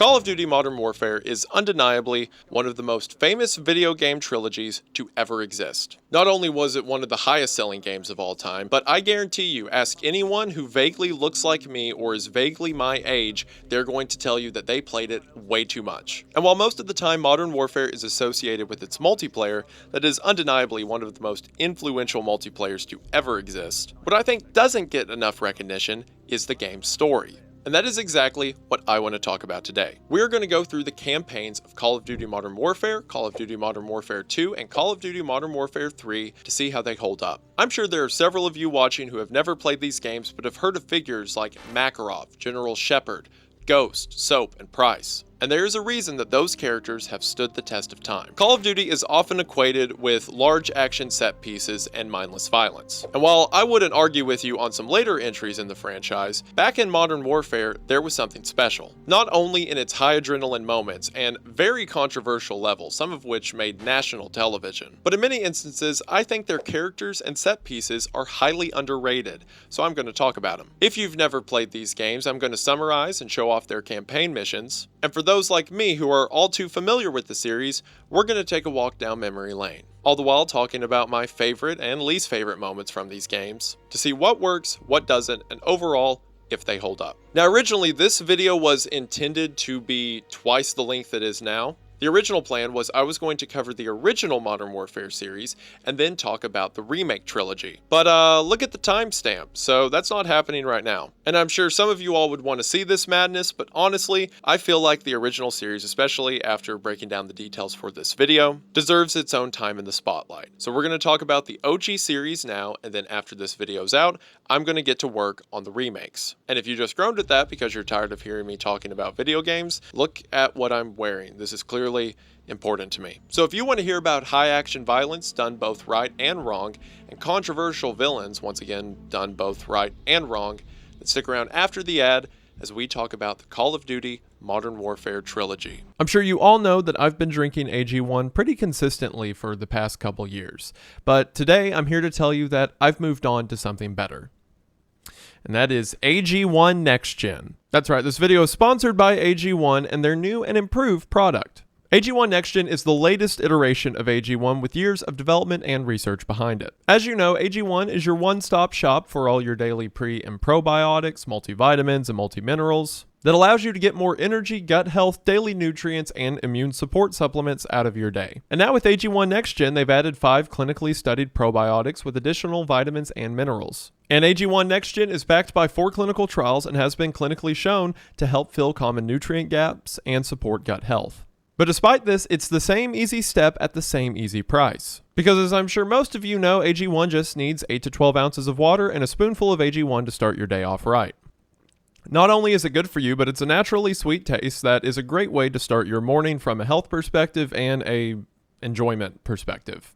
Call of Duty Modern Warfare is undeniably one of the most famous video game trilogies to ever exist. Not only was it one of the highest selling games of all time, but I guarantee you, ask anyone who vaguely looks like me or is vaguely my age, they're going to tell you that they played it way too much. And while most of the time Modern Warfare is associated with its multiplayer, that is undeniably one of the most influential multiplayers to ever exist, what I think doesn't get enough recognition is the game's story. And that is exactly what I want to talk about today. We're going to go through the campaigns of Call of Duty Modern Warfare, Call of Duty Modern Warfare 2, and Call of Duty Modern Warfare 3 to see how they hold up. I'm sure there are several of you watching who have never played these games but have heard of figures like Makarov, General Shepard, Ghost, Soap, and Price. And there is a reason that those characters have stood the test of time. Call of Duty is often equated with large action set pieces and mindless violence. And while I wouldn't argue with you on some later entries in the franchise, back in Modern Warfare, there was something special. Not only in its high adrenaline moments and very controversial levels, some of which made national television, but in many instances, I think their characters and set pieces are highly underrated, so I'm going to talk about them. If you've never played these games, I'm going to summarize and show off their campaign missions. And for those like me who are all too familiar with the series, we're going to take a walk down memory lane, all the while talking about my favorite and least favorite moments from these games, to see what works, what doesn't, and overall, if they hold up. Now originally this video was intended to be twice the length it is now. The original plan was I was going to cover the original Modern Warfare series and then talk about the remake trilogy. But look at the timestamp, so that's not happening right now. And I'm sure some of you all would want to see this madness, but honestly, I feel like the original series, especially after breaking down the details for this video, deserves its own time in the spotlight. So we're going to talk about the OG series now, and then after this video's out, I'm going to get to work on the remakes. And if you just groaned at that because you're tired of hearing me talking about video games, look at what I'm wearing. This is clearly important to me. So if you want to hear about high action violence done both right and wrong, and controversial villains, once again done both right and wrong, then stick around after the ad as we talk about the Call of Duty Modern Warfare trilogy. I'm sure you all know that I've been drinking AG1 pretty consistently for the past couple years, but today I'm here to tell you that I've moved on to something better. And that is AG1 Next Gen. That's right, this video is sponsored by AG1 and their new and improved product. AG1 Next Gen is the latest iteration of AG1 with years of development and research behind it. As you know, AG1 is your one-stop shop for all your daily pre- and probiotics, multivitamins, and multiminerals that allows you to get more energy, gut health, daily nutrients, and immune support supplements out of your day. And now with AG1 Next Gen, they've added 5 clinically studied probiotics with additional vitamins and minerals. And AG1 Next Gen is backed by 4 clinical trials and has been clinically shown to help fill common nutrient gaps and support gut health. But despite this, it's the same easy step at the same easy price. Because as I'm sure most of you know, AG1 just needs 8 to 12 ounces of water and a spoonful of AG1 to start your day off right. Not only is it good for you, but it's a naturally sweet taste that is a great way to start your morning from a health perspective and a enjoyment perspective,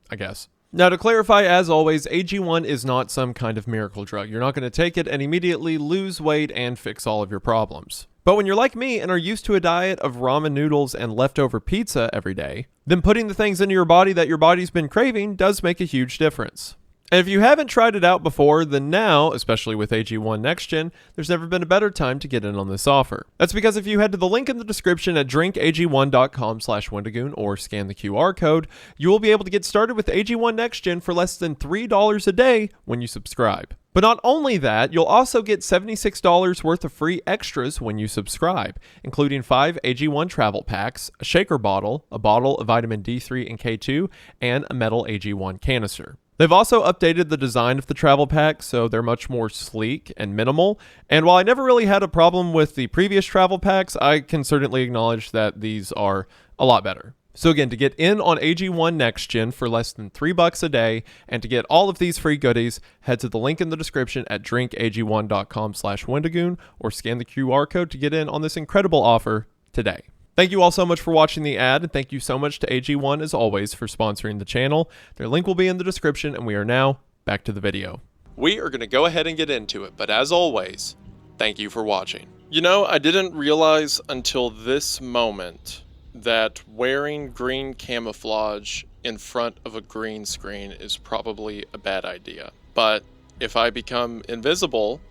I guess. Now to clarify, as always, AG1 is not some kind of miracle drug. You're not going to take it and immediately lose weight and fix all of your problems. But when you're like me and are used to a diet of ramen noodles and leftover pizza every day, then putting the things into your body that your body's been craving does make a huge difference. And if you haven't tried it out before, then now, especially with AG1 Next Gen, there's never been a better time to get in on this offer. That's because if you head to the link in the description at drinkag1.com/Wendigoon or scan the QR code, you will be able to get started with AG1 Next Gen for less than $3 a day when you subscribe. But not only that, you'll also get $76 worth of free extras when you subscribe, including 5 AG1 travel packs, a shaker bottle, a bottle of vitamin D3 and K2, and a metal AG1 canister. They've also updated the design of the travel packs, so they're much more sleek and minimal. And while I never really had a problem with the previous travel packs, I can certainly acknowledge that these are a lot better. So again, to get in on AG1 Next Gen for less than $3 a day and to get all of these free goodies, head to the link in the description at drinkag1.com/Wendigoon or scan the QR code to get in on this incredible offer today. Thank you all so much for watching the ad, and thank you so much to AG1 as always for sponsoring the channel. Their link will be in the description, and we are now back to the video. We are going to go ahead and get into it, but as always, thank you for watching. You know, I didn't realize until this moment that wearing green camouflage in front of a green screen is probably a bad idea. But if I become invisible,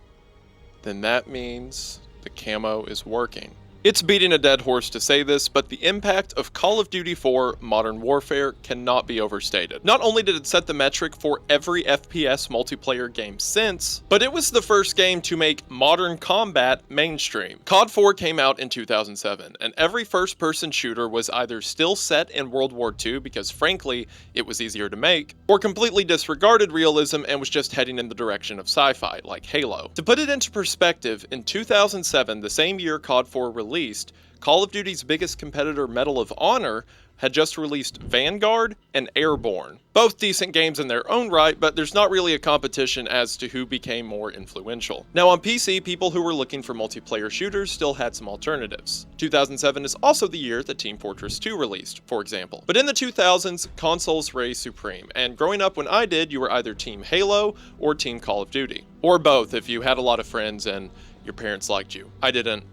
then that means the camo is working. It's beating a dead horse to say this, but the impact of Call of Duty 4 Modern Warfare cannot be overstated. Not only did it set the metric for every FPS multiplayer game since, but it was the first game to make modern combat mainstream. COD 4 came out in 2007, and every first-person shooter was either still set in World War II because frankly, it was easier to make, or completely disregarded realism and was just heading in the direction of sci-fi, like Halo. To put it into perspective, in 2007, the same year COD 4 released, Call of Duty's biggest competitor, Medal of Honor, had just released Vanguard and Airborne. Both decent games in their own right, but there's not really a competition as to who became more influential. Now on PC, people who were looking for multiplayer shooters still had some alternatives. 2007 is also the year that Team Fortress 2 released, for example. But in the 2000s, consoles reigned supreme, and growing up when I did, you were either Team Halo or Team Call of Duty. Or both if you had a lot of friends and your parents liked you. I didn't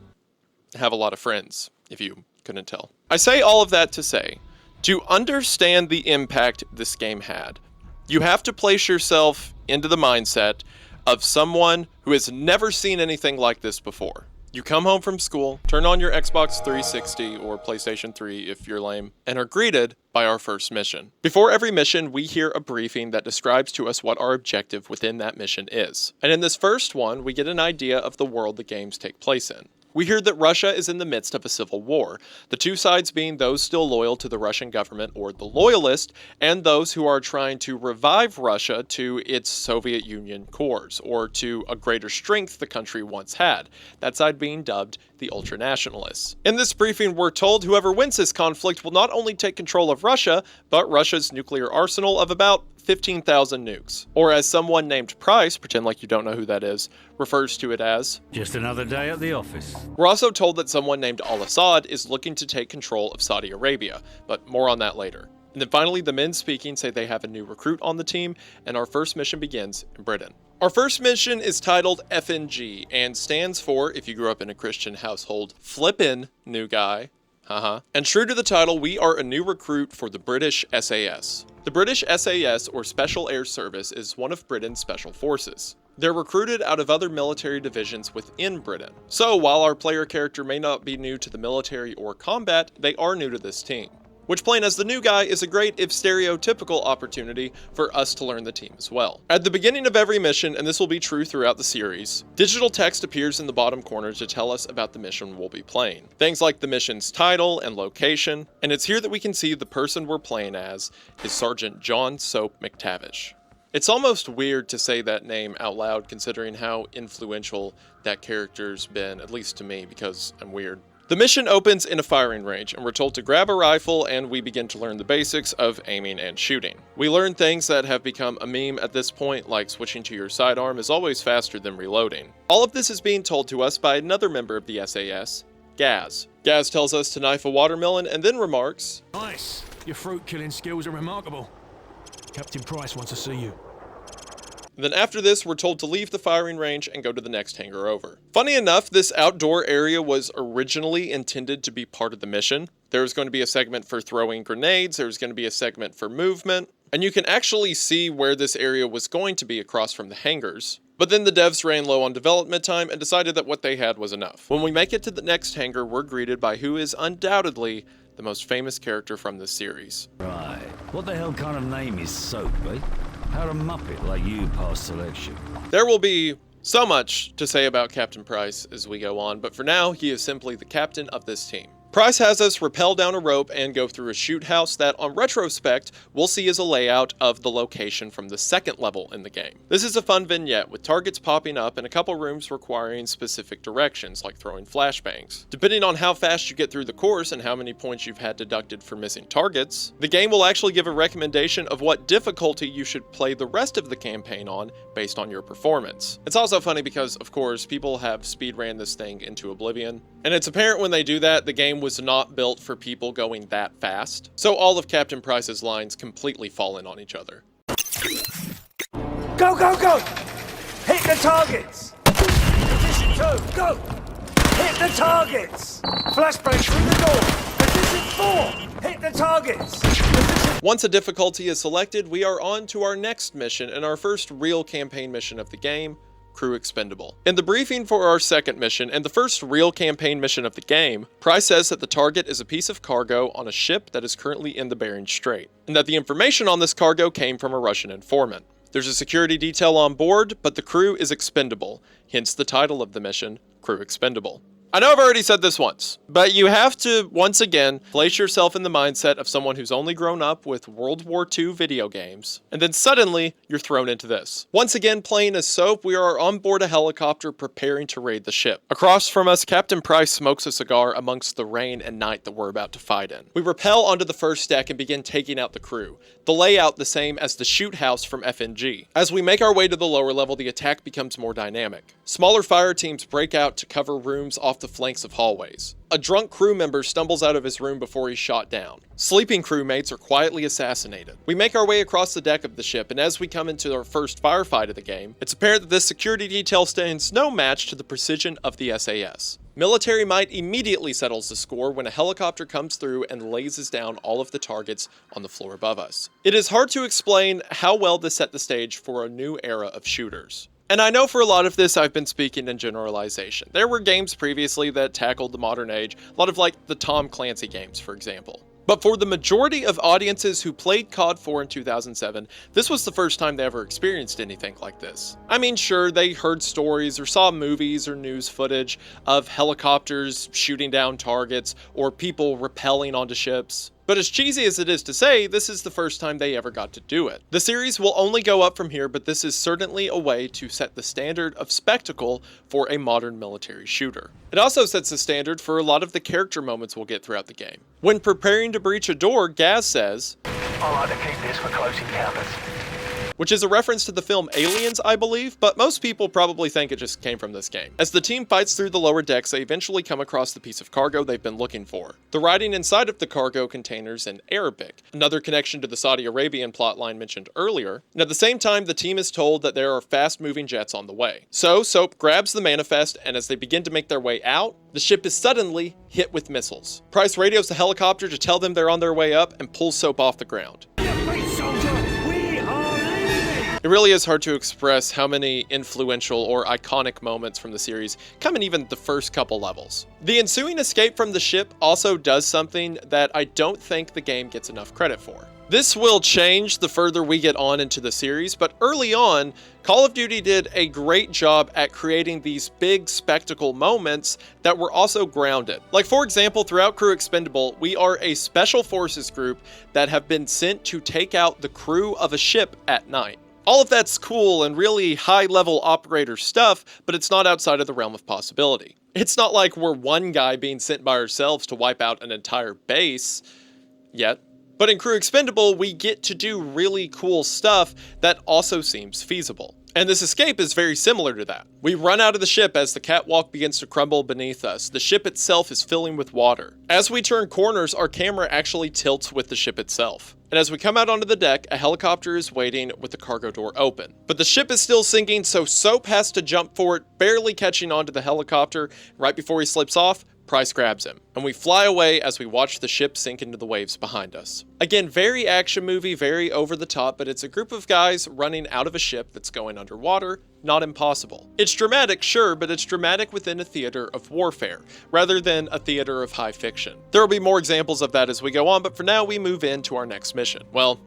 have a lot of friends, if you couldn't tell. I say all of that to say, to understand the impact this game had, you have to place yourself into the mindset of someone who has never seen anything like this before. You come home from school, turn on your Xbox 360 or PlayStation 3 if you're lame, and are greeted by our first mission. Before every mission, we hear a briefing that describes to us what our objective within that mission is. And in this first one, we get an idea of the world the games take place in. We hear that Russia is in the midst of a civil war, the two sides being those still loyal to the Russian government or the loyalist, and those who are trying to revive Russia to its Soviet Union cores, or to a greater strength the country once had, that side being dubbed the ultranationalists. In this briefing, we're told whoever wins this conflict will not only take control of Russia, but Russia's nuclear arsenal of about 15,000 nukes. Or as someone named Price, pretend like you don't know who that is, refers to it as, just another day at the office. We're also told that someone named Al-Asad is looking to take control of Saudi Arabia, but more on that later. And then finally, the men speaking say they have a new recruit on the team, and our first mission begins in Britain. Our first mission is titled FNG, and stands for, if you grew up in a Christian household, Flippin' New Guy. And true to the title, we are a new recruit for the British SAS. The British SAS, or Special Air Service, is one of Britain's special forces. They're recruited out of other military divisions within Britain. So while our player character may not be new to the military or combat, they are new to this team. Which, playing as the new guy, is a great, if stereotypical, opportunity for us to learn the team as well. At the beginning of every mission, and this will be true throughout the series, digital text appears in the bottom corner to tell us about the mission we'll be playing. Things like the mission's title and location, and it's here that we can see the person we're playing as is Sergeant John Soap McTavish. It's almost weird to say that name out loud considering how influential that character's been, at least to me, because I'm weird. The mission opens in a firing range, and we're told to grab a rifle, and we begin to learn the basics of aiming and shooting. We learn things that have become a meme at this point, like switching to your sidearm is always faster than reloading. All of this is being told to us by another member of the SAS, Gaz. Gaz tells us to knife a watermelon and then remarks, "Nice, your fruit killing skills are remarkable. Captain Price wants to see you." Then after this, we're told to leave the firing range and go to the next hangar over. Funny enough, this outdoor area was originally intended to be part of the mission. There was going to be a segment for throwing grenades, there was going to be a segment for movement, and you can actually see where this area was going to be across from the hangars. But then the devs ran low on development time and decided that what they had was enough. When we make it to the next hangar, we're greeted by who is undoubtedly the most famous character from this series. Right. What the hell kind of name is Soap, eh? How'd a muppet like you pass selection? There will be so much to say about Captain Price as we go on, but for now, he is simply the captain of this team. Price has us rappel down a rope and go through a shoot house that, on retrospect, we'll see as a layout of the location from the second level in the game. This is a fun vignette, with targets popping up and a couple rooms requiring specific directions, like throwing flashbangs. Depending on how fast you get through the course and how many points you've had deducted for missing targets, the game will actually give a recommendation of what difficulty you should play the rest of the campaign on based on your performance. It's also funny because, of course, people have speedran this thing into oblivion, and it's apparent when they do that, the game was not built for people going that fast. So all of Captain Price's lines completely fall in on each other. Go, go, go! Hit the targets! Position 2, go! Hit the targets! Flashback through the door! Position 4, hit the targets! Once a difficulty is selected, we are on to our next mission and our first real campaign mission of the game, Crew Expendable. In the briefing for our second mission, and the first real campaign mission of the game, Price says that the target is a piece of cargo on a ship that is currently in the Bering Strait, and that the information on this cargo came from a Russian informant. There's a security detail on board, but the crew is expendable, hence the title of the mission, Crew Expendable. I know I've already said this once, but you have to, once again, place yourself in the mindset of someone who's only grown up with World War II video games, and then suddenly you're thrown into this. Once again, playing as Soap, we are on board a helicopter preparing to raid the ship. Across from us, Captain Price smokes a cigar amongst the rain and night that we're about to fight in. We rappel onto the first deck and begin taking out the crew, the layout the same as the shoot house from FNG. As we make our way to the lower level, the attack becomes more dynamic. Smaller fire teams break out to cover rooms off the flanks of hallways. A drunk crew member stumbles out of his room before he's shot down. Sleeping crewmates are quietly assassinated. We make our way across the deck of the ship, and as we come into our first firefight of the game, it's apparent that this security detail stands no match to the precision of the SAS. Military might immediately settles the score when a helicopter comes through and lasers down all of the targets on the floor above us. It is hard to explain how well this set the stage for a new era of shooters. And I know for a lot of this I've been speaking in generalization. There were games previously that tackled the modern age, a lot of like the Tom Clancy games, for example. But for the majority of audiences who played COD 4 in 2007, this was the first time they ever experienced anything like this. I mean, sure, they heard stories or saw movies or news footage of helicopters shooting down targets or people rappelling onto ships. But as cheesy as it is to say, this is the first time they ever got to do it. The series will only go up from here, but this is certainly a way to set the standard of spectacle for a modern military shooter. It also sets the standard for a lot of the character moments we'll get throughout the game. When preparing to breach a door, Gaz says, I like to keep this for close encounters. which is a reference to the film Aliens, I believe, but most people probably think it just came from this game. As the team fights through the lower decks, they eventually come across the piece of cargo they've been looking for. The writing inside of the cargo containers in Arabic, another connection to the Saudi Arabian plotline mentioned earlier, and at the same time, the team is told that there are fast-moving jets on the way. So, Soap grabs the manifest, and as they begin to make their way out, the ship is suddenly hit with missiles. Price radios the helicopter to tell them they're on their way up and pulls Soap off the ground. It really is hard to express how many influential or iconic moments from the series come in even the first couple levels. The ensuing escape from the ship also does something that I don't think the game gets enough credit for. This will change the further we get on into the series, but early on, Call of Duty did a great job at creating these big spectacle moments that were also grounded. Like, for example, throughout Crew Expendable, we are a special forces group that have been sent to take out the crew of a ship at night. All of that's cool and really high-level operator stuff, but it's not outside of the realm of possibility. It's not like we're one guy being sent by ourselves to wipe out an entire base, yet. But in Crew Expendable, we get to do really cool stuff that also seems feasible. And this escape is very similar to that. We run out of the ship as the catwalk begins to crumble beneath us. The ship itself is filling with water. As we turn corners, our camera actually tilts with the ship itself. And as we come out onto the deck, a helicopter is waiting with the cargo door open. But the ship is still sinking, so Soap has to jump for it, barely catching onto the helicopter. Right before he slips off, Price grabs him, and we fly away as we watch the ship sink into the waves behind us. Again, very action movie, very over the top, but it's a group of guys running out of a ship that's going underwater. Not impossible. It's dramatic, sure, but it's dramatic within a theater of warfare, rather than a theater of high fiction. There will be more examples of that as we go on, but for now we move into our next mission. Well,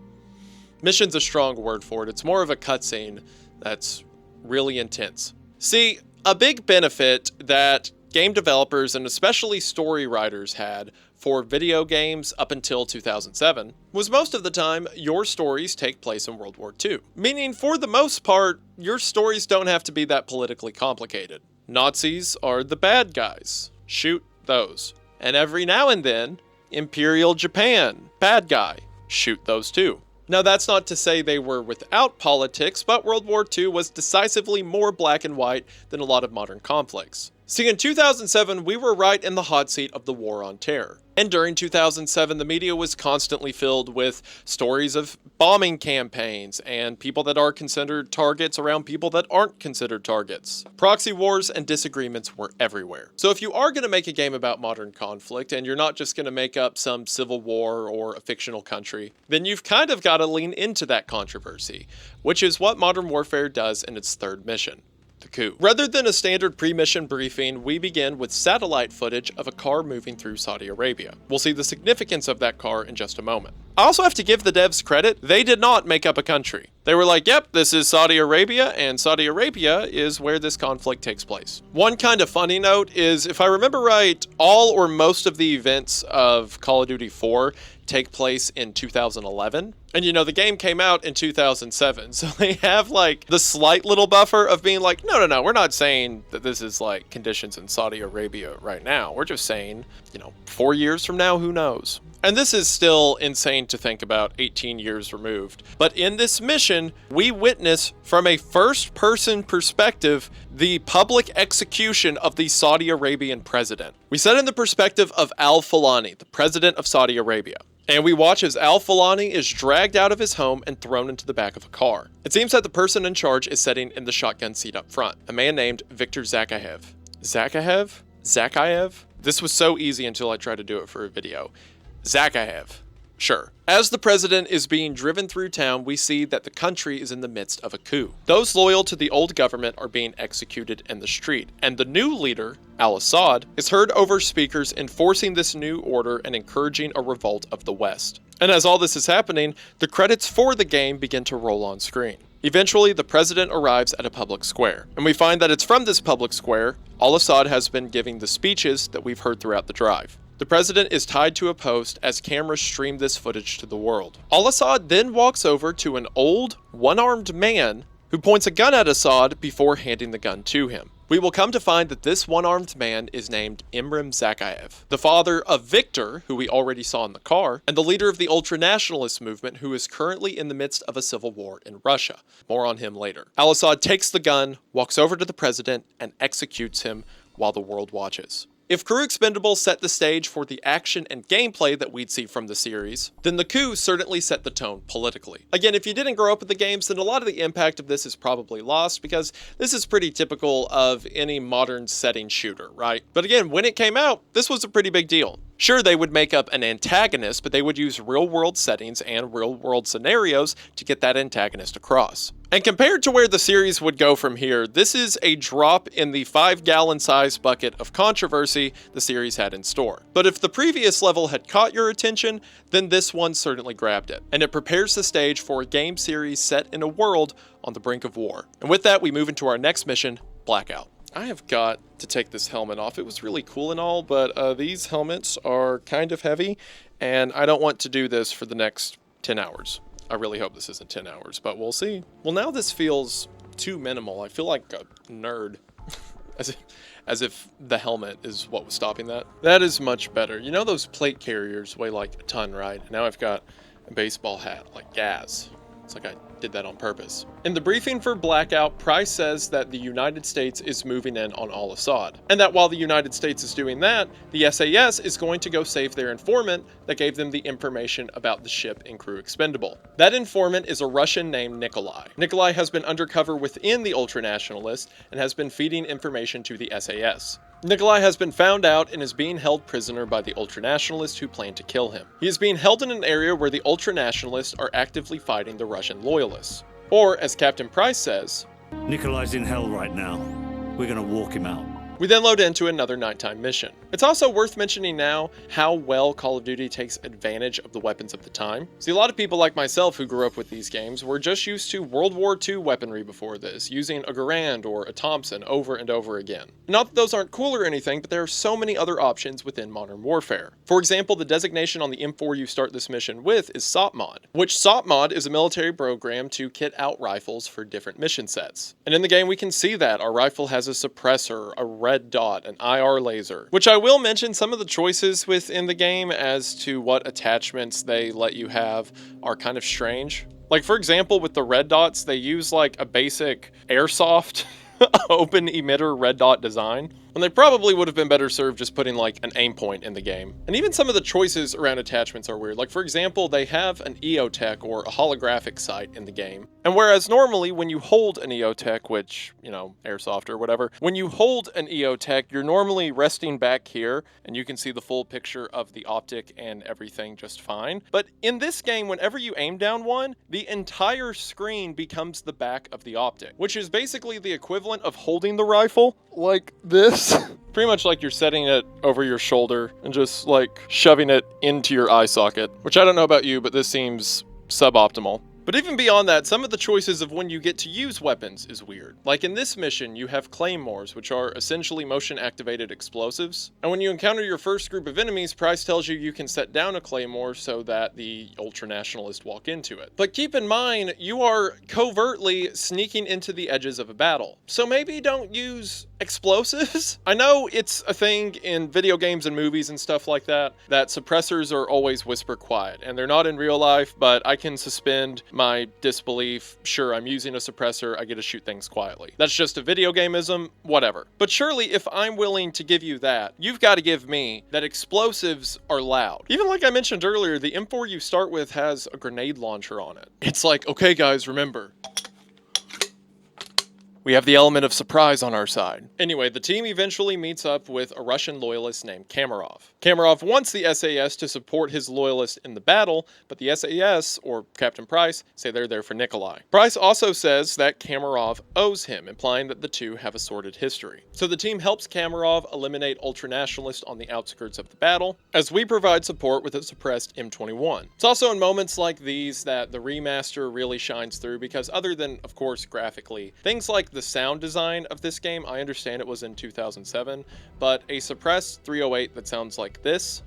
mission's a strong word for it. It's more of a cutscene that's really intense. See, a big benefit that game developers and especially story writers had for video games up until 2007 was most of the time your stories take place in World War II. Meaning, for the most part, your stories don't have to be that politically complicated. Nazis are the bad guys. Shoot those. And every now and then, Imperial Japan, bad guy. Shoot those too. Now, that's not to say they were without politics, but World War II was decisively more black and white than a lot of modern conflicts. See, in 2007, we were right in the hot seat of the War on Terror. And during 2007, the media was constantly filled with stories of bombing campaigns and people that are considered targets around people that aren't considered targets. Proxy wars and disagreements were everywhere. So if you are going to make a game about modern conflict and you're not just going to make up some civil war or a fictional country, then you've kind of got to lean into that controversy, which is what Modern Warfare does in its third mission. the coup. Rather than a standard pre-mission briefing, we begin with satellite footage of a car moving through Saudi Arabia. We'll see the significance of that car in just a moment. I also have to give the devs credit. They did not make up a country. They were like, yep, this is Saudi Arabia, and Saudi Arabia is where this conflict takes place. One kind of funny note is, if I remember right, all or most of the events of Call of Duty 4 take place in 2011. And you know, the game came out in 2007, so they have like the slight little buffer of being like, no, we're not saying that this is like conditions in Saudi Arabia right now. We're just saying, 4 years from now, who knows? And this is still insane to think about 18 years removed. But in this mission, we witness from a first-person perspective the public execution of the Saudi Arabian president. We set in the perspective of Al-Fulani, the president of Saudi Arabia. And we watch as Al-Fulani is dragged out of his home and thrown into the back of a car. It seems that the person in charge is sitting in the shotgun seat up front, a man named Viktor Zakayev. Zakayev? This was so easy until I tried to do it for a video. Zakayev. Sure. As the president is being driven through town, we see that the country is in the midst of a coup. Those loyal to the old government are being executed in the street, and the new leader, Al-Asad, is heard over speakers enforcing this new order and encouraging a revolt of the West. And as all this is happening, the credits for the game begin to roll on screen. Eventually, the president arrives at a public square, and we find that it's from this public square Al-Asad has been giving the speeches that we've heard throughout the drive. The president is tied to a post as cameras stream this footage to the world. Al-Asad then walks over to an old, one-armed man who points a gun at Assad before handing the gun to him. We will come to find that this one-armed man is named Imran Zakayev, the father of Viktor, who we already saw in the car, and the leader of the ultra-nationalist movement who is currently in the midst of a civil war in Russia. More on him later. Al-Asad takes the gun, walks over to the president, and executes him while the world watches. If Crew Expendable set the stage for the action and gameplay that we'd see from the series, then the coup certainly set the tone politically. Again, if you didn't grow up with the games, then a lot of the impact of this is probably lost, because this is pretty typical of any modern setting shooter, right? But again, when it came out, this was a pretty big deal. Sure, they would make up an antagonist, but they would use real-world settings and real-world scenarios to get that antagonist across. And compared to where the series would go from here, this is a drop in the 5-gallon size bucket of controversy the series had in store. But if the previous level had caught your attention, then this one certainly grabbed it. And it prepares the stage for a game series set in a world on the brink of war. And with that, we move into our next mission, Blackout. I have got to take this helmet off. It was really cool and all, but these helmets are kind of heavy, and I don't want to do this for the next 10 hours. I really hope this isn't 10 hours, but we'll see. Well, now this feels too minimal. I feel like a nerd. as if the helmet is what was stopping that. That is much better. You know those plate carriers weigh like a ton, right? And now I've got a baseball hat, like Gaz. It's like I did that on purpose. In the briefing for Blackout, Price says that the United States is moving in on Al-Asad, and that while the United States is doing that, the SAS is going to go save their informant that gave them the information about the ship in Crew Expendable. That informant is a Russian named Nikolai. Nikolai has been undercover within the Ultranationalists and has been feeding information to the SAS. Nikolai has been found out and is being held prisoner by the Ultranationalists who plan to kill him. He is being held in an area where the Ultranationalists are actively fighting the Russian loyalists. Or, as Captain Price says, Nikolai's in hell right now. We're gonna walk him out. We then load into another nighttime mission. It's also worth mentioning now how well Call of Duty takes advantage of the weapons of the time. See, a lot of people like myself who grew up with these games were just used to World War II weaponry before this, using a Garand or a Thompson over and over again. Not that those aren't cool or anything, but there are so many other options within Modern Warfare. For example, the designation on the M4 you start this mission with is SOPMod, which SOPMod is a military program to kit out rifles for different mission sets. And in the game we can see that our rifle has a suppressor, a red dot, an IR laser, which I will mention some of the choices within the game as to what attachments they let you have are kind of strange. Like, for example, with the red dots, they use like a basic airsoft open emitter red dot design. when they probably would have been better served just putting like an aim point in the game. And even some of the choices around attachments are weird. Like for example, they have an EOTech or a holographic sight in the game. And whereas normally when you hold an EOTech, which, you know, airsoft or whatever, when you hold an EOTech, you're normally resting back here and you can see the full picture of the optic and everything just fine. But in this game, whenever you aim down one, the entire screen becomes the back of the optic, which is basically the equivalent of holding the rifle like this. Pretty much like you're setting it over your shoulder and just like shoving it into your eye socket, which I don't know about you, but this seems suboptimal. But even beyond that, some of the choices of when you get to use weapons is weird. Like in this mission, you have claymores, which are essentially motion-activated explosives. And when you encounter your first group of enemies, Price tells you can set down a claymore so that the ultranationalists walk into it. But keep in mind, you are covertly sneaking into the edges of a battle. So maybe don't use explosives? I know it's a thing in video games and movies and stuff like that suppressors are always whisper quiet, and they're not in real life, but I can suspend my disbelief. Sure, I'm using a suppressor, I get to shoot things quietly. That's just a video gameism, whatever. But surely if I'm willing to give you that, you've got to give me that explosives are loud. Even like I mentioned earlier, the M4 you start with has a grenade launcher on it. It's like, okay guys, remember, we have the element of surprise on our side. Anyway, the team eventually meets up with a Russian loyalist named Kamarov. Kamarov wants the SAS to support his loyalist in the battle, but the SAS, or Captain Price, say they're there for Nikolai. Price also says that Kamarov owes him, implying that the two have a sordid history. So the team helps Kamarov eliminate ultranationalists on the outskirts of the battle, as we provide support with a suppressed M21. It's also in moments like these that the remaster really shines through, because other than, of course, graphically, things like the sound design of this game, I understand it was in 2007, but a suppressed 308 that sounds like this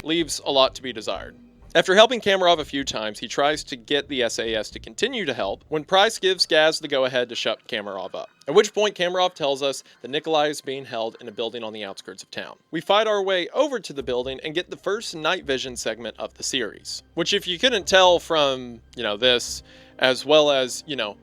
leaves a lot to be desired. After helping Kamarov a few times, he tries to get the SAS to continue to help when Price gives Gaz the go-ahead to shut Kamarov up. At which point Kamarov tells us that Nikolai is being held in a building on the outskirts of town. We fight our way over to the building and get the first night vision segment of the series. Which, if you couldn't tell from, this, as well as,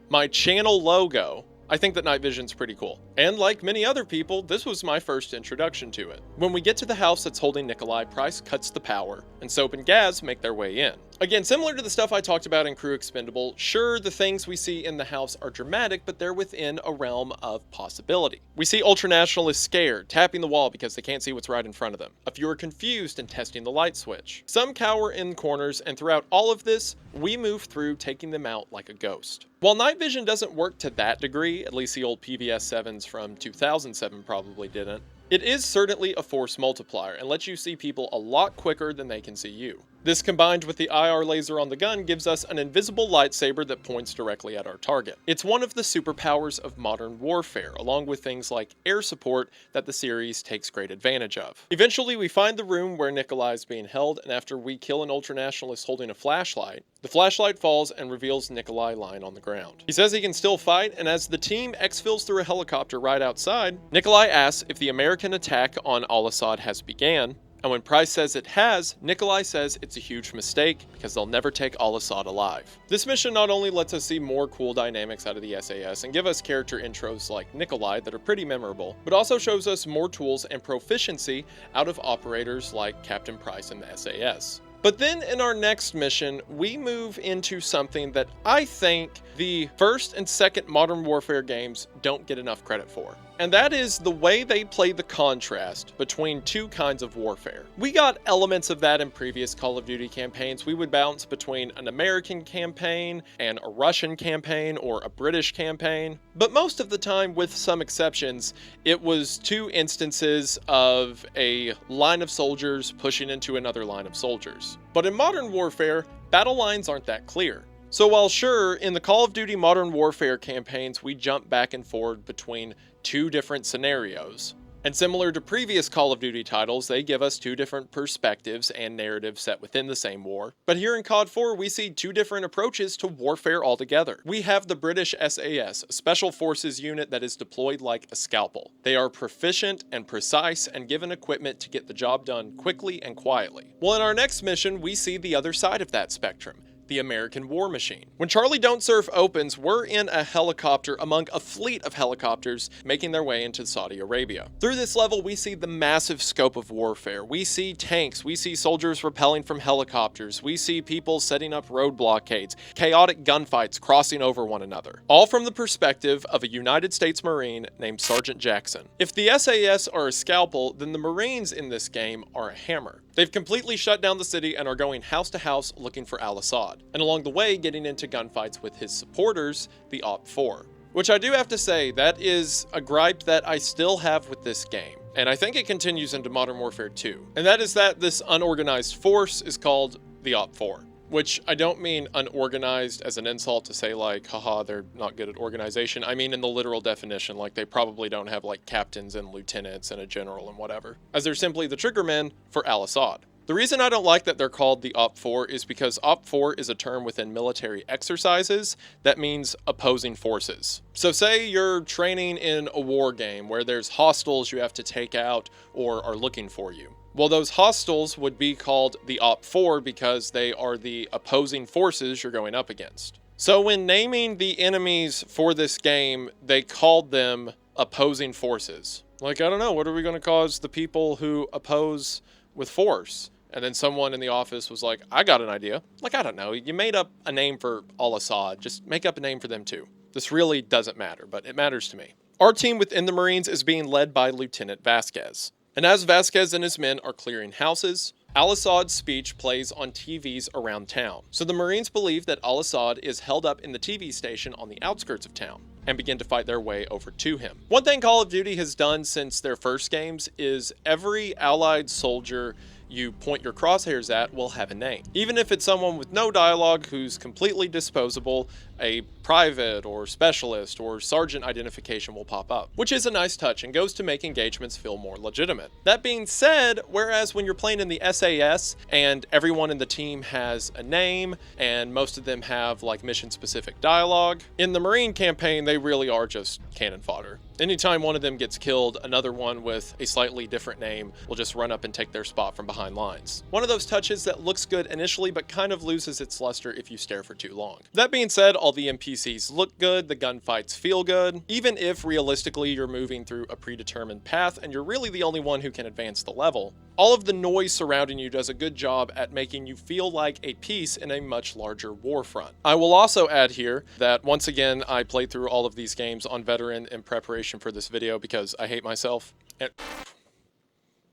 my channel logo, I think that night vision's pretty cool. And like many other people, this was my first introduction to it. When we get to the house that's holding Nikolai, Price cuts the power, and Soap and Gaz make their way in. Again, similar to the stuff I talked about in Crew Expendable, sure, the things we see in the house are dramatic, but they're within a realm of possibility. We see ultranationalists scared, tapping the wall because they can't see what's right in front of them. A few are confused and testing the light switch. Some cower in corners, and throughout all of this, we move through taking them out like a ghost. While night vision doesn't work to that degree, at least the old PVS-7s from 2007 probably didn't, it is certainly a force multiplier and lets you see people a lot quicker than they can see you. This combined with the IR laser on the gun gives us an invisible lightsaber that points directly at our target. It's one of the superpowers of modern warfare, along with things like air support that the series takes great advantage of. Eventually we find the room where Nikolai is being held, and after we kill an ultranationalist holding a flashlight, the flashlight falls and reveals Nikolai lying on the ground. He says he can still fight, and as the team exfils through a helicopter right outside, Nikolai asks if the American attack on Al-Asad has began, and when Price says it has, Nikolai says it's a huge mistake because they'll never take Al-Asad alive. This mission not only lets us see more cool dynamics out of the SAS and give us character intros like Nikolai that are pretty memorable, but also shows us more tools and proficiency out of operators like Captain Price and the SAS. But then in our next mission, we move into something that I think the first and second Modern Warfare games don't get enough credit for. And that is the way they play the contrast between two kinds of warfare. We got elements of that in previous Call of Duty campaigns. We would bounce between an American campaign and a Russian campaign or a British campaign. But most of the time, with some exceptions, it was two instances of a line of soldiers pushing into another line of soldiers. But in Modern Warfare, battle lines aren't that clear. So while sure, in the Call of Duty Modern Warfare campaigns, we jump back and forth between two different scenarios. And similar to previous Call of Duty titles, they give us two different perspectives and narratives set within the same war. But here in COD 4, we see two different approaches to warfare altogether. We have the British SAS, a special forces unit that is deployed like a scalpel. They are proficient and precise and given equipment to get the job done quickly and quietly. Well, in our next mission, we see the other side of that spectrum. the American war machine. When Charlie Don't Surf opens, we're in a helicopter among a fleet of helicopters making their way into Saudi Arabia. Through this level, we see the massive scope of warfare. We see tanks, we see soldiers rappelling from helicopters, we see people setting up road blockades, chaotic gunfights crossing over one another. All from the perspective of a United States Marine named Sergeant Jackson. If the SAS are a scalpel, then the Marines in this game are a hammer. They've completely shut down the city and are going house to house looking for Al-Asad, and along the way getting into gunfights with his supporters, the OPFOR. Which I do have to say, that is a gripe that I still have with this game, and I think it continues into Modern Warfare 2, and that is that this unorganized force is called the OPFOR. Which I don't mean unorganized as an insult to say like, haha, they're not good at organization. I mean in the literal definition, like they probably don't have like captains and lieutenants and a general and whatever, as they're simply the triggermen for Al-Asad. The reason I don't like that they're called the OPFOR is because OPFOR is a term within military exercises that means opposing forces. So say you're training in a war game where there's hostiles you have to take out or are looking for you. Well, those hostiles would be called the OPFOR because they are the opposing forces you're going up against. So when naming the enemies for this game, they called them opposing forces. Like, I don't know, what are we going to cause the people who oppose with force? And then someone in the office was like, I got an idea. Like, I don't know, you made up a name for Al-Asad, just make up a name for them too. This really doesn't matter, but it matters to me. Our team within the Marines is being led by Lieutenant Vasquez. And as Vasquez and his men are clearing houses, Al-Asad's speech plays on TVs around town. So the Marines believe that Al-Asad is held up in the TV station on the outskirts of town and begin to fight their way over to him. One thing Call of Duty has done since their first games is every allied soldier you point your crosshairs at will have a name. Even if it's someone with no dialogue who's completely disposable, a private or specialist or sergeant identification will pop up, which is a nice touch and goes to make engagements feel more legitimate. That being said, whereas when you're playing in the SAS and everyone in the team has a name and most of them have like mission specific dialogue, in the Marine campaign they really are just cannon fodder. Anytime one of them gets killed, another one with a slightly different name will just run up and take their spot from behind lines. One of those touches that looks good initially but kind of loses its luster if you stare for too long. That being said, all the NPCs look good, the gunfights feel good, even if realistically you're moving through a predetermined path and you're really the only one who can advance the level. All of the noise surrounding you does a good job at making you feel like a piece in a much larger war front. I will also add here that once again I played through all of these games on veteran in preparation for this video because I hate myself. And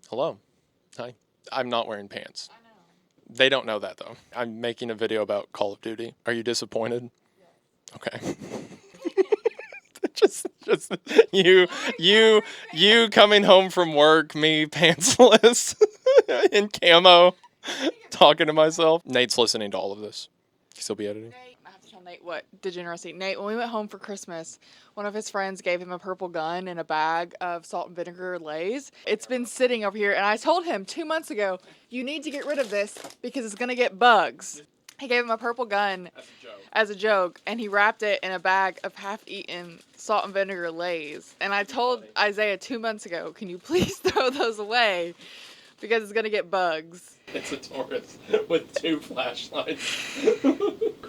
hello. Hi. I'm not wearing pants. I know. They don't know that though. I'm making a video about Call of Duty. Are you disappointed? Yeah. Okay. just you coming home from work, me pantsless in camo, talking to myself. Nate's listening to all of this. He'll be editing. I have to tell Nate what degeneracy. Nate, when we went home for Christmas, one of his friends gave him a purple gun and a bag of salt and vinegar Lay's. It's been sitting over here, and I told him 2 months ago, you need to get rid of this because it's going to get bugs. He gave him a purple gun as a joke, and he wrapped it in a bag of half-eaten salt and vinegar Lay's. And I told Isaiah 2 months ago, can you please throw those away because it's going to get bugs. It's a Taurus with 2 flashlights.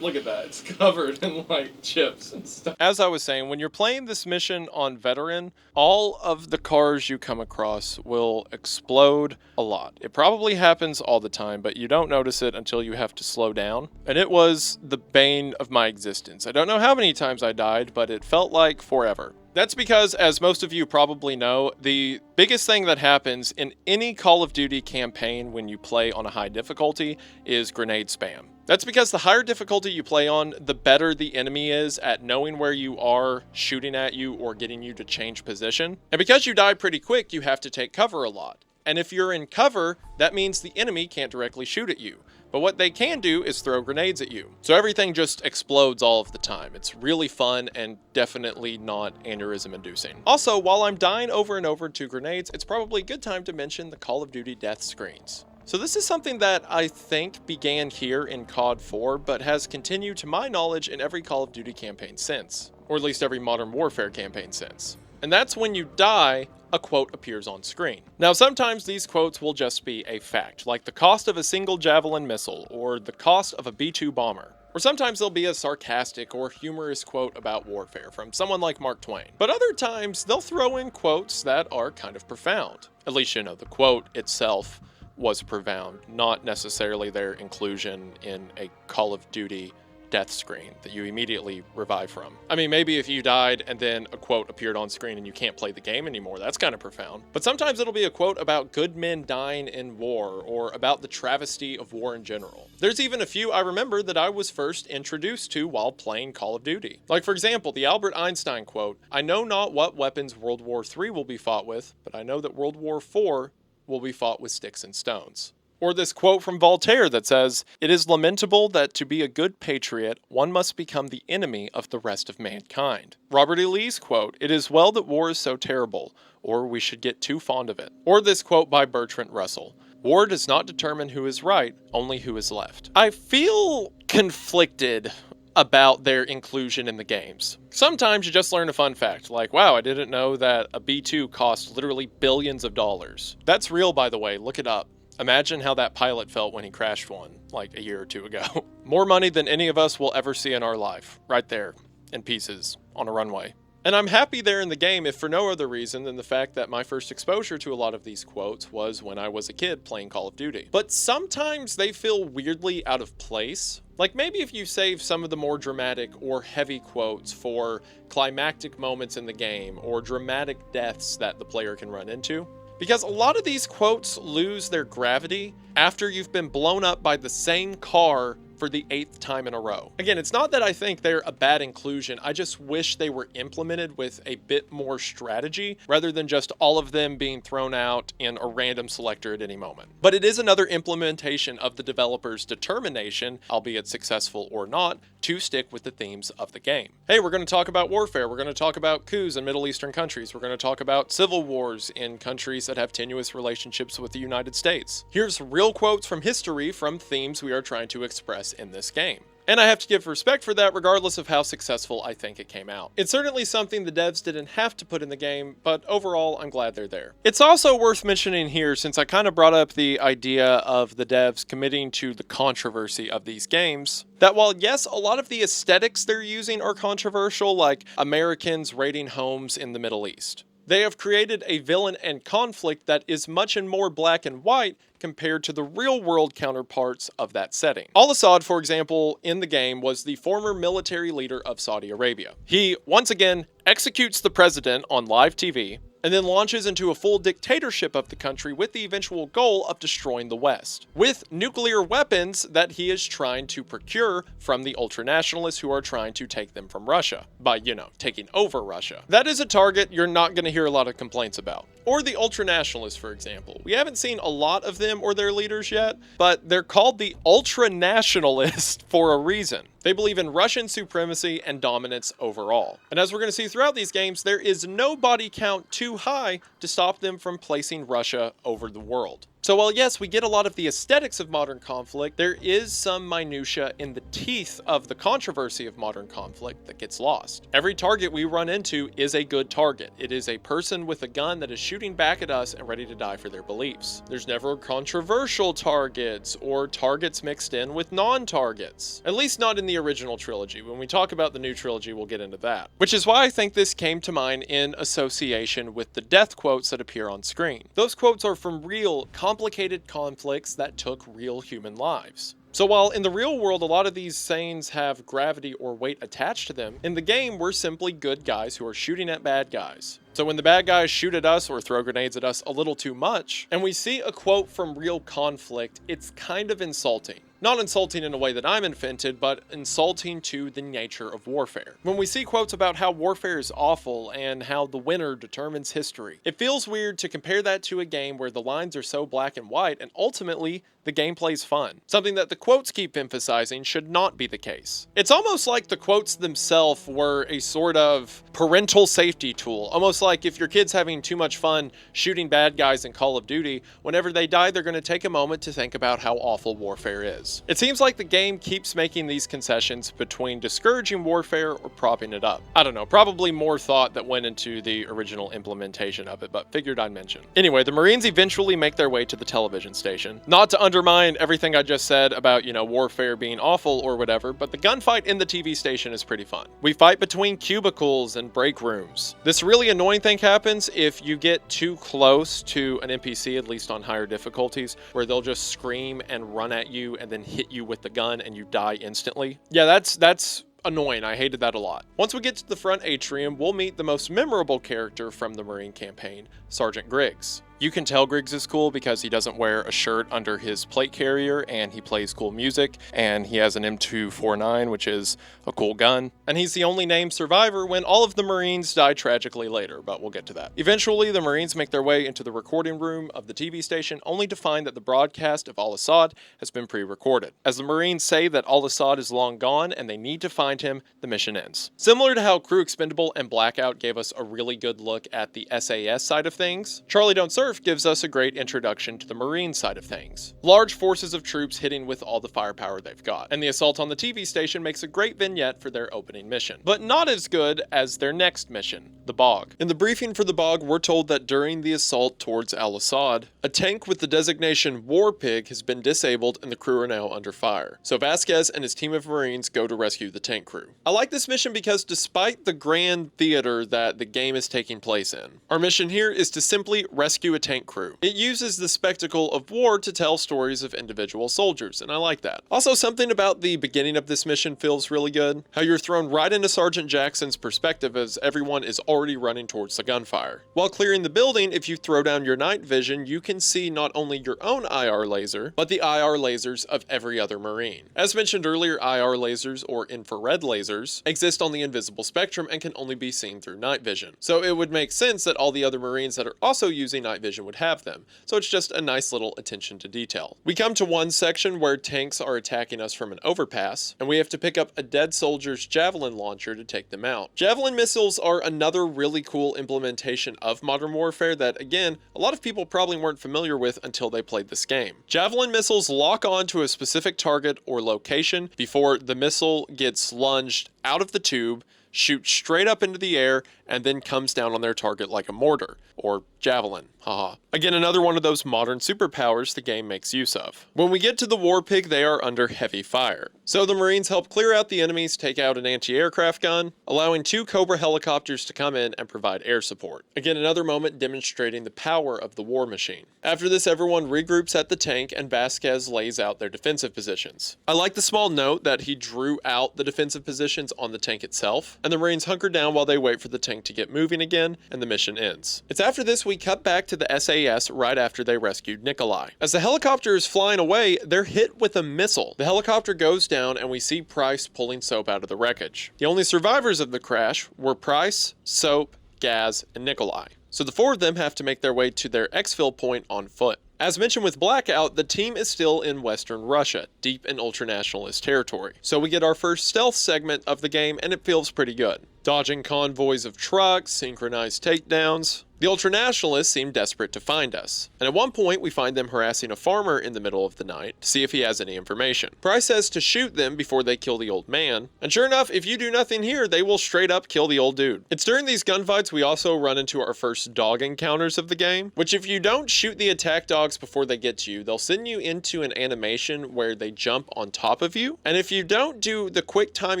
Look at that. It's covered in like chips and stuff. As I was saying, when you're playing this mission on veteran, all of the cars you come across will explode a lot. It probably happens all the time, but you don't notice it until you have to slow down. And it was the bane of my existence. I don't know how many times I died, but it felt like forever. That's because, as most of you probably know, the biggest thing that happens in any Call of Duty campaign when you play on a high difficulty is grenade spam. That's because the higher difficulty you play on, the better the enemy is at knowing where you are, shooting at you, or getting you to change position. And because you die pretty quick, you have to take cover a lot. And if you're in cover, that means the enemy can't directly shoot at you. But what they can do is throw grenades at you. So everything just explodes all of the time. It's really fun and definitely not aneurysm inducing. Also, while I'm dying over and over to grenades, it's probably a good time to mention the Call of Duty death screens. So this is something that I think began here in COD 4, but has continued to my knowledge in every Call of Duty campaign since. Or at least every Modern Warfare campaign since. and that's when you die, a quote appears on screen. Now, sometimes these quotes will just be a fact, like the cost of a single Javelin missile, or the cost of a B-2 bomber. Or sometimes there'll be a sarcastic or humorous quote about warfare from someone like Mark Twain. But other times, they'll throw in quotes that are kind of profound. At least, you know, the quote itself was profound, not necessarily their inclusion in a Call of Duty death screen that you immediately revive from. I mean, maybe if you died and then a quote appeared on screen and you can't play the game anymore, that's kind of profound. But sometimes it'll be a quote about good men dying in war, or about the travesty of war in general. There's even a few I remember that I was first introduced to while playing Call of Duty. Like, for example, the Albert Einstein quote, "I know not what weapons World War III will be fought with, but I know that World War IV will be fought with sticks and stones." Or this quote from Voltaire that says, "It is lamentable that to be a good patriot, one must become the enemy of the rest of mankind." Robert E. Lee's quote, "It is well that war is so terrible, or we should get too fond of it." Or this quote by Bertrand Russell, "War does not determine who is right, only who is left." I feel conflicted about their inclusion in the games. Sometimes you just learn a fun fact, like, wow, I didn't know that a B-2 cost literally billions of dollars. That's real, by the way, look it up. Imagine how that pilot felt when he crashed one, like a year or two ago. More money than any of us will ever see in our life, right there, in pieces, on a runway. And I'm happy they're in the game, if for no other reason than the fact that my first exposure to a lot of these quotes was when I was a kid playing Call of Duty. But sometimes they feel weirdly out of place. Like, maybe if you save some of the more dramatic or heavy quotes for climactic moments in the game, or dramatic deaths that the player can run into. Because a lot of these quotes lose their gravity after you've been blown up by the same car for the 8th time in a row. Again, it's not that I think they're a bad inclusion, I just wish they were implemented with a bit more strategy, rather than just all of them being thrown out in a random selector at any moment. But it is another implementation of the developer's determination, albeit successful or not, to stick with the themes of the game. Hey, we're going to talk about warfare, we're going to talk about coups in Middle Eastern countries, we're going to talk about civil wars in countries that have tenuous relationships with the United States. Here's real quotes from history from themes we are trying to express in this game. And I have to give respect for that regardless of how successful I think it came out. It's certainly something the devs didn't have to put in the game, but overall I'm glad they're there. It's also worth mentioning here, since I kind of brought up the idea of the devs committing to the controversy of these games, that while yes, a lot of the aesthetics they're using are controversial, like Americans raiding homes in the Middle East, they have created a villain and conflict that is much and more black and white compared to the real-world counterparts of that setting. Al-Asad, for example, in the game was the former military leader of Saudi Arabia. He, once again, executes the president on live TV, and then launches into a full dictatorship of the country with the eventual goal of destroying the West, with nuclear weapons that he is trying to procure from the ultranationalists who are trying to take them from Russia, by, you know, taking over Russia. That is a target you're not going to hear a lot of complaints about. Or the ultranationalists, for example. We haven't seen a lot of them or their leaders yet, but they're called the ultranationalists for a reason. They believe in Russian supremacy and dominance overall. And as we're going to see throughout these games, there is no body count too high to stop them from placing Russia over the world. So while yes, we get a lot of the aesthetics of modern conflict, there is some minutia in the teeth of the controversy of modern conflict that gets lost. Every target we run into is a good target. It is a person with a gun that is shooting back at us and ready to die for their beliefs. There's never controversial targets or targets mixed in with non-targets. At least not in the original trilogy. When we talk about the new trilogy, we'll get into that. Which is why I think this came to mind in association with the death quotes that appear on screen. Those quotes are from real, complicated conflicts that took real human lives. So while in the real world a lot of these sayings have gravity or weight attached to them, in the game we're simply good guys who are shooting at bad guys. So when the bad guys shoot at us or throw grenades at us a little too much, and we see a quote from real conflict, it's kind of insulting. Not insulting in a way that I'm offended, but insulting to the nature of warfare. When we see quotes about how warfare is awful and how the winner determines history, it feels weird to compare that to a game where the lines are so black and white and ultimately the gameplay's fun. Something that the quotes keep emphasizing should not be the case. It's almost like the quotes themselves were a sort of parental safety tool. Almost like if your kid's having too much fun shooting bad guys in Call of Duty, whenever they die, they're going to take a moment to think about how awful warfare is. is. It seems like the game keeps making these concessions between discouraging warfare or propping it up. I don't know, probably more thought that went into the original implementation of it, but figured I'd mention. Anyway, the Marines eventually make their way to the television station. Not to undermine everything I just said about, warfare being awful or whatever, but the gunfight in the TV station is pretty fun. We fight between cubicles and break rooms. This really annoying thing happens if you get too close to an NPC, at least on higher difficulties, where they'll just scream and run at you and then hit you with the gun and you die instantly. Yeah, that's annoying. I hated that a lot. Once we get to the front atrium, we'll meet the most memorable character from the Marine campaign, Sergeant Griggs. You can tell Griggs is cool because he doesn't wear a shirt under his plate carrier, and he plays cool music, and he has an M249, which is a cool gun. And he's the only named survivor when all of the Marines die tragically later, but we'll get to that. Eventually, the Marines make their way into the recording room of the TV station, only to find that the broadcast of Al-Asad has been pre-recorded. As the Marines say that Al-Asad is long gone and they need to find him, the mission ends. Similar to how Crew Expendable and Blackout gave us a really good look at the SAS side of things, Charlie Don't Surf gives us a great introduction to the Marine side of things. Large forces of troops hitting with all the firepower they've got, and the assault on the TV station makes a great vignette for their opening mission, but not as good as their next mission, the Bog. In the briefing for the Bog, we're told that during the assault towards Al-Asad, a tank with the designation War Pig has been disabled and the crew are now under fire. So Vasquez and his team of Marines go to rescue the tank crew. I like this mission because despite the grand theater that the game is taking place in, our mission here is to simply rescue a tank crew. It uses the spectacle of war to tell stories of individual soldiers, and I like that. Also, something about the beginning of this mission feels really good. How you're thrown right into Sergeant Jackson's perspective as everyone is already running towards the gunfire. While clearing the building, if you throw down your night vision, you can see not only your own IR laser, but the IR lasers of every other Marine. As mentioned earlier, IR lasers, or infrared lasers, exist on the invisible spectrum and can only be seen through night vision. So it would make sense that all the other Marines that are also using night vision would have them, so it's just a nice little attention to detail. We come to one section where tanks are attacking us from an overpass, and we have to pick up a dead soldier's javelin launcher to take them out. Javelin missiles are another really cool implementation of Modern Warfare that, again, a lot of people probably weren't familiar with until they played this game. Javelin missiles lock on to a specific target or location before the missile gets lunged out of the tube, shoots straight up into the air, and then comes down on their target like a mortar, or javelin, haha. Again, another one of those modern superpowers the game makes use of. When we get to the War Pig, they are under heavy fire. So the Marines help clear out the enemies, take out an anti-aircraft gun, allowing 2 Cobra helicopters to come in and provide air support. Again, another moment demonstrating the power of the war machine. After this, everyone regroups at the tank and Vasquez lays out their defensive positions. I like the small note that he drew out the defensive positions on the tank itself, and the Marines hunker down while they wait for the tank to get moving again, and the mission ends. It's after this we cut back to the SAS right after they rescued Nikolai. As the helicopter is flying away, they're hit with a missile. The helicopter goes down and we see Price pulling Soap out of the wreckage. The only survivors of the crash were Price, Soap, Gaz, and Nikolai. So the 4 of them have to make their way to their exfil point on foot. As mentioned with Blackout, the team is still in Western Russia, deep in ultranationalist territory. So we get our first stealth segment of the game and it feels pretty good. Dodging convoys of trucks, synchronized takedowns. The ultranationalists seem desperate to find us, and at one point we find them harassing a farmer in the middle of the night to see if he has any information. Price says to shoot them before they kill the old man, and sure enough, if you do nothing here, they will straight up kill the old dude. It's during these gunfights we also run into our first dog encounters of the game, which if you don't shoot the attack dogs before they get to you, they'll send you into an animation where they jump on top of you, and if you don't do the quick time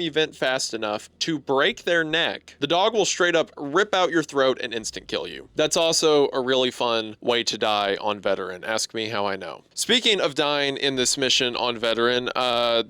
event fast enough to break their neck, the dog will straight up rip out your throat and instant kill you. That's also a really fun way to die on Veteran. Ask me how I know. Speaking of dying in this mission on Veteran,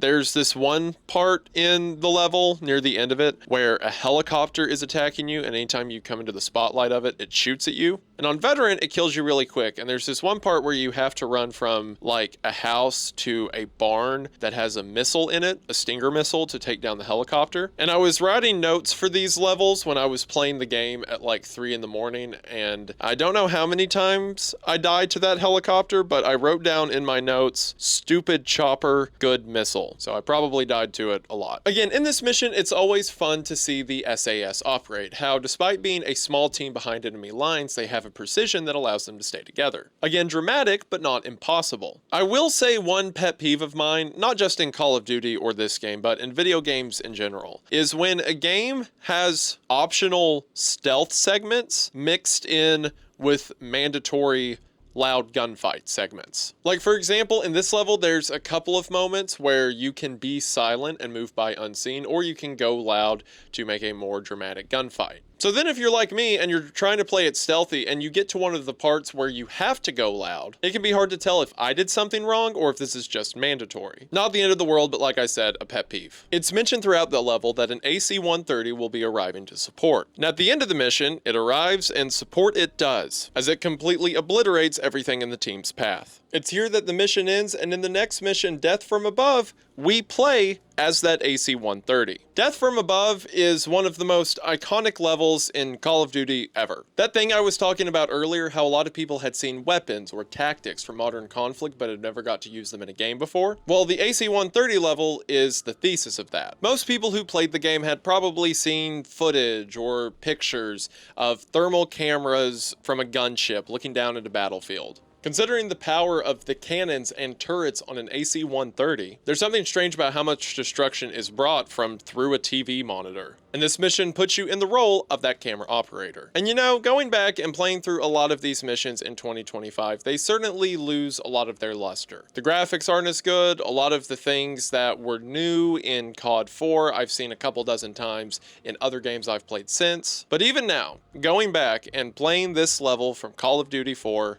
there's this one part in the level near the end of it where a helicopter is attacking you, and anytime you come into the spotlight of it, it shoots at you. And on Veteran, it kills you really quick. And there's this one part where you have to run from like a house to a barn that has a missile in it, a Stinger missile, to take down the helicopter. And I was writing notes for these levels when I was playing the game at like 3 in the morning, and I don't know how many times I died to that helicopter, but I wrote down in my notes, stupid chopper, good missile. So I probably died to it a lot. Again, in this mission, it's always fun to see the SAS operate, how despite being a small team behind enemy lines, they have a precision that allows them to stay together. Again, dramatic, but not impossible. I will say one pet peeve of mine, not just in Call of Duty or this game, but in video games in general, is when a game has optional stealth segments mixed in with mandatory loud gunfight segments. Like, for example, in this level, there's a couple of moments where you can be silent and move by unseen, or you can go loud to make a more dramatic gunfight. So then if you're like me and you're trying to play it stealthy and you get to one of the parts where you have to go loud, it can be hard to tell if I did something wrong or if this is just mandatory. Not the end of the world, but like I said, a pet peeve. It's mentioned throughout the level that an AC-130 will be arriving to support. And at the end of the mission, it arrives, and support it does, as it completely obliterates everything in the team's path. It's here that the mission ends, and in the next mission, Death from Above, we play as that AC-130. Death from Above is one of the most iconic levels in Call of Duty ever. That thing I was talking about earlier, how a lot of people had seen weapons or tactics from Modern Conflict but had never got to use them in a game before. Well, the AC-130 level is the thesis of that. Most people who played the game had probably seen footage or pictures of thermal cameras from a gunship looking down at a battlefield. Considering the power of the cannons and turrets on an AC-130, there's something strange about how much destruction is brought from through a TV monitor. And this mission puts you in the role of that camera operator. And you know, going back and playing through a lot of these missions in 2025, they certainly lose a lot of their luster. The graphics aren't as good. A lot of the things that were new in COD 4, I've seen a couple dozen times in other games I've played since. But even now, going back and playing this level from Call of Duty 4,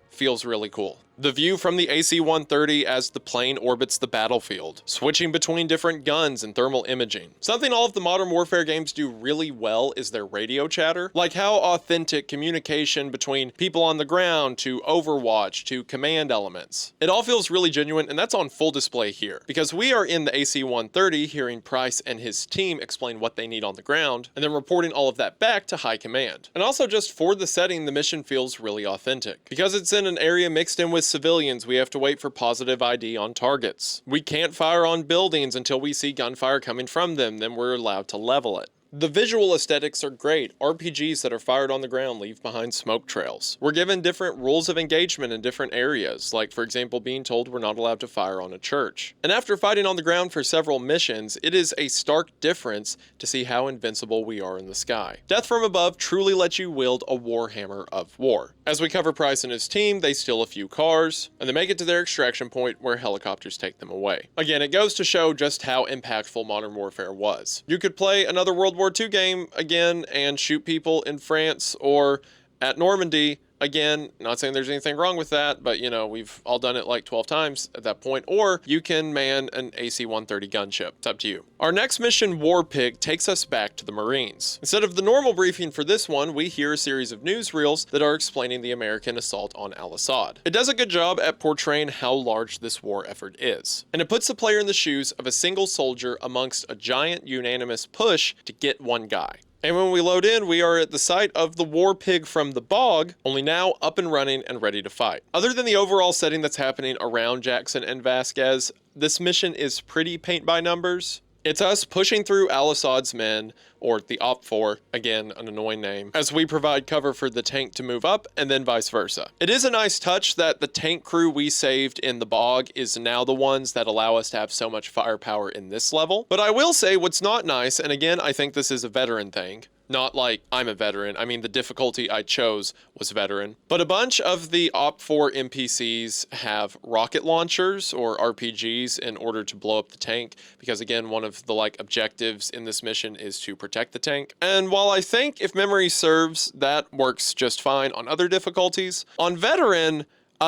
feels really cool. The view from the AC-130 as the plane orbits the battlefield, switching between different guns and thermal imaging. Something all of the Modern Warfare games do really well is their radio chatter, like how authentic communication between people on the ground to Overwatch to command elements. It all feels really genuine, and that's on full display here, because we are in the AC-130 hearing Price and his team explain what they need on the ground, and then reporting all of that back to high command. And also just for the setting, the mission feels really authentic. Because it's in an area mixed in with civilians, we have to wait for positive ID on targets. We can't fire on buildings until we see gunfire coming from them, then we're allowed to level it. The visual aesthetics are great. RPGs that are fired on the ground leave behind smoke trails. We're given different rules of engagement in different areas, like for example being told we're not allowed to fire on a church. And after fighting on the ground for several missions, it is a stark difference to see how invincible we are in the sky. Death from Above truly lets you wield a warhammer of war. As we cover Price and his team, they steal a few cars, and they make it to their extraction point where helicopters take them away. Again, it goes to show just how impactful Modern Warfare was. You could play another World War II game again and shoot people in France or at Normandy again. Not saying there's anything wrong with that, but you know, we've all done it like 12 times at that point. Or you can man an AC-130 gunship. It's up to you. Our next mission, War Pig, takes us back to the Marines. Instead of the normal briefing for this one, we hear a series of newsreels that are explaining the American assault on Al-Asad. It does a good job at portraying how large this war effort is. And it puts the player in the shoes of a single soldier amongst a giant unanimous push to get one guy. And when we load in, we are at the site of the War Pig from the Bog, only now up and running and ready to fight. Other than the overall setting that's happening around Jackson and Vasquez, this mission is pretty paint by numbers. It's us pushing through Al-Asad's men, or the Op-4, again, an annoying name, as we provide cover for the tank to move up, and then vice versa. It is a nice touch that the tank crew we saved in the Bog is now the ones that allow us to have so much firepower in this level. But I will say what's not nice, and again, I think this is a veteran thing, not like I'm a veteran, I mean the difficulty I chose was veteran. But a bunch of the Op-4 NPCs have rocket launchers or RPGs in order to blow up the tank, because again, one of the objectives in this mission is to protect the tank. And while I think, if memory serves, that works just fine on other difficulties, on veteran,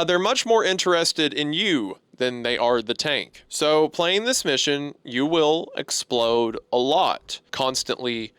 they're much more interested in you than they are the tank. So playing this mission, you will explode a lot, constantly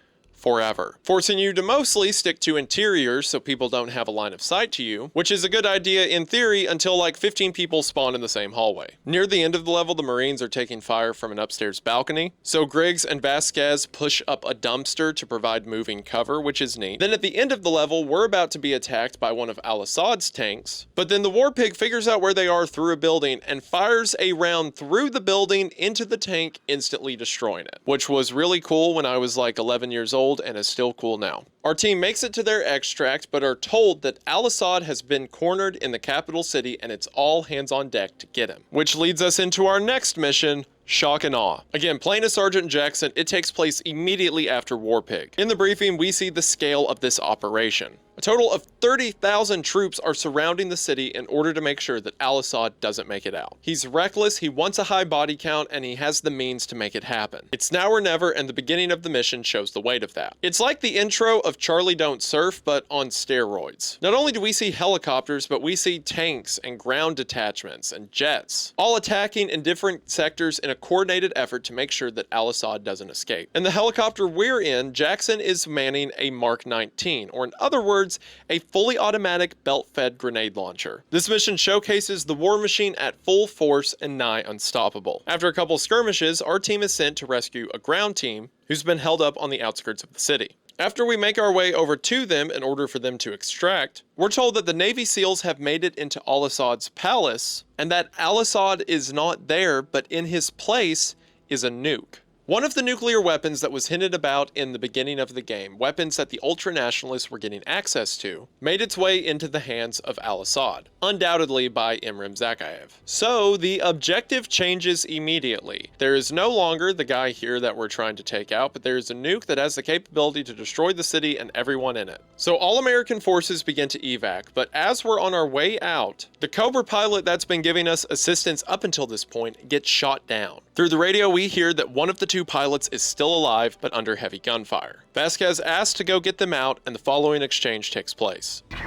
forever, forcing you to mostly stick to interiors so people don't have a line of sight to you, which is a good idea in theory until like 15 people spawn in the same hallway. Near the end of the level, the Marines are taking fire from an upstairs balcony, so Griggs and Vasquez push up a dumpster to provide moving cover, which is neat. Then at the end of the level, we're about to be attacked by one of Al-Asad's tanks, but then the War Pig figures out where they are through a building and fires a round through the building into the tank, instantly destroying it, which was really cool when I was like 11 years old and is still cool now. Our team makes it to their extract, but are told that Al-Asad has been cornered in the capital city and it's all hands on deck to get him. Which leads us into our next mission, Shock and Awe. Again, playing as Sergeant Jackson, it takes place immediately after War Pig. In the briefing, we see the scale of this operation. A total of 30,000 troops are surrounding the city in order to make sure that Al-Asad doesn't make it out. He's reckless, he wants a high body count, and he has the means to make it happen. It's now or never, and the beginning of the mission shows the weight of that. It's like the intro of Charlie Don't Surf, but on steroids. Not only do we see helicopters, but we see tanks and ground detachments and jets, all attacking in different sectors in a coordinated effort to make sure that Al-Asad doesn't escape. In the helicopter we're in, Jackson is manning a Mark 19, or in other words, a fully automatic belt-fed grenade launcher. This mission showcases the war machine at full force and nigh unstoppable. After a couple skirmishes, our team is sent to rescue a ground team who's been held up on the outskirts of the city. After we make our way over to them in order for them to extract, we're told that the Navy SEALs have made it into Al-Asad's palace, and that Al-Asad is not there, but in his place is a nuke. One of the nuclear weapons that was hinted about in the beginning of the game, weapons that the ultra-nationalists were getting access to, made its way into the hands of Al-Asad, undoubtedly by Imrim Zakayev. So the objective changes immediately. There is no longer the guy here that we're trying to take out, but there is a nuke that has the capability to destroy the city and everyone in it. So all American forces begin to evac, but as we're on our way out, the Cobra pilot that's been giving us assistance up until this point gets shot down. Through the radio, we hear that one of the two pilots is still alive, but under heavy gunfire. Vasquez asks to go get them out, and the following exchange takes place. Copy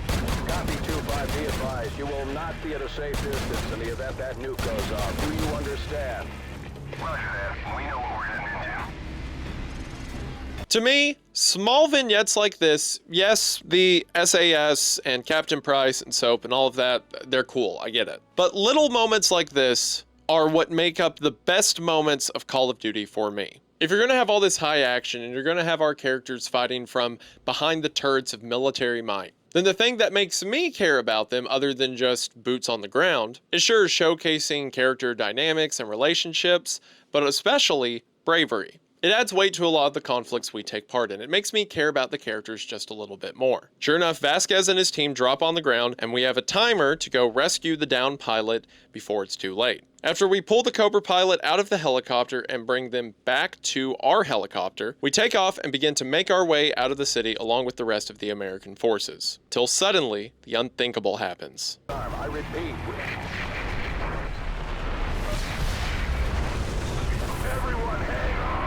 2-5, be advised. You will not be at a safe distance in the event that nuke goes off. Do you understand? Roger that. We know what we're heading into. To me, small vignettes like this, yes, the SAS and Captain Price and Soap and all of that, they're cool, I get it. But little moments like this are what make up the best moments of Call of Duty for me. If you're going to have all this high action and you're going to have our characters fighting from behind the turrets of military might, then the thing that makes me care about them, other than just boots on the ground, is sure showcasing character dynamics and relationships, but especially bravery. It adds weight to a lot of the conflicts we take part in. It makes me care about the characters just a little bit more. Sure enough, Vasquez and his team drop on the ground, and we have a timer to go rescue the downed pilot before it's too late. After we pull the Cobra pilot out of the helicopter and bring them back to our helicopter, we take off and begin to make our way out of the city along with the rest of the American forces. Till suddenly, the unthinkable happens. I repeat. Everyone hang on!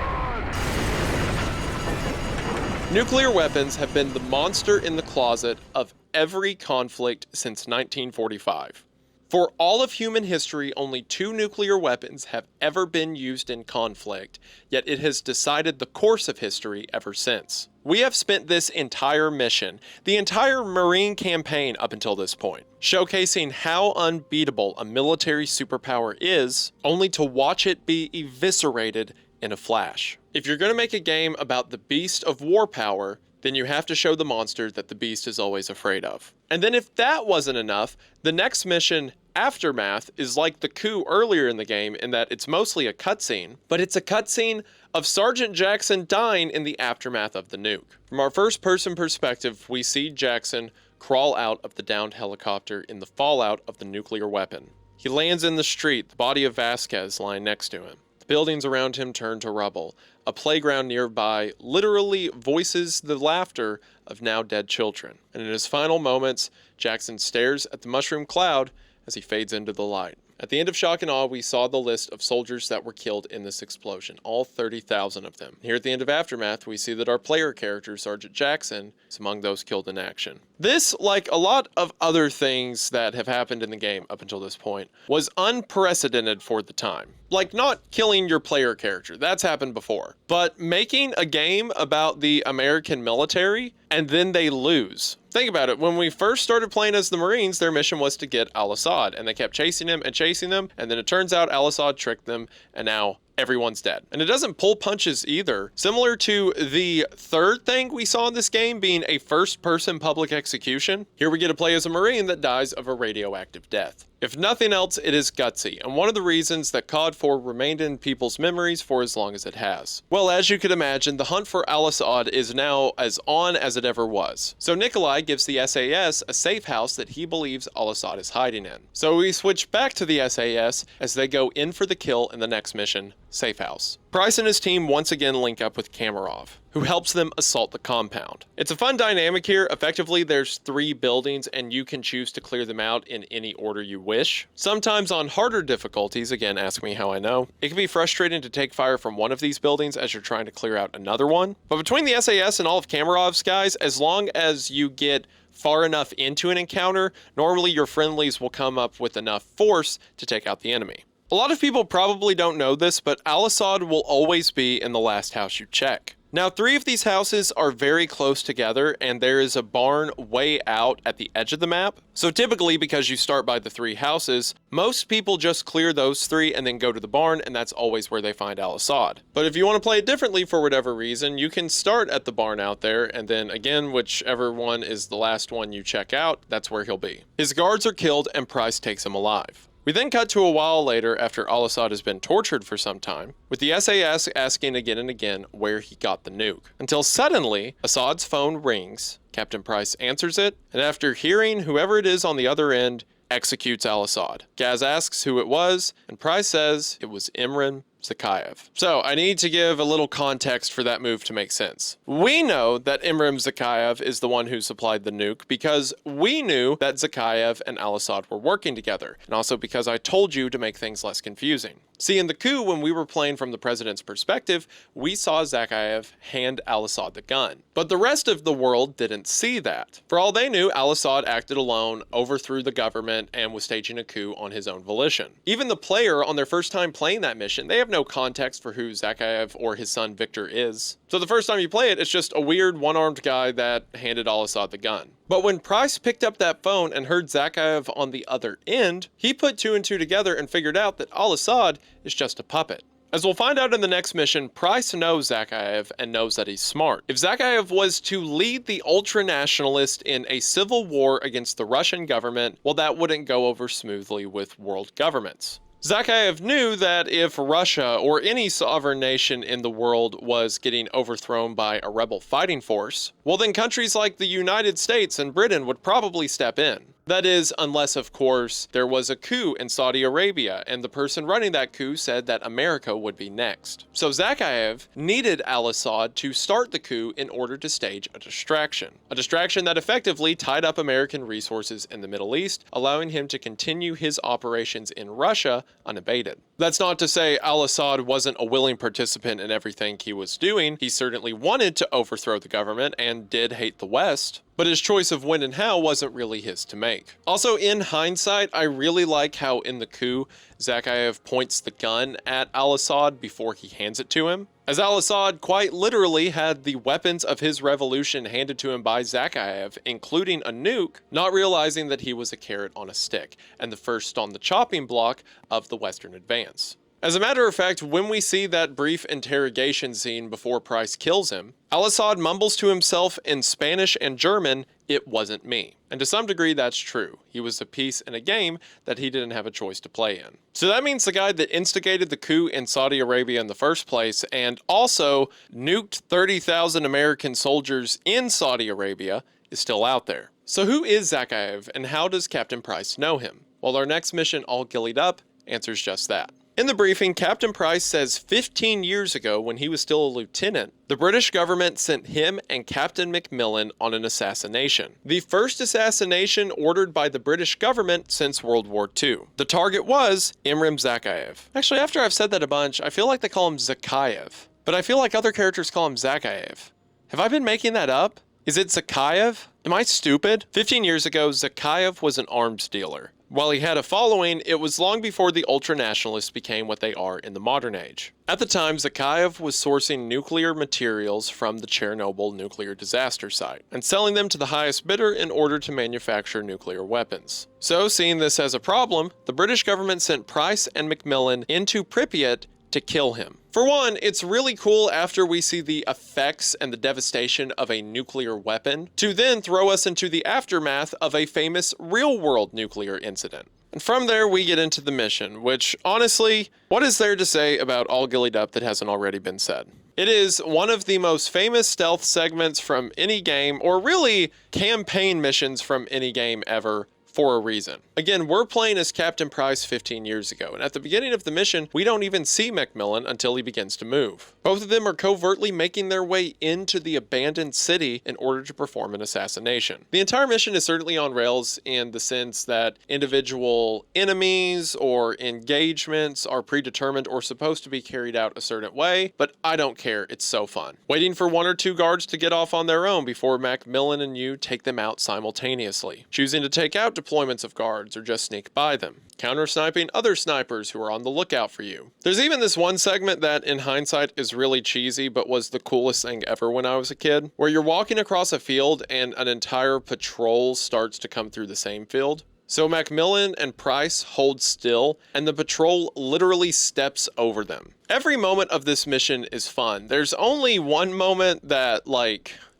Nuclear weapons have been the monster in the closet of every conflict since 1945. For all of human history, only 2 nuclear weapons have ever been used in conflict, yet it has decided the course of history ever since. We have spent this entire mission, the entire Marine campaign up until this point, showcasing how unbeatable a military superpower is, only to watch it be eviscerated in a flash. If you're going to make a game about the beast of war power, then you have to show the monster that the beast is always afraid of. And then if that wasn't enough, the next mission, Aftermath, is like the Coup earlier in the game in that it's mostly a cutscene, but it's a cutscene of Sergeant Jackson dying in the aftermath of the nuke. From our first-person perspective, we see Jackson crawl out of the downed helicopter in the fallout of the nuclear weapon. He lands in the street, the body of Vasquez lying next to him. The buildings around him turn to rubble. A playground nearby literally voices the laughter of now dead children. And in his final moments, Jackson stares at the mushroom cloud as he fades into the light. At the end of Shock and Awe, we saw the list of soldiers that were killed in this explosion, all 30,000 of them. Here at the end of Aftermath, we see that our player character, Sergeant Jackson, is among those killed in action. This, like a lot of other things that have happened in the game up until this point, was unprecedented for the time. Like, not killing your player character, that's happened before, but making a game about the American military and then they lose. Think about it, when we first started playing as the Marines, their mission was to get Al-Asad, and they kept chasing him, and then it turns out Al-Asad tricked them, and now everyone's dead. And it doesn't pull punches either. Similar to the third thing we saw in this game being a first-person public execution, here we get to play as a Marine that dies of a radioactive death. If nothing else, it is gutsy, and one of the reasons that COD 4 remained in people's memories for as long as it has. Well, as you could imagine, the hunt for Al-Asad is now as on as it ever was. So Nikolai gives the SAS a safe house that he believes Al-Asad is hiding in. So we switch back to the SAS as they go in for the kill in the next mission, Safehouse. Price and his team once again link up with Kamarov, who helps them assault the compound. It's a fun dynamic here. Effectively, there's 3 buildings and you can choose to clear them out in any order you wish. Sometimes on harder difficulties, again, ask me how I know, it can be frustrating to take fire from one of these buildings as you're trying to clear out another one. But between the SAS and all of Kamarov's guys, as long as you get far enough into an encounter, normally your friendlies will come up with enough force to take out the enemy. A lot of people probably don't know this, but Al-Asad will always be in the last house you check. Now, 3 of these houses are very close together, and there is a barn way out at the edge of the map. So typically, because you start by the 3 houses, most people just clear those 3 and then go to the barn, and that's always where they find Al-Asad. But if you want to play it differently for whatever reason, you can start at the barn out there, and then again, whichever one is the last one you check out, that's where he'll be. His guards are killed, and Price takes him alive. We then cut to a while later after Al-Asad has been tortured for some time, with the SAS asking again and again where he got the nuke. Until suddenly, Assad's phone rings, Captain Price answers it, and after hearing whoever it is on the other end, executes Al-Asad. Gaz asks who it was, and Price says it was Imran Zakhaev. So I need to give a little context for that move to make sense. We know that Imran Zakhaev is the one who supplied the nuke because we knew that Zakhaev and Al-Asad were working together, and also because I told you to make things less confusing. See, in the coup, when we were playing from the president's perspective, we saw Zakhaev hand Al-Asad the gun. But the rest of the world didn't see that. For all they knew, Al-Asad acted alone, overthrew the government, and was staging a coup on his own volition. Even the player, on their first time playing that mission, they have no context for who Zakhaev or his son Victor is. So the first time you play it, it's just a weird one-armed guy that handed Al-Asad the gun. But when Price picked up that phone and heard Zakhaev on the other end, he put 2 and 2 together and figured out that Al-Asad is just a puppet. As we'll find out in the next mission, Price knows Zakhaev and knows that he's smart. If Zakhaev was to lead the ultra-nationalist in a civil war against the Russian government, well, that wouldn't go over smoothly with world governments. Zakhaev knew that if Russia or any sovereign nation in the world was getting overthrown by a rebel fighting force, well then countries like the United States and Britain would probably step in. That is, unless of course there was a coup in Saudi Arabia and the person running that coup said that America would be next. So Zakhaev needed Al-Asad to start the coup in order to stage a distraction. A distraction that effectively tied up American resources in the Middle East, allowing him to continue his operations in Russia unabated. That's not to say Al-Asad wasn't a willing participant in everything he was doing. He certainly wanted to overthrow the government and did hate the West, but his choice of when and how wasn't really his to make. Also, in hindsight, I really like how in the coup, Zakhaev points the gun at Al-Asad before he hands it to him, as Al-Asad quite literally had the weapons of his revolution handed to him by Zakhaev, including a nuke, not realizing that he was a carrot on a stick, and the first on the chopping block of the Western advance. As a matter of fact, when we see that brief interrogation scene before Price kills him, Al-Asad mumbles to himself in Spanish and German, "It wasn't me." And to some degree that's true. He was a piece in a game that he didn't have a choice to play in. So that means the guy that instigated the coup in Saudi Arabia in the first place and also nuked 30,000 American soldiers in Saudi Arabia is still out there. So who is Zakhaev and how does Captain Price know him? Well, our next mission, All Gillied Up, answers just that. In the briefing, Captain Price says 15 years ago, when he was still a lieutenant, the British government sent him and Captain Macmillan on an assassination. The first assassination ordered by the British government since World War II. The target was Imran Zakhaev. Actually, after I've said that a bunch, I feel like they call him Zakhaev, but I feel like other characters call him Zakhaev. Have I been making that up? Is it Zakhaev? Am I stupid? 15 years ago, Zakhaev was an arms dealer. While he had a following, it was long before the ultra-nationalists became what they are in the modern age. At the time, Zakhaev was sourcing nuclear materials from the Chernobyl nuclear disaster site and selling them to the highest bidder in order to manufacture nuclear weapons. So, seeing this as a problem, the British government sent Price and Macmillan into Pripyat to kill him. For one, it's really cool after we see the effects and the devastation of a nuclear weapon to then throw us into the aftermath of a famous real-world nuclear incident. And from there, we get into the mission, which, honestly, what is there to say about All Gillied Up that hasn't already been said? It is one of the most famous stealth segments from any game, or really campaign missions from any game ever, for a reason. Again, we're playing as Captain Price 15 years ago, and at the beginning of the mission, we don't even see Macmillan until he begins to move. Both of them are covertly making their way into the abandoned city in order to perform an assassination. The entire mission is certainly on rails in the sense that individual enemies or engagements are predetermined or supposed to be carried out a certain way, but I don't care, it's so fun. Waiting for one or two guards to get off on their own before Macmillan and you take them out simultaneously. Choosing to take out deployments of guards or just sneak by them. Counter-sniping other snipers who are on the lookout for you. There's even this one segment that in hindsight is really cheesy but was the coolest thing ever when I was a kid, where you're walking across a field and an entire patrol starts to come through the same field. So Macmillan and Price hold still, and the patrol literally steps over them. Every moment of this mission is fun. There's only one moment that,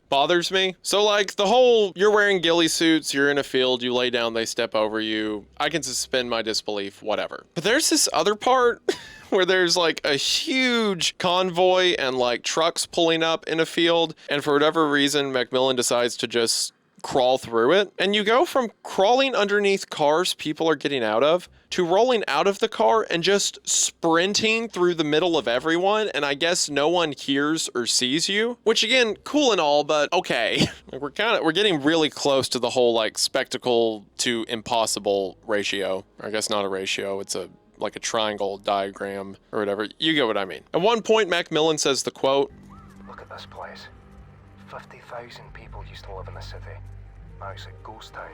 bothers me. So the whole, you're wearing ghillie suits, you're in a field, you lay down, they step over you. I can suspend my disbelief, whatever. But there's this other part where there's a huge convoy and trucks pulling up in a field. And for whatever reason, Macmillan decides to just crawl through it. And you go from crawling underneath cars people are getting out of to rolling out of the car and just sprinting through the middle of everyone, and I guess no one hears or sees you, which again, cool and all, but okay. We're getting really close to the whole spectacle to impossible ratio. Or I guess not a ratio, it's a triangle diagram or whatever. You get what I mean. At one point, Macmillan says the quote, "Look at this place. 50,000 people used to live in the city. Now it's a ghost town.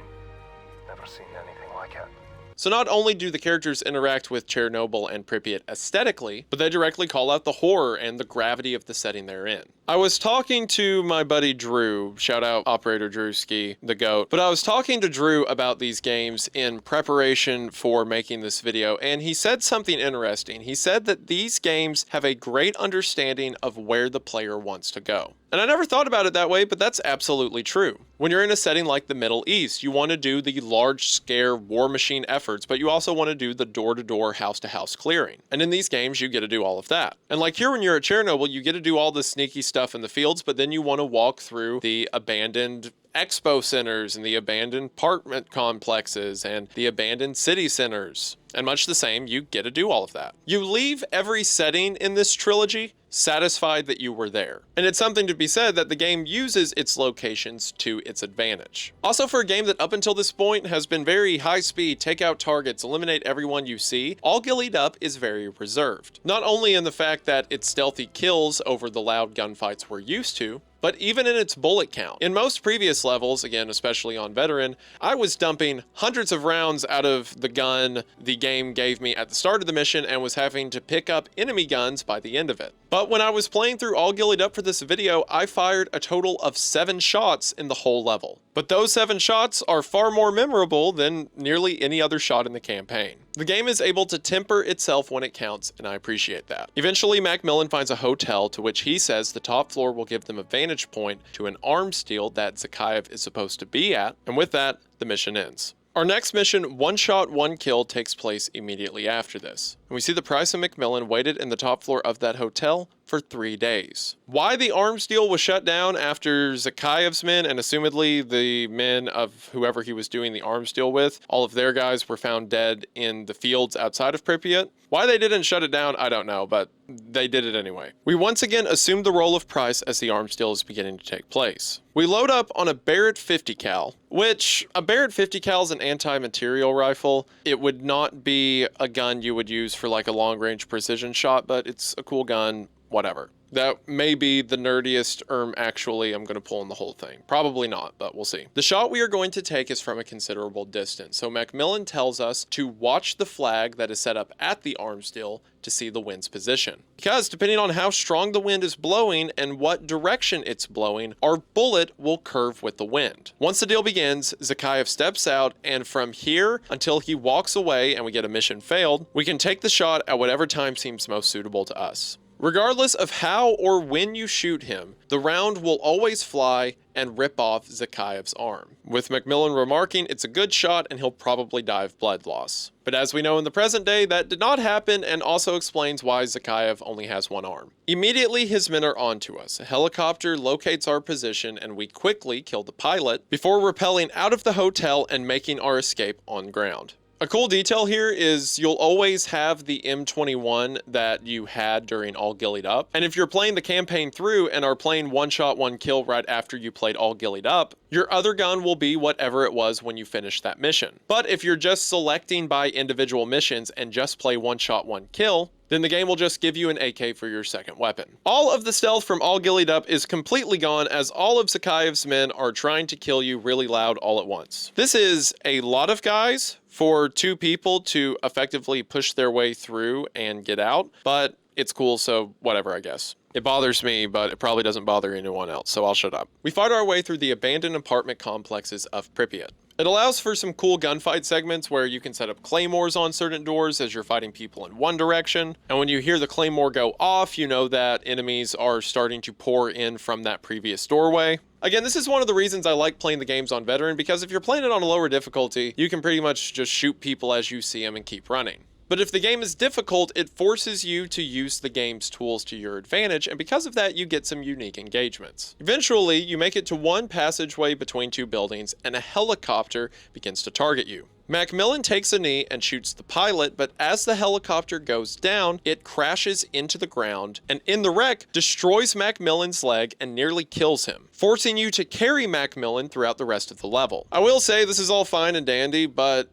Never seen anything like it." So not only do the characters interact with Chernobyl and Pripyat aesthetically, but they directly call out the horror and the gravity of the setting they're in. I was talking to my buddy Drew, shout out Operator Drewski, the GOAT, but I was talking to Drew about these games in preparation for making this video, and he said something interesting. He said that these games have a great understanding of where the player wants to go. And I never thought about it that way, but that's absolutely true. When you're in a setting like the Middle East, you want to do the large scare war machine efforts, but you also want to do the door-to-door, house-to-house clearing. And in these games, you get to do all of that. And here when you're at Chernobyl, you get to do all the sneaky stuff in the fields, but then you want to walk through the abandoned expo centers and the abandoned apartment complexes and the abandoned city centers. And much the same, you get to do all of that. You leave every setting in this trilogy satisfied that you were there. And it's something to be said that the game uses its locations to its advantage. Also, for a game that up until this point has been very high speed, take out targets, eliminate everyone you see, All Gillied Up is very reserved. Not only in the fact that its stealthy kills over the loud gunfights we're used to, but even in its bullet count. In most previous levels, again, especially on Veteran, I was dumping hundreds of rounds out of the gun the game gave me at the start of the mission and was having to pick up enemy guns by the end of it. But when I was playing through All Gillied Up for this video, I fired a total of 7 shots in the whole level. But those 7 shots are far more memorable than nearly any other shot in the campaign. The game is able to temper itself when it counts, and I appreciate that. Eventually, Macmillan finds a hotel to which he says the top floor will give them a vantage point to an arms deal that Zakhaev is supposed to be at, and with that, the mission ends. Our next mission, One Shot, One Kill, takes place immediately after this. And we see that Price and Macmillan waited in the top floor of that hotel for 3 days. Why the arms deal was shut down after Zakhaev's men, and assumedly the men of whoever he was doing the arms deal with, all of their guys were found dead in the fields outside of Pripyat. Why they didn't shut it down, I don't know, but they did it anyway. We once again assume the role of Price as the arms deal is beginning to take place. We load up on a Barrett 50 cal, which a Barrett 50 cal is an anti-material rifle. It would not be a gun you would use for a long-range precision shot, but it's a cool gun. Whatever. That may be the nerdiest actually I'm going to pull in the whole thing. Probably not, but we'll see. The shot we are going to take is from a considerable distance. So Macmillan tells us to watch the flag that is set up at the arms deal to see the wind's position. Because depending on how strong the wind is blowing and what direction it's blowing, our bullet will curve with the wind. Once the deal begins, Zakhaev steps out, and from here until he walks away and we get a mission failed, we can take the shot at whatever time seems most suitable to us. Regardless of how or when you shoot him, the round will always fly and rip off Zakhaev's arm, with Macmillan remarking it's a good shot and he'll probably die of blood loss. But as we know in the present day, that did not happen, and also explains why Zakhaev only has one arm. Immediately his men are onto us. A helicopter locates our position and we quickly kill the pilot before rappelling out of the hotel and making our escape on ground. A cool detail here is you'll always have the M21 that you had during All Gillied Up. And if you're playing the campaign through and are playing one shot, one kill right after you played All Gillied Up, your other gun will be whatever it was when you finished that mission. But if you're just selecting by individual missions and just play one shot, one kill, then the game will just give you an AK for your second weapon. All of the stealth from All Gillied Up is completely gone, as all of Zakhaev's men are trying to kill you really loud all at once. This is a lot of guys for two people to effectively push their way through and get out, but it's cool, so whatever, I guess. It bothers me, but it probably doesn't bother anyone else, so I'll shut up. We fight our way through the abandoned apartment complexes of Pripyat. It allows for some cool gunfight segments where you can set up claymores on certain doors as you're fighting people in one direction. And when you hear the claymore go off, you know that enemies are starting to pour in from that previous doorway. Again, this is one of the reasons I like playing the games on Veteran, because if you're playing it on a lower difficulty, you can pretty much just shoot people as you see them and keep running. But if the game is difficult, it forces you to use the game's tools to your advantage, and because of that, you get some unique engagements. Eventually, you make it to one passageway between two buildings, and a helicopter begins to target you. Macmillan takes a knee and shoots the pilot, but as the helicopter goes down, it crashes into the ground, and in the wreck, destroys Macmillan's leg and nearly kills him, forcing you to carry Macmillan throughout the rest of the level. I will say this is all fine and dandy, but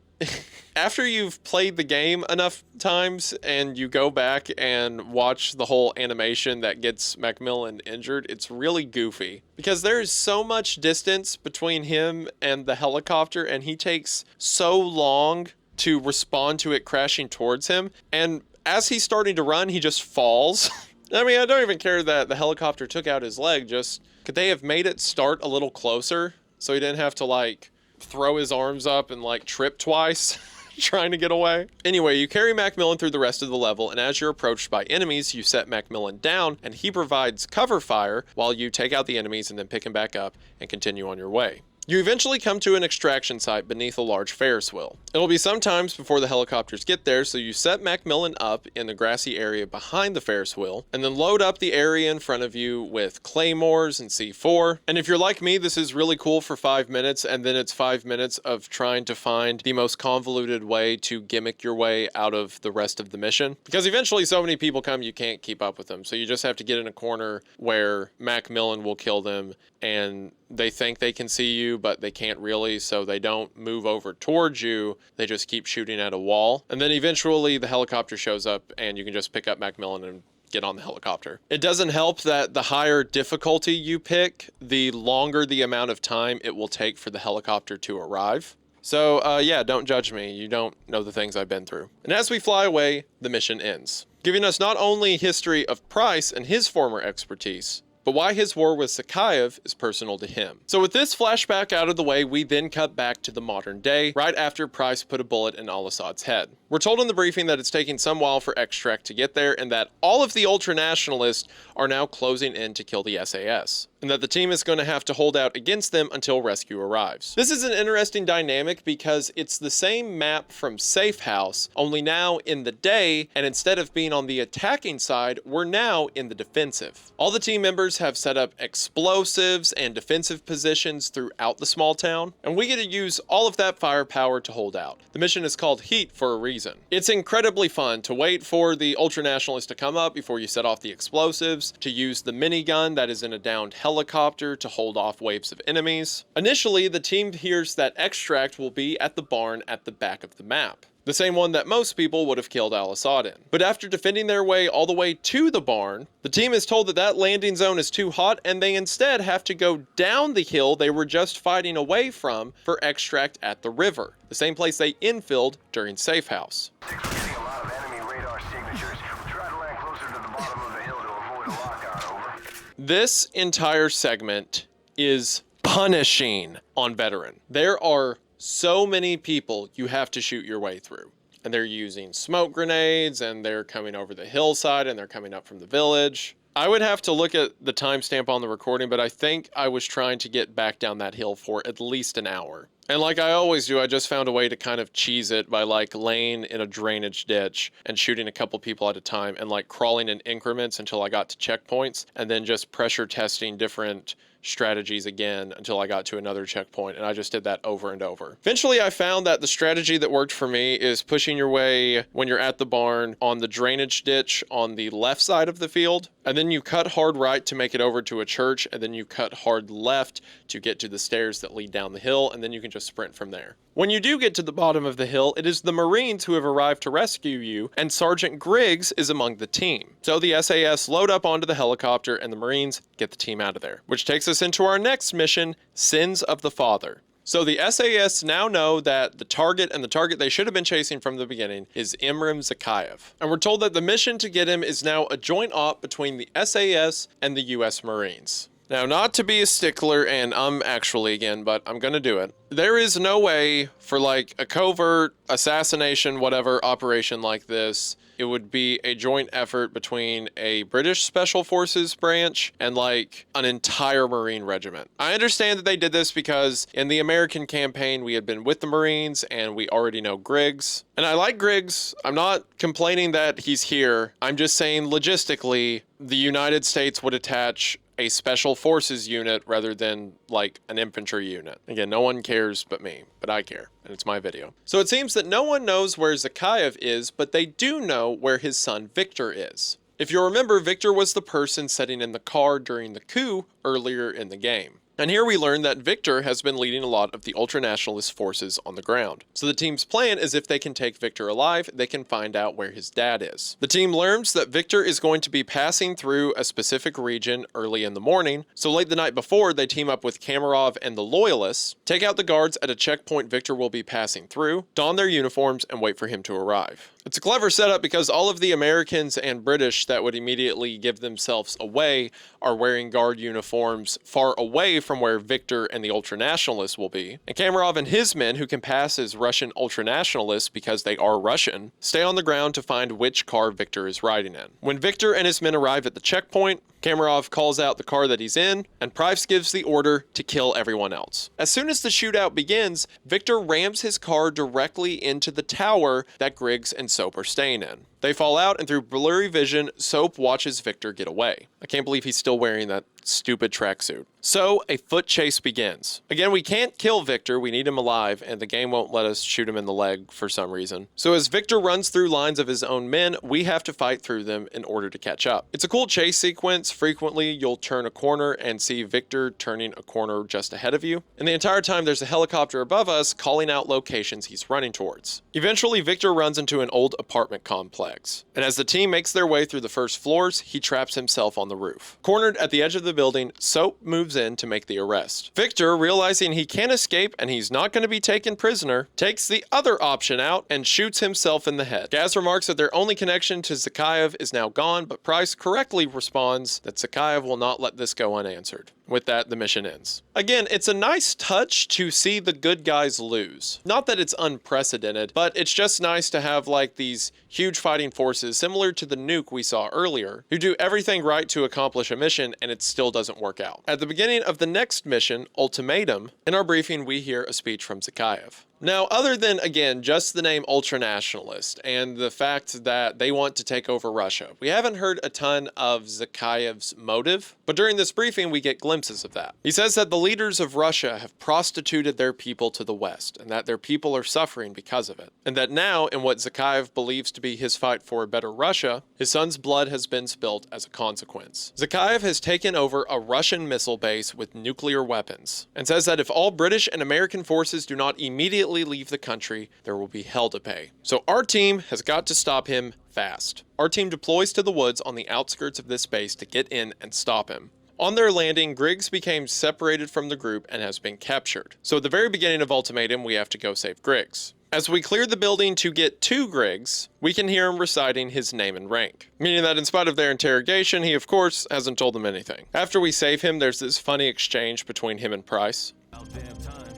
after you've played the game enough times and you go back and watch the whole animation that gets Macmillan injured, it's really goofy because there is so much distance between him and the helicopter, and he takes so long to respond to it crashing towards him. And as he's starting to run, he just falls. I mean, I don't even care that the helicopter took out his leg. Just could they have made it start a little closer so he didn't have to like throw his arms up and like trip twice trying to get away? Anyway, you carry Macmillan through the rest of the level, and as you're approached by enemies, you set Macmillan down and he provides cover fire while you take out the enemies and then pick him back up and continue on your way. You eventually come to an extraction site beneath a large Ferris wheel. It'll be some times before the helicopters get there, so you set Macmillan up in the grassy area behind the Ferris wheel, and then load up the area in front of you with claymores and C4. And if you're like me, this is really cool for 5 minutes, and then it's 5 minutes of trying to find the most convoluted way to gimmick your way out of the rest of the mission. Because eventually so many people come, you can't keep up with them, so you just have to get in a corner where Macmillan will kill them, and they think they can see you, but they can't really, so they don't move over towards you. They just keep shooting at a wall. And then eventually the helicopter shows up and you can just pick up Macmillan and get on the helicopter. It doesn't help that the higher difficulty you pick, the longer the amount of time it will take for the helicopter to arrive. So yeah, don't judge me. You don't know the things I've been through. And as we fly away, the mission ends, giving us not only history of Price and his former expertise, but why his war with Zakhaev is personal to him. So with this flashback out of the way, we then cut back to the modern day, right after Price put a bullet in Al-Asad's head. We're told in the briefing that it's taking some while for Extract to get there, and that all of the ultranationalists are now closing in to kill the SAS, and that the team is going to have to hold out against them until rescue arrives. This is an interesting dynamic because it's the same map from Safehouse, only now in the day, and instead of being on the attacking side, we're now in the defensive. All the team members have set up explosives and defensive positions throughout the small town, and we get to use all of that firepower to hold out. The mission is called Heat for a reason. It's incredibly fun to wait for the ultranationalists to come up before you set off the explosives, to use the minigun that is in a downed helicopter to hold off waves of enemies. Initially, the team hears that Extract will be at the barn at the back of the map. the same one that most people would have killed Al-Asad in. But after defending their way all the way to the barn, the team is told that that landing zone is too hot and they instead have to go down the hill they were just fighting away from for extract at the river, the same place they infilled during Safehouse. We're getting a lot of enemy radar signatures. Try to land closer to the bottom of the hill to avoid a lockout, over. This entire segment is punishing on Veteran. There are so many people you have to shoot your way through. And they're using smoke grenades, and they're coming over the hillside, and they're coming up from the village. I would have to look at the timestamp on the recording, but I think I was trying to get back down that hill for at least an hour. And like I always do, I just found a way to kind of cheese it by like laying in a drainage ditch and shooting a couple people at a time and like crawling in increments until I got to checkpoints, and then just pressure testing different strategies again until I got to another checkpoint, and I just did that over and over. Eventually I found that the strategy that worked for me is pushing your way when you're at the barn on the drainage ditch on the left side of the field, and then you cut hard right to make it over to a church, and then you cut hard left to get to the stairs that lead down the hill, and then you can just sprint from there. When you do get to the bottom of the hill, it is the Marines who have arrived to rescue you, and Sergeant Griggs is among the team. So the SAS load up onto the helicopter, and the Marines get the team out of there, which takes us into our next mission, Sins of the Father. So the SAS now know that the target, and the target they should have been chasing from the beginning, is Imram Zakhaev. And we're told that the mission to get him is now a joint op between the SAS and the US Marines. Now, not to be a stickler, and actually again, but I'm gonna do it. There is no way for like a covert assassination, whatever operation like this, it would be a joint effort between a British Special Forces branch and like an entire Marine regiment. I understand that they did this because in the American campaign, we had been with the Marines and we already know Griggs. And I like Griggs. I'm not complaining that he's here. I'm just saying logistically, the United States would attach a special forces unit rather than like an infantry unit. Again, no one cares but me, but I care, and it's my video. So it seems that no one knows where Zakhaev is, but they do know where his son Victor is. If you remember, Victor was the person sitting in the car during the coup earlier in the game. And here we learn that Victor has been leading a lot of the ultranationalist forces on the ground. So the team's plan is if they can take Victor alive, they can find out where his dad is. The team learns that Victor is going to be passing through a specific region early in the morning, so late the night before, they team up with Kamarov and the Loyalists, take out the guards at a checkpoint Victor will be passing through, don their uniforms, and wait for him to arrive. It's a clever setup because all of the Americans and British that would immediately give themselves away are wearing guard uniforms far away from where Victor and the ultranationalists will be. And Kamarov and his men, who can pass as Russian ultranationalists because they are Russian, stay on the ground to find which car Victor is riding in. When Victor and his men arrive at the checkpoint, Kamarov calls out the car that he's in, and Price gives the order to kill everyone else. As soon as the shootout begins, Victor rams his car directly into the tower that Griggs and Soap are staying in. They fall out, and through blurry vision, Soap watches Victor get away. I can't believe he's still wearing that stupid tracksuit. So a foot chase begins. Again, we can't kill Victor, we need him alive, and the game won't let us shoot him in the leg for some reason. So as Victor runs through lines of his own men, we have to fight through them in order to catch up. It's a cool chase sequence. Frequently, you'll turn a corner and see Victor turning a corner just ahead of you. And the entire time, there's a helicopter above us calling out locations he's running towards. Eventually, Victor runs into an old apartment complex. And as the team makes their way through the first floors, he traps himself on the roof. Cornered at the edge of the building, Soap moves in to make the arrest. Victor, realizing he can't escape and he's not going to be taken prisoner, takes the other option out and shoots himself in the head. Gaz remarks that their only connection to Zakhaev is now gone, but Price correctly responds that Zakhaev will not let this go unanswered. With that, the mission ends. Again, it's a nice touch to see the good guys lose. Not that it's unprecedented, but it's just nice to have like these huge fighting forces similar to the Nuke we saw earlier, who do everything right to accomplish a mission and it still doesn't work out. At the beginning of the next mission, Ultimatum, in our briefing we hear a speech from Zakhaev. Now, other than, again, just the name ultranationalist and the fact that they want to take over Russia, we haven't heard a ton of Zakhaev's motive, but during this briefing we get glimpses of that. He says that the leaders of Russia have prostituted their people to the West, and that their people are suffering because of it, and that now, in what Zakhaev believes to be his fight for a better Russia, his son's blood has been spilt as a consequence. Zakhaev has taken over a Russian missile base with nuclear weapons, and says that if all British and American forces do not immediately immediately leave the country, there will be hell to pay. So our team has got to stop him fast. Our team deploys to the woods on the outskirts of this base to get in and stop him. On their landing, Griggs became separated from the group and has been captured. So at the very beginning of Ultimatum, we have to go save Griggs. As we clear the building to get to Griggs, we can hear him reciting his name and rank, meaning that in spite of their interrogation, he of course hasn't told them anything. After we save him, there's this funny exchange between him and Price. About damn time.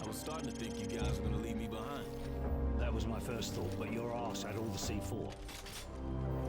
I was starting to think you guys were gonna leave me behind. That was my first thought, but your ass had all the C4.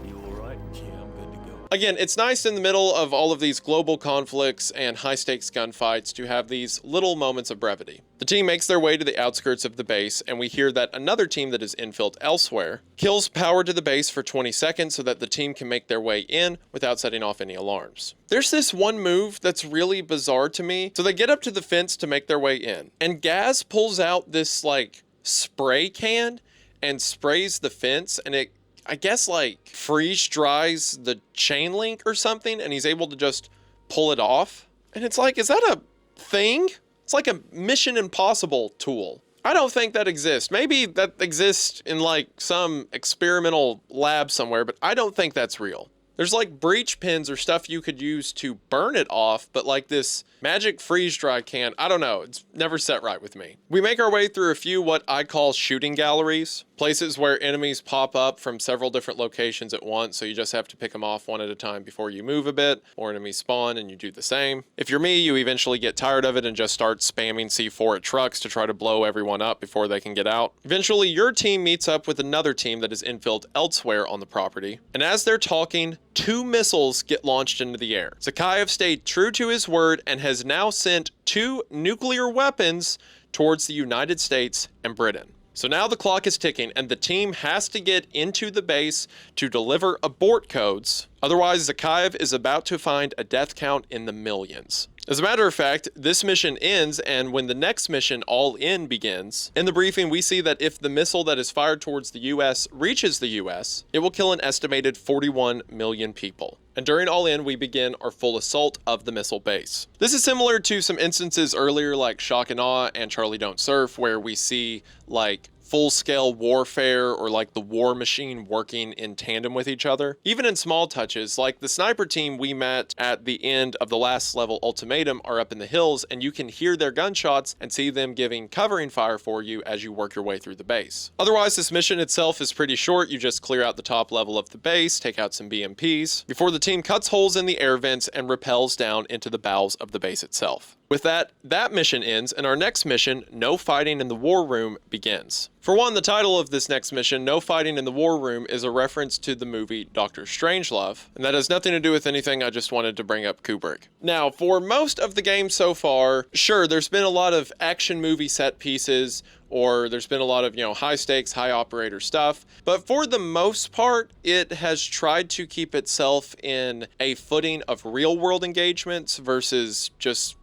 You alright? Yeah, I'm good to go. Again, it's nice in the middle of all of these global conflicts and high-stakes gunfights to have these little moments of brevity. The team makes their way to the outskirts of the base, and we hear that another team that is infilled elsewhere kills power to the base for 20 seconds so that the team can make their way in without setting off any alarms. There's this one move that's really bizarre to me. So they get up to the fence to make their way in, and Gaz pulls out this like spray can and sprays the fence, and it, I guess, like freeze dries the chain link or something, and he's able to just pull it off. And it's like, is that a thing? It's like a Mission Impossible tool. I don't think that exists. Maybe that exists in like some experimental lab somewhere, but I don't think that's real. There's like breach pins or stuff you could use to burn it off, but like this magic freeze dry can, I don't know, it's never set right with me. We make our way through a few what I call shooting galleries, places where enemies pop up from several different locations at once, so you just have to pick them off one at a time before you move a bit, or enemies spawn and you do the same. If you're me, you eventually get tired of it and just start spamming C4 at trucks to try to blow everyone up before they can get out. Eventually, your team meets up with another team that is infilled elsewhere on the property, and as they're talking, 2 missiles get launched into the air. Zakhaev stayed true to his word and has now sent 2 nuclear weapons towards the United States and Britain. So now the clock is ticking and the team has to get into the base to deliver abort codes. Otherwise, Zakhaev is about to find a death count in the millions. As a matter of fact, this mission ends, and when the next mission, All In, begins, in the briefing we see that if the missile that is fired towards the US reaches the US, it will kill an estimated 41 million people. And during All In, we begin our full assault of the missile base. This is similar to some instances earlier like Shock and Awe and Charlie Don't Surf, where we see like full-scale warfare or like the war machine working in tandem with each other. Even in small touches, like the sniper team we met at the end of the last level Ultimatum are up in the hills, and you can hear their gunshots and see them giving covering fire for you as you work your way through the base. Otherwise, this mission itself is pretty short. You just clear out the top level of the base, take out some BMPs, before the team cuts holes in the air vents and rappels down into the bowels of the base itself. With that mission ends, and our next mission, No Fighting in the War Room, begins. For one, the title of this next mission, No Fighting in the War Room, is a reference to the movie Dr. Strangelove, and that has nothing to do with anything. I just wanted to bring up Kubrick. Now, for most of the game so far, sure, there's been a lot of action movie set pieces, or there's been a lot of, high stakes, high operator stuff. But for the most part, it has tried to keep itself in a footing of real world engagements versus just,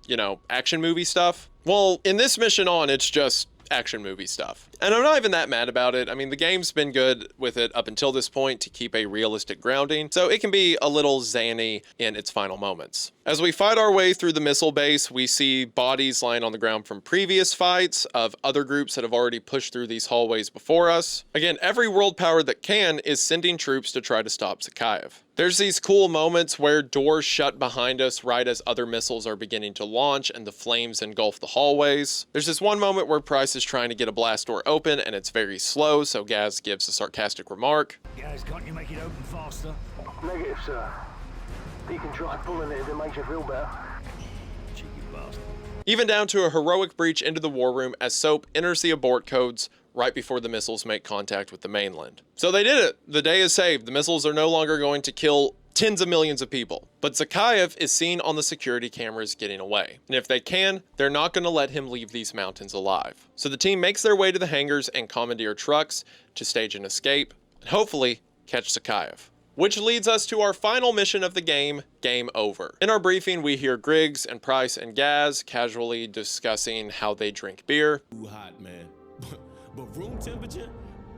action movie stuff. Well, in this mission it's just action movie stuff. And I'm not even that mad about it. I mean, the game's been good with it up until this point to keep a realistic grounding, so it can be a little zany in its final moments. As we fight our way through the missile base, we see bodies lying on the ground from previous fights of other groups that have already pushed through these hallways before us. Again, every world power that can is sending troops to try to stop Zakhaev. There's these cool moments where doors shut behind us right as other missiles are beginning to launch and the flames engulf the hallways. There's this one moment where Price is trying to get a blast door open and it's very slow, so Gaz gives a sarcastic remark. Guys, can't you make it open faster? Negative, sir. You can try pulling it if it makes you feel better. Cheeky bastard. Even down to a heroic breach into the war room as Soap enters the abort codes right before the missiles make contact with the mainland. So they did it. The day is saved. The missiles are no longer going to kill tens of millions of people. But Zakhaev is seen on the security cameras getting away. And if they can, they're not going to let him leave these mountains alive. So the team makes their way to the hangars and commandeer trucks to stage an escape and hopefully catch Zakhaev. Which leads us to our final mission of the game, Game Over. In our briefing, we hear Griggs and Price and Gaz casually discussing how they drink beer. Too hot, man. But room temperature?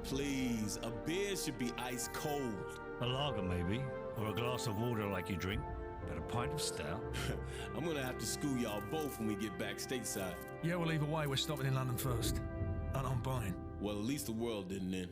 Please, a beer should be ice cold. A lager, maybe, or a glass of water like you drink, but a pint of stout. I'm gonna have to school y'all both when we get back stateside. Yeah, well, either way, we're stopping in London first. aren't on buying. Well, at least the world didn't then.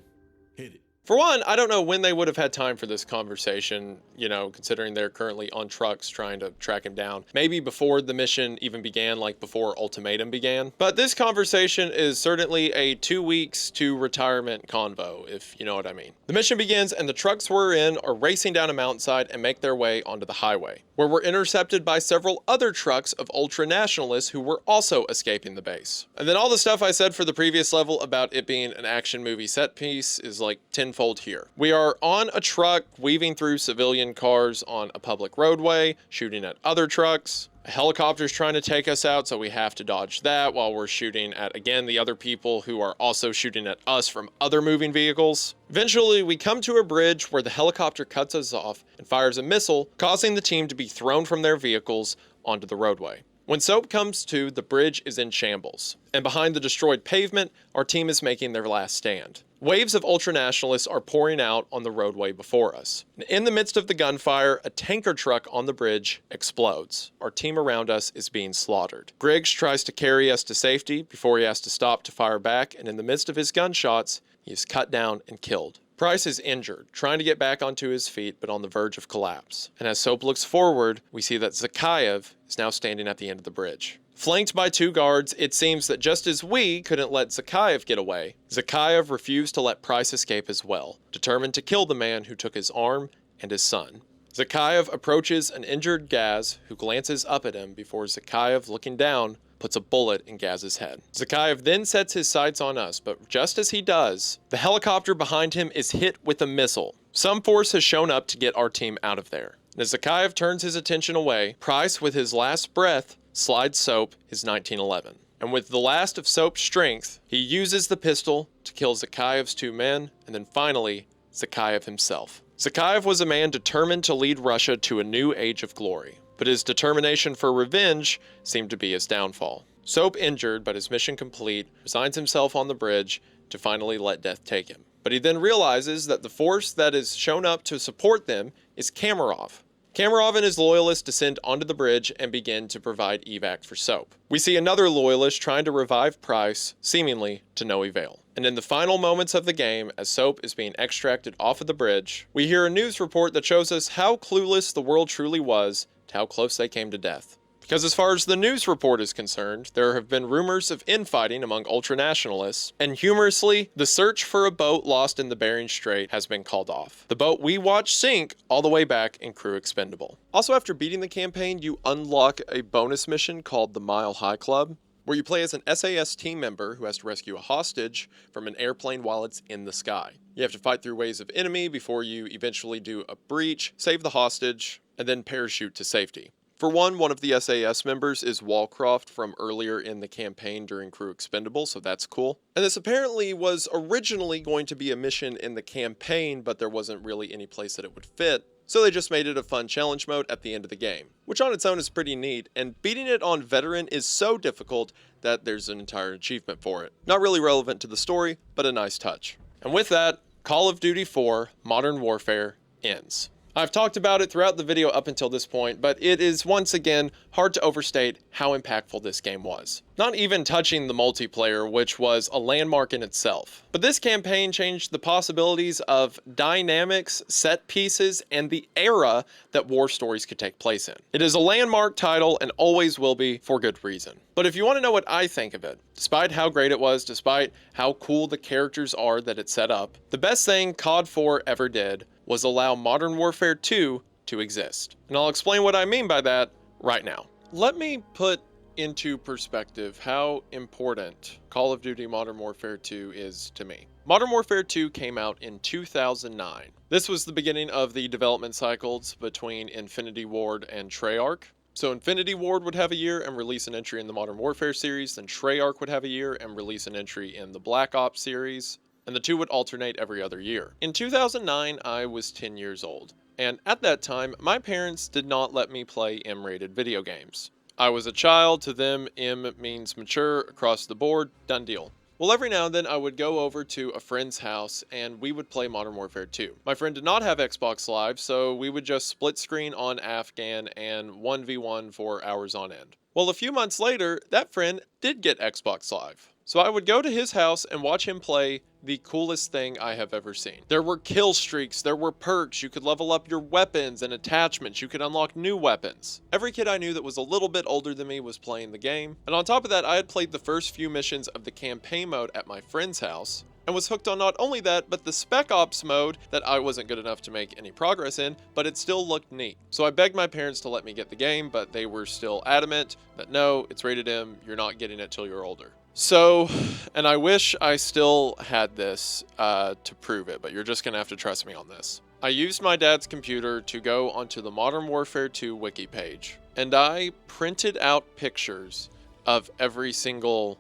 Hit it. For one, I don't know when they would have had time for this conversation, you know, considering they're currently on trucks trying to track him down. Maybe before the mission even began, like before Ultimatum began. But this conversation is certainly a 2 weeks to retirement convo, if you know what I mean. The mission begins and the trucks we're in are racing down a mountainside and make their way onto the highway, where we're intercepted by several other trucks of ultra-nationalists who were also escaping the base. And then all the stuff I said for the previous level about it being an action movie set piece is like tenfold here. We are on a truck weaving through civilian cars on a public roadway, shooting at other trucks. A helicopter's trying to take us out, so we have to dodge that while we're shooting at, again, the other people who are also shooting at us from other moving vehicles. Eventually, we come to a bridge where the helicopter cuts us off and fires a missile, causing the team to be thrown from their vehicles onto the roadway. When Soap comes to, the bridge is in shambles, and behind the destroyed pavement, our team is making their last stand. Waves of ultranationalists are pouring out on the roadway before us. In the midst of the gunfire, a tanker truck on the bridge explodes. Our team around us is being slaughtered. Griggs tries to carry us to safety before he has to stop to fire back, and in the midst of his gunshots, he is cut down and killed. Price is injured, trying to get back onto his feet, but on the verge of collapse. And as Soap looks forward, we see that Zakhaev is now standing at the end of the bridge. Flanked by 2 guards, it seems that just as we couldn't let Zakhaev get away, Zakhaev refused to let Price escape as well, determined to kill the man who took his arm and his son. Zakhaev approaches an injured Gaz, who glances up at him before Zakhaev, looking down, puts a bullet in Gaz's head. Zakhaev then sets his sights on us, but just as he does, the helicopter behind him is hit with a missile. Some force has shown up to get our team out of there. And as Zakhaev turns his attention away, Price, with his last breath, slides Soap his 1911. And with the last of Soap's strength, he uses the pistol to kill Zakhaev's 2 men, and then finally, Zakhaev himself. Zakhaev was a man determined to lead Russia to a new age of glory, but his determination for revenge seemed to be his downfall. Soap, injured but his mission complete, resigns himself on the bridge to finally let death take him. But he then realizes that the force that is shown up to support them is Kamarov. Kamarov and his loyalists descend onto the bridge and begin to provide evac for Soap. We see another loyalist trying to revive Price, seemingly to no avail. And in the final moments of the game, as Soap is being extracted off of the bridge, we hear a news report that shows us how clueless the world truly was to how close they came to death. Because as far as the news report is concerned, there have been rumors of infighting among ultranationalists, and humorously, the search for a boat lost in the Bering Strait has been called off. The boat we watched sink all the way back in Crew Expendable. Also, after beating the campaign, you unlock a bonus mission called the Mile High Club, where you play as an SAS team member who has to rescue a hostage from an airplane while it's in the sky. You have to fight through waves of enemy before you eventually do a breach, save the hostage, and then parachute to safety. For one of the SAS members is Walcroft from earlier in the campaign during Crew Expendable, so that's cool. And this apparently was originally going to be a mission in the campaign, but there wasn't really any place that it would fit, so they just made it a fun challenge mode at the end of the game, which on its own is pretty neat, and beating it on Veteran is so difficult that there's an entire achievement for it. Not really relevant to the story, but a nice touch. And with that, Call of Duty 4 Modern Warfare ends. I've talked about it throughout the video up until this point, but it is once again hard to overstate how impactful this game was. Not even touching the multiplayer, which was a landmark in itself. But this campaign changed the possibilities of dynamics, set pieces, and the era that war stories could take place in. It is a landmark title and always will be for good reason. But if you want to know what I think of it, despite how great it was, despite how cool the characters are that it set up, the best thing COD 4 ever did was allow Modern Warfare 2 to exist. And I'll explain what I mean by that right now. Let me put into perspective how important Call of Duty Modern Warfare 2 is to me. Modern Warfare 2 came out in 2009. This was the beginning of the development cycles between Infinity Ward and Treyarch. So Infinity Ward would have a year and release an entry in the Modern Warfare series, then Treyarch would have a year and release an entry in the Black Ops series, and the two would alternate every other year. In 2009, I was 10 years old, and at that time, my parents did not let me play M-rated video games. I was a child, to them, M means mature, across the board, done deal. Well, every now and then I would go over to a friend's house and we would play Modern Warfare 2. My friend did not have Xbox Live, so we would just split screen on Afghan and 1v1 for hours on end. Well, a few months later, that friend did get Xbox Live. So I would go to his house and watch him play the coolest thing I have ever seen. There were kill streaks, there were perks, you could level up your weapons and attachments, you could unlock new weapons. Every kid I knew that was a little bit older than me was playing the game, and on top of that I had played the first few missions of the campaign mode at my friend's house, and was hooked on not only that, but the Spec Ops mode that I wasn't good enough to make any progress in, but it still looked neat. So I begged my parents to let me get the game, but they were still adamant that no, it's rated M, you're not getting it till you're older. So, and I wish I still had this to prove it, but you're just gonna have to trust me on this. I used my dad's computer to go onto the Modern Warfare 2 wiki page, and I printed out pictures of every single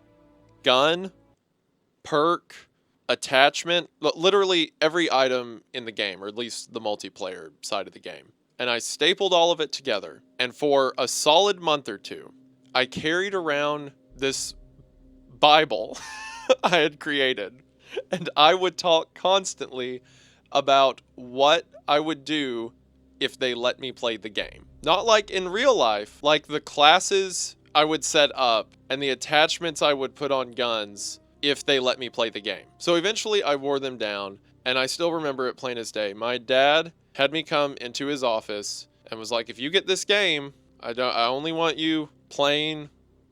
gun, perk, attachment, literally every item in the game, or at least the multiplayer side of the game. And I stapled all of it together, and for a solid month or two, I carried around this Bible I had created, and I would talk constantly about what I would do if they let me play the game. Not like in real life, like the classes I would set up and the attachments I would put on guns if they let me play the game. So eventually I wore them down, and I still remember it plain as day. My dad had me come into his office and was like, if you get this game, I only want you playing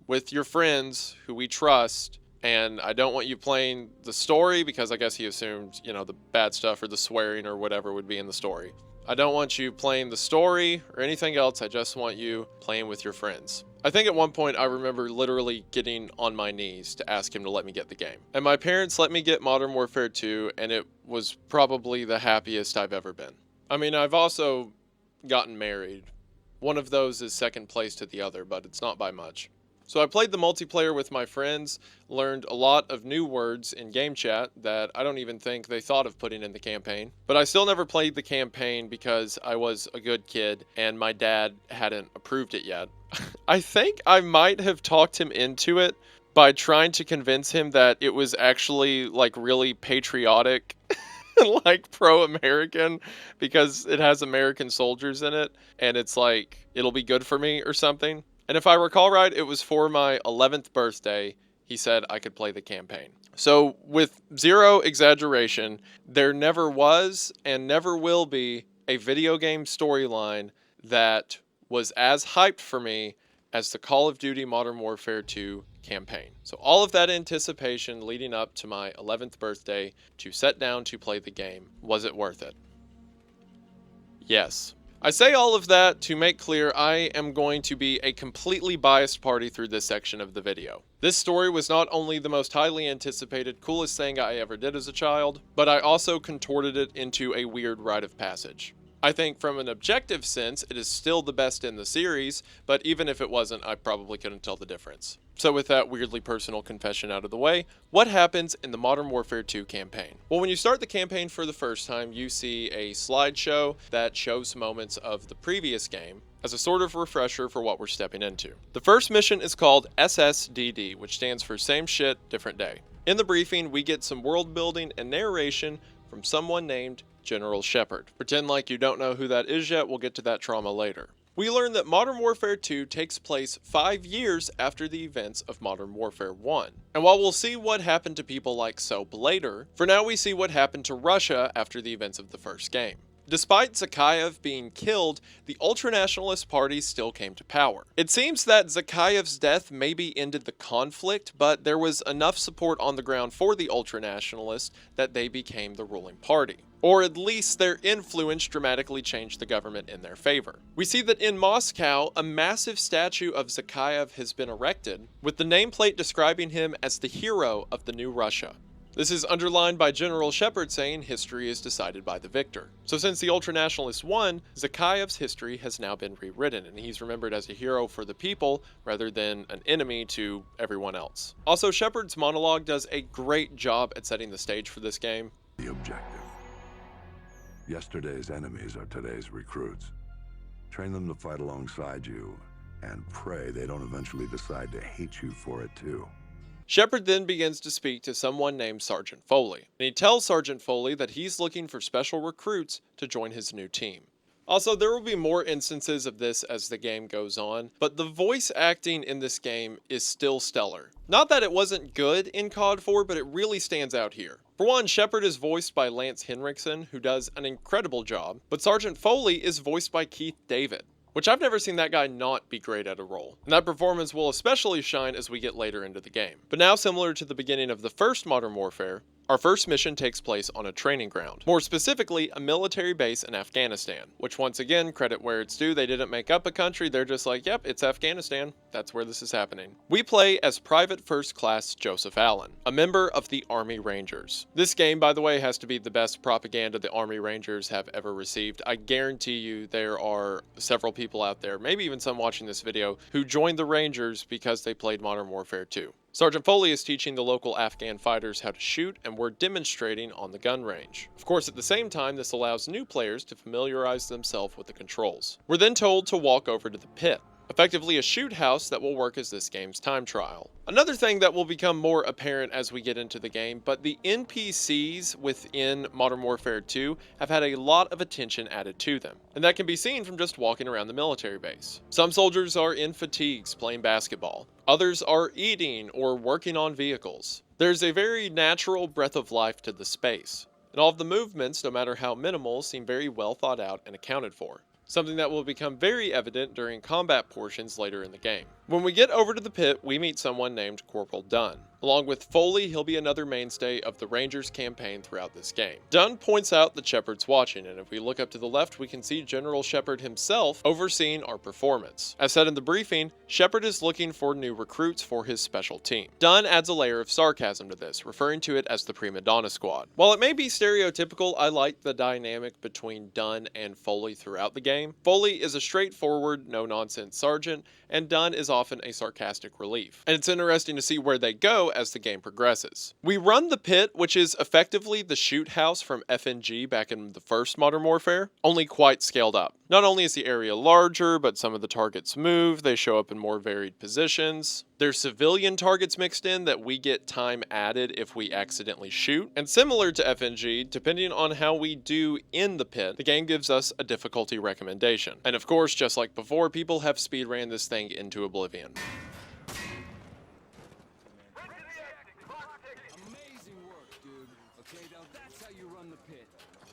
with your friends who we trust, and I don't want you playing the story, because I guess he assumed, you know, the bad stuff or the swearing or whatever would be in the story. I don't want you playing the story or anything else, I just want you playing with your friends. I think at one point I remember literally getting on my knees to ask him to let me get the game. And my parents let me get Modern Warfare 2, and it was probably the happiest I've ever been. I mean, I've also gotten married. One of those is second place to the other, but it's not by much. So I played the multiplayer with my friends, learned a lot of new words in game chat that I don't even think they thought of putting in the campaign. But I still never played the campaign because I was a good kid and my dad hadn't approved it yet. I think I might have talked him into it by trying to convince him that it was actually like really patriotic and like pro-American because it has American soldiers in it and it's like it'll be good for me or something. And if I recall right, it was for my 11th birthday, he said I could play the campaign. So with zero exaggeration, there never was and never will be a video game storyline that was as hyped for me as the Call of Duty Modern Warfare 2 campaign. So all of that anticipation leading up to my 11th birthday to set down to play the game, was it worth it? Yes. I say all of that to make clear I am going to be a completely biased party through this section of the video. This story was not only the most highly anticipated, coolest thing I ever did as a child, but I also contorted it into a weird rite of passage. I think from an objective sense, it is still the best in the series, but even if it wasn't, I probably couldn't tell the difference. So with that weirdly personal confession out of the way, what happens in the Modern Warfare 2 campaign? Well, when you start the campaign for the first time, you see a slideshow that shows moments of the previous game as a sort of refresher for what we're stepping into. The first mission is called SSDD, which stands for Same Shit, Different Day. In the briefing, we get some world building and narration from someone named General Shepard. Pretend like you don't know who that is yet, we'll get to that trauma later. We learn that Modern Warfare 2 takes place 5 years after the events of Modern Warfare 1. And while we'll see what happened to people like Soap later, for now we see what happened to Russia after the events of the first game. Despite Zakhaev being killed, the ultranationalist party still came to power. It seems that Zakhaev's death maybe ended the conflict, but there was enough support on the ground for the ultranationalists that they became the ruling party. Or at least their influence dramatically changed the government in their favor. We see that in Moscow, a massive statue of Zakhaev has been erected, with the nameplate describing him as the hero of the new Russia. This is underlined by General Shepard saying history is decided by the victor. So since the ultranationalists won, Zakhaev's history has now been rewritten, and he's remembered as a hero for the people rather than an enemy to everyone else. Also, Shepard's monologue does a great job at setting the stage for this game. The objective. Yesterday's enemies are today's recruits. Train them to fight alongside you, and pray they don't eventually decide to hate you for it too. Shepard then begins to speak to someone named Sergeant Foley, and he tells Sergeant Foley that he's looking for special recruits to join his new team. Also, there will be more instances of this as the game goes on, but the voice acting in this game is still stellar. Not that it wasn't good in COD 4, but it really stands out here. For one, Shepard is voiced by Lance Henriksen, who does an incredible job, but Sergeant Foley is voiced by Keith David, which I've never seen that guy not be great at a role. And that performance will especially shine as we get later into the game. But now, similar to the beginning of the first Modern Warfare, our first mission takes place on a training ground. More specifically, a military base in Afghanistan, which once again, credit where it's due, they didn't make up a country, they're just like, yep, it's Afghanistan. That's where this is happening. We play as Private First Class Joseph Allen, a member of the Army Rangers. This game, by the way, has to be the best propaganda the Army Rangers have ever received. I guarantee you there are several people out there, maybe even some watching this video, who joined the Rangers because they played Modern Warfare 2. Sergeant Foley is teaching the local Afghan fighters how to shoot, and we're demonstrating on the gun range. Of course, at the same time, this allows new players to familiarize themselves with the controls. We're then told to walk over to the pit, effectively a shoot house that will work as this game's time trial. Another thing that will become more apparent as we get into the game, but the NPCs within Modern Warfare 2 have had a lot of attention added to them, and that can be seen from just walking around the military base. Some soldiers are in fatigues playing basketball. Others are eating or working on vehicles. There's a very natural breath of life to the space, and all of the movements, no matter how minimal, seem very well thought out and accounted for. Something that will become very evident during combat portions later in the game. When we get over to the pit, we meet someone named Corporal Dunn. Along with Foley, he'll be another mainstay of the Rangers campaign throughout this game. Dunn points out that Shepard's watching, and if we look up to the left, we can see General Shepard himself overseeing our performance. As said in the briefing, Shepard is looking for new recruits for his special team. Dunn adds a layer of sarcasm to this, referring to it as the Prima Donna Squad. While it may be stereotypical, I like the dynamic between Dunn and Foley throughout the game. Foley is a straightforward, no-nonsense sergeant, and Dunn is often a sarcastic relief. And it's interesting to see where they go as the game progresses. We run the pit, which is effectively the shoot house from FNG back in the first Modern Warfare, only quite scaled up. Not only is the area larger, but some of the targets move, they show up in more varied positions. There's civilian targets mixed in that we get time added if we accidentally shoot. And similar to FNG, depending on how we do in the pit, the game gives us a difficulty recommendation. And of course, just like before, people have speedran this thing into oblivion.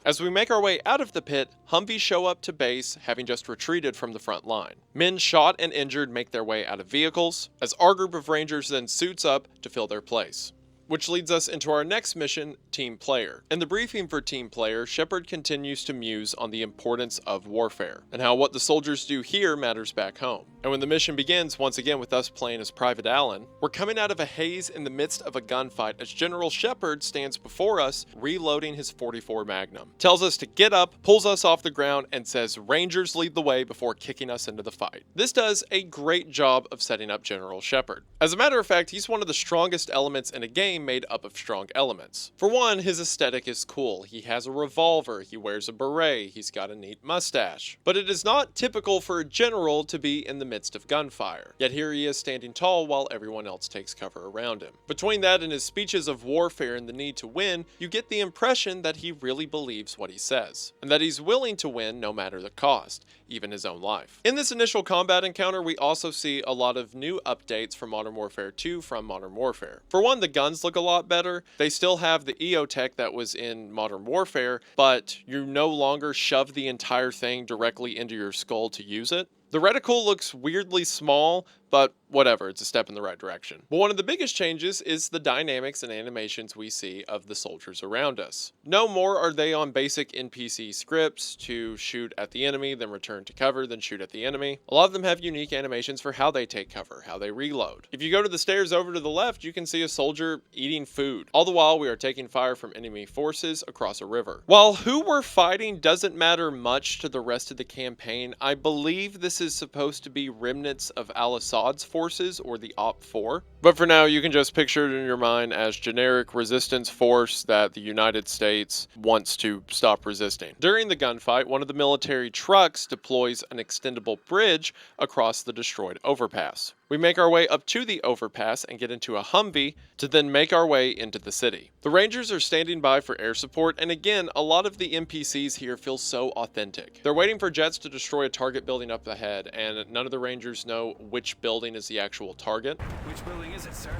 As we make our way out of the pit, Humvees show up to base, having just retreated from the front line. Men shot and injured make their way out of vehicles, as our group of Rangers then suits up to fill their place. Which leads us into our next mission, Team Player. In the briefing for Team Player, Shepard continues to muse on the importance of warfare, and how what the soldiers do here matters back home. And when the mission begins, once again with us playing as Private Allen, we're coming out of a haze in the midst of a gunfight as General Shepard stands before us, reloading his .44 Magnum. Tells us to get up, pulls us off the ground, and says Rangers lead the way before kicking us into the fight. This does a great job of setting up General Shepard. As a matter of fact, he's one of the strongest elements in a game made up of strong elements. For one, his aesthetic is cool. He has a revolver, he wears a beret, he's got a neat mustache. But it is not typical for a general to be in the midst of gunfire. Yet here he is standing tall while everyone else takes cover around him. Between that and his speeches of warfare and the need to win, you get the impression that he really believes what he says, and that he's willing to win no matter the cost, even his own life. In this initial combat encounter, we also see a lot of new updates from Modern Warfare 2 from Modern Warfare. For one, the guns look a lot better. They still have the EO tech that was in Modern Warfare, but you no longer shove the entire thing directly into your skull to use it. The reticle looks weirdly small, but whatever, it's a step in the right direction. But one of the biggest changes is the dynamics and animations we see of the soldiers around us. No more are they on basic NPC scripts to shoot at the enemy, then return to cover, then shoot at the enemy. A lot of them have unique animations for how they take cover, how they reload. If you go to the stairs over to the left, you can see a soldier eating food. All the while, we are taking fire from enemy forces across a river. While who we're fighting doesn't matter much to the rest of the campaign, I believe this is supposed to be remnants of Al-Asad's forces, or the OP4. But for now, you can just picture it in your mind as generic resistance force that the United States wants to stop resisting. During the gunfight, one of the military trucks deploys an extendable bridge across the destroyed overpass. We make our way up to the overpass and get into a Humvee to then make our way into the city. The Rangers are standing by for air support, and again, a lot of the NPCs here feel so authentic. They're waiting for jets to destroy a target building up ahead, and none of the Rangers know which building is the actual target. Which building is it, sir?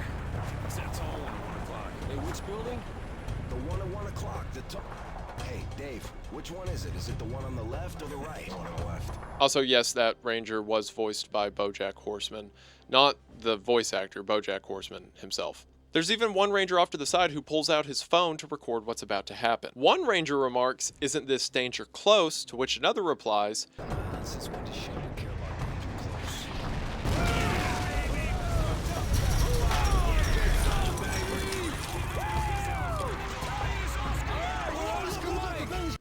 It's that tall one at 1 o'clock. Hey, which building? The one at 1 o'clock. Hey, Dave, which one is it? Is it the one on the left or the right? The one on the left. Also, yes, that Ranger was voiced by BoJack Horseman, not the voice actor, BoJack Horseman himself. There's even one Ranger off to the side who pulls out his phone to record what's about to happen. One Ranger remarks, "Isn't this danger close?" To which another replies, Since when does Shepard care about danger close?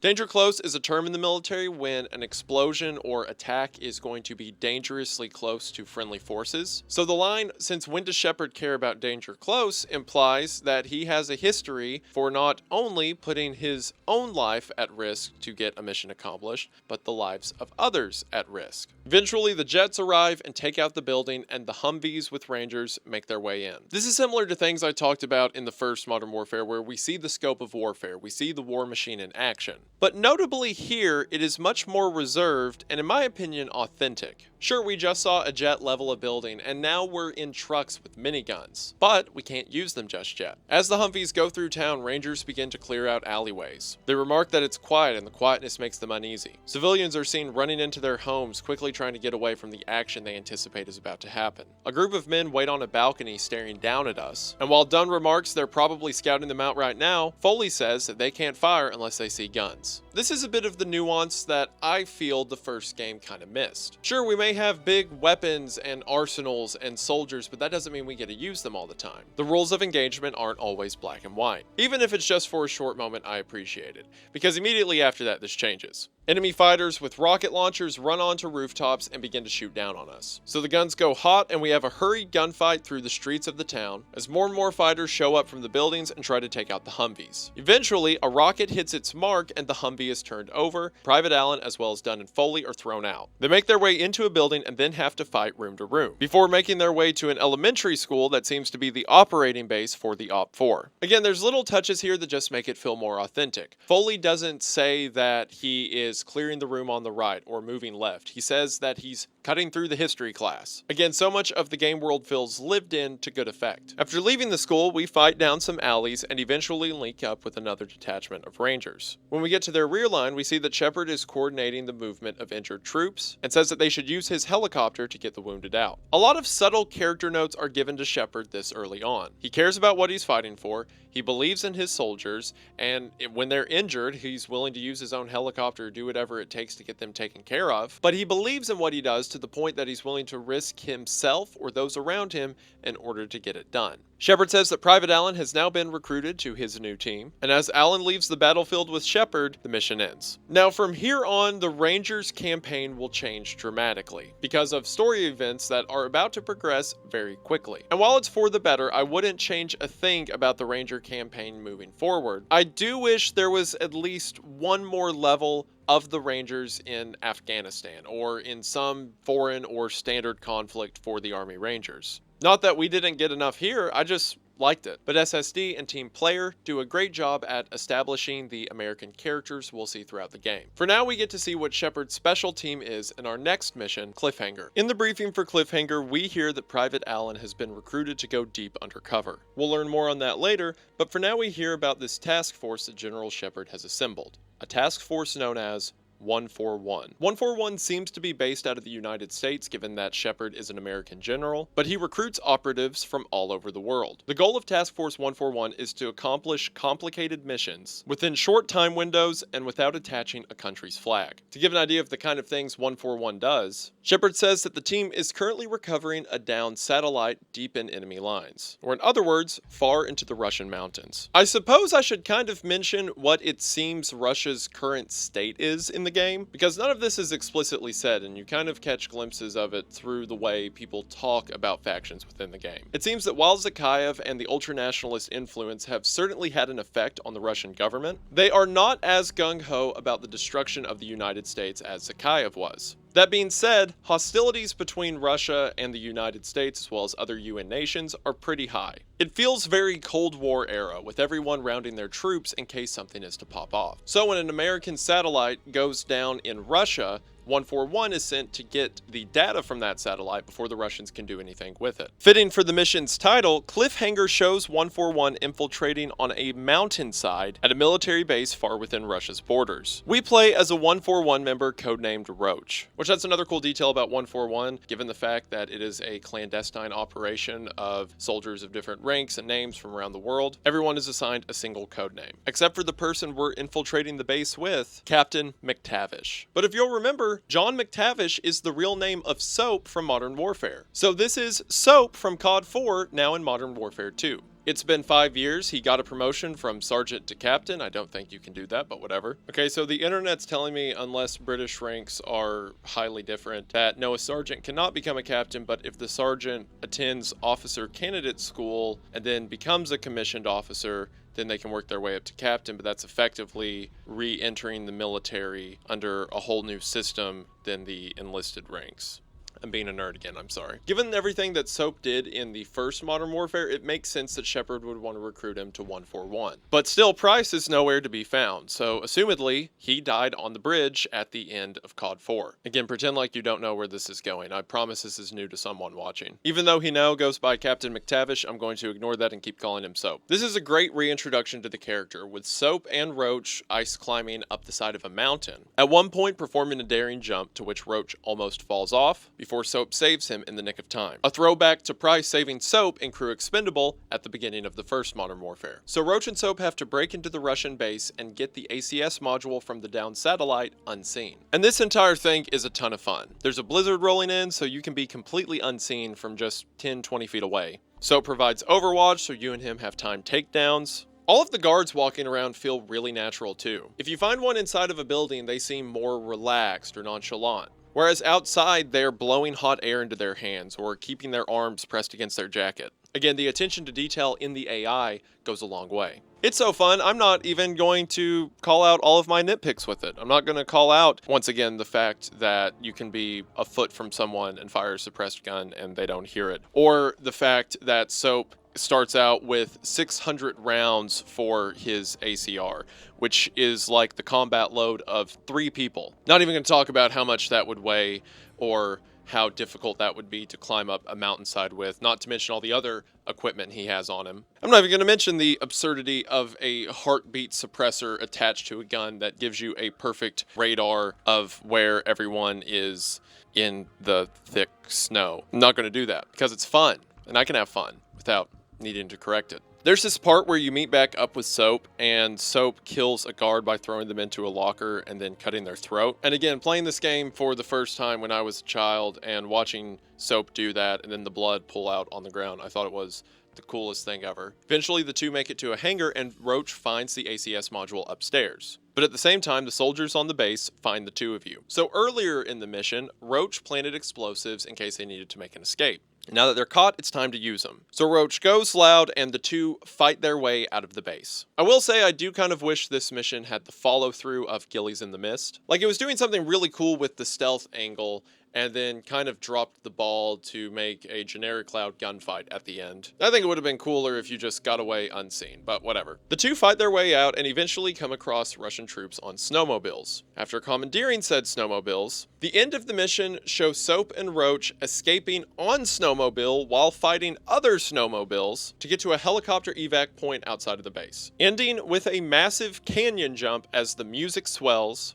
Danger close is a term in the military when an explosion or attack is going to be dangerously close to friendly forces. So the line, "Since when does Shepard care about danger close?" implies that he has a history for not only putting his own life at risk to get a mission accomplished, but the lives of others at risk. Eventually, the jets arrive and take out the building, and the Humvees with Rangers make their way in. This is similar to things I talked about in the first Modern Warfare, where we see the scope of warfare, we see the war machine in action. But notably here, it is much more reserved and, in my opinion, authentic. Sure, we just saw a jet level a building, and now we're in trucks with miniguns, but we can't use them just yet. As the Humvees go through town, Rangers begin to clear out alleyways. They remark that it's quiet, and the quietness makes them uneasy. Civilians are seen running into their homes, quickly trying to get away from the action they anticipate is about to happen. A group of men wait on a balcony staring down at us, and while Dunn remarks they're probably scouting them out right now, Foley says that they can't fire unless they see guns. This is a bit of the nuance that I feel the first game kind of missed. Sure, we may have big weapons and arsenals and soldiers, but that doesn't mean we get to use them all the time. The rules of engagement aren't always black and white. Even if it's just for a short moment, I appreciate it, because immediately after that, this changes. Enemy fighters with rocket launchers run onto rooftops and begin to shoot down on us. So the guns go hot, and we have a hurried gunfight through the streets of the town as more and more fighters show up from the buildings and try to take out the Humvees. Eventually, a rocket hits its mark and the Humvee is turned over. Private Allen, as well as Dunn and Foley, are thrown out. They make their way into a building and then have to fight room to room, before making their way to an elementary school that seems to be the operating base for the OP4. Again, there's little touches here that just make it feel more authentic. Foley doesn't say that he is clearing the room on the right or moving left. He says that he's cutting through the history class. Again, so much of the game world feels lived in to good effect. After leaving the school, we fight down some alleys and eventually link up with another detachment of Rangers. When we get to their rear line, we see that Shepard is coordinating the movement of injured troops and says that they should use his helicopter to get the wounded out. A lot of subtle character notes are given to Shepard this early on. He cares about what he's fighting for, he believes in his soldiers, and when they're injured, he's willing to use his own helicopter to do whatever it takes to get them taken care of. But he believes in what he does to the point that he's willing to risk himself or those around him in order to get it done. Shepard says that Private Allen has now been recruited to his new team, and as Allen leaves the battlefield with Shepard, the mission ends. Now from here on, the Rangers campaign will change dramatically because of story events that are about to progress very quickly. And while it's for the better, I wouldn't change a thing about the Ranger campaign moving forward. I do wish there was at least one more level of the Rangers in Afghanistan or in some foreign or standard conflict for the Army Rangers. Not that we didn't get enough here, I just liked it. But SSD and Team Player do a great job at establishing the American characters we'll see throughout the game. For now, we get to see what Shepard's special team is in our next mission, Cliffhanger. In the briefing for Cliffhanger, we hear that Private Allen has been recruited to go deep undercover. We'll learn more on that later, but for now we hear about this task force that General Shepard has assembled. A task force known as 141. 141 seems to be based out of the United States, given that Shepard is an American general, but he recruits operatives from all over the world. The goal of Task Force 141 is to accomplish complicated missions within short time windows and without attaching a country's flag. To give an idea of the kind of things 141 does, Shepard says that the team is currently recovering a downed satellite deep in enemy lines, or in other words, far into the Russian mountains. I suppose I should kind of mention what it seems Russia's current state is in the game, because none of this is explicitly said, and you kind of catch glimpses of it through the way people talk about factions within the game. It seems that while Zakhaev and the ultranationalist influence have certainly had an effect on the Russian government, they are not as gung-ho about the destruction of the United States as Zakhaev was. That being said, hostilities between Russia and the United States, as well as other UN nations, are pretty high. It feels very Cold War era, with everyone rounding their troops in case something is to pop off. So when an American satellite goes down in Russia, 141 is sent to get the data from that satellite before the Russians can do anything with it. Fitting for the mission's title, Cliffhanger shows 141 infiltrating on a mountainside at a military base far within Russia's borders. We play as a 141 member codenamed Roach, which that's another cool detail about 141, given the fact that it is a clandestine operation of soldiers of different ranks and names from around the world. Everyone is assigned a single codename, except for the person we're infiltrating the base with, Captain McTavish. But if you'll remember, John McTavish is the real name of Soap from Modern Warfare. So this is Soap from COD 4, now in Modern Warfare 2. It's been 5 years. He got a promotion from sergeant to captain. I don't think you can do that, but whatever. Okay, so the internet's telling me, unless British ranks are highly different, that no, a sergeant cannot become a captain, but if the sergeant attends officer candidate school and then becomes a commissioned officer, then they can work their way up to captain, but that's effectively re-entering the military under a whole new system than the enlisted ranks. I'm being a nerd again, I'm sorry. Given everything that Soap did in the first Modern Warfare, it makes sense that Shepard would want to recruit him to 141. But still, Price is nowhere to be found, so assumedly, he died on the bridge at the end of COD 4. Again, pretend like you don't know where this is going. I promise this is new to someone watching. Even though he now goes by Captain McTavish, I'm going to ignore that and keep calling him Soap. This is a great reintroduction to the character, with Soap and Roach ice climbing up the side of a mountain. At one point, performing a daring jump to which Roach almost falls off, before Soap saves him in the nick of time. A throwback to Price saving Soap in Crew Expendable at the beginning of the first Modern Warfare. So Roach and Soap have to break into the Russian base and get the ACS module from the downed satellite unseen. And this entire thing is a ton of fun. There's a blizzard rolling in, so you can be completely unseen from just 10-20 feet away. Soap provides overwatch, so you and him have timed takedowns. All of the guards walking around feel really natural too. If you find one inside of a building, they seem more relaxed or nonchalant. Whereas outside, they're blowing hot air into their hands or keeping their arms pressed against their jacket. Again, the attention to detail in the AI goes a long way. It's so fun, I'm not even going to call out all of my nitpicks with it. I'm not going to call out, once again, the fact that you can be a foot from someone and fire a suppressed gun and they don't hear it. Or the fact that Soap starts out with 600 rounds for his ACR, which is like the combat load of 3 people. Not even going to talk about how much that would weigh or how difficult that would be to climb up a mountainside with, not to mention all the other equipment he has on him. I'm not even going to mention the absurdity of a heartbeat suppressor attached to a gun that gives you a perfect radar of where everyone is in the thick snow. I'm not going to do that because it's fun, and I can have fun without needing to correct it. There's this part where you meet back up with Soap, and Soap kills a guard by throwing them into a locker and then cutting their throat. And again, playing this game for the first time when I was a child and watching Soap do that and then the blood pull out on the ground, I thought it was the coolest thing ever. Eventually, the two make it to a hangar and Roach finds the ACS module upstairs. But at the same time, the soldiers on the base find the two of you. So earlier in the mission, Roach planted explosives in case they needed to make an escape. Now that they're caught, it's time to use them. So Roach goes loud and the two fight their way out of the base. I will say I do kind of wish this mission had the follow-through of Gillies in the Mist. Like, it was doing something really cool with the stealth angle and then kind of dropped the ball to make a generic cloud gunfight at the end. I think it would have been cooler if you just got away unseen, but whatever. The two fight their way out and eventually come across Russian troops on snowmobiles. After commandeering said snowmobiles, the end of the mission shows Soap and Roach escaping on snowmobile while fighting other snowmobiles to get to a helicopter evac point outside of the base, ending with a massive canyon jump as the music swells.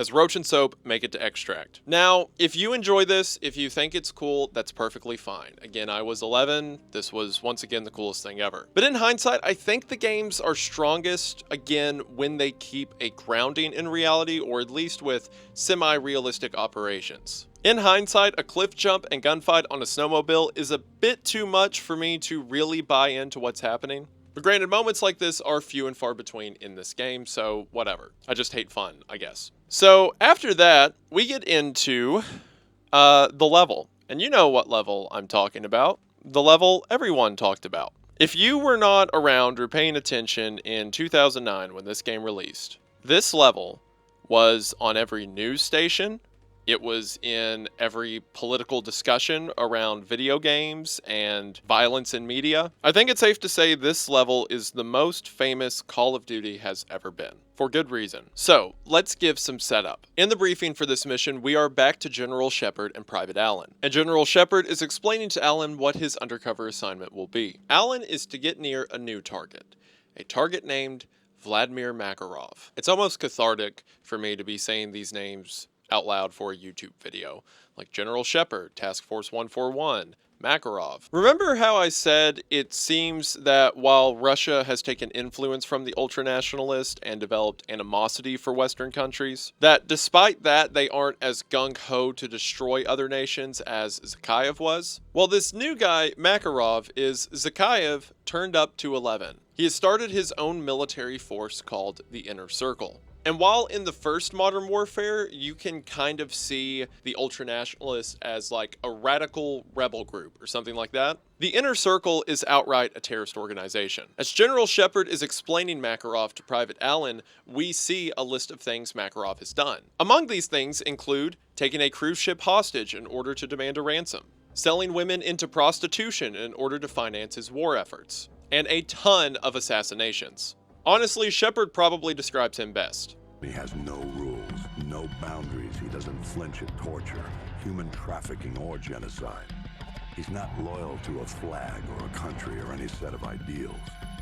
As Roach and Soap make it to Extract. Now, if you enjoy this, if you think it's cool, that's perfectly fine. Again, I was 11. This was, once again, the coolest thing ever. But in hindsight, I think the games are strongest, again, when they keep a grounding in reality, or at least with semi-realistic operations. In hindsight, a cliff jump and gunfight on a snowmobile is a bit too much for me to really buy into what's happening. But granted, moments like this are few and far between in this game, so whatever. I just hate fun, I guess. So after that, we get into the level. And you know what level I'm talking about. The level everyone talked about. If you were not around or paying attention in 2009 when this game released, this level was on every news station. It was in every political discussion around video games and violence in media. I think it's safe to say this level is the most famous Call of Duty has ever been, for good reason. So, let's give some setup. In the briefing for this mission, we are back to General Shepard and Private Allen. And General Shepard is explaining to Allen what his undercover assignment will be. Allen is to get near a new target, a target named Vladimir Makarov. It's almost cathartic for me to be saying these names out loud for a YouTube video, like General Shepard, Task Force 141, Makarov. Remember how I said it seems that while Russia has taken influence from the ultranationalist and developed animosity for Western countries, that despite that they aren't as gung-ho to destroy other nations as Zakhaev was? Well, this new guy, Makarov, is Zakhaev turned up to 11. He has started his own military force called the Inner Circle. And while in the first Modern Warfare, you can kind of see the ultranationalists as like a radical rebel group or something like that, the Inner Circle is outright a terrorist organization. As General Shepard is explaining Makarov to Private Allen, we see a list of things Makarov has done. Among these things include taking a cruise ship hostage in order to demand a ransom, selling women into prostitution in order to finance his war efforts, and a ton of assassinations. Honestly, Shepard probably describes him best. He has no rules, no boundaries. He doesn't flinch at torture, human trafficking, or genocide. He's not loyal to a flag or a country or any set of ideals.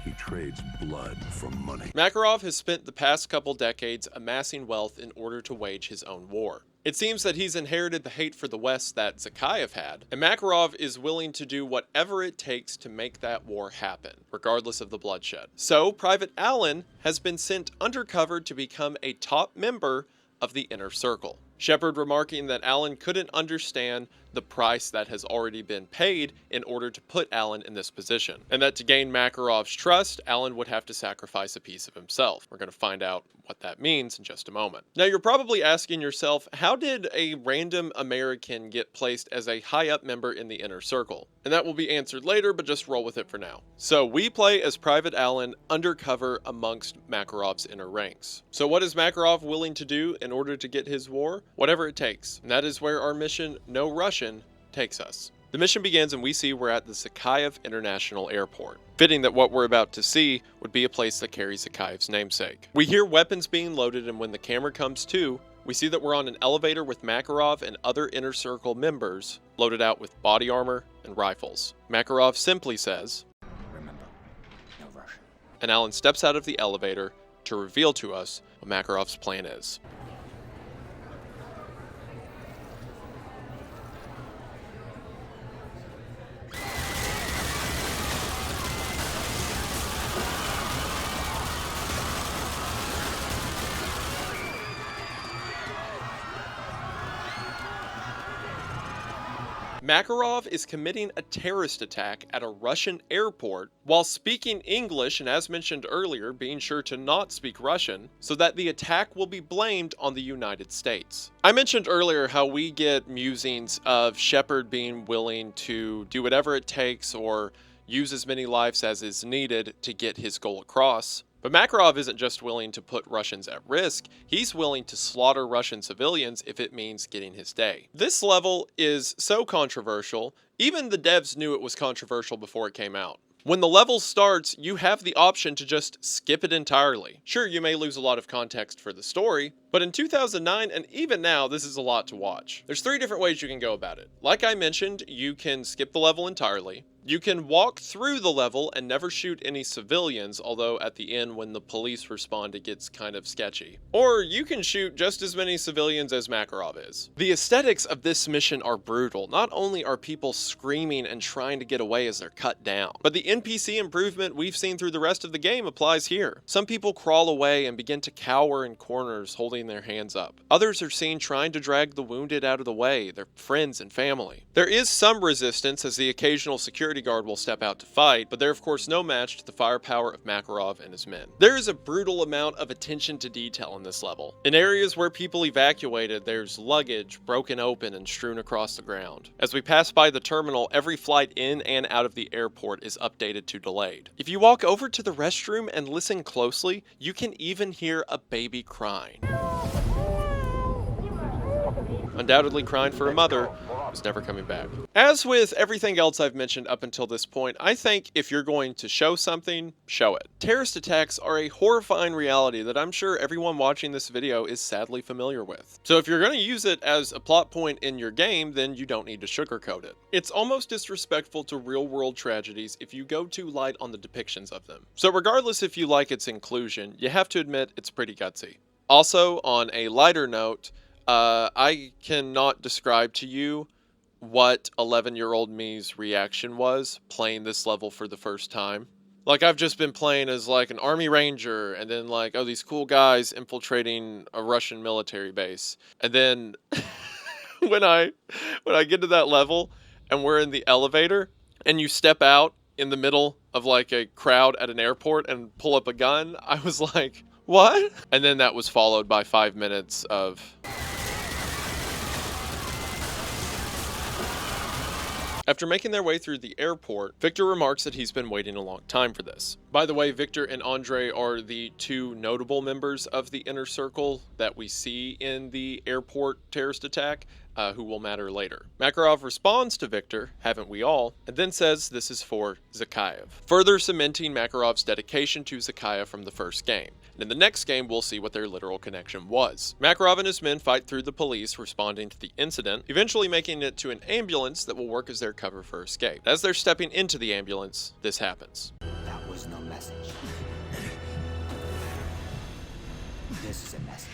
He trades blood for money. Makarov has spent the past couple decades amassing wealth in order to wage his own war. It seems that he's inherited the hate for the West that Zakhaev had, and Makarov is willing to do whatever it takes to make that war happen, regardless of the bloodshed. So, Private Allen has been sent undercover to become a top member of the Inner Circle. Shepard remarking that Allen couldn't understand the price that has already been paid in order to put Allen in this position, and that to gain Makarov's trust, Allen would have to sacrifice a piece of himself. We're going to find out what that means in just a moment. Now, you're probably asking yourself, how did a random American get placed as a high-up member in the Inner Circle? And that will be answered later, but just roll with it for now. So, we play as Private Allen undercover amongst Makarov's inner ranks. So what is Makarov willing to do in order to get his war? Whatever it takes. And that is where our mission, No Russian, takes us. The mission begins and we see we're at the Zakhaev International Airport. Fitting that what we're about to see would be a place that carries Zakhaev's namesake. We hear weapons being loaded, and when the camera comes to, we see that we're on an elevator with Makarov and other Inner Circle members loaded out with body armor and rifles. Makarov simply says, Remember, no Russian. And Allen steps out of the elevator to reveal to us what Makarov's plan is. Makarov is committing a terrorist attack at a Russian airport while speaking English and, as mentioned earlier, being sure to not speak Russian, so that the attack will be blamed on the United States. I mentioned earlier how we get musings of Shepard being willing to do whatever it takes or use as many lives as is needed to get his goal across. But Makarov isn't just willing to put Russians at risk, he's willing to slaughter Russian civilians if it means getting his day. This level is so controversial, even the devs knew it was controversial before it came out. When the level starts, you have the option to just skip it entirely. Sure, you may lose a lot of context for the story, but in 2009 and even now, this is a lot to watch. There's 3 different ways you can go about it. Like I mentioned, you can skip the level entirely. You can walk through the level and never shoot any civilians, although at the end when the police respond it gets kind of sketchy. Or you can shoot just as many civilians as Makarov is. The aesthetics of this mission are brutal. Not only are people screaming and trying to get away as they're cut down, but the NPC improvement we've seen through the rest of the game applies here. Some people crawl away and begin to cower in corners holding their hands up. Others are seen trying to drag the wounded out of the way, their friends and family. There is some resistance as the occasional security security guard will step out to fight, but they're of course no match to the firepower of Makarov and his men. There is a brutal amount of attention to detail in this level. In areas where people evacuated, there's luggage broken open and strewn across the ground. As we pass by the terminal, every flight in and out of the airport is updated to delayed. If you walk over to the restroom and listen closely, you can even hear a baby crying. Undoubtedly crying for a mother who's never coming back. As with everything else I've mentioned up until this point, I think if you're going to show something, show it. Terrorist attacks are a horrifying reality that I'm sure everyone watching this video is sadly familiar with. So if you're going to use it as a plot point in your game, then you don't need to sugarcoat it. It's almost disrespectful to real-world tragedies if you go too light on the depictions of them. So regardless if you like its inclusion, you have to admit it's pretty gutsy. Also, on a lighter note, I cannot describe to you what 11-year-old me's reaction was playing this level for the first time. Like, I've just been playing as like an army ranger, and then like, oh, these cool guys infiltrating a Russian military base. And then when I get to that level and we're in the elevator and you step out in the middle of like a crowd at an airport and pull up a gun, I was like, what? And then that was followed by 5 minutes of... After making their way through the airport, Victor remarks that he's been waiting a long time for this. By the way, Victor and Andre are the two notable members of the inner circle that we see in the airport terrorist attack, who will matter later. Makarov responds to Victor, haven't we all, and then says this is for Zakhaev, further cementing Makarov's dedication to Zakhaev from the first game. And in the next game, we'll see what their literal connection was. Makarov and his men fight through the police responding to the incident, eventually making it to an ambulance that will work as their cover for escape. As they're stepping into the ambulance, this happens. That was no message. This is a message.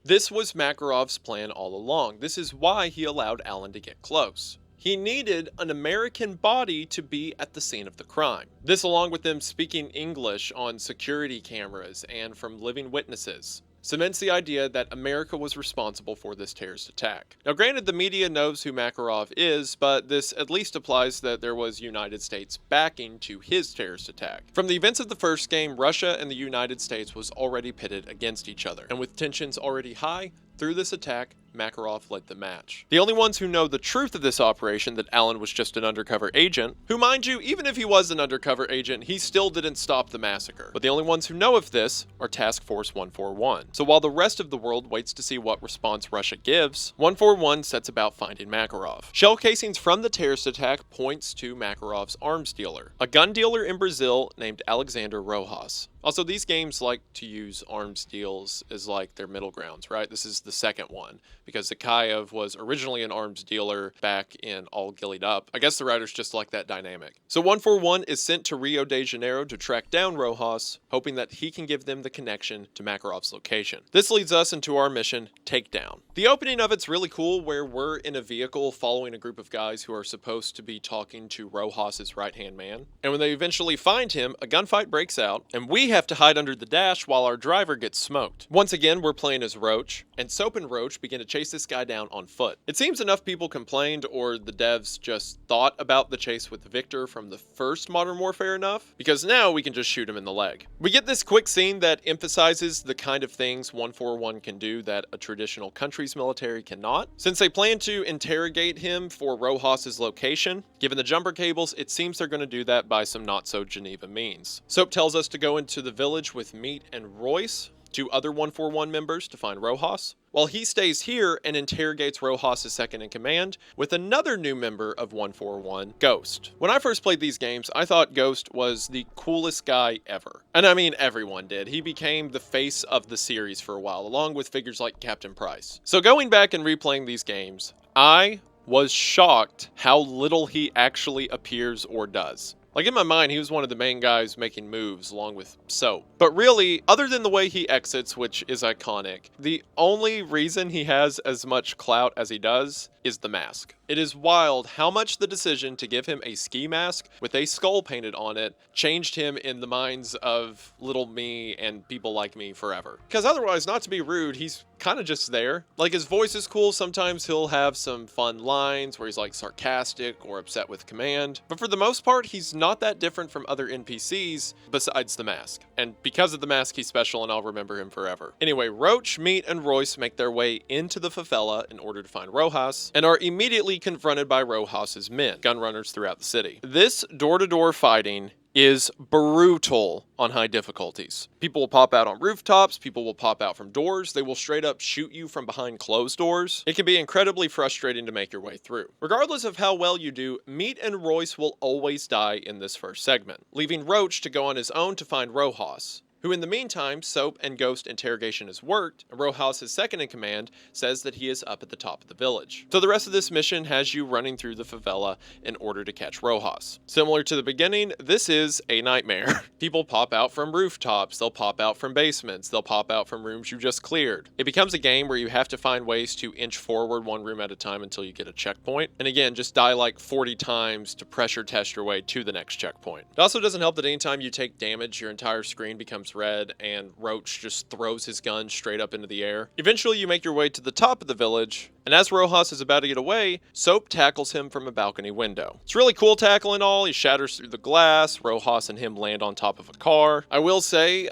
This was Makarov's plan all along. This is why he allowed Alan to get close. He needed an American body to be at the scene of the crime. This, along with them speaking English on security cameras and from living witnesses, cements the idea that America was responsible for this terrorist attack. Now granted, the media knows who Makarov is, but this at least applies that there was United States backing to his terrorist attack. From the events of the first game, Russia and the United States was already pitted against each other, and with tensions already high, through this attack, Makarov led the match. The only ones who know the truth of this operation, that Alan was just an undercover agent, who, mind you, even if he was an undercover agent, he still didn't stop the massacre. But the only ones who know of this are Task Force 141. So while the rest of the world waits to see what response Russia gives, 141 sets about finding Makarov. Shell casings from the terrorist attack points to Makarov's arms dealer, a gun dealer in Brazil named Alexander Rojas. Also, these games like to use arms deals as like their middle grounds, right? This is the second one, because Zakhaev was originally an arms dealer back in All Gillied Up. I guess the writers just like that dynamic. So 141 is sent to Rio de Janeiro to track down Rojas, hoping that he can give them the connection to Makarov's location. This leads us into our mission, Takedown. The opening of it's really cool, where we're in a vehicle following a group of guys who are supposed to be talking to Rojas's right-hand man. And when they eventually find him, a gunfight breaks out, and we have to hide under the dash while our driver gets smoked. Once again, we're playing as Roach, and Soap and Roach begin to chase this guy down on foot. It seems enough people complained, or the devs just thought about the chase with Victor from the first Modern Warfare enough, because now we can just shoot him in the leg. We get this quick scene that emphasizes the kind of things 141 can do that a traditional country's military cannot. Since they plan to interrogate him for Rojas's location, given the jumper cables, it seems they're going to do that by some not-so-Geneva means. Soap tells us to go into the village with Meat and Royce, two other 141 members, to find Rojas, while he stays here and interrogates Rojas' second in command with another new member of 141, Ghost. When I first played these games, I thought Ghost was the coolest guy ever. And I mean, everyone did. He became the face of the series for a while, along with figures like Captain Price. So going back and replaying these games, I was shocked how little he actually appears or does. Like, in my mind, he was one of the main guys making moves along with Soap. But really, other than the way he exits, which is iconic, the only reason he has as much clout as he does is the mask. It is wild how much the decision to give him a ski mask with a skull painted on it changed him in the minds of little me and people like me forever. Because otherwise, not to be rude, he's kind of just there. Like, his voice is cool. Sometimes he'll have some fun lines where he's like sarcastic or upset with command. But for the most part, he's not that different from other NPCs besides the mask. And because of the mask, he's special and I'll remember him forever. Anyway, Roach, Meat, and Royce make their way into the favela in order to find Rojas and are immediately confronted by Rojas's men, gun runners throughout the city. This door-to-door fighting is brutal on high difficulties. People will pop out on rooftops, people will pop out from doors, they will straight up shoot you from behind closed doors. It can be incredibly frustrating to make your way through. Regardless of how well you do, Meat and Royce will always die in this first segment, leaving Roach to go on his own to find Rojas, who in the meantime, Soap and Ghost interrogation has worked, and Rojas, his second in command, says that he is up at the top of the village. So the rest of this mission has you running through the favela in order to catch Rojas. Similar to the beginning, this is a nightmare. People pop out from rooftops, they'll pop out from basements, they'll pop out from rooms you just cleared. It becomes a game where you have to find ways to inch forward one room at a time until you get a checkpoint. And again, just die like 40 times to pressure test your way to the next checkpoint. It also doesn't help that anytime you take damage, your entire screen becomes red and Roach just throws his gun straight up into the air. Eventually you make your way to the top of the village, and as Rojas is about to get away, Soap tackles him from a balcony window. It's really cool tackle and all. He shatters through the glass. Rojas and him land on top of a car. I will say,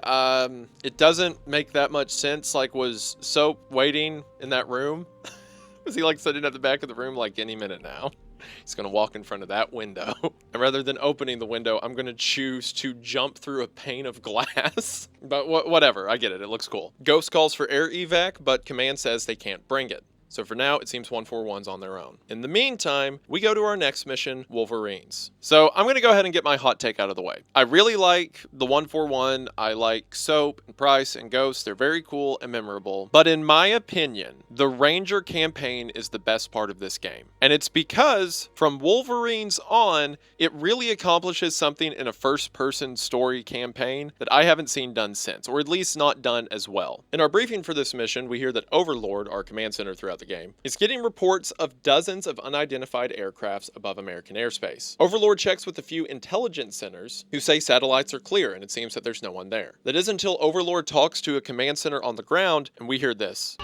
it doesn't make that much sense. Like, was Soap waiting in that room? Was he like sitting at the back of the room like any minute now? He's going to walk in front of that window. And rather than opening the window, I'm going to choose to jump through a pane of glass. But whatever, I get it. It looks cool. Ghost calls for air evac, but Command says they can't bring it. So for now, it seems 141's on their own. In the meantime, we go to our next mission, Wolverines. So I'm going to go ahead and get my hot take out of the way. I really like the 141. I like Soap and Price and Ghost. They're very cool and memorable. But in my opinion, the Ranger campaign is the best part of this game. And it's because from Wolverines on, it really accomplishes something in a first-person story campaign that I haven't seen done since, or at least not done as well. In our briefing for this mission, we hear that Overlord, our command center throughout the game, is getting reports of dozens of unidentified aircrafts above American airspace. Overlord checks with a few intelligence centers who say satellites are clear and it seems that there's no one there. That is until Overlord talks to a command center on the ground and we hear this.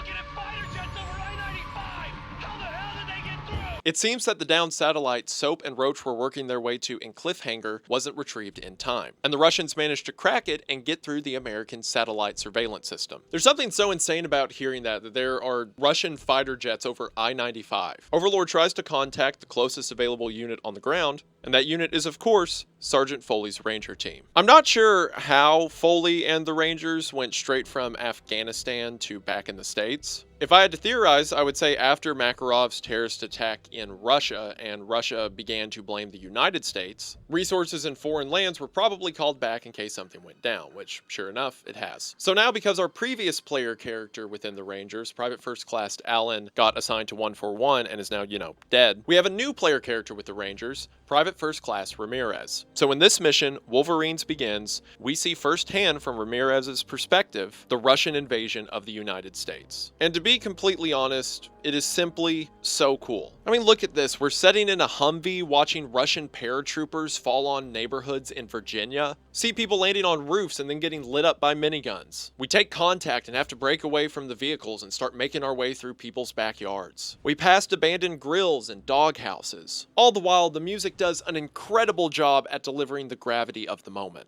It seems that the downed satellite Soap and Roach were working their way to in Cliffhanger wasn't retrieved in time, and the Russians managed to crack it and get through the American satellite surveillance system. There's something so insane about hearing that there are Russian fighter jets over I-95. Overlord tries to contact the closest available unit on the ground, and that unit is, of course, Sergeant Foley's Ranger team. I'm not sure how Foley and the Rangers went straight from Afghanistan to back in the States. If I had to theorize, I would say after Makarov's terrorist attack in Russia and Russia began to blame the United States, resources in foreign lands were probably called back in case something went down, which sure enough, it has. So now because our previous player character within the Rangers, Private First Class Allen, got assigned to 141 and is now, dead, we have a new player character with the Rangers, Private First Class Ramirez. So in this mission, Wolverines begins, we see firsthand from Ramirez's perspective, the Russian invasion of the United States. And to be completely honest, it is simply so cool. I mean, look at this. We're sitting in a Humvee watching Russian paratroopers fall on neighborhoods in Virginia. See people landing on roofs and then getting lit up by miniguns. We take contact and have to break away from the vehicles and start making our way through people's backyards. We passed abandoned grills and dog houses. All the while, the music does an incredible job at delivering the gravity of the moment.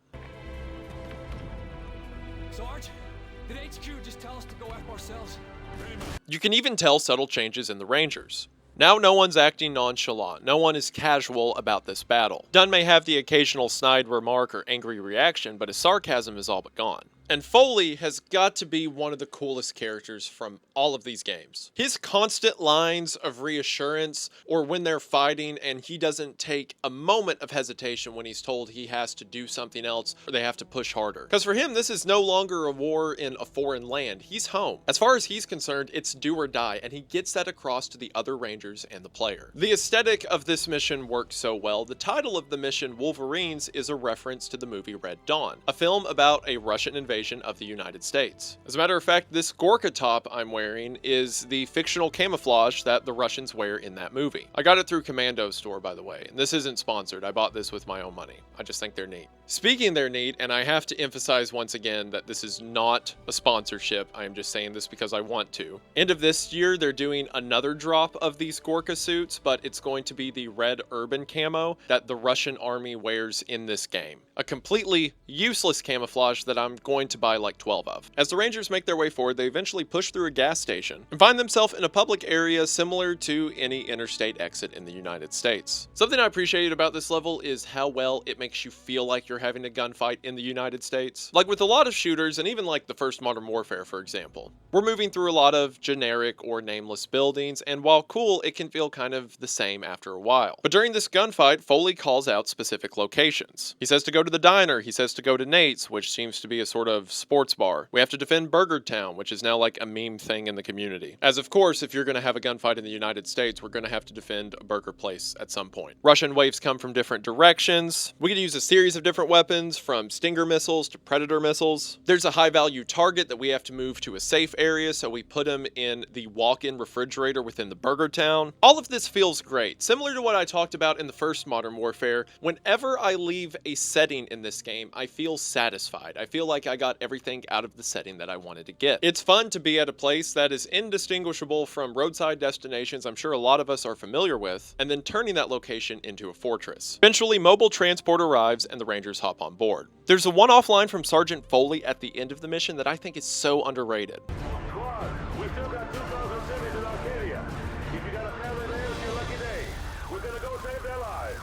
Sarge, did HQ just tell us to go F ourselves? You can even tell subtle changes in the Rangers. Now no one's acting nonchalant, no one is casual about this battle. Dunn may have the occasional snide remark or angry reaction, but his sarcasm is all but gone. And Foley has got to be one of the coolest characters from all of these games. His constant lines of reassurance, or when they're fighting and he doesn't take a moment of hesitation when he's told he has to do something else or they have to push harder. Because for him, this is no longer a war in a foreign land. He's home. As far as he's concerned, it's do or die, and he gets that across to the other Rangers and the player. The aesthetic of this mission works so well. The title of the mission, Wolverines, is a reference to the movie Red Dawn, a film about a Russian invasion invasion of the United States. As a matter of fact, this Gorka top I'm wearing is the fictional camouflage that the Russians wear in that movie. I got it through Commando Store, by the way, and this isn't sponsored. I bought this with my own money. I just think they're neat. Speaking they're neat, and I have to emphasize once again that this is not a sponsorship. I am just saying this because I want to. End of this year, they're doing another drop of these Gorka suits, but it's going to be the red urban camo that the Russian army wears in this game. A completely useless camouflage that I'm going to buy like 12 of. As the Rangers make their way forward, they eventually push through a gas station and find themselves in a public area similar to any interstate exit in the United States. Something I appreciated about this level is how well it makes you feel like you're having a gunfight in the United States. Like with a lot of shooters, and even like the first Modern Warfare, for example, we're moving through a lot of generic or nameless buildings, and while cool, it can feel kind of the same after a while. But during this gunfight, Foley calls out specific locations. He says to go to the diner, he says to go to Nate's, which seems to be a sort of sports bar. We have to defend Burger Town, which is now like a meme thing in the community. As of course, if you're going to have a gunfight in the United States, we're going to have to defend a burger place at some point. Russian waves come from different directions. We could use a series of different weapons, from Stinger missiles to Predator missiles. There's a high value target that we have to move to a safe area, so we put him in the walk-in refrigerator within the Burger Town. All of this feels great. Similar to what I talked about in the first Modern Warfare, whenever I leave a setting in this game, I feel satisfied. I feel like I got everything out of the setting that I wanted to get. It's fun to be at a place that is indistinguishable from roadside destinations I'm sure a lot of us are familiar with, and then turning that location into a fortress. Eventually, mobile transport arrives and the Rangers hop on board. There's a one-off line from Sergeant Foley at the end of the mission that I think is so underrated. Squad, we still got 2,000 cities in Arcadia. If you got a family there, it's your lucky day. We're gonna go save their lives.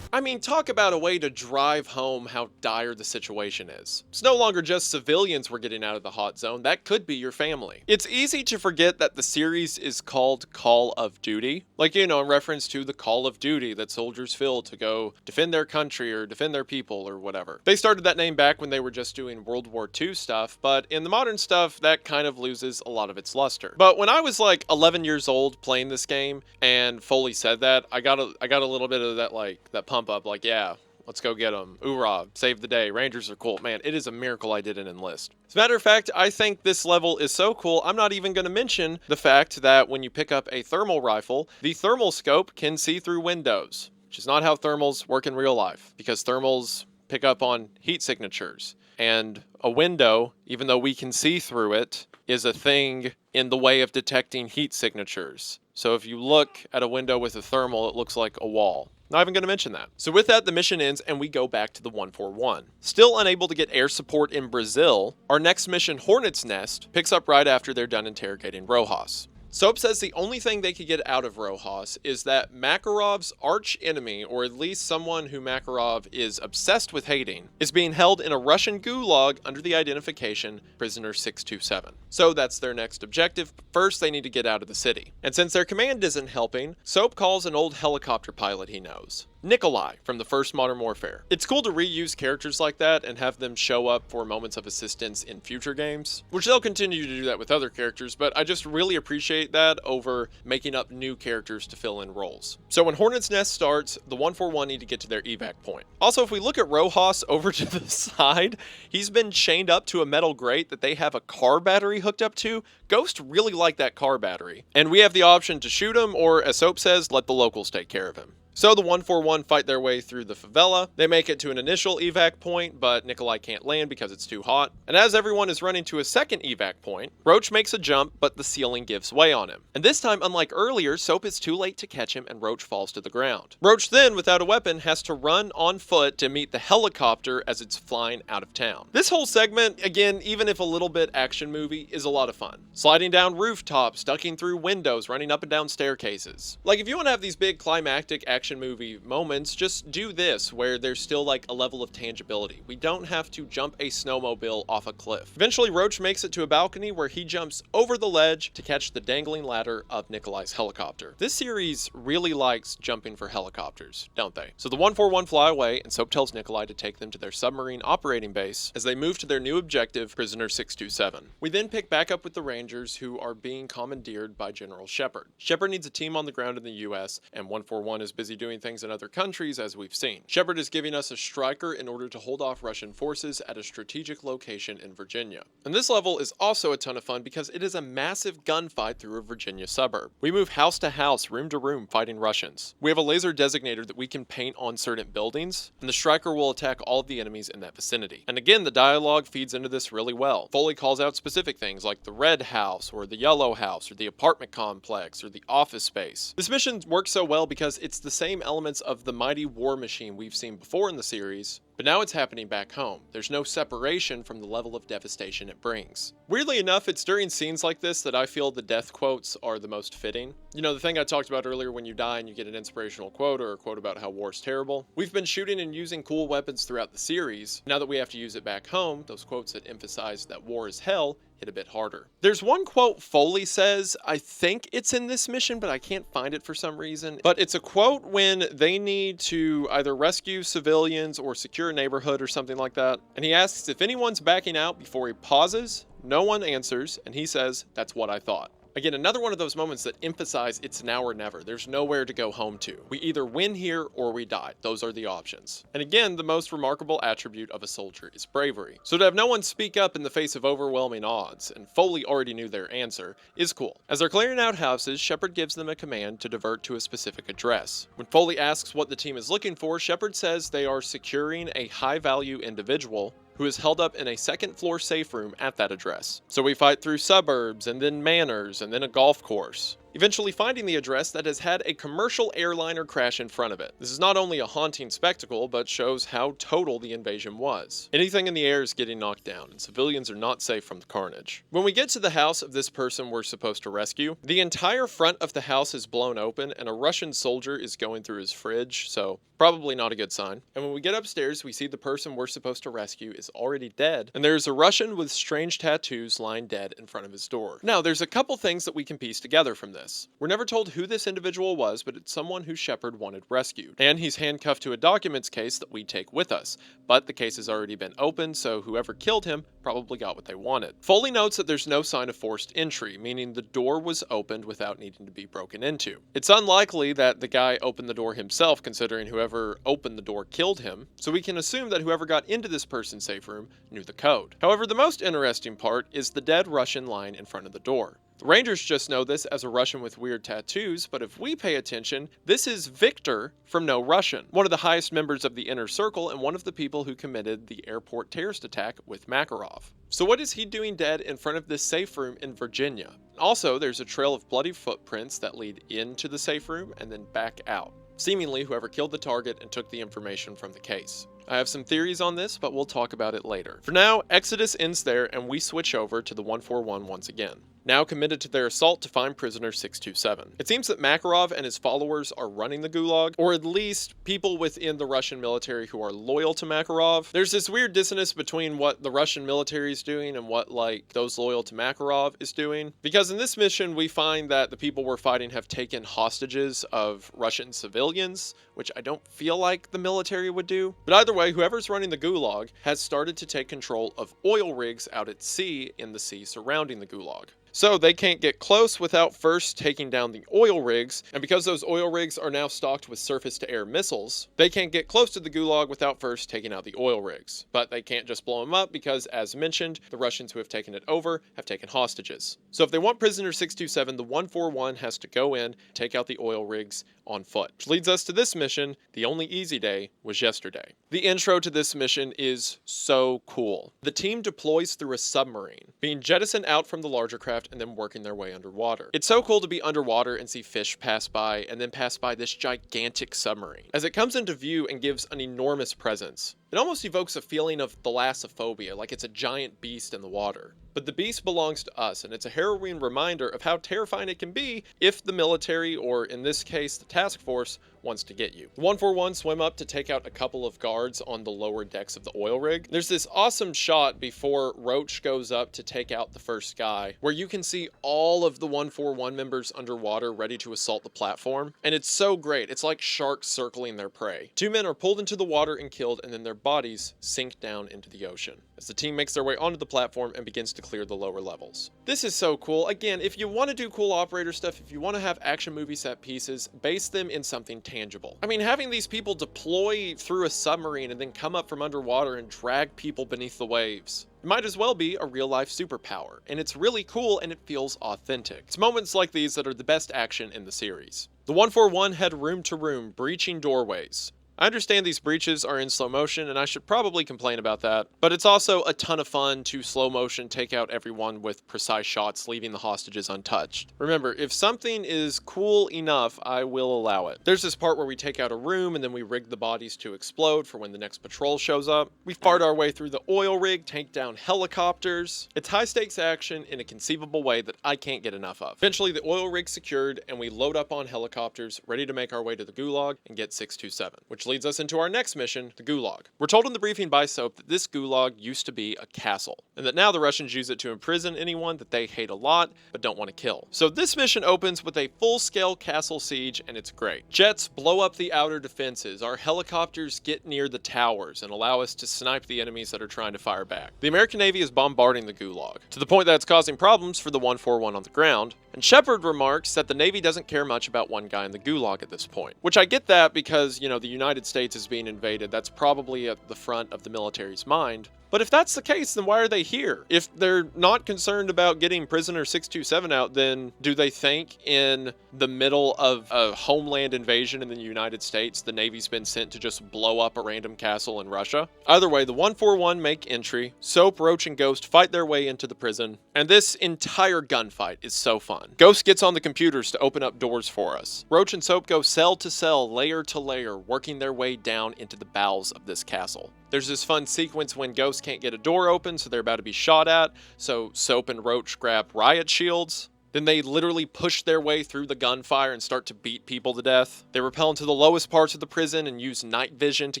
I mean, talk about a way to drive home how dire the situation is. It's no longer just civilians we're getting out of the hot zone, that could be your family. It's easy to forget that the series is called Call of Duty. Like, you know, in reference to the Call of Duty that soldiers feel to go defend their country or defend their people or whatever. They started that name back when they were just doing World War II stuff, but in the modern stuff, that kind of loses a lot of its luster. But when I was like 11 years old playing this game and Foley said that, I got a little bit of that, like, that pump up, like, yeah, let's go get them. Oorah, save the day. Rangers are cool. Man, it is a miracle I didn't enlist. As a matter of fact, I think this level is so cool, I'm not even going to mention the fact that when you pick up a thermal rifle, the thermal scope can see through windows, which is not how thermals work in real life, because thermals pick up on heat signatures. And a window, even though we can see through it, is a thing in the way of detecting heat signatures. So if you look at a window with a thermal, it looks like a wall. Not even going to mention that. So with that, the mission ends and we go back to the 141. Still unable to get air support in Brazil, our next mission, Hornet's Nest, picks up right after they're done interrogating Rojas. Soap says the only thing they could get out of Rojas is that Makarov's arch enemy, or at least someone who Makarov is obsessed with hating, is being held in a Russian gulag under the identification Prisoner 627. So that's their next objective. First, they need to get out of the city. And since their command isn't helping, Soap calls an old helicopter pilot he knows, Nikolai from the first Modern Warfare. It's cool to reuse characters like that and have them show up for moments of assistance in future games, which they'll continue to do that with other characters, but I just really appreciate that over making up new characters to fill in roles. So when Hornet's Nest starts, the 141 need to get to their evac point. Also, if we look at Rojas over to the side, he's been chained up to a metal grate that they have a car battery hooked up to. Ghost really like that car battery. And we have the option to shoot him, or as Soap says, let the locals take care of him. So the 141 fight their way through the favela. They make it to an initial evac point, but Nikolai can't land because it's too hot. And as everyone is running to a second evac point, Roach makes a jump, but the ceiling gives way on him. And this time, unlike earlier, Soap is too late to catch him and Roach falls to the ground. Roach then, without a weapon, has to run on foot to meet the helicopter as it's flying out of town. This whole segment, again, even if a little bit action movie, is a lot of fun. Sliding down rooftops, ducking through windows, running up and down staircases. Like, if you want to have these big climactic action movie moments, just do this where there's still like a level of tangibility. We don't have to jump a snowmobile off a cliff. Eventually, Roach makes it to a balcony where he jumps over the ledge to catch the dangling ladder of Nikolai's helicopter. This series really likes jumping for helicopters, don't they? So the 141 fly away, and Soap tells Nikolai to take them to their submarine operating base as they move to their new objective, Prisoner 627. We then pick back up with the Rangers, who are being commandeered by General Shepard. Shepard needs a team on the ground in the US, and 141 is busy doing things in other countries, as we've seen. Shepard is giving us a striker in order to hold off Russian forces at a strategic location in Virginia. And this level is also a ton of fun because it is a massive gunfight through a Virginia suburb. We move house to house, room to room, fighting Russians. We have a laser designator that we can paint on certain buildings, and the striker will attack all of the enemies in that vicinity. And again, the dialogue feeds into this really well. Foley calls out specific things like the red house, or the yellow house, or the apartment complex, or the office space. This mission works so well because it's the same elements of the mighty war machine we've seen before in the series, but now it's happening back home. There's no separation from the level of devastation it brings. Weirdly enough, it's during scenes like this that I feel the death quotes are the most fitting. You know, the thing I talked about earlier when you die and you get an inspirational quote or a quote about how war's terrible. We've been shooting and using cool weapons throughout the series. Now that we have to use it back home, those quotes that emphasize that war is hell hit a bit harder. There's one quote Foley says, I think it's in this mission, but I can't find it for some reason. But it's a quote when they need to either rescue civilians or secure a neighborhood or something like that. And he asks if anyone's backing out before he pauses. No one answers, and he says, that's what I thought. Again, another one of those moments that emphasize it's now or never. There's nowhere to go home to. We either win here or we die. Those are the options. And again, the most remarkable attribute of a soldier is bravery. So to have no one speak up in the face of overwhelming odds, and Foley already knew their answer, is cool. As they're clearing out houses, Shepard gives them a command to divert to a specific address. When Foley asks what the team is looking for, Shepard says they are securing a high-value individual who is held up in a second-floor safe room at that address. So we fight through suburbs, and then manors, and then a golf course, eventually finding the address that has had a commercial airliner crash in front of it. This is not only a haunting spectacle, but shows how total the invasion was. Anything in the air is getting knocked down, and civilians are not safe from the carnage. When we get to the house of this person we're supposed to rescue, the entire front of the house is blown open, and a Russian soldier is going through his fridge, so probably not a good sign. And when we get upstairs, we see the person we're supposed to rescue is already dead, and there's a Russian with strange tattoos lying dead in front of his door. Now, there's a couple things that we can piece together from this. We're never told who this individual was, but it's someone who Shepard wanted rescued. And he's handcuffed to a documents case that we take with us. But the case has already been opened, so whoever killed him probably got what they wanted. Foley notes that there's no sign of forced entry, meaning the door was opened without needing to be broken into. It's unlikely that the guy opened the door himself, considering whoever opened the door killed him, so we can assume that whoever got into this person's safe room knew the code. However, the most interesting part is the dead Russian lying in front of the door. The Rangers just know this as a Russian with weird tattoos, but if we pay attention, this is Victor from No Russian, one of the highest members of the Inner Circle and one of the people who committed the airport terrorist attack with Makarov. So what is he doing dead in front of this safe room in Virginia? Also, there's a trail of bloody footprints that lead into the safe room and then back out. Seemingly whoever killed the target and took the information from the case. I have some theories on this, but we'll talk about it later. For now, Exodus ends there and we switch over to the 141 once again, now committed to their assault to find prisoner 627. It seems that Makarov and his followers are running the Gulag, or at least people within the Russian military who are loyal to Makarov. There's this weird dissonance between what the Russian military is doing and what, like, those loyal to Makarov is doing. Because in this mission, we find that the people we're fighting have taken hostages of Russian civilians, which I don't feel like the military would do. But either way, whoever's running the Gulag has started to take control of oil rigs out at sea in the sea surrounding the Gulag. So they can't get close without first taking down the oil rigs, and because those oil rigs are now stocked with surface-to-air missiles, they can't get close to the Gulag without first taking out the oil rigs. But they can't just blow them up because, as mentioned, the Russians who have taken it over have taken hostages. So if they want prisoner 627, the 141 has to go in, take out the oil rigs on foot. Which leads us to this mission. The only easy day was yesterday. The intro to this mission is so cool. The team deploys through a submarine, being jettisoned out from the larger craft and then working their way underwater. It's so cool to be underwater and see fish pass by and then pass by this gigantic submarine. As it comes into view and gives an enormous presence, it almost evokes a feeling of thalassophobia, like it's a giant beast in the water. But the beast belongs to us, and it's a harrowing reminder of how terrifying it can be if the military, or in this case, the task force, wants to get you. The 141 swim up to take out a couple of guards on the lower decks of the oil rig. There's this awesome shot before Roach goes up to take out the first guy, where you can see all of the 141 members underwater ready to assault the platform. And it's so great. It's like sharks circling their prey. 2 men are pulled into the water and killed, and then their bodies sink down into the ocean. As the team makes their way onto the platform and begins to clear the lower levels. This is so cool. Again, if you want to do cool operator stuff, if you want to have action movie set pieces, base them in something tangible. I mean, having these people deploy through a submarine and then come up from underwater and drag people beneath the waves, it might as well be a real-life superpower, and it's really cool and it feels authentic. It's moments like these that are the best action in the series. The 141 had room-to-room breaching doorways. I understand these breaches are in slow motion, and I should probably complain about that, but it's also a ton of fun to slow motion take out everyone with precise shots, leaving the hostages untouched. Remember, if something is cool enough, I will allow it. There's this part where we take out a room, and then we rig the bodies to explode for when the next patrol shows up. We fart our way through the oil rig, take down helicopters. It's high-stakes action in a conceivable way that I can't get enough of. Eventually, the oil rig's secured, and we load up on helicopters, ready to make our way to the Gulag and get 627, which leads us into our next mission, the Gulag. We're told in the briefing by Soap that this Gulag used to be a castle, and that now the Russians use it to imprison anyone that they hate a lot, but don't want to kill. So this mission opens with a full-scale castle siege, and it's great. Jets blow up the outer defenses, our helicopters get near the towers and allow us to snipe the enemies that are trying to fire back. The American Navy is bombarding the Gulag, to the point that it's causing problems for the 141 on the ground, and Shepard remarks that the Navy doesn't care much about one guy in the Gulag at this point. Which I get that because, you know, the United States is being invaded. That's probably at the front of the military's mind. But if that's the case, then why are they here? If they're not concerned about getting prisoner 627 out, then do they think in the middle of a homeland invasion in the United States, the Navy's been sent to just blow up a random castle in Russia? Either way, the 141 make entry, Soap, Roach, and Ghost fight their way into the prison, and this entire gunfight is so fun. Ghost gets on the computers to open up doors for us. Roach and Soap go cell to cell, layer to layer, working their way down into the bowels of this castle. There's this fun sequence when Ghost can't get a door open, so they're about to be shot at, so Soap and Roach grab riot shields. Then they literally push their way through the gunfire and start to beat people to death. They rappel into the lowest parts of the prison and use night vision to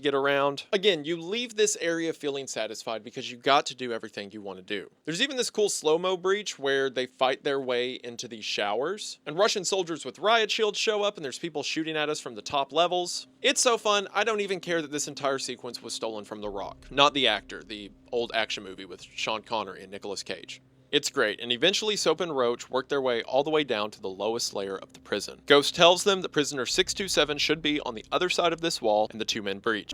get around. Again, you leave this area feeling satisfied because you got to do everything you want to do. There's even this cool slow-mo breach where they fight their way into these showers, and Russian soldiers with riot shields show up and there's people shooting at us from the top levels. It's so fun, I don't even care that this entire sequence was stolen from The Rock. Not the actor, the old action movie with Sean Connery and Nicolas Cage. It's great, and eventually Soap and Roach work their way all the way down to the lowest layer of the prison. Ghost tells them that prisoner 627 should be on the other side of this wall, and the two men breach.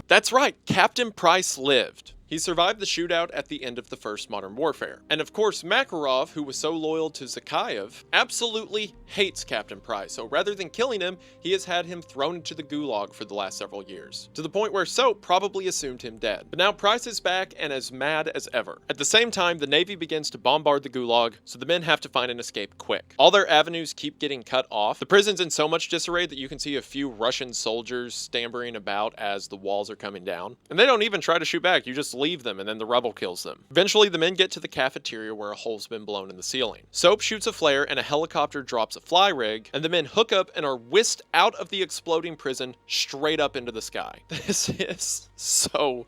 That's right, Captain Price lived. He survived the shootout at the end of the first Modern Warfare. And of course, Makarov, who was so loyal to Zakhaev, absolutely hates Captain Price, so rather than killing him, he has had him thrown into the Gulag for the last several years, to the point where Soap probably assumed him dead. But now Price is back and as mad as ever. At the same time, the Navy begins to bombard the Gulag, so the men have to find an escape quick. All their avenues keep getting cut off. The prison's in so much disarray that you can see a few Russian soldiers stammering about as the walls are coming down. And they don't even try to shoot back, you just leave them and then the rebel kills them. Eventually, the men get to the cafeteria where a hole's been blown in the ceiling. Soap shoots a flare and a helicopter drops a fly rig, and the men hook up and are whisked out of the exploding prison straight up into the sky. This is so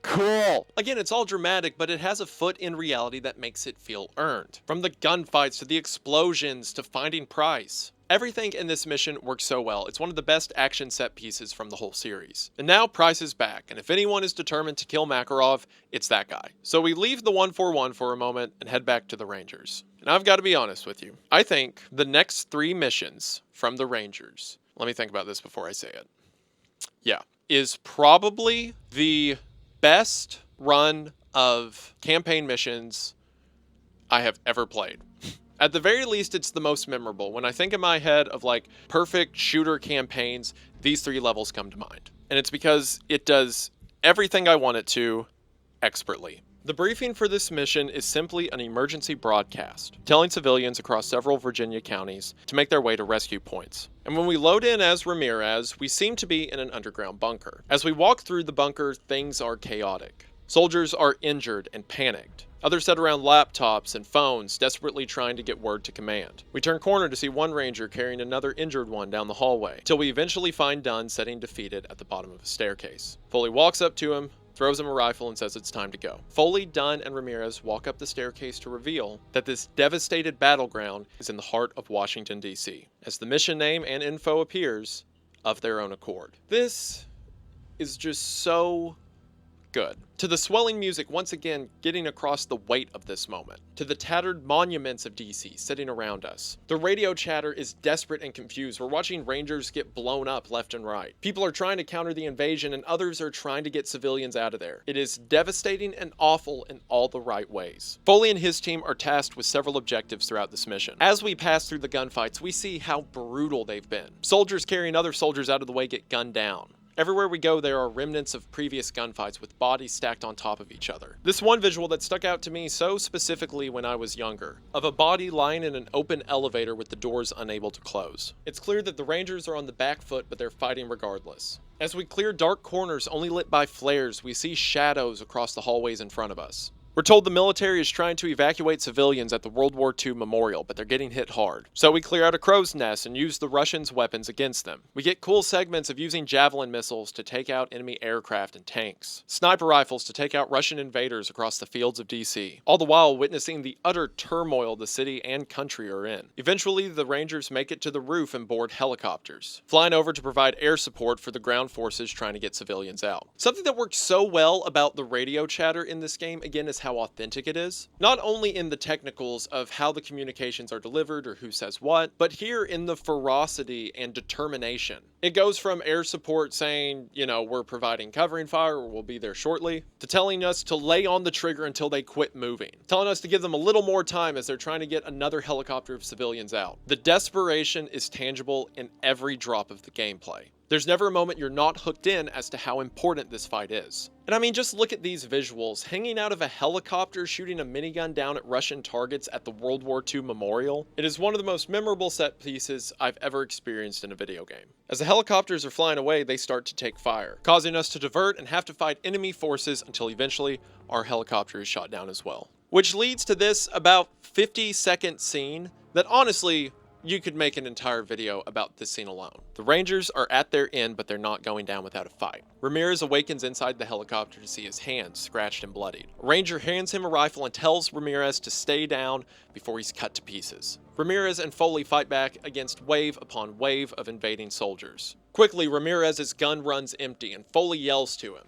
cool. Again, it's all dramatic, but it has a foot in reality that makes it feel earned. From the gunfights to the explosions to finding Price. Everything in this mission works so well. It's one of the best action set pieces from the whole series. And now Price is back, and if anyone is determined to kill Makarov, it's that guy. So we leave the 141 for a moment and head back to the Rangers. And I've got to be honest with you. I think the next 3 missions from the Rangers, let me think about this before I say it. Yeah, is probably the best run of campaign missions I have ever played. At the very least, it's the most memorable. When I think in my head of like perfect shooter campaigns, these 3 levels come to mind. And it's because it does everything I want it to expertly. The briefing for this mission is simply an emergency broadcast, telling civilians across several Virginia counties to make their way to rescue points. And when we load in as Ramirez, we seem to be in an underground bunker. As we walk through the bunker, things are chaotic. Soldiers are injured and panicked. Others set around laptops and phones, desperately trying to get word to command. We turn corner to see one ranger carrying another injured one down the hallway, till we eventually find Dunn sitting defeated at the bottom of a staircase. Foley walks up to him, throws him a rifle, and says it's time to go. Foley, Dunn, and Ramirez walk up the staircase to reveal that this devastated battleground is in the heart of Washington, D.C., as the mission name and info appears of their own accord. This is just so good. To the swelling music once again getting across the weight of this moment. To the tattered monuments of DC sitting around us. The radio chatter is desperate and confused. We're watching Rangers get blown up left and right. People are trying to counter the invasion and others are trying to get civilians out of there. It is devastating and awful in all the right ways. Foley and his team are tasked with several objectives throughout this mission. As we pass through the gunfights, we see how brutal they've been. Soldiers carrying other soldiers out of the way get gunned down. Everywhere we go, there are remnants of previous gunfights with bodies stacked on top of each other. This one visual that stuck out to me so specifically when I was younger, of a body lying in an open elevator with the doors unable to close. It's clear that the Rangers are on the back foot, but they're fighting regardless. As we clear dark corners only lit by flares, we see shadows across the hallways in front of us. We're told the military is trying to evacuate civilians at the World War II memorial, but they're getting hit hard. So we clear out a crow's nest and use the Russians' weapons against them. We get cool segments of using javelin missiles to take out enemy aircraft and tanks, sniper rifles to take out Russian invaders across the fields of DC, all the while witnessing the utter turmoil the city and country are in. Eventually, the Rangers make it to the roof and board helicopters, flying over to provide air support for the ground forces trying to get civilians out. Something that works so well about the radio chatter in this game, again, is how authentic it is. Not only in the technicals of how the communications are delivered or who says what, but here in the ferocity and determination. It goes from air support saying, you know, we're providing covering fire or we'll be there shortly, to telling us to lay on the trigger until they quit moving, telling us to give them a little more time as they're trying to get another helicopter of civilians out. The desperation is tangible in every drop of the gameplay. There's never a moment you're not hooked in as to how important this fight is. And I mean, just look at these visuals. Hanging out of a helicopter shooting a minigun down at Russian targets at the World War II memorial. It is one of the most memorable set pieces I've ever experienced in a video game. As the helicopters are flying away, they start to take fire, causing us to divert and have to fight enemy forces until eventually our helicopter is shot down as well. Which leads to this about 50-second scene that honestly, you could make an entire video about this scene alone. The Rangers are at their end, but they're not going down without a fight. Ramirez awakens inside the helicopter to see his hands scratched and bloodied. A Ranger hands him a rifle and tells Ramirez to stay down before he's cut to pieces. Ramirez and Foley fight back against wave upon wave of invading soldiers. Quickly, Ramirez's gun runs empty and Foley yells to him.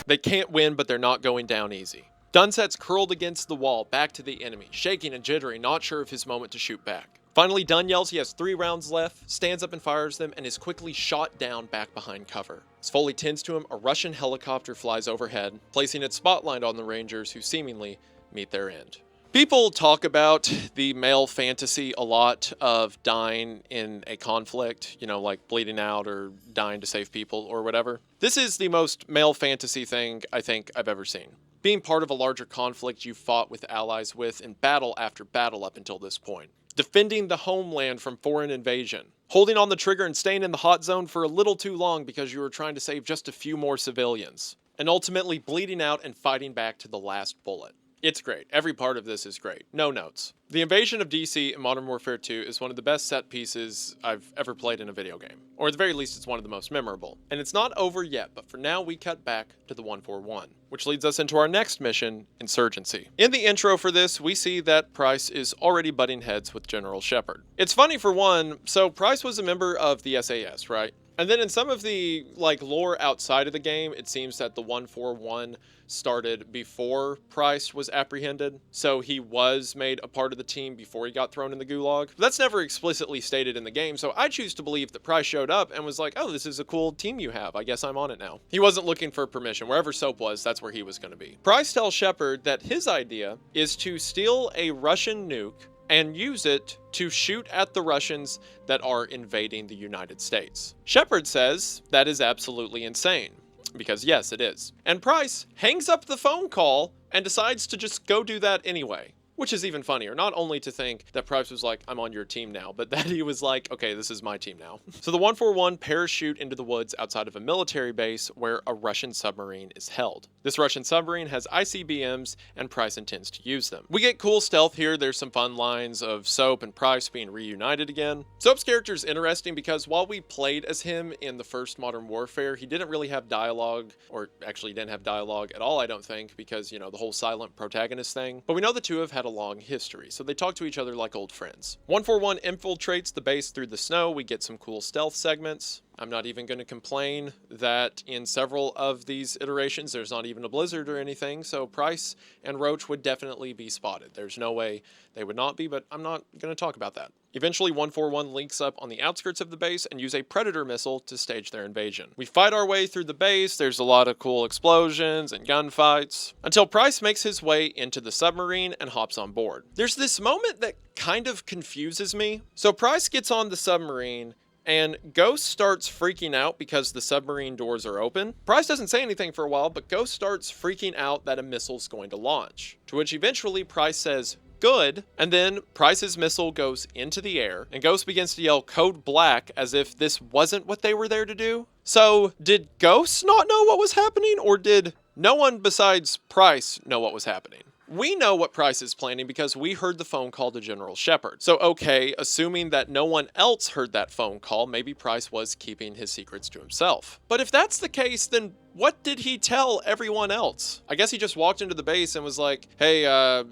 They can't win, but they're not going down easy. Dunset's curled against the wall, back to the enemy, shaking and jittery, not sure of his moment to shoot back. Finally, Dunn yells he has 3 rounds left, stands up and fires them, and is quickly shot down back behind cover. As Foley tends to him, a Russian helicopter flies overhead, placing its spotlight on the Rangers, who seemingly meet their end. People talk about the male fantasy a lot of dying in a conflict, you know, like bleeding out or dying to save people or whatever. This is the most male fantasy thing I think I've ever seen. Being part of a larger conflict you fought with allies with in battle after battle up until this point. Defending the homeland from foreign invasion. Holding on the trigger and staying in the hot zone for a little too long because you were trying to save just a few more civilians. And ultimately bleeding out and fighting back to the last bullet. It's great. Every part of this is great. No notes. The invasion of DC in Modern Warfare 2 is one of the best set pieces I've ever played in a video game. Or at the very least, it's one of the most memorable. And it's not over yet, but for now we cut back to the 141, which leads us into our next mission, Insurgency. In the intro for this, we see that Price is already butting heads with General Shepard. It's funny for one, so Price was a member of the SAS, right? And then in some of the lore outside of the game, it seems that the 141 started before Price was apprehended. So he was made a part of the team before he got thrown in the Gulag. But that's never explicitly stated in the game. So I choose to believe that Price showed up and was like, oh, this is a cool team you have. I guess I'm on it now. He wasn't looking for permission. Wherever Soap was, that's where he was going to be. Price tells Shepard that his idea is to steal a Russian nuke and use it to shoot at the Russians that are invading the United States. Shepard says that is absolutely insane, because yes, it is. And Price hangs up the phone call and decides to just go do that anyway, which is even funnier. Not only to think that Price was like, I'm on your team now, but that he was like, okay, this is my team now. So the 141 parachute into the woods outside of a military base where a Russian submarine is held. This Russian submarine has ICBMs, and Price intends to use them. We get cool stealth here. There's some fun lines of Soap and Price being reunited again. Soap's character is interesting because while we played as him in the first Modern Warfare, he didn't really have dialogue, or actually didn't have dialogue at all, I don't think, because, you know, the whole silent protagonist thing. But we know the two have had a long history, so they talk to each other like old friends. 141 infiltrates the base through the snow. We get some cool stealth segments. I'm not even going to complain that in several of these iterations, there's not even a blizzard or anything, so Price and Roach would definitely be spotted. There's no way they would not be, but I'm not going to talk about that. Eventually, 141 links up on the outskirts of the base and use a Predator missile to stage their invasion. We fight our way through the base. There's a lot of cool explosions and gunfights, until Price makes his way into the submarine and hops on board. There's this moment that kind of confuses me. So Price gets on the submarine, and Ghost starts freaking out because the submarine doors are open. Price doesn't say anything for a while, but Ghost starts freaking out that a missile's going to launch. To which eventually Price says, good, and then Price's missile goes into the air, and Ghost begins to yell code black as if this wasn't what they were there to do. So, did Ghost not know what was happening, or did no one besides Price know what was happening? We know what Price is planning because we heard the phone call to General Shepard. So okay, assuming that no one else heard that phone call, maybe Price was keeping his secrets to himself. But if that's the case, then what did he tell everyone else? I guess he just walked into the base and was like, hey,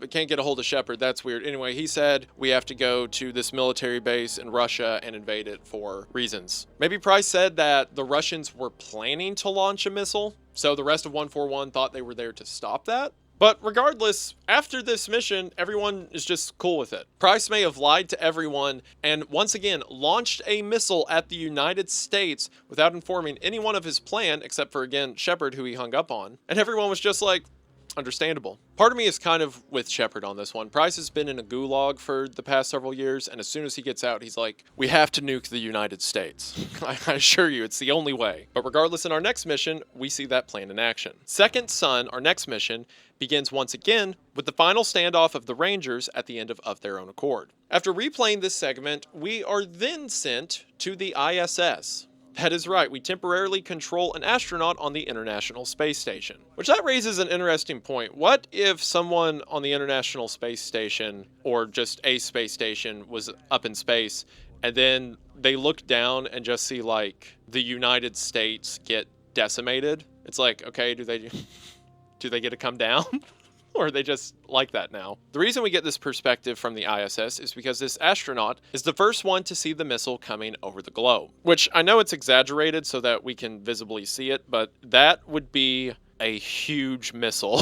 can't get a hold of Shepard, that's weird. Anyway, he said we have to go to this military base in Russia and invade it for reasons. Maybe Price said that the Russians were planning to launch a missile, so the rest of 141 thought they were there to stop that? But regardless, after this mission, everyone is just cool with it. Price may have lied to everyone and once again launched a missile at the United States without informing anyone of his plan, except for, again, Shepard, who he hung up on. And everyone was just like, understandable. Part of me is kind of with Shepard on this one. Price has been in a gulag for the past several years, and as soon as he gets out, he's like, we have to nuke the United States. I assure you, it's the only way. But regardless, in our next mission, we see that plan in action. Second Son, our next mission, begins once again with the final standoff of the Rangers at the end of their own accord. After replaying this segment, we are then sent to the ISS. That is right, we temporarily control an astronaut on the International Space Station. Which that raises an interesting point. What if someone on the International Space Station, or just a space station, was up in space, and then they look down and just see, like, the United States get decimated? It's like, okay, do they get to come down? Or are they just like that now? The reason we get this perspective from the ISS is because this astronaut is the first one to see the missile coming over the globe. Which I know it's exaggerated so that we can visibly see it, but that would be a huge missile.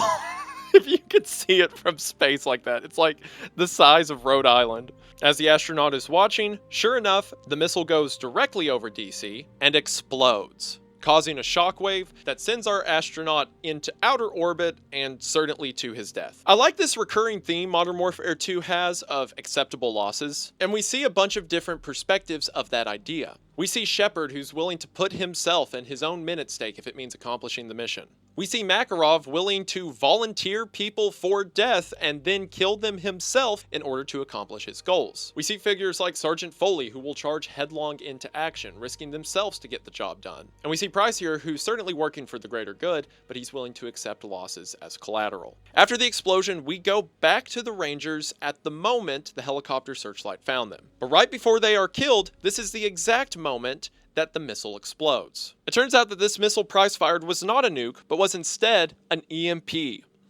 If you could see it from space like that. It's like the size of Rhode Island. As the astronaut is watching, sure enough, the missile goes directly over DC and explodes, causing a shockwave that sends our astronaut into outer orbit and certainly to his death. I like this recurring theme Modern Warfare 2 has of acceptable losses, and we see a bunch of different perspectives of that idea. We see Shepard, who's willing to put himself and his own men at stake if it means accomplishing the mission. We see Makarov willing to volunteer people for death and then kill them himself in order to accomplish his goals. We see figures like Sergeant Foley, who will charge headlong into action, risking themselves to get the job done. And we see Price here, who's certainly working for the greater good, but he's willing to accept losses as collateral. After the explosion, we go back to the Rangers at the moment the helicopter searchlight found them. But right before they are killed, this is the exact moment that the missile explodes. It turns out that this missile Price fired was not a nuke, but was instead an EMP,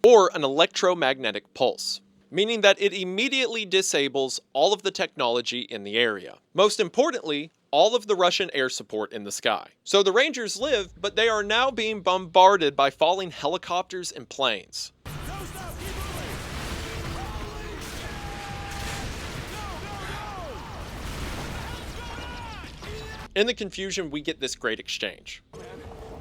or an electromagnetic pulse, meaning that it immediately disables all of the technology in the area. Most importantly, all of the Russian air support in the sky. So the Rangers live, but they are now being bombarded by falling helicopters and planes. In the confusion, we get this great exchange.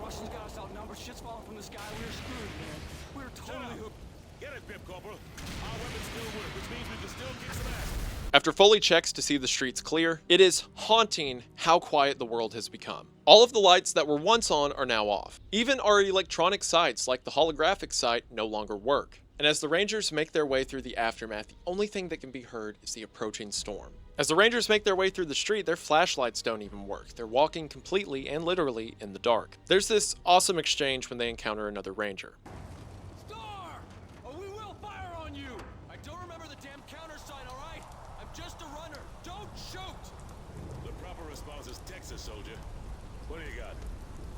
Russians got us outnumbered. Shit's falling from the sky. We're screwed, man. We're totally hooked. Get it, Pip Corporal. Our weapons still work, which means we can still kick some ass. After Foley checks to see the streets clear, it is haunting how quiet the world has become. All of the lights that were once on are now off. Even our electronic sights, like the holographic sight, no longer work. And as the Rangers make their way through the aftermath, the only thing that can be heard is the approaching storm. As the Rangers make their way through the street, their flashlights don't even work. They're walking completely and literally in the dark. There's this awesome exchange when they encounter another Ranger. Star! Or we will fire on you! I don't remember the damn countersign, alright? I'm just a runner. Don't shoot! The proper response is Texas, soldier. What do you got?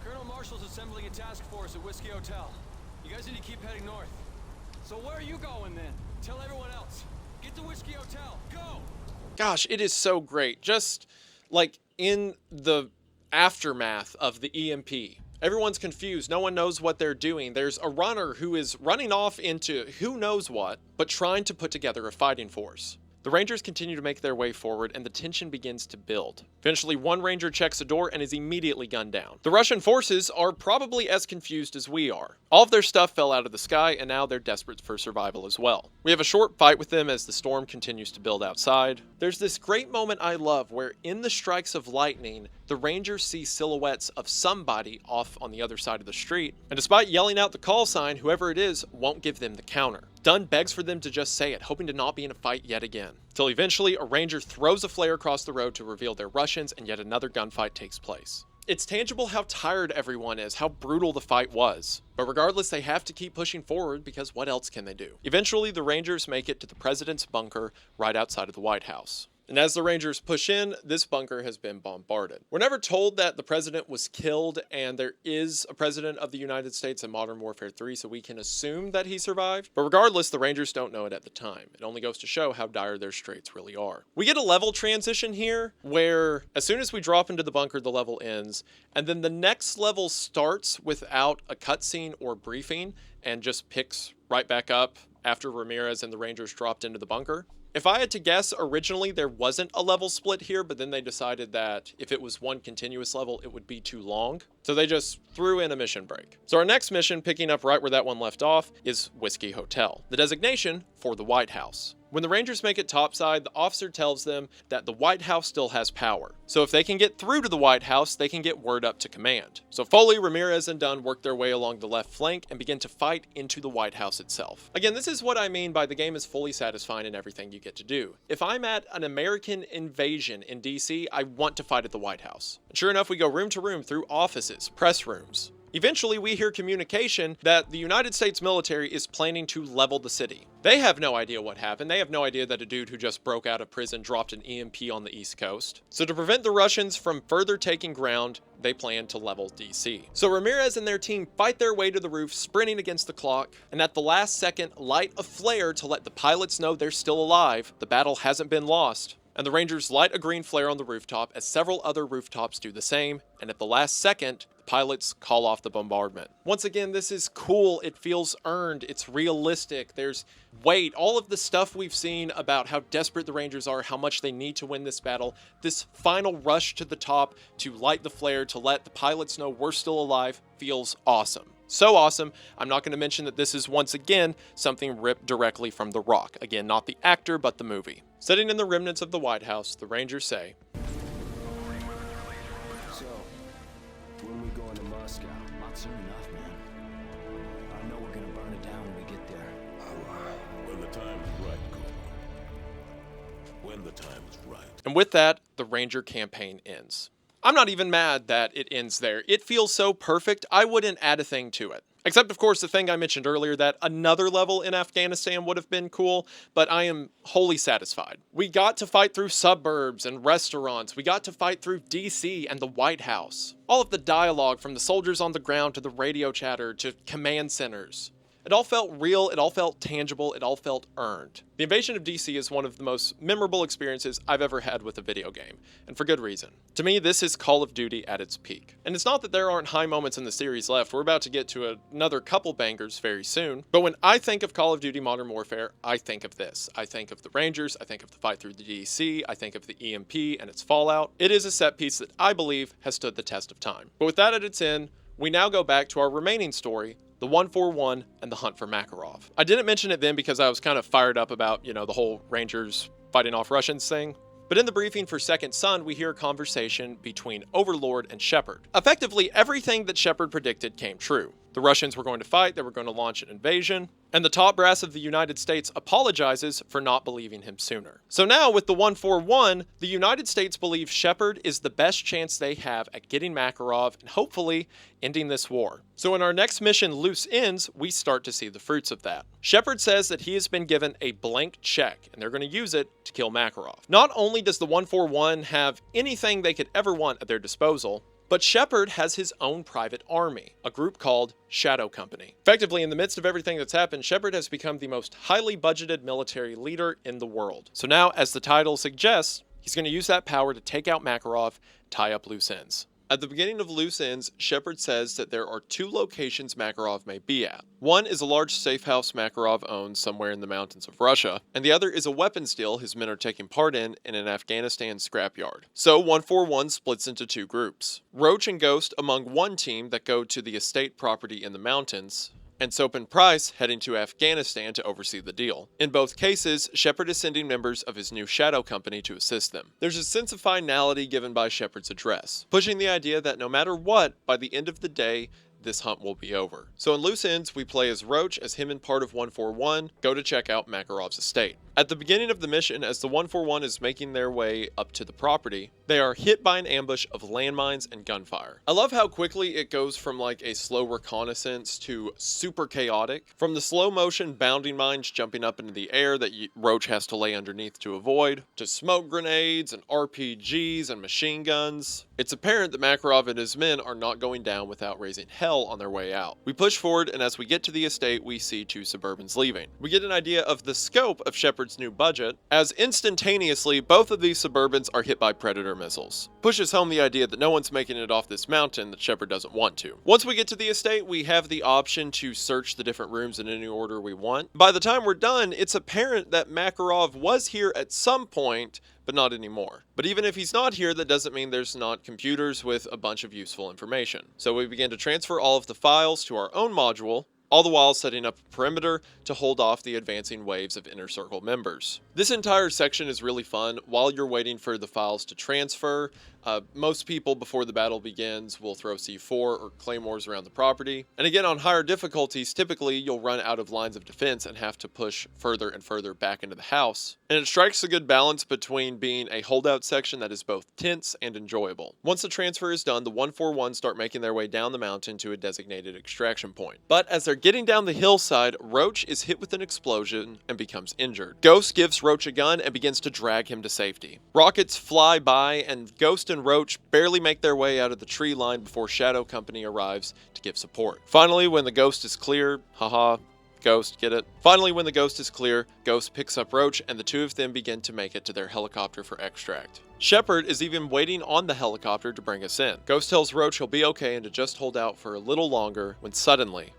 Colonel Marshall's assembling a task force at Whiskey Hotel. You guys need to keep heading north. So where are you going then? Tell everyone else. Get to Whiskey Hotel. Go! Gosh, it is so great. Just like in the aftermath of the EMP, everyone's confused. No one knows what they're doing. There's a runner who is running off into who knows what, but trying to put together a fighting force. The Rangers continue to make their way forward, and the tension begins to build. Eventually, one Ranger checks a door and is immediately gunned down. The Russian forces are probably as confused as we are. All of their stuff fell out of the sky, and now they're desperate for survival as well. We have a short fight with them as the storm continues to build outside. There's this great moment I love where, in the strikes of lightning, the Rangers see silhouettes of somebody off on the other side of the street, and despite yelling out the call sign, whoever it is won't give them the counter. Dunn begs for them to just say it, hoping to not be in a fight yet again. Till eventually, a Ranger throws a flare across the road to reveal they're Russians, and yet another gunfight takes place. It's tangible how tired everyone is, how brutal the fight was. But regardless, they have to keep pushing forward because what else can they do? Eventually, the Rangers make it to the president's bunker right outside of the White House. And as the Rangers push in, this bunker has been bombarded. We're never told that the president was killed, and there is a president of the United States in Modern Warfare 3, so we can assume that he survived. But regardless, the Rangers don't know it at the time. It only goes to show how dire their straits really are. We get a level transition here, where as soon as we drop into the bunker, the level ends, and then the next level starts without a cutscene or briefing, and just picks right back up after Ramirez and the Rangers dropped into the bunker. If I had to guess, originally there wasn't a level split here, but then they decided that if it was one continuous level, it would be too long. So they just threw in a mission break. So our next mission, picking up right where that one left off, is Whiskey Hotel, the designation for the White House. When the Rangers make it topside, the officer tells them that the White House still has power. So if they can get through to the White House, they can get word up to command. So Foley, Ramirez, and Dunn work their way along the left flank and begin to fight into the White House itself. Again, this is what I mean by the game is fully satisfying in everything you get to do. If I'm at an American invasion in DC, I want to fight at the White House. And sure enough, we go room to room through offices, press rooms. Eventually, we hear communication that the United States military is planning to level the city. They have no idea what happened. They have no idea that a dude who just broke out of prison dropped an EMP on the East Coast. So to prevent the Russians from further taking ground, they plan to level DC. So Ramirez and their team fight their way to the roof, sprinting against the clock, and at the last second, light a flare to let the pilots know they're still alive. The battle hasn't been lost. And the Rangers light a green flare on the rooftop as several other rooftops do the same, and at the last second, the pilots call off the bombardment. Once again, this is cool, it feels earned, it's realistic, there's weight, all of the stuff we've seen about how desperate the Rangers are, how much they need to win this battle, this final rush to the top to light the flare to let the pilots know we're still alive feels awesome. So awesome, I'm not going to mention that this is once again something ripped directly from The Rock. Again, not the actor, but the movie. Sitting in the remnants of the White House, the Rangers say, So, when we going to Moscow? Not soon enough, man. I know we're gonna burn it down when we get there. When the time is right, Cole. When the time is right. And with that, the Ranger campaign ends. I'm not even mad that it ends there. It feels so perfect, I wouldn't add a thing to it. Except, of course, the thing I mentioned earlier, that another level in Afghanistan would have been cool, but I am wholly satisfied. We got to fight through suburbs and restaurants. We got to fight through DC and the White House. All of the dialogue, from the soldiers on the ground to the radio chatter to command centers. It all felt real, it all felt tangible, it all felt earned. The invasion of DC is one of the most memorable experiences I've ever had with a video game, and for good reason. To me, this is Call of Duty at its peak. And it's not that there aren't high moments in the series left, we're about to get to another couple bangers very soon, but when I think of Call of Duty Modern Warfare, I think of this. I think of the Rangers, I think of the fight through the DC, I think of the EMP and its fallout. It is a set piece that I believe has stood the test of time. But with that at its end, we now go back to our remaining story, the 141 and the hunt for Makarov. I didn't mention it then because I was kind of fired up about, the whole Rangers fighting off Russians thing. But in the briefing for Second Son, we hear a conversation between Overlord and Shepard. Effectively, everything that Shepard predicted came true. The The Russians were going to fight, they were going to launch an invasion, and the top brass of the United States apologizes for not believing him sooner. So now with the 141, the United States believes Shepard is the best chance they have at getting Makarov and hopefully ending this war. So in our next mission, Loose Ends, we start to see the fruits of that. Shepard says that he has been given a blank check and they're going to use it to kill Makarov. Not only does the 141 have anything they could ever want at their disposal, but Shepard has his own private army, a group called Shadow Company. Effectively, in the midst of everything that's happened, Shepard has become the most highly budgeted military leader in the world. So now, as the title suggests, he's going to use that power to take out Makarov, tie up loose ends. At the beginning of Loose Ends, Shepard says that there are 2 locations Makarov may be at. One is a large safe house Makarov owns somewhere in the mountains of Russia, and the other is a weapons deal his men are taking part in an Afghanistan scrapyard. So 141 splits into 2 groups. Roach and Ghost among one team that go to the estate property in the mountains, and Soap and Price heading to Afghanistan to oversee the deal. In both cases, Shepard is sending members of his new Shadow Company to assist them. There's a sense of finality given by Shepard's address, pushing the idea that no matter what, by the end of the day, this hunt will be over. So in Loose Ends, we play as Roach as him and part of 141 go to check out Makarov's estate. At the beginning of the mission, as the 141 is making their way up to the property, they are hit by an ambush of landmines and gunfire. I love how quickly it goes from like a slow reconnaissance to super chaotic. From the slow motion bounding mines jumping up into the air that Roach has to lay underneath to avoid, to smoke grenades and RPGs and machine guns. It's apparent that Makarov and his men are not going down without raising hell on their way out. We push forward, and as we get to the estate, we see 2 Suburbans leaving. We get an idea of the scope of Shepard's new budget, as instantaneously both of these Suburbans are hit by Predator missiles. Pushes home the idea that no one's making it off this mountain that Shepard doesn't want to. Once we get to the estate, we have the option to search the different rooms in any order we want. By the time we're done, it's apparent that Makarov was here at some point, but not anymore. But even if he's not here, that doesn't mean there's not computers with a bunch of useful information. So we begin to transfer all of the files to our own module, all the while setting up a perimeter to hold off the advancing waves of Inner Circle members. This entire section is really fun while you're waiting for the files to transfer. Most people, before the battle begins, will throw C4 or claymores around the property. And again, on higher difficulties, typically you'll run out of lines of defense and have to push further and further back into the house. And it strikes a good balance between being a holdout section that is both tense and enjoyable. Once the transfer is done, the 141 start making their way down the mountain to a designated extraction point. But as they're getting down the hillside, Roach is hit with an explosion and becomes injured. Ghost gives Roach a gun and begins to drag him to safety. Rockets fly by, and Ghost and Roach barely make their way out of the tree line before Shadow Company arrives to give support. Finally, when the Ghost is clear, Ghost, get it? Finally, when the Ghost is clear, Ghost picks up Roach and the 2 of them begin to make it to their helicopter for extract. Shepard is even waiting on the helicopter to bring us in. Ghost tells Roach he'll be okay and to just hold out for a little longer when suddenly,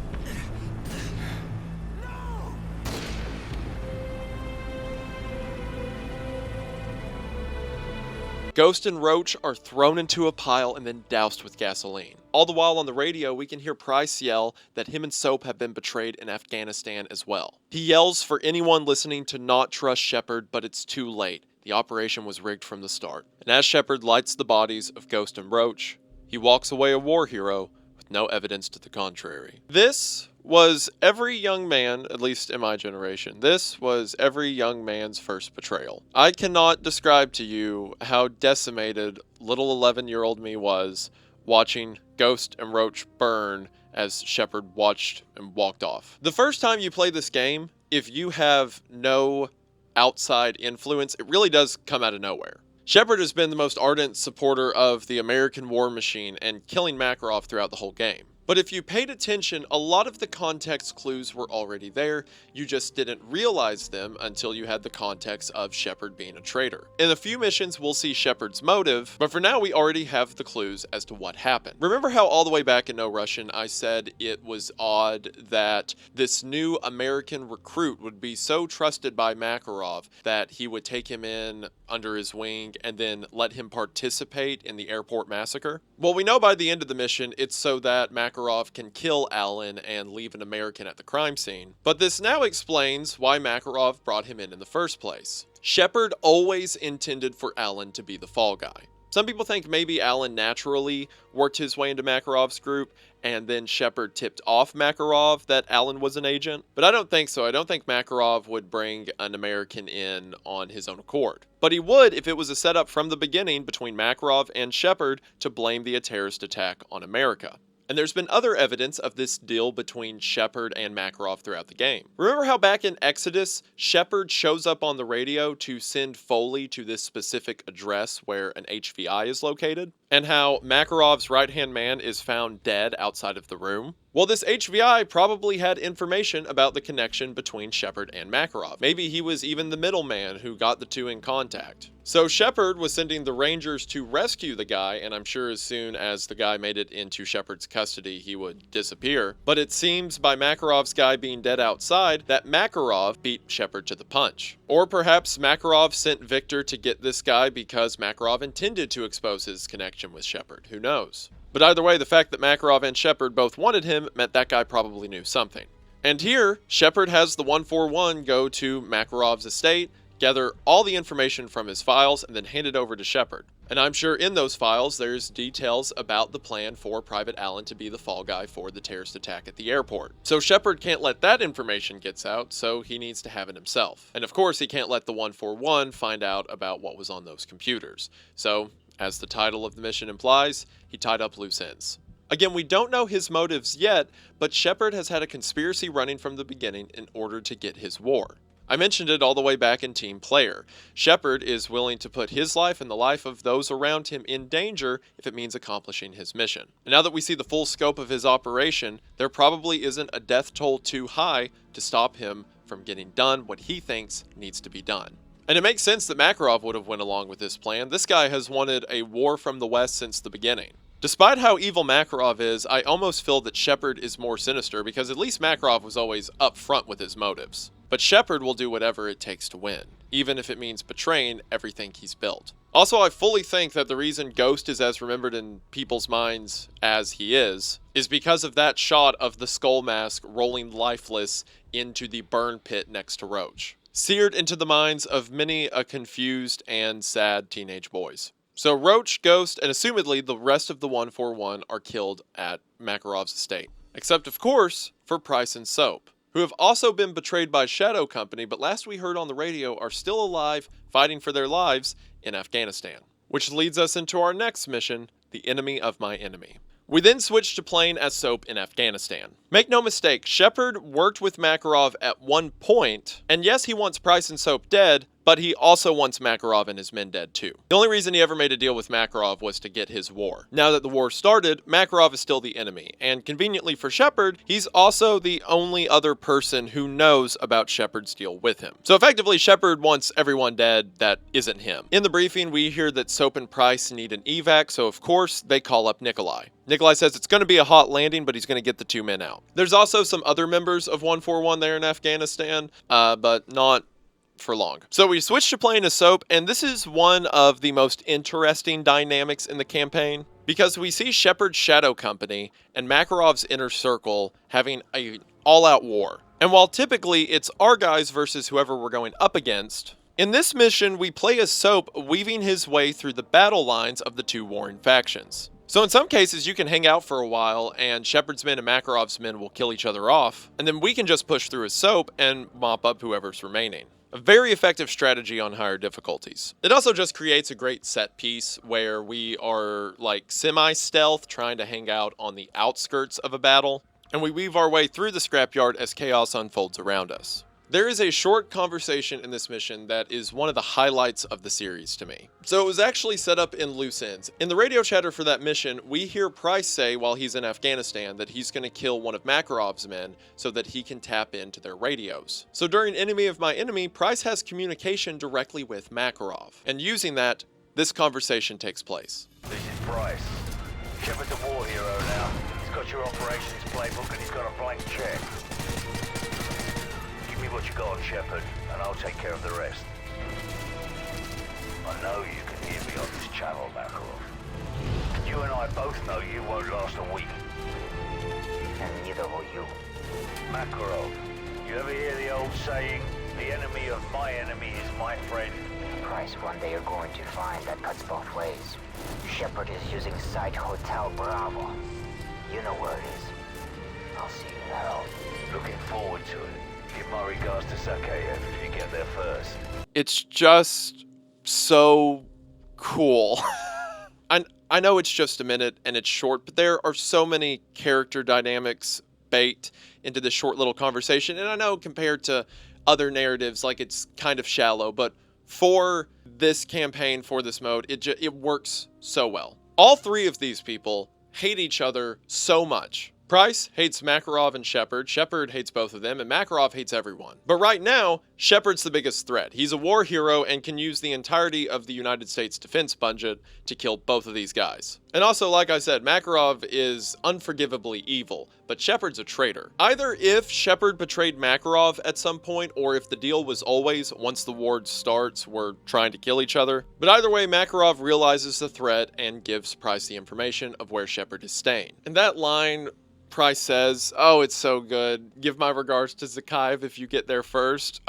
Ghost and Roach are thrown into a pile and then doused with gasoline. All the while on the radio, we can hear Price yell that him and Soap have been betrayed in Afghanistan as well. He yells for anyone listening to not trust Shepard, but it's too late. The operation was rigged from the start. And as Shepard lights the bodies of Ghost and Roach, he walks away a war hero with no evidence to the contrary. This was every young man, at least in my generation, this was every young man's first betrayal. I cannot describe to you how decimated little 11-year-old me was watching Ghost and Roach burn as Shepard watched and walked off. The first time you play this game, if you have no outside influence, it really does come out of nowhere. Shepard has been the most ardent supporter of the American war machine and killing Makarov throughout the whole game. But if you paid attention, a lot of the context clues were already there. You just didn't realize them until you had the context of Shepard being a traitor. In a few missions, we'll see Shepard's motive, but for now we already have the clues as to what happened. Remember how all the way back in No Russian, I said it was odd that this new American recruit would be so trusted by Makarov that he would take him in under his wing and then let him participate in the airport massacre? Well, we know by the end of the mission, it's so that Makarov can kill Alan and leave an American at the crime scene. But this now explains why Makarov brought him in the first place. Shepard always intended for Alan to be the fall guy. Some people think maybe Alan naturally worked his way into Makarov's group, and then Shepard tipped off Makarov that Alan was an agent. But I don't think so. I don't think Makarov would bring an American in on his own accord. But he would if it was a setup from the beginning between Makarov and Shepard to blame the terrorist attack on America. And there's been other evidence of this deal between Shepard and Makarov throughout the game. Remember how back in Exodus, Shepard shows up on the radio to send Foley to this specific address where an HVI is located? And how Makarov's right-hand man is found dead outside of the room? Well, this HVI probably had information about the connection between Shepard and Makarov. Maybe he was even the middleman who got the two in contact. So Shepard was sending the Rangers to rescue the guy, and I'm sure as soon as the guy made it into Shepard's custody, he would disappear. But it seems by Makarov's guy being dead outside that Makarov beat Shepard to the punch. Or perhaps Makarov sent Victor to get this guy because Makarov intended to expose his connection with Shepard. Who knows? But either way, the fact that Makarov and Shepard both wanted him meant that guy probably knew something. And here, Shepard has the 141 go to Makarov's estate, gather all the information from his files, and then hand it over to Shepard. And I'm sure in those files there's details about the plan for Private Allen to be the fall guy for the terrorist attack at the airport. So Shepard can't let that information get out, so he needs to have it himself. And of course he can't let the 141 find out about what was on those computers. So, as the title of the mission implies, he tied up loose ends. Again, we don't know his motives yet, but Shepard has had a conspiracy running from the beginning in order to get his war. I mentioned it all the way back in Team Player. Shepard is willing to put his life and the life of those around him in danger if it means accomplishing his mission. And now that we see the full scope of his operation, there probably isn't a death toll too high to stop him from getting done what he thinks needs to be done. And it makes sense that Makarov would have went along with this plan. This guy has wanted a war from the West since the beginning. Despite how evil Makarov is, I almost feel that Shepard is more sinister because at least Makarov was always upfront with his motives. But Shepard will do whatever it takes to win, even if it means betraying everything he's built. Also, I fully think that the reason Ghost is as remembered in people's minds as he is because of that shot of the skull mask rolling lifeless into the burn pit next to Roach, seared into the minds of many a confused and sad teenage boys. So Roach, Ghost, and assumedly the rest of the 141 are killed at Makarov's estate. Except, of course, for Price and Soap, who have also been betrayed by Shadow Company, but last we heard on the radio are still alive, fighting for their lives in Afghanistan. Which leads us into our next mission, the enemy of my enemy. We then switch to playing as Soap in Afghanistan. Make no mistake, Shepard worked with Makarov at one point, and yes, he wants Price and Soap dead, but he also wants Makarov and his men dead too. The only reason he ever made a deal with Makarov was to get his war. Now that the war started, Makarov is still the enemy, and conveniently for Shepard, he's also the only other person who knows about Shepard's deal with him. So effectively, Shepard wants everyone dead that isn't him. In the briefing, we hear that Soap and Price need an evac, so of course, they call up Nikolai. Nikolai says it's going to be a hot landing, but he's going to get the two men out. There's also some other members of 141 there in Afghanistan, but not for long. So we switch to playing as Soap, and this is one of the most interesting dynamics in the campaign, because we see Shepard's Shadow Company and Makarov's Inner Circle having an all-out war. And while typically it's our guys versus whoever we're going up against, in this mission we play as Soap weaving his way through the battle lines of the two warring factions. So in some cases you can hang out for a while and Shepard's men and Makarov's men will kill each other off, and then we can just push through as Soap and mop up whoever's remaining. A very effective strategy on higher difficulties. It also just creates a great set piece where we are like semi-stealth trying to hang out on the outskirts of a battle, and we weave our way through the scrapyard as chaos unfolds around us. There is a short conversation in this mission that is one of the highlights of the series to me. So it was actually set up in loose ends. In the radio chatter for that mission, we hear Price say while he's in Afghanistan that he's going to kill one of Makarov's men so that he can tap into their radios. So during Enemy of My Enemy, Price has communication directly with Makarov. And using that, this conversation takes place. This is Price. Shepard's a war hero now. He's got your operations playbook and he's got a blank check. What you got on Shepard, and I'll take care of the rest. I know you can hear me on this channel, Makarov. You and I both know you won't last a week. And neither will you. Makarov, you ever hear the old saying, the enemy of my enemy is my friend? Price, one day you're going to find that cuts both ways. Shepard is using Site Hotel Bravo. You know where it is. I'll see you now. Looking forward to it. Give my regards to Sakayev if you get there first. It's just so cool. I know it's just a minute and it's short, but there are so many character dynamics baked into this short little conversation. And I know compared to other narratives, like, it's kind of shallow, but for this campaign, for this mode, it works so well. All three of these people hate each other so much. Price hates Makarov and Shepard. Shepard hates both of them, and Makarov hates everyone. But right now, Shepard's the biggest threat. He's a war hero and can use the entirety of the United States defense budget to kill both of these guys. And also, like I said, Makarov is unforgivably evil, but Shepard's a traitor. Either if Shepard betrayed Makarov at some point, or if the deal was always, once the war starts, we're trying to kill each other. But either way, Makarov realizes the threat and gives Price the information of where Shepard is staying. And that line, Price says, "Oh, it's so good. Give my regards to Sakayev if you get there first."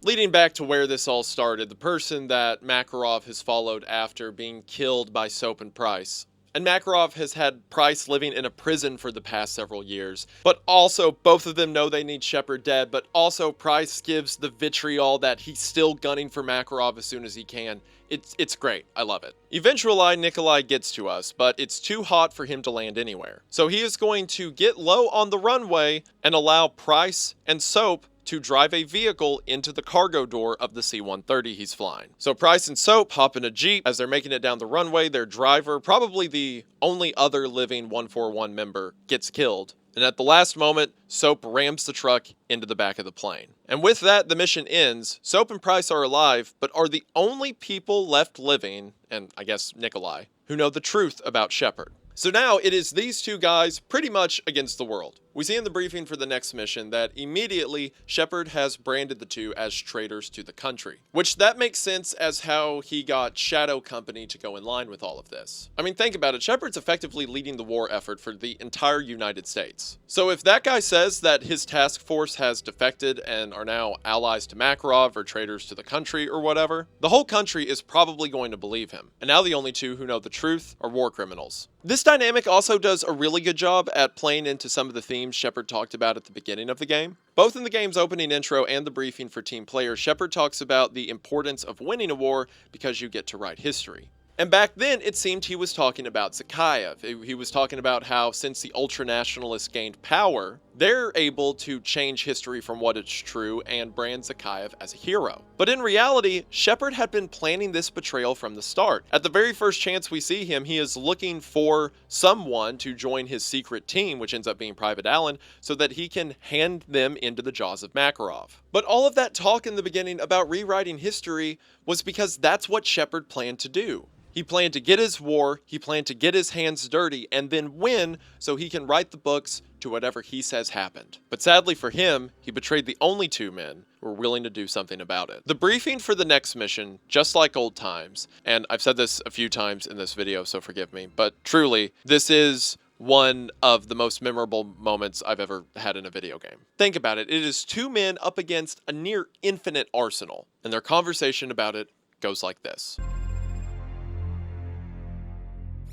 Leading back to where this all started, the person that Makarov has followed after being killed by Soap and Price. And Makarov has had Price living in a prison for the past several years. But also, both of them know they need Shepard dead, but also Price gives the vitriol that he's still gunning for Makarov as soon as he can. It's great. I love it. Eventually, Nikolai gets to us, but it's too hot for him to land anywhere. So he is going to get low on the runway and allow Price and Soap to drive a vehicle into the cargo door of the C-130 he's flying. So Price and Soap hop in a Jeep. As they're making it down the runway, their driver, probably the only other living 141 member, gets killed. And at the last moment, Soap rams the truck into the back of the plane. And with that, the mission ends. Soap and Price are alive, but are the only people left living, and I guess Nikolai, who know the truth about Shepard. So now it is these two guys pretty much against the world. We see in the briefing for the next mission that immediately Shepard has branded the two as traitors to the country, which that makes sense as how he got Shadow Company to go in line with all of this. I mean, think about it. Shepard's effectively leading the war effort for the entire United States. So if that guy says that his task force has defected and are now allies to Makarov or traitors to the country or whatever, the whole country is probably going to believe him. And now the only two who know the truth are war criminals. This dynamic also does a really good job at playing into some of the themes Shepard talked about at the beginning of the game. Both in the game's opening intro and the briefing for team players, Shepard talks about the importance of winning a war because you get to write history. And back then, it seemed he was talking about Sakayev. He was talking about how since the ultra-nationalists gained power, they're able to change history from what it's true and brand Sakayev as a hero. But in reality, Shepard had been planning this betrayal from the start. At the very first chance we see him, he is looking for someone to join his secret team, which ends up being Private Allen, so that he can hand them into the jaws of Makarov. But all of that talk in the beginning about rewriting history was because that's what Shepard planned to do. He planned to get his war, he planned to get his hands dirty, and then win so he can write the books to whatever he says happened. But sadly for him, he betrayed the only two men who were willing to do something about it. The briefing for the next mission, just like old times, and I've said this a few times in this video, so forgive me, but truly, this is one of the most memorable moments I've ever had in a video game. Think about it, it is two men up against a near infinite arsenal, and their conversation about it goes like this.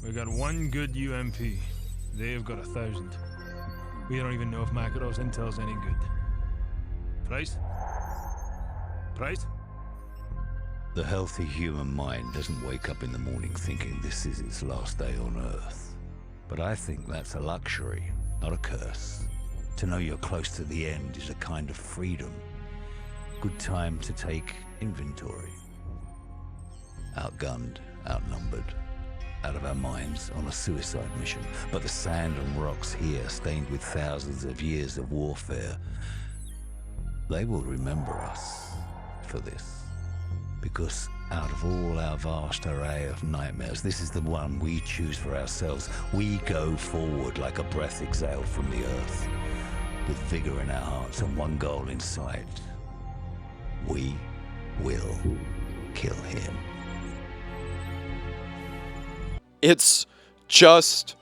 We got one good UMP. They've got 1,000. We don't even know if Makarov's intel's any good. Price? Price? The healthy human mind doesn't wake up in the morning thinking this is its last day on Earth. But I think that's a luxury, not a curse. To know you're close to the end is a kind of freedom. Good time to take inventory. Outgunned, outnumbered, out of our minds on a suicide mission. But the sand and rocks here, stained with thousands of years of warfare, they will remember us for this. Because out of all our vast array of nightmares, this is the one we choose for ourselves. We go forward like a breath exhaled from the earth, with vigor in our hearts and one goal in sight. We will kill him. It's just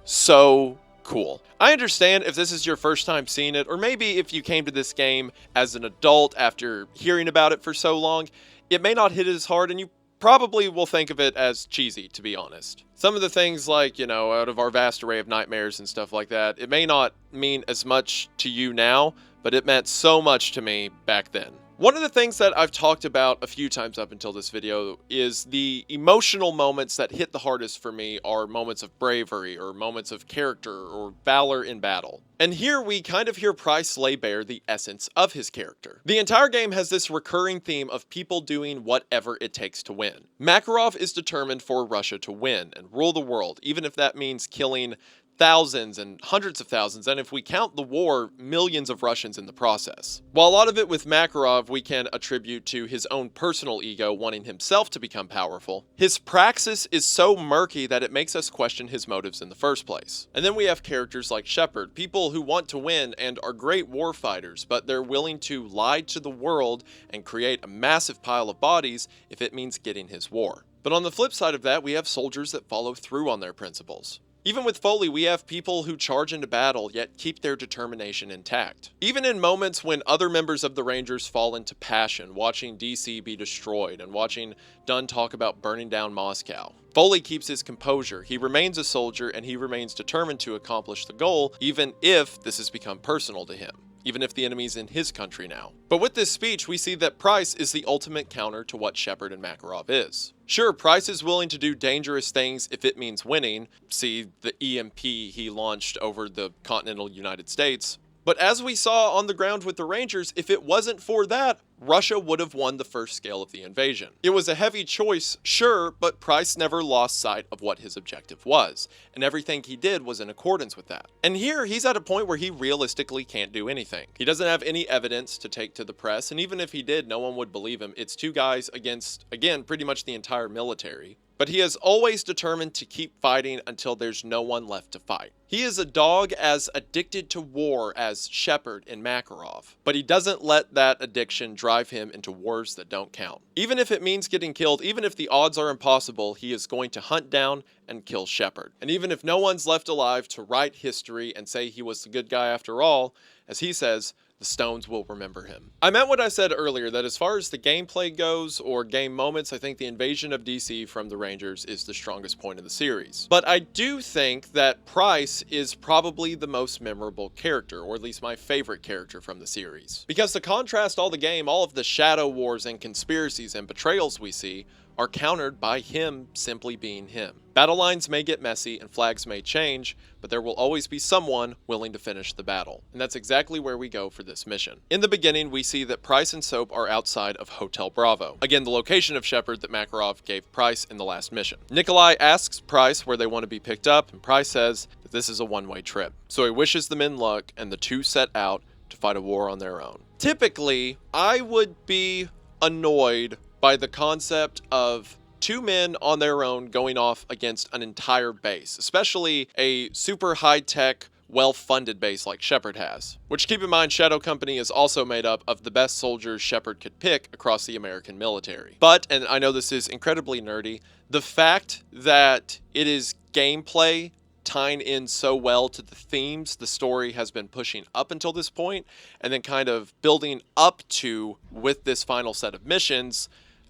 so cool. I understand if this is your first time seeing it, or maybe if you came to this game as an adult after hearing about it for so long, it may not hit as hard and you probably will think of it as cheesy, to be honest. Some of the things like, you know, out of our vast array of nightmares and stuff like that, it may not mean as much to you now, but it meant so much to me back then. One of the things that I've talked about a few times up until this video is the emotional moments that hit the hardest for me are moments of bravery or moments of character or valor in battle. And here we kind of hear Price lay bare the essence of his character. The entire game has this recurring theme of people doing whatever it takes to win. Makarov is determined for Russia to win and rule the world, even if that means killing thousands and hundreds of thousands, and if we count the war, millions of Russians in the process. While a lot of it with Makarov we can attribute to his own personal ego wanting himself to become powerful, his praxis is so murky that it makes us question his motives in the first place. And then we have characters like Shepard, people who want to win and are great war fighters, but they're willing to lie to the world and create a massive pile of bodies if it means getting his war. But on the flip side of that, we have soldiers that follow through on their principles. Even with Foley, we have people who charge into battle yet keep their determination intact. Even in moments when other members of the Rangers fall into passion, watching DC be destroyed and watching Dunn talk about burning down Moscow, Foley keeps his composure. He remains a soldier and he remains determined to accomplish the goal, even if this has become personal to him. Even if the enemy's in his country now. But with this speech, we see that Price is the ultimate counter to what Shepard and Makarov is. Sure, Price is willing to do dangerous things if it means winning. See the EMP he launched over the continental United States. But as we saw on the ground with the Rangers, if it wasn't for that, Russia would have won the first scale of the invasion. It was a heavy choice, sure, but Price never lost sight of what his objective was, and everything he did was in accordance with that. And here, he's at a point where he realistically can't do anything. He doesn't have any evidence to take to the press, and even if he did, no one would believe him. It's two guys against, again, pretty much the entire military. But he is always determined to keep fighting until there's no one left to fight. He is a dog as addicted to war as Shepard and Makarov, but he doesn't let that addiction drive him into wars that don't count. Even if it means getting killed, even if the odds are impossible, he is going to hunt down and kill Shepard. And even if no one's left alive to write history and say he was the good guy after all, as he says, the Stones will remember him. I meant what I said earlier, that as far as the gameplay goes, or game moments, I think the invasion of DC from the Rangers is the strongest point of the series. But I do think that Price is probably the most memorable character, or at least my favorite character from the series. Because to contrast all the game, all of the shadow wars and conspiracies and betrayals we see are countered by him simply being him. Battle lines may get messy and flags may change, but there will always be someone willing to finish the battle. And that's exactly where we go for this mission. In the beginning, we see that Price and Soap are outside of Hotel Bravo. Again, the location of Shepard that Makarov gave Price in the last mission. Nikolai asks Price where they want to be picked up, and Price says that this is a one-way trip. So he wishes the men luck, and the two set out to fight a war on their own. Typically, I would be annoyed by the concept of two men on their own going off against an entire base, especially a super high-tech, well-funded base like Shepard has. Which, keep in mind, Shadow Company is also made up of the best soldiers Shepard could pick across the American military. But, and I know this is incredibly nerdy, the fact that it is gameplay tying in so well to the themes the story has been pushing up until this point, and then kind of building up to with this final set of missions,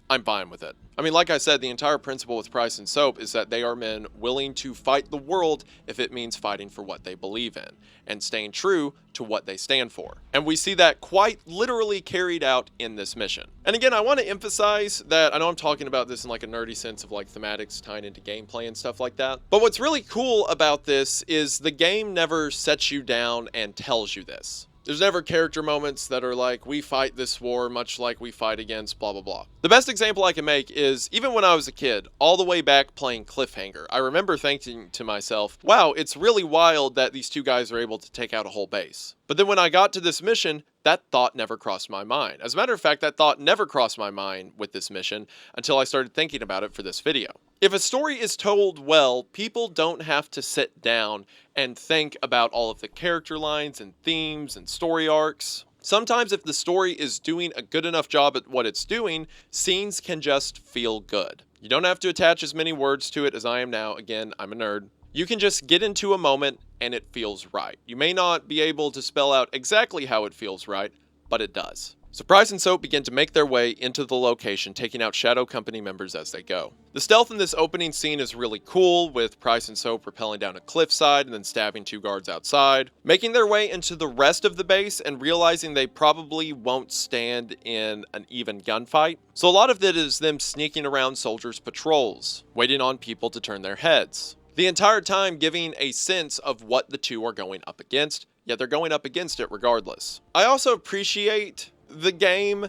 I'm fine with it. I mean, like I said, the entire principle with Price and Soap is that they are men willing to fight the world if it means fighting for what they believe in, and staying true to what they stand for. And we see that quite literally carried out in this mission. And again, I want to emphasize that, I know I'm talking about this in like a nerdy sense of like thematics tying into gameplay and stuff like that, but what's really cool about this is the game never sets you down and tells you this. There's never character moments that are like, we fight this war much like we fight against blah, blah, blah. The best example I can make is, even when I was a kid, all the way back playing Cliffhanger, I remember thinking to myself, wow, it's really wild that these two guys are able to take out a whole base. But then when I got to this mission, that thought never crossed my mind. As a matter of fact, that thought never crossed my mind with this mission until I started thinking about it for this video. If a story is told well, people don't have to sit down and think about all of the character lines and themes and story arcs. Sometimes if the story is doing a good enough job at what it's doing, scenes can just feel good. You don't have to attach as many words to it as I am now. Again, I'm a nerd. You can just get into a moment and it feels right. You may not be able to spell out exactly how it feels right, but it does. So Price and Soap begin to make their way into the location, taking out Shadow Company members as they go. The stealth in this opening scene is really cool, with Price and Soap rappelling down a cliffside and then stabbing 2 guards outside, making their way into the rest of the base and realizing they probably won't stand in an even gunfight. So a lot of it is them sneaking around soldiers' patrols, waiting on people to turn their heads. The entire time giving a sense of what the two are going up against, yet they're going up against it regardless. I also appreciate the game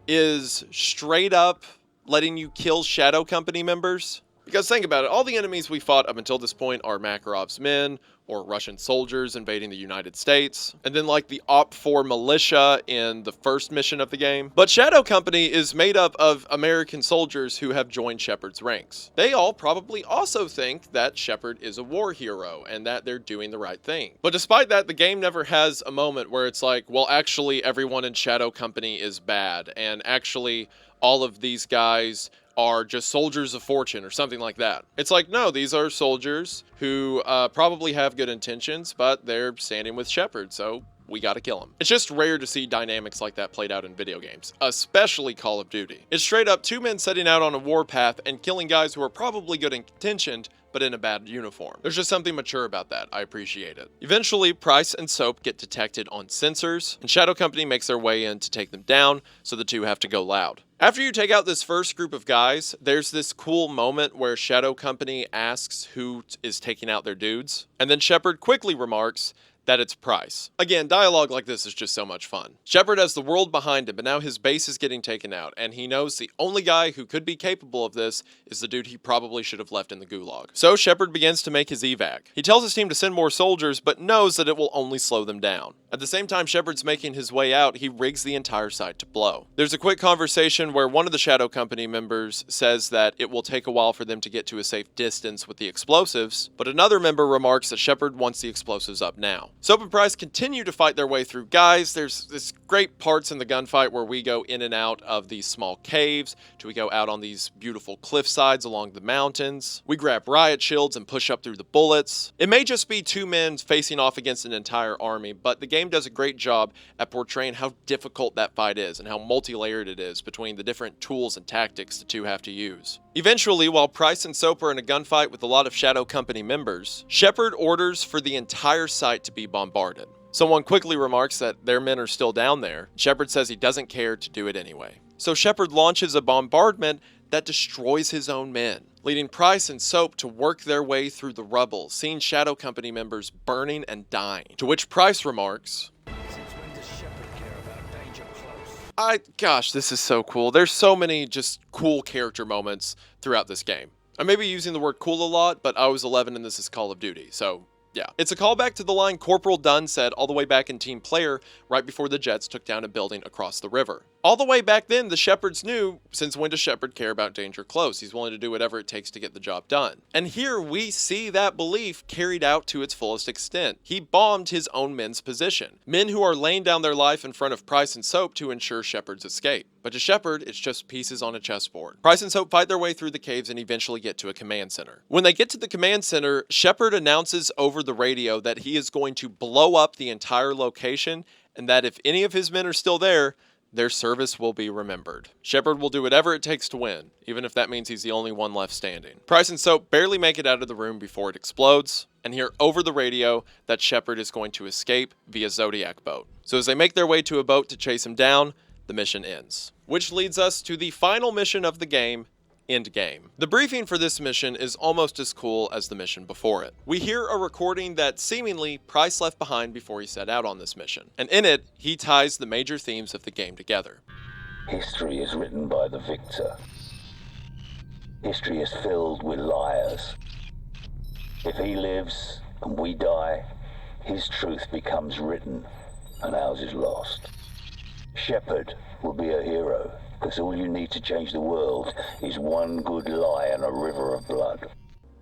is straight up letting you kill Shadow Company members. Because think about it, all the enemies we fought up until this point are Makarov's men, or Russian soldiers invading the United States, and then like the OP4 militia in the first mission of the game. But Shadow Company is made up of American soldiers who have joined Shepard's ranks. They all probably also think that Shepard is a war hero and that they're doing the right thing. But despite that, the game never has a moment where it's like, well, actually everyone in Shadow Company is bad, and actually all of these guys are just soldiers of fortune or something like that. It's like, no, these are soldiers who probably have good intentions, but they're standing with Shepard, so we gotta kill them. It's just rare to see dynamics like that played out in video games, especially Call of Duty. It's straight up 2 men setting out on a warpath and killing guys who are probably good intentioned, but in a bad uniform. There's just something mature about that. I appreciate it. Eventually, Price and Soap get detected on sensors, and Shadow Company makes their way in to take them down, so the two have to go loud. After you take out this first group of guys, there's this cool moment where Shadow Company asks who is taking out their dudes, and then Shepard quickly remarks that it's Price. Again, dialogue like this is just so much fun. Shepard has the world behind him, but now his base is getting taken out, and he knows the only guy who could be capable of this is the dude he probably should have left in the Gulag. So Shepard begins to make his evac. He tells his team to send more soldiers, but knows that it will only slow them down. At the same time Shepard's making his way out, he rigs the entire site to blow. There's a quick conversation where one of the Shadow Company members says that it will take a while for them to get to a safe distance with the explosives, but another member remarks that Shepard wants the explosives up now. Soap and Price continue to fight their way through guys. There's this great parts in the gunfight where we go in and out of these small caves, we go out on these beautiful cliff sides along the mountains. We grab riot shields and push up through the bullets. It may just be 2 men facing off against an entire army, but the game does a great job at portraying how difficult that fight is and how multi-layered it is between the different tools and tactics the two have to use. Eventually, while Price and Soap are in a gunfight with a lot of Shadow Company members, Shepard orders for the entire site to be bombarded. Someone quickly remarks that their men are still down there. Shepard says he doesn't care to do it anyway. So Shepard launches a bombardment that destroys his own men, leading Price and Soap to work their way through the rubble, seeing Shadow Company members burning and dying. To which Price remarks, Since when does Shepard care about danger close? Gosh, this is so cool. There's so many just cool character moments throughout this game. I may be using the word cool a lot, but I was 11 and this is Call of Duty, so yeah. It's a callback to the line Corporal Dunn said all the way back in Team Player, right before the Jets took down a building across the river. All the way back then, the Shepards knew, since when does Shepard care about danger close? He's willing to do whatever it takes to get the job done. And here we see that belief carried out to its fullest extent. He bombed his own men's position. Men who are laying down their life in front of Price and Soap to ensure Shepard's escape. But to Shepard, it's just pieces on a chessboard. Price and Soap fight their way through the caves and eventually get to a command center. When they get to the command center, Shepard announces over the radio that he is going to blow up the entire location and that if any of his men are still there, their service will be remembered. Shepard will do whatever it takes to win, even if that means he's the only one left standing. Price and Soap barely make it out of the room before it explodes, and hear over the radio that Shepard is going to escape via Zodiac boat. So as they make their way to a boat to chase him down, the mission ends. Which leads us to the final mission of the game, Endgame. The briefing for this mission is almost as cool as the mission before it. We hear a recording that seemingly Price left behind before he set out on this mission, and in it, he ties the major themes of the game together. History is written by the victor. History is filled with liars. If he lives and we die, his truth becomes written and ours is lost. Shepard will be a hero, because all you need to change the world is one good lie and a river of blood.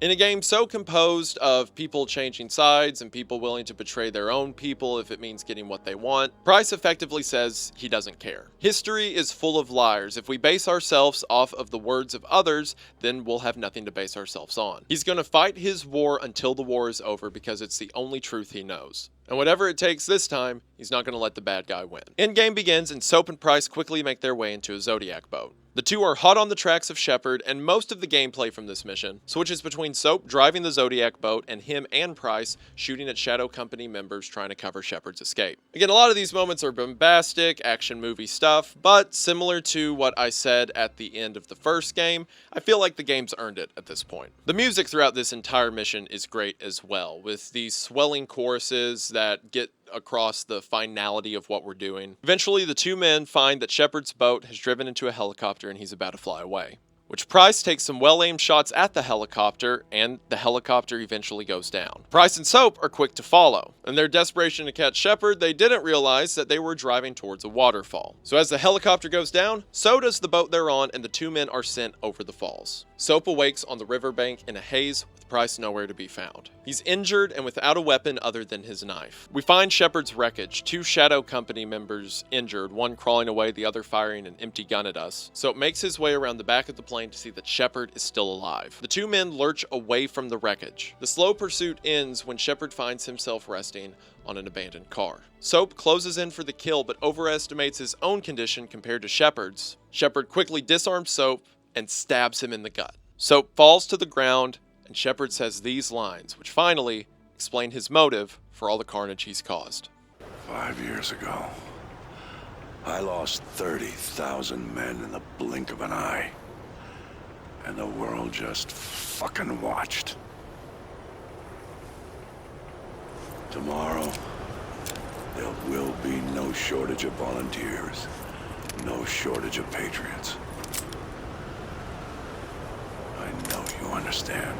In a game so composed of people changing sides and people willing to betray their own people if it means getting what they want, Price effectively says he doesn't care. History is full of liars. If we base ourselves off of the words of others, then we'll have nothing to base ourselves on. He's going to fight his war until the war is over because it's the only truth he knows. And whatever it takes this time, he's not going to let the bad guy win. Endgame begins and Soap and Price quickly make their way into a Zodiac boat. The two are hot on the tracks of Shepard, and most of the gameplay from this mission switches between Soap driving the Zodiac boat and him and Price shooting at Shadow Company members trying to cover Shepard's escape. Again, a lot of these moments are bombastic, action movie stuff, but similar to what I said at the end of the first game, I feel like the game's earned it at this point. The music throughout this entire mission is great as well, with these swelling choruses that get across the finality of what we're doing. Eventually, the two men find that Shepard's boat has driven into a helicopter and he's about to fly away, which Price takes some well-aimed shots at the helicopter, and the helicopter eventually goes down. Price and Soap are quick to follow. In their desperation to catch Shepard, they didn't realize that they were driving towards a waterfall. So as the helicopter goes down, so does the boat they're on, and the two men are sent over the falls. Soap awakes on the riverbank in a haze, with Price nowhere to be found. He's injured and without a weapon other than his knife. We find Shepard's wreckage, two Shadow Company members injured, one crawling away, the other firing an empty gun at us. Soap makes his way around the back of the plane to see that Shepard is still alive. The two men lurch away from the wreckage. The slow pursuit ends when Shepard finds himself resting on an abandoned car. Soap closes in for the kill but overestimates his own condition compared to Shepard's. Shepard quickly disarms Soap and stabs him in the gut. Soap falls to the ground and Shepard says these lines, which finally explain his motive for all the carnage he's caused. 5 years ago, I lost 30,000 men in the blink of an eye. And the world just fucking watched. Tomorrow, there will be no shortage of volunteers, no shortage of patriots. I know you understand.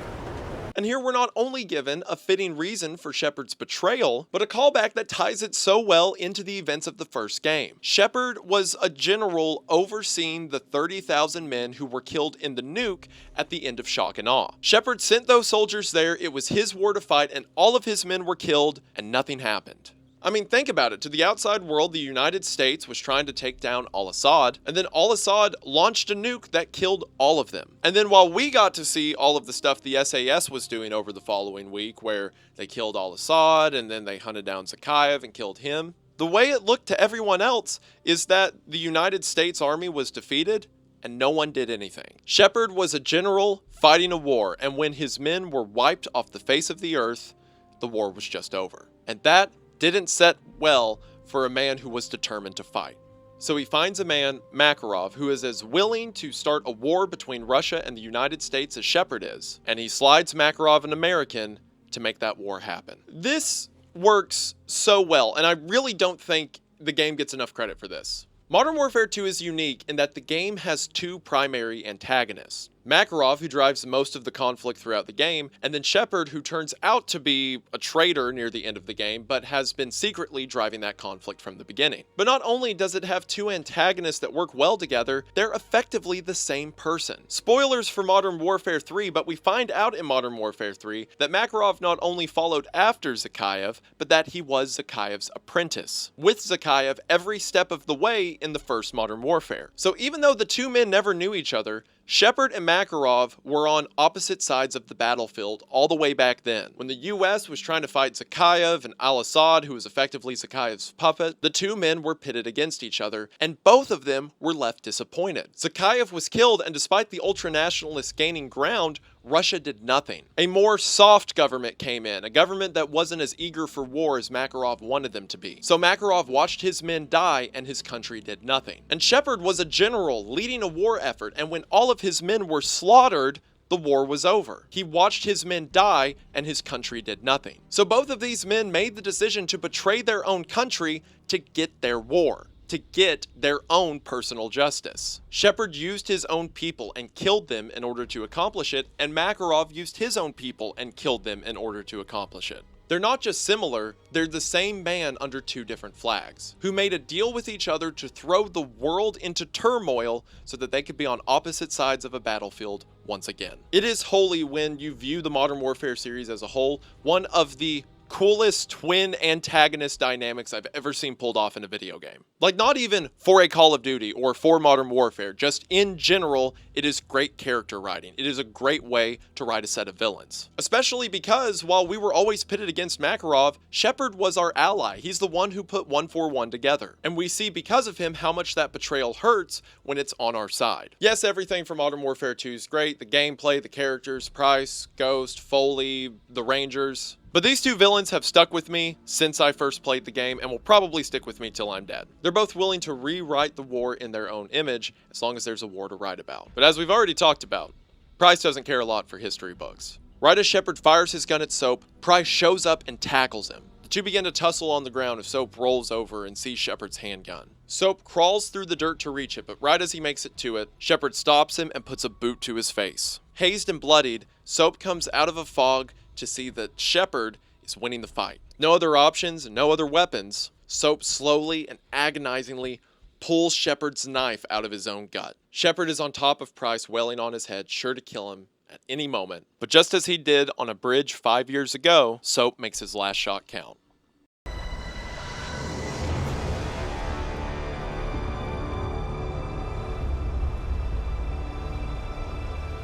And here we're not only given a fitting reason for Shepard's betrayal, but a callback that ties it so well into the events of the first game. Shepard was a general overseeing the 30,000 men who were killed in the Nuke at the end of Shock and Awe. Shepard sent those soldiers there, it was his war to fight, and all of his men were killed, and nothing happened. I mean, think about it. To the outside world, the United States was trying to take down Al-Asad, and then Al-Asad launched a nuke that killed all of them. And then while we got to see all of the stuff the SAS was doing over the following week, where they killed Al-Asad, and then they hunted down Zakhaev and killed him, the way it looked to everyone else is that the United States Army was defeated, and no one did anything. Shepard was a general fighting a war, and when his men were wiped off the face of the earth, the war was just over. And that didn't set well for a man who was determined to fight. So he finds a man, Makarov, who is as willing to start a war between Russia and the United States as Shepard is, and he slides Makarov an American to make that war happen. This works so well, and I really don't think the game gets enough credit for this. Modern Warfare 2 is unique in that the game has two primary antagonists. Makarov, who drives most of the conflict throughout the game, and then Shepard, who turns out to be a traitor near the end of the game, but has been secretly driving that conflict from the beginning. But not only does it have two antagonists that work well together, they're effectively the same person. Spoilers for Modern Warfare 3, but we find out in Modern Warfare 3 that Makarov not only followed after Zakhaev, but that he was Zakhaev's apprentice, with Zakhaev every step of the way in the first Modern Warfare. So even though the two men never knew each other, Shepard and Makarov were on opposite sides of the battlefield all the way back then. When the US was trying to fight Zakhaev and Al-Asad, who was effectively Zakhaev's puppet, the two men were pitted against each other, and both of them were left disappointed. Zakhaev was killed, and despite the ultra-nationalists gaining ground, Russia did nothing. A more soft government came in, a government that wasn't as eager for war as Makarov wanted them to be. So Makarov watched his men die, and his country did nothing. And Shepard was a general leading a war effort, and when all of his men were slaughtered, the war was over. He watched his men die, and his country did nothing. So both of these men made the decision to betray their own country to get their war, to get their own personal justice. Shepard used his own people and killed them in order to accomplish it, and Makarov used his own people and killed them in order to accomplish it. They're not just similar, they're the same man under two different flags, who made a deal with each other to throw the world into turmoil so that they could be on opposite sides of a battlefield once again. It is wholly, when you view the Modern Warfare series as a whole, one of the coolest twin antagonist dynamics I've ever seen pulled off in a video game. Like, not even for a Call of Duty or for Modern Warfare, just in general, it is great character writing. It is a great way to write a set of villains. Especially because while we were always pitted against Makarov, Shepard was our ally. He's the one who put 141 together. And we see because of him how much that betrayal hurts when it's on our side. Yes, everything from Modern Warfare 2 is great. The gameplay, the characters, Price, Ghost, Foley, the Rangers. But these two villains have stuck with me since I first played the game and will probably stick with me till I'm dead. They're both willing to rewrite the war in their own image as long as there's a war to write about. But as we've already talked about, Price doesn't care a lot for history books. Right as Shepard fires his gun at Soap, Price shows up and tackles him. The two begin to tussle on the ground as Soap rolls over and sees Shepard's handgun. Soap crawls through the dirt to reach it, but right as he makes it to it, Shepard stops him and puts a boot to his face. Hazed and bloodied, Soap comes out of a fog to see that Shepard is winning the fight. No other options and no other weapons. Soap slowly and agonizingly pulls Shepard's knife out of his own gut. Shepard is on top of Price, wailing on his head, sure to kill him at any moment. But just as he did on a bridge 5 years ago, Soap makes his last shot count.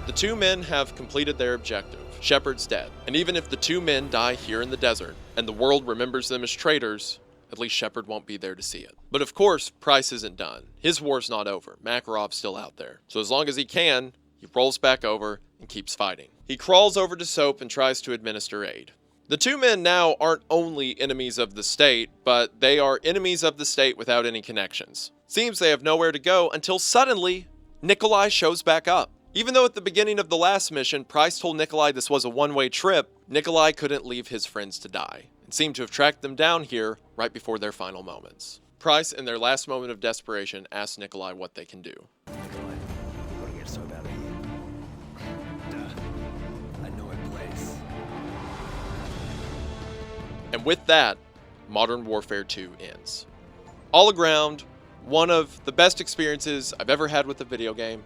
The two men have completed their objective. Shepard's dead. And even if the two men die here in the desert, and the world remembers them as traitors, at least Shepard won't be there to see it. But of course, Price isn't done. His war's not over. Makarov's still out there. So as long as he can, he rolls back over and keeps fighting. He crawls over to Soap and tries to administer aid. The two men now aren't only enemies of the state, but they are enemies of the state without any connections. Seems they have nowhere to go until suddenly, Nikolai shows back up. Even though at the beginning of the last mission, Price told Nikolai this was a one-way trip, Nikolai couldn't leave his friends to die, and seemed to have tracked them down here right before their final moments. Price, in their last moment of desperation, asks Nikolai what they can do. Nikolai, we gotta get Soap out of here. I know a place. And with that, Modern Warfare 2 ends. All around, one of the best experiences I've ever had with a video game,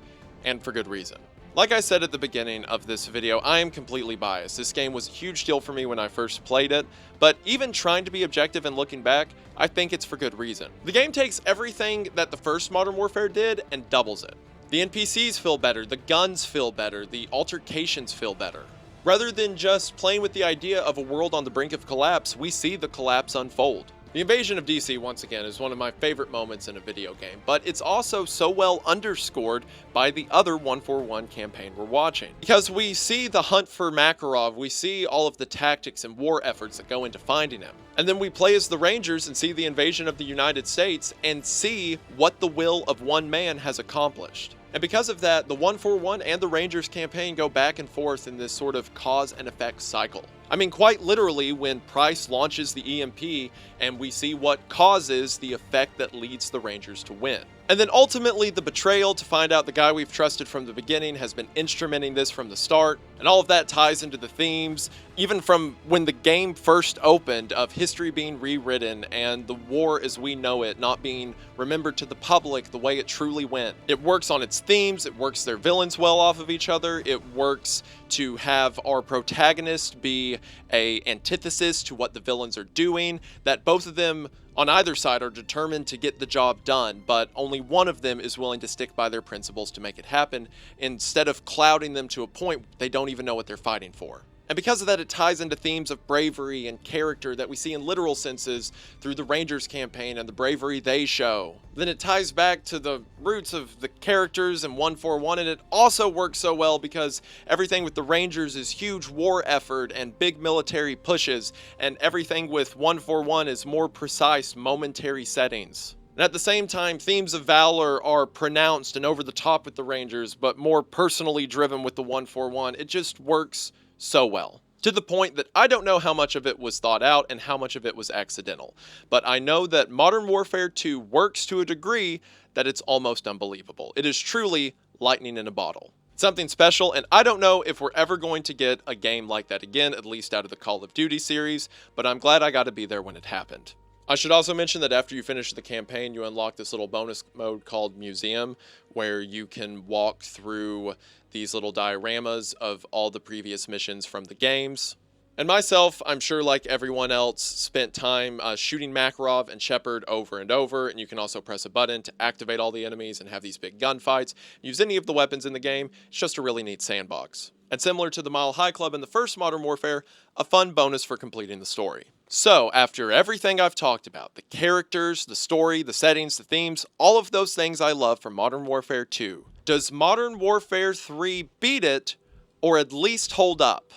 and for good reason. Like I said at the beginning of this video, I am completely biased. This game was a huge deal for me when I first played it, but even trying to be objective and looking back, I think it's for good reason. The game takes everything that the first Modern Warfare did and doubles it. The NPCs feel better, the guns feel better, the altercations feel better. Rather than just playing with the idea of a world on the brink of collapse, we see the collapse unfold. The invasion of DC, once again, is one of my favorite moments in a video game, but it's also so well underscored by the other 141 campaign we're watching. Because we see the hunt for Makarov, we see all of the tactics and war efforts that go into finding him. And then we play as the Rangers and see the invasion of the United States and see what the will of one man has accomplished. And because of that, the 141 and the Rangers campaign go back and forth in this sort of cause and effect cycle. I mean, quite literally, when Price launches the EMP and we see what causes the effect that leads the Rangers to win. And then ultimately the betrayal to find out the guy we've trusted from the beginning has been instrumenting this from the start. And all of that ties into the themes, even from when the game first opened, of history being rewritten and the war as we know it not being remembered to the public the way it truly went. It works on its themes, it works their villains well off of each other, it works to have our protagonist be a antithesis to what the villains are doing, that both of them on either side are determined to get the job done, but only one of them is willing to stick by their principles to make it happen, instead of clouding them to a point they don't even know what they're fighting for. And because of that, it ties into themes of bravery and character that we see in literal senses through the Rangers campaign and the bravery they show. Then it ties back to the roots of the characters in 141, and it also works so well because everything with the Rangers is huge war effort and big military pushes, and everything with 141 is more precise, momentary settings. And at the same time, themes of valor are pronounced and over the top with the Rangers, but more personally driven with the 141. It just works so well. To the point that I don't know how much of it was thought out and how much of it was accidental. But I know that Modern Warfare 2 works to a degree that it's almost unbelievable. It is truly lightning in a bottle. It's something special, and I don't know if we're ever going to get a game like that again, at least out of the Call of Duty series, but I'm glad I got to be there when it happened. I should also mention that after you finish the campaign, you unlock this little bonus mode called Museum, where you can walk through these little dioramas of all the previous missions from the games. And myself, I'm sure like everyone else, spent time shooting Makarov and Shepard over and over, and you can also press a button to activate all the enemies and have these big gunfights. Use any of the weapons in the game. It's just a really neat sandbox. And similar to the Mile High Club in the first Modern Warfare, a fun bonus for completing the story. So, after everything I've talked about, the characters, the story, the settings, the themes, all of those things I love from Modern Warfare 2, does Modern Warfare 3 beat it, or at least hold up?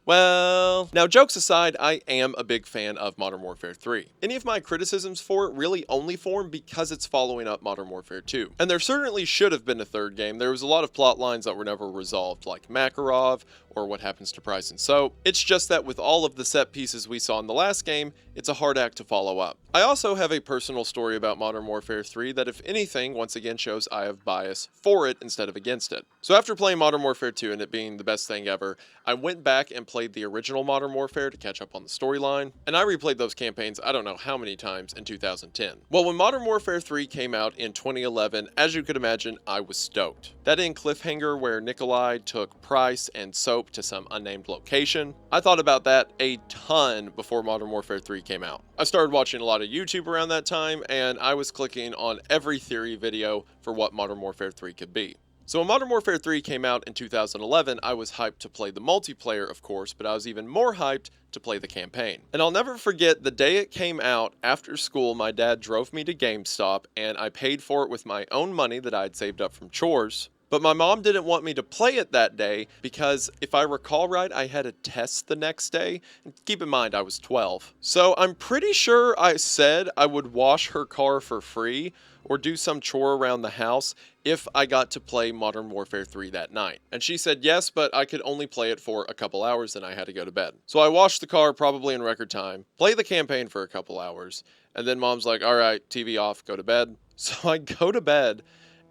Well, now jokes aside, I am a big fan of Modern Warfare 3. Any of my criticisms for it really only form because it's following up Modern Warfare 2. And there certainly should have been a third game. There was a lot of plot lines that were never resolved, like Makarov, or what happens to Price and Soap. It's just that with all of the set pieces we saw in the last game, it's a hard act to follow up. I also have a personal story about Modern Warfare 3 that, if anything, once again shows I have bias for it instead of against it. So after playing Modern Warfare 2 and it being the best thing ever, I went back and played the original Modern Warfare to catch up on the storyline, and I replayed those campaigns I don't know how many times in 2010. Well, when Modern Warfare 3 came out in 2011, as you could imagine, I was stoked. That end cliffhanger where Nikolai took Price and Soap to some unnamed location, I thought about that a ton before Modern Warfare 3 came out. I started watching a lot of YouTube around that time, and I was clicking on every theory video for what Modern Warfare 3 could be. So when Modern Warfare 3 came out in 2011, I was hyped to play the multiplayer, of course, but I was even more hyped to play the campaign. And I'll never forget the day it came out. After school, my dad drove me to GameStop, and I paid for it with my own money that I had saved up from chores. But my mom didn't want me to play it that day because, if I recall right, I had a test the next day. And keep in mind, I was 12. So I'm pretty sure I said I would wash her car for free or do some chore around the house if I got to play Modern Warfare 3 that night. And she said yes, but I could only play it for a couple hours, then I had to go to bed. So I washed the car probably in record time, play the campaign for a couple hours, and then mom's like, all right, TV off, go to bed. So I go to bed,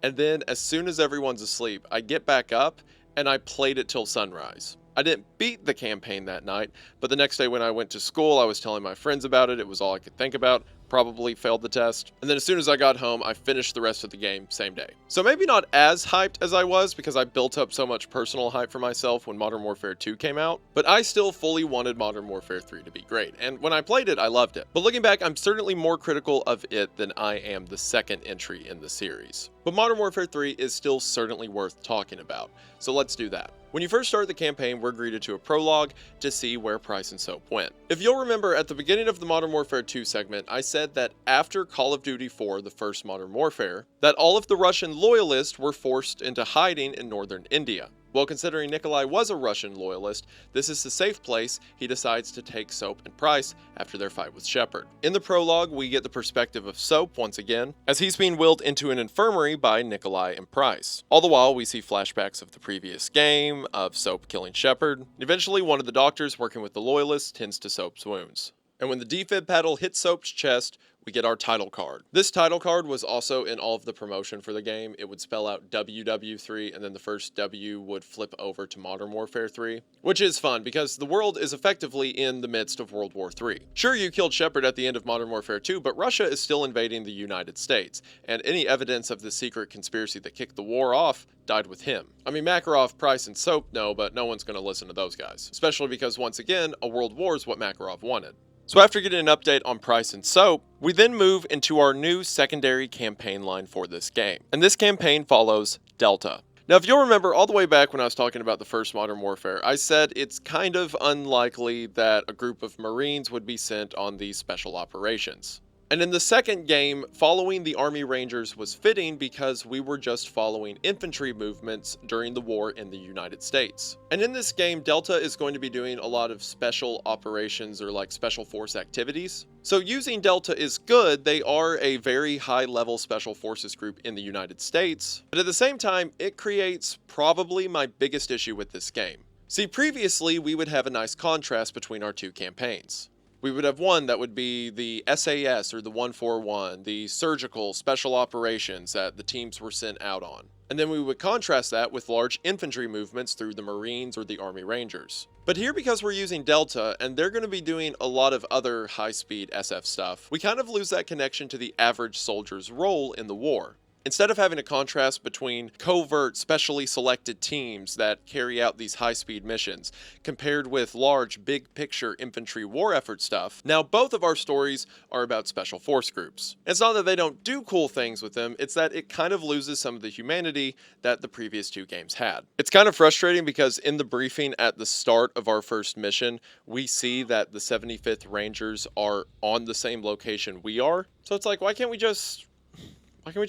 and then as soon as everyone's asleep, I get back up and I played it till sunrise. I didn't beat the campaign that night, but the next day when I went to school, I was telling my friends about it. It was all I could think about. Probably failed the test. And then as soon as I got home, I finished the rest of the game same day. So maybe not as hyped as I was because I built up so much personal hype for myself when Modern Warfare 2 came out, but I still fully wanted Modern Warfare 3 to be great. And when I played it, I loved it. But looking back, I'm certainly more critical of it than I am the second entry in the series. But Modern Warfare 3 is still certainly worth talking about. So let's do that. When you first start the campaign, we're greeted to a prologue to see where Price and Soap went. If you'll remember, at the beginning of the Modern Warfare 2 segment, I said that after Call of Duty 4, the first Modern Warfare, that all of the Russian loyalists were forced into hiding in northern India. Well, considering Nikolai was a Russian loyalist, this is the safe place he decides to take Soap and Price after their fight with Shepard. In the prologue, we get the perspective of Soap once again, as he's being wheeled into an infirmary by Nikolai and Price. All the while, we see flashbacks of the previous game, of Soap killing Shepard. Eventually, one of the doctors working with the loyalists tends to Soap's wounds. And when the defib paddle hits Soap's chest, we get our title card. This title card was also in all of the promotion for the game. It would spell out WW3, and then the first W would flip over to Modern Warfare 3, which is fun because the world is effectively in the midst of World War 3. Sure, you killed Shepard at the end of Modern Warfare 2, but Russia is still invading the United States, and any evidence of the secret conspiracy that kicked the war off died with him. I mean, Makarov, Price, and Soap know, but no one's going to listen to those guys, especially because, once again, a world war is what Makarov wanted. So after getting an update on Price and Soap, we then move into our new secondary campaign line for this game. And this campaign follows Delta. Now, if you'll remember all the way back when I was talking about the first Modern Warfare, I said it's kind of unlikely that a group of Marines would be sent on these special operations. And in the second game, following the Army Rangers was fitting because we were just following infantry movements during the war in the United States. And in this game, Delta is going to be doing a lot of special operations or like special force activities. So using Delta is good. They are a very high-level special forces group in the United States. But at the same time, it creates probably my biggest issue with this game. See, previously, we would have a nice contrast between our two campaigns. We would have one that would be the SAS or the 141, the surgical special operations that the teams were sent out on. And then we would contrast that with large infantry movements through the Marines or the Army Rangers. But here, because we're using Delta, and they're going to be doing a lot of other high-speed SF stuff, we kind of lose that connection to the average soldier's role in the war. Instead of having a contrast between covert, specially selected teams that carry out these high-speed missions, compared with large, big-picture infantry war effort stuff, now both of our stories are about special force groups. It's not that they don't do cool things with them, it's that it kind of loses some of the humanity that the previous two games had. It's kind of frustrating because in the briefing at the start of our first mission, we see that the 75th Rangers are on the same location we are. So it's like, why can't we just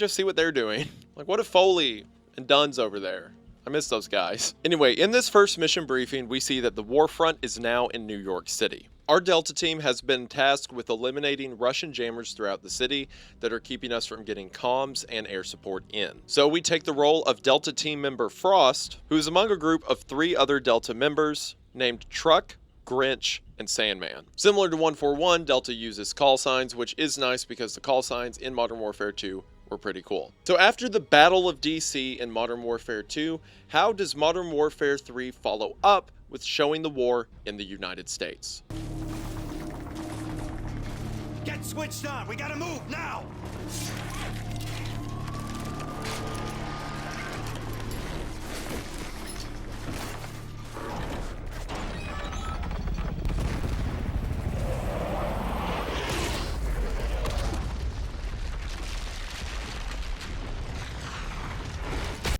see what they're doing? Like, what if Foley and Dunn's over there? I miss those guys. Anyway, in this first mission briefing, we see that the war front is now in New York City. Our Delta team has been tasked with eliminating Russian jammers throughout the city that are keeping us from getting comms and air support in. So we take the role of Delta team member Frost, who is among a group of 3 other Delta members named Truck, Grinch, and Sandman. Similar to 141, Delta uses call signs, which is nice because the call signs in Modern Warfare 2 were pretty cool. So after the Battle of DC in Modern Warfare 2, how does Modern Warfare 3 follow up with showing the war in the United States? Get switched on! We gotta move now!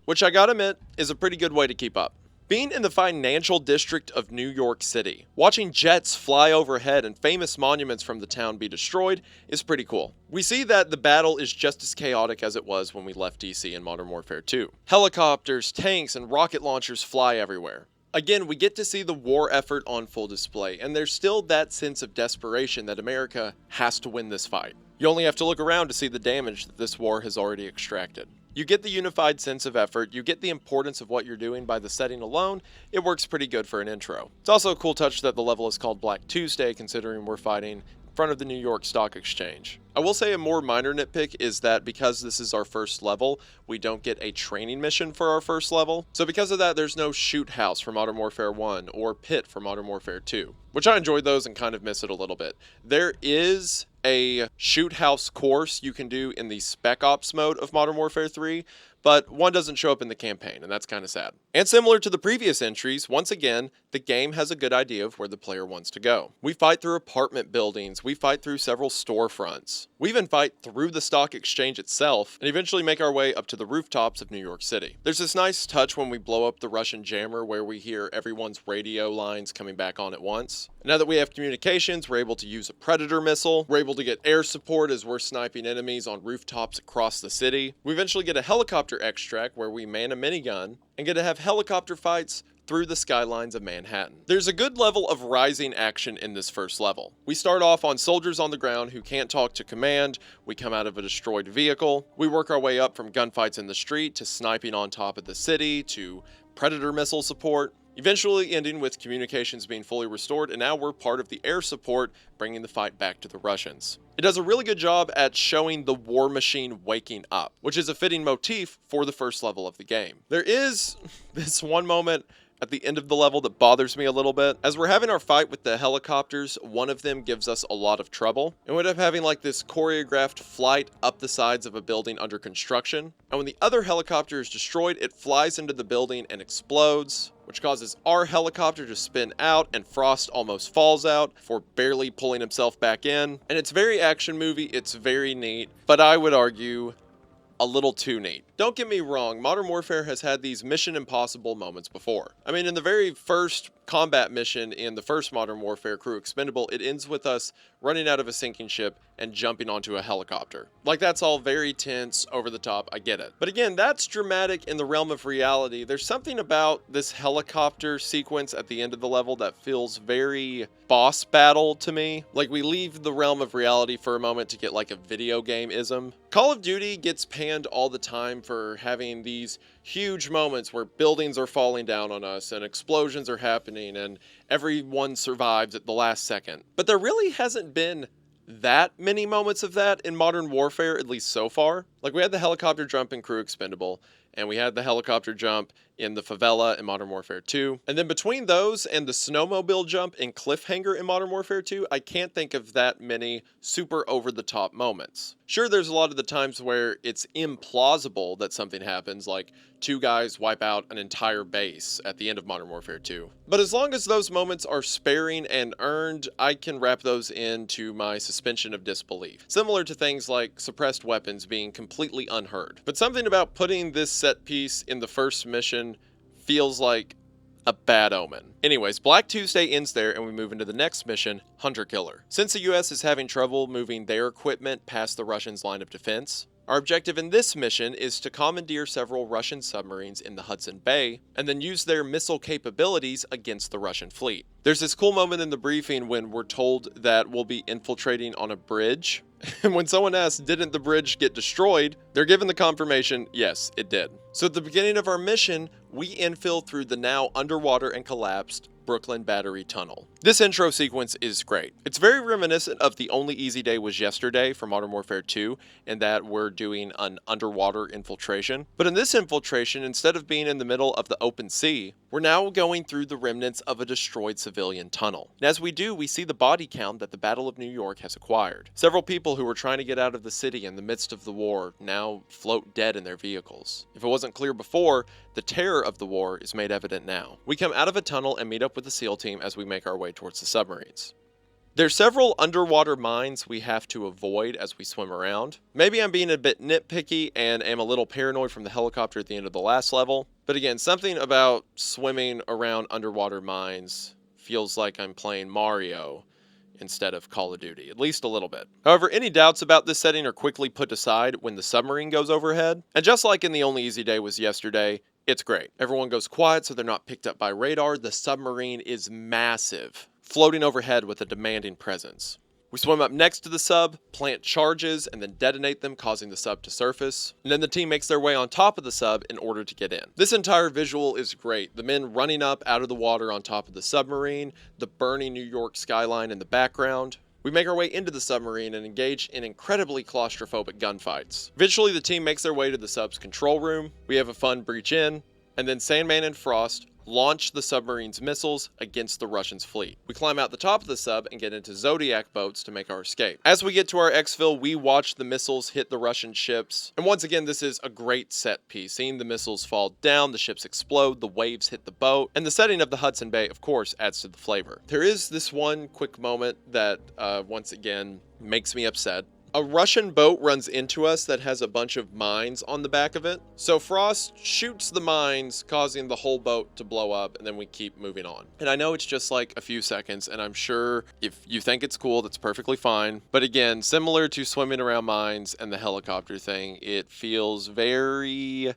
Which I gotta admit is a pretty good way to keep up. Being in the financial district of New York City, watching jets fly overhead and famous monuments from the town be destroyed is pretty cool. We see that the battle is just as chaotic as it was when we left DC in Modern Warfare 2. Helicopters, tanks, and rocket launchers fly everywhere. Again, we get to see the war effort on full display, and there's still that sense of desperation that America has to win this fight. You only have to look around to see the damage that this war has already extracted. You get the unified sense of effort, you get the importance of what you're doing by the setting alone. It works pretty good for an intro. It's also a cool touch that the level is called Black Tuesday, considering we're fighting in front of the New York Stock Exchange. I will say a more minor nitpick is that because this is our first level, we don't get a training mission for our first level. So because of that, there's no shoot house for Modern Warfare 1 or pit for Modern Warfare 2, which I enjoyed those and kind of miss it a little bit. There is a shoot house course you can do in the Spec Ops mode of Modern Warfare 3, but one doesn't show up in the campaign, and that's kind of sad. And similar to the previous entries, once again, the game has a good idea of where the player wants to go. We fight through apartment buildings, we fight through several storefronts, we even fight through the stock exchange itself, and eventually make our way up to the rooftops of New York City. There's this nice touch when we blow up the Russian jammer where we hear everyone's radio lines coming back on at once. Now that we have communications, we're able to use a Predator missile, we're able to get air support as we're sniping enemies on rooftops across the city. We eventually get a helicopter extract where we man a minigun and get to have helicopter fights through the skylines of Manhattan. There's a good level of rising action in this first level. We start off on soldiers on the ground who can't talk to command, we come out of a destroyed vehicle, we work our way up from gunfights in the street to sniping on top of the city to Predator missile support, eventually ending with communications being fully restored, and now we're part of the air support, bringing the fight back to the Russians. It does a really good job at showing the war machine waking up, which is a fitting motif for the first level of the game. There is this one moment at the end of the level that bothers me a little bit. As we're having our fight with the helicopters, one of them gives us a lot of trouble, and we end up having like this choreographed flight up the sides of a building under construction. And when the other helicopter is destroyed, it flies into the building and explodes, which causes our helicopter to spin out, and Frost almost falls out for barely pulling himself back in. And it's very action movie, it's very neat, but I would argue a little too neat. Don't get me wrong, Modern Warfare has had these Mission Impossible moments before. I mean, in the very first combat mission in the first Modern Warfare Crew Expendable, it ends with us running out of a sinking ship and jumping onto a helicopter. Like, that's all very tense, over the top, I get it. But again, that's dramatic in the realm of reality. There's something about this helicopter sequence at the end of the level that feels very boss battle to me. Like, we leave the realm of reality for a moment to get like a video game-ism. Call of Duty gets panned all the time for having these huge moments where buildings are falling down on us and explosions are happening and everyone survives at the last second. But there really hasn't been that many moments of that in Modern Warfare, at least so far. Like, we had the helicopter jump in Crew Expendable, and we had the helicopter jump in the favela in Modern Warfare 2. And then between those and the snowmobile jump in Cliffhanger in Modern Warfare 2, I can't think of that many super over-the-top moments. Sure, there's a lot of the times where it's implausible that something happens, like 2 guys wipe out an entire base at the end of Modern Warfare 2. But as long as those moments are sparing and earned, I can wrap those into my suspension of disbelief. Similar to things like suppressed weapons being completely unheard. But something about putting this set piece in the first mission feels like a bad omen. Anyways, Black Tuesday ends there and we move into the next mission, Hunter Killer. Since the US is having trouble moving their equipment past the Russians' line of defense, our objective in this mission is to commandeer several Russian submarines in the Hudson Bay and then use their missile capabilities against the Russian fleet. There's this cool moment in the briefing when we're told that we'll be infiltrating on a bridge. And when someone asks, didn't the bridge get destroyed? They're given the confirmation, yes, it did. So at the beginning of our mission, we infill through the now underwater and collapsed Brooklyn Battery Tunnel. This intro sequence is great. It's very reminiscent of The Only Easy Day Was Yesterday from Modern Warfare 2, in that we're doing an underwater infiltration. But in this infiltration, instead of being in the middle of the open sea, we're now going through the remnants of a destroyed civilian tunnel. And as we do, we see the body count that the Battle of New York has acquired. Several people who were trying to get out of the city in the midst of the war now float dead in their vehicles. If it wasn't clear before, the terror of the war is made evident now. We come out of a tunnel and meet up with the SEAL team as we make our way towards the submarines. There's several underwater mines we have to avoid as we swim around. Maybe I'm being a bit nitpicky and am a little paranoid from the helicopter at the end of the last level, but again, something about swimming around underwater mines feels like I'm playing Mario instead of Call of Duty, at least a little bit. However, any doubts about this setting are quickly put aside when the submarine goes overhead, and just like in The Only Easy Day Was Yesterday, it's great. Everyone goes quiet so they're not picked up by radar. The submarine is massive, floating overhead with a demanding presence. We swim up next to the sub, plant charges, and then detonate them, causing the sub to surface. And then the team makes their way on top of the sub in order to get in. This entire visual is great. The men running up out of the water on top of the submarine, the burning New York skyline in the background. We make our way into the submarine and engage in incredibly claustrophobic gunfights. Eventually, the team makes their way to the sub's control room. We have a fun breach in, and then Sandman and Frost launch the submarine's missiles against the Russians' fleet. We climb out the top of the sub and get into Zodiac boats to make our escape. As we get to our exfil, we watch the missiles hit the Russian ships. And once again, this is a great set piece. Seeing the missiles fall down, the ships explode, the waves hit the boat, and the setting of the Hudson Bay, of course, adds to the flavor. There is this one quick moment that, once again, makes me upset. A Russian boat runs into us that has a bunch of mines on the back of it. So Frost shoots the mines, causing the whole boat to blow up, and then we keep moving on. And I know it's just like a few seconds, and I'm sure if you think it's cool, that's perfectly fine. But again, similar to swimming around mines and the helicopter thing, it feels very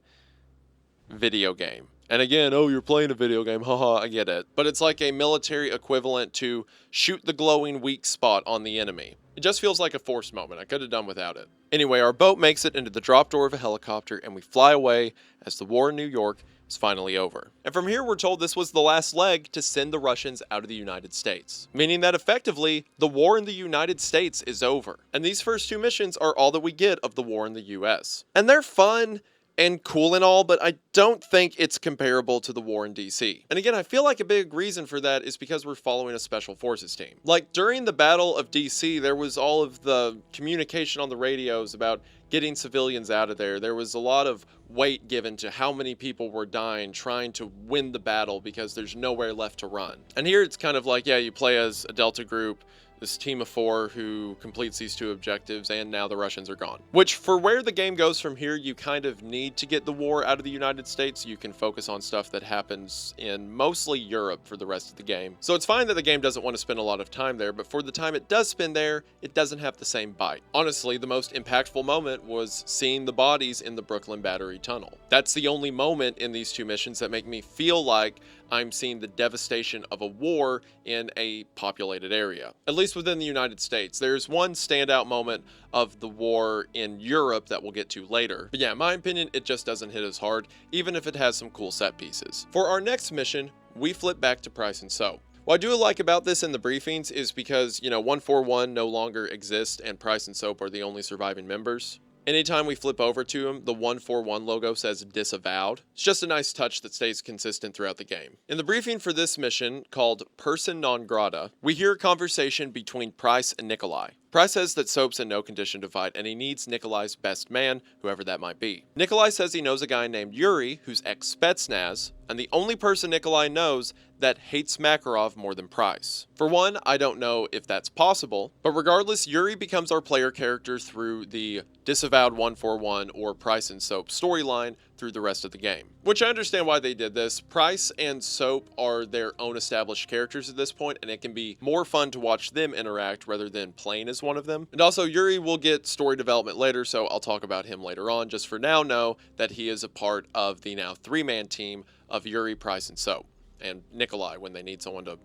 video game. And again, oh, you're playing a video game, haha, I get it. But it's like a military equivalent to shoot the glowing weak spot on the enemy. It just feels like a forced moment. I could have done without it. Anyway, our boat makes it into the drop door of a helicopter and we fly away as the war in New York is finally over. And from here, we're told this was the last leg to send the Russians out of the United States, meaning that effectively, the war in the United States is over. And these first 2 missions are all that we get of the war in the US. And they're fun and cool and all, but I don't think it's comparable to the war in DC. And again, I feel like a big reason for that is because we're following a special forces team. Like during the Battle of DC, there was all of the communication on the radios about getting civilians out of there. There was a lot of weight given to how many people were dying trying to win the battle because there's nowhere left to run. And here it's kind of like, yeah, you play as a Delta group, this team of 4 who completes these 2 objectives, and now the Russians are gone. Which, for where the game goes from here, you kind of need to get the war out of the United States so you can focus on stuff that happens in mostly Europe for the rest of the game. So it's fine that the game doesn't want to spend a lot of time there, but for the time it does spend there, it doesn't have the same bite. Honestly, the most impactful moment was seeing the bodies in the Brooklyn Battery Tunnel. That's the only moment in these 2 missions that make me feel like I'm seeing the devastation of a war in a populated area, at least within the United States. There's one standout moment of the war in Europe that we'll get to later. But yeah, in my opinion, it just doesn't hit as hard, even if it has some cool set pieces. For our next mission, we flip back to Price and Soap. What I do like about this in the briefings is because, 141 no longer exists and Price and Soap are the only surviving members. Anytime we flip over to him, the 141 logo says disavowed. It's just a nice touch that stays consistent throughout the game. In the briefing for this mission, called Person Non Grata, we hear a conversation between Price and Nikolai. Price says that Soap's in no condition to fight, and he needs Nikolai's best man, whoever that might be. Nikolai says he knows a guy named Yuri, who's ex-Spetsnaz, and the only person Nikolai knows that hates Makarov more than Price. For one, I don't know if that's possible, but regardless, Yuri becomes our player character through the disavowed 141 or Price and Soap storyline through the rest of the game. Which I understand why they did this. Price and Soap are their own established characters at this point, and it can be more fun to watch them interact rather than playing as one of them. And also, Yuri will get story development later, so I'll talk about him later on. Just for now, know that he is a part of the now 3-man team of Yuri, Price, and Soap, and Nikolai when they need someone to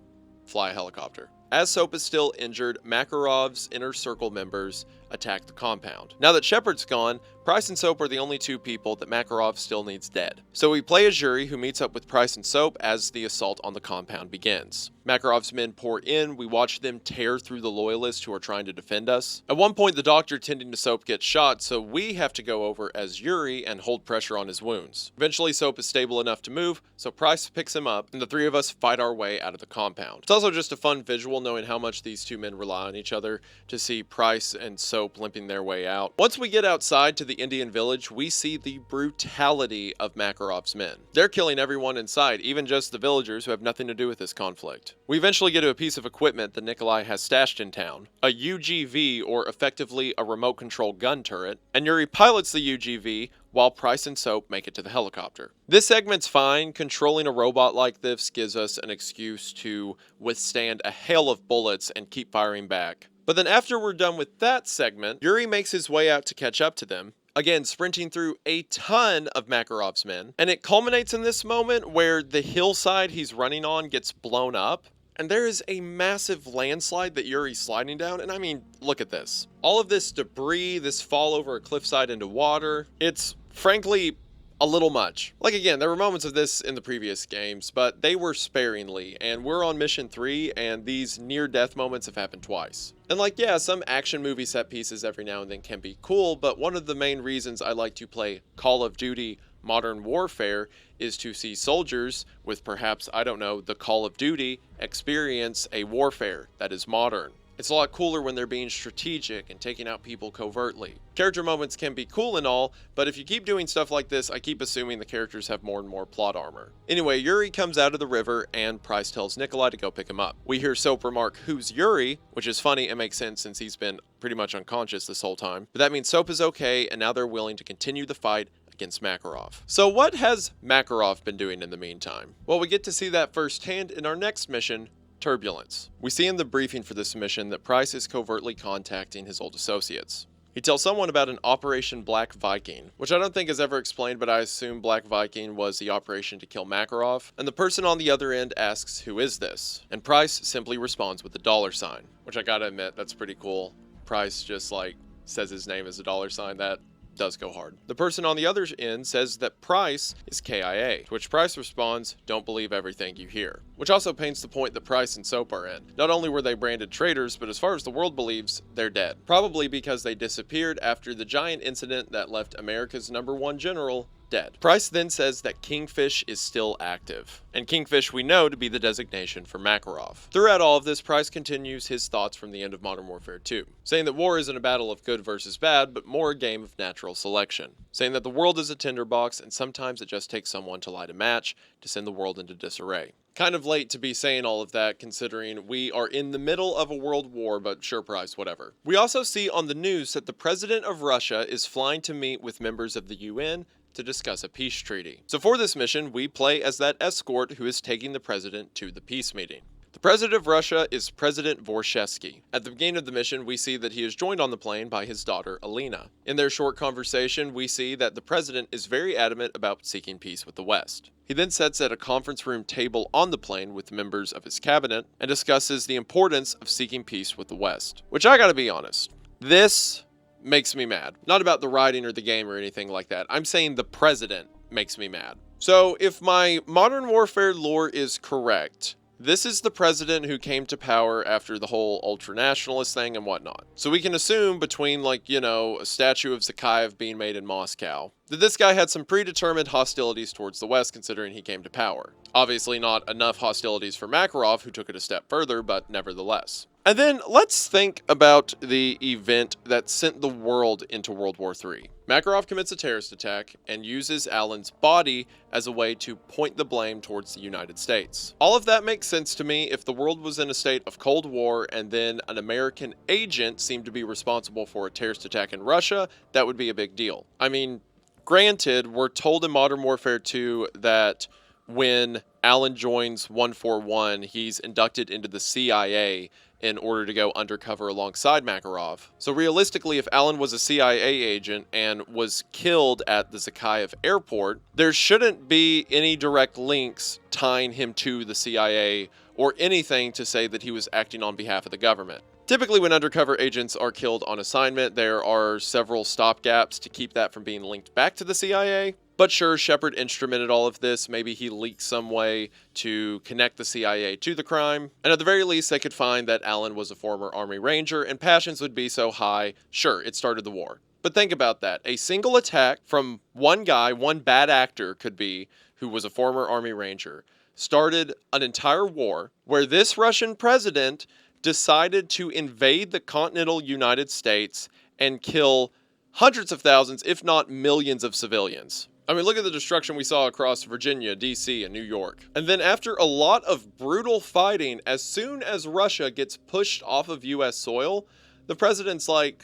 fly a helicopter. As Soap is still injured, Makarov's inner circle members attack the compound. Now that Shepard's gone, Price and Soap are the only two people that Makarov still needs dead. So we play as Yuri, who meets up with Price and Soap as the assault on the compound begins. Makarov's men pour in, we watch them tear through the loyalists who are trying to defend us. At one point, the doctor tending to Soap gets shot, so we have to go over as Yuri and hold pressure on his wounds. Eventually, Soap is stable enough to move, so Price picks him up, and the three of us fight our way out of the compound. It's also just a fun visual knowing how much these two men rely on each other to see Price and Soap limping their way out. Once we get outside to the Indian village, we see the brutality of Makarov's men. They're killing everyone in sight, even just the villagers who have nothing to do with this conflict. We eventually get to a piece of equipment that Nikolai has stashed in town, a UGV, or effectively a remote control gun turret, and Yuri pilots the UGV while Price and Soap make it to the helicopter. This segment's fine. Controlling a robot like this gives us an excuse to withstand a hail of bullets and keep firing back. But then after we're done with that segment, Yuri makes his way out to catch up to them, again sprinting through a ton of Makarov's men, and it culminates in this moment where the hillside he's running on gets blown up, and there is a massive landslide that Yuri's sliding down, and I mean, look at this. All of this debris, this fall over a cliffside into water, it's frankly a little much. Like again, there were moments of this in the previous games, but they were sparingly, and we're on mission 3, and these near-death moments have happened twice. And like, yeah, some action movie set pieces every now and then can be cool, but one of the main reasons I like to play Call of Duty Modern Warfare is to see soldiers with perhaps, I don't know, the Call of Duty experience a warfare that is modern. It's a lot cooler when they're being strategic and taking out people covertly. Character moments can be cool and all, but if you keep doing stuff like this, I keep assuming the characters have more and more plot armor. Anyway, Yuri comes out of the river and Price tells Nikolai to go pick him up. We hear Soap remark, "Who's Yuri?" which is funny and makes sense since he's been pretty much unconscious this whole time. But that means Soap is okay, and now they're willing to continue the fight against Makarov. So what has Makarov been doing in the meantime? Well, we get to see that firsthand in our next mission, Turbulence. We see in the briefing for this mission that Price is covertly contacting his old associates. He tells someone about an Operation Black Viking, which I don't think is ever explained, but I assume Black Viking was the operation to kill Makarov, and the person on the other end asks, "Who is this?" And Price simply responds with a $, which I gotta admit, that's pretty cool. Price just like says his name as a $. That does go hard. The person on the other end says that Price is KIA, to which Price responds, "Don't believe everything you hear," which also paints the point that Price and Soap are in. Not only were they branded traitors, but as far as the world believes, they're dead. Probably because they disappeared after the giant incident that left America's #1 general dead. Price then says that Kingfish is still active, and Kingfish we know to be the designation for Makarov. Throughout all of this, Price continues his thoughts from the end of Modern Warfare 2, saying that war isn't a battle of good versus bad, but more a game of natural selection, saying that the world is a tinderbox, and sometimes it just takes someone to light a match to send the world into disarray. Kind of late to be saying all of that, considering we are in the middle of a world war, but sure, Price, whatever. We also see on the news that the president of Russia is flying to meet with members of the UN to discuss a peace treaty. So for this mission, we play as that escort who is taking the president to the peace meeting. The president of Russia is President Vorshevsky. At the beginning of the mission, we see that he is joined on the plane by his daughter, Alina. In their short conversation, we see that the president is very adamant about seeking peace with the West. He then sits at a conference room table on the plane with members of his cabinet and discusses the importance of seeking peace with the West. Which I gotta be honest, this makes me mad. Not about the writing or the game or anything like that. I'm saying the president makes me mad. So if my Modern Warfare lore is correct, This is the president who came to power after the whole ultra-nationalist thing and whatnot. So we can assume between, like, you know, a statue of Zakhaev being made in Moscow, that this guy had some predetermined hostilities towards the West considering he came to power. Obviously not enough hostilities for Makarov, who took it a step further, but nevertheless. And then let's think about the event that sent the world into World War III. Makarov commits a terrorist attack and uses Alan's body as a way to point the blame towards the United States. All of that makes sense to me if the world was in a state of Cold War and then an American agent seemed to be responsible for a terrorist attack in Russia. That would be a big deal. I mean, granted, we're told in Modern Warfare 2 that when Alan joins 141, he's inducted into the CIA in order to go undercover alongside Makarov. So realistically, if Alan was a CIA agent and was killed at the Zakhaev airport, there shouldn't be any direct links tying him to the CIA or anything to say that he was acting on behalf of the government. Typically, when undercover agents are killed on assignment, there are several stopgaps to keep that from being linked back to the CIA. But sure, Shepard instrumented all of this. Maybe he leaked some way to connect the CIA to the crime. And at the very least, they could find that Alan was a former Army Ranger and passions would be so high. Sure, it started the war. But think about that. A single attack from one guy, one bad actor could be, who was a former Army Ranger, started an entire war where this Russian president decided to invade the continental United States and kill hundreds of thousands, if not millions of civilians. I mean, look at the destruction we saw across Virginia, DC, and New York. And then after a lot of brutal fighting, as soon as Russia gets pushed off of US soil, the president's like,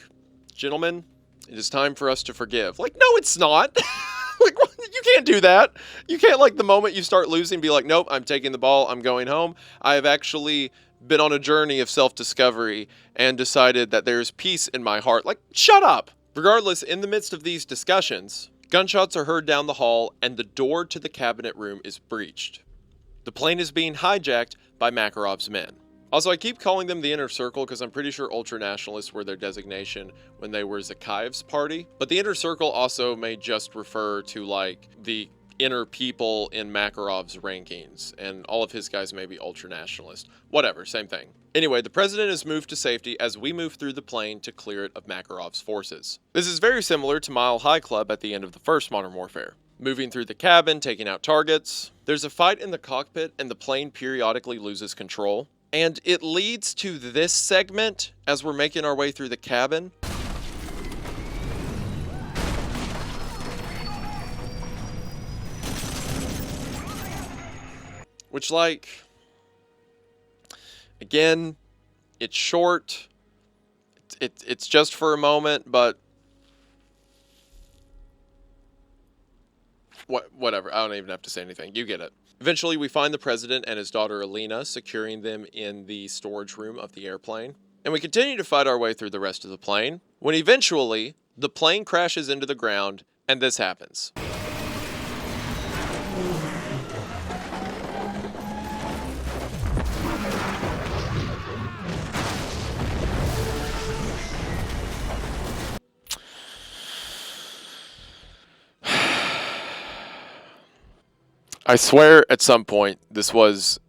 gentlemen, it is time for us to forgive. Like, no, it's not. Like, you can't do that. You can't, like, the moment you start losing, be like, nope, I'm taking the ball, I'm going home. I have actually been on a journey of self-discovery and decided that there's peace in my heart. Like, shut up. Regardless, in the midst of these discussions, gunshots are heard down the hall and the door to the cabinet room is breached. The plane is being hijacked by Makarov's men. Also, I keep calling them the Inner Circle because I'm pretty sure ultra-nationalists were their designation when they were Zakhaev's party. But the Inner Circle also may just refer to, like, the inner people in Makarov's rankings, and all of his guys may be ultra-nationalist. Whatever, same thing. Anyway, the president is moved to safety as we move through the plane to clear it of Makarov's forces. This is very similar to Mile High Club at the end of the first Modern Warfare. Moving through the cabin, taking out targets. There's a fight in the cockpit and the plane periodically loses control. And it leads to this segment as we're making our way through the cabin. Which, like, again, it's short. It's just for a moment, but whatever. I don't even have to say anything. You get it. Eventually, we find the president and his daughter Alina, securing them in the storage room of the airplane. And we continue to fight our way through the rest of the plane, when eventually, the plane crashes into the ground, and this happens. I swear at some point this was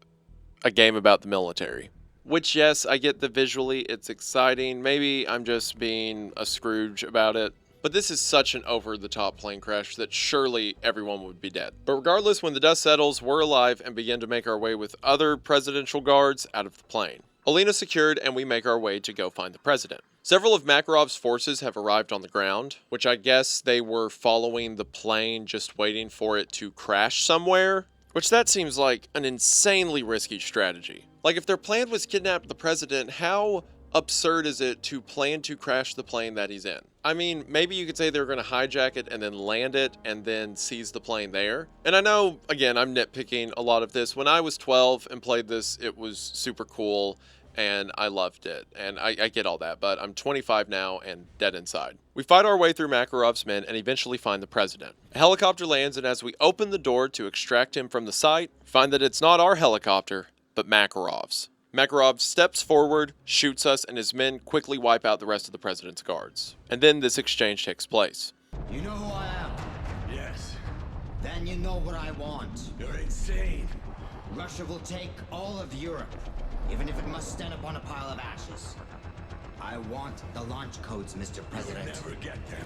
a game about the military. Which, yes, I get that visually it's exciting. Maybe I'm just being a Scrooge about it. But this is such an over-the-top plane crash that surely everyone would be dead. But regardless, when the dust settles, we're alive and begin to make our way with other presidential guards out of the plane. Alina secured, and we make our way to go find the president. Several of Makarov's forces have arrived on the ground, which I guess they were following the plane, just waiting for it to crash somewhere, which that seems like an insanely risky strategy. Like, if their plan was kidnap the president, how absurd is it to plan to crash the plane that he's in? I mean, maybe you could say they were going to hijack it and then land it and then seize the plane there. And I know, again, I'm nitpicking a lot of this. When I was 12 and played this, it was super cool. And I loved it, and I get all that, but I'm 25 now and dead inside. We fight our way through Makarov's men and eventually find the president. A helicopter lands, and as we open the door to extract him from the site, find that it's not our helicopter, but Makarov's. Makarov steps forward, shoots us, and his men quickly wipe out the rest of the president's guards. And then this exchange takes place. You know who I am? Yes. Then you know what I want. You're insane. Russia will take all of Europe, even if it must stand upon a pile of ashes. I want the launch codes, Mr. President. Never get them.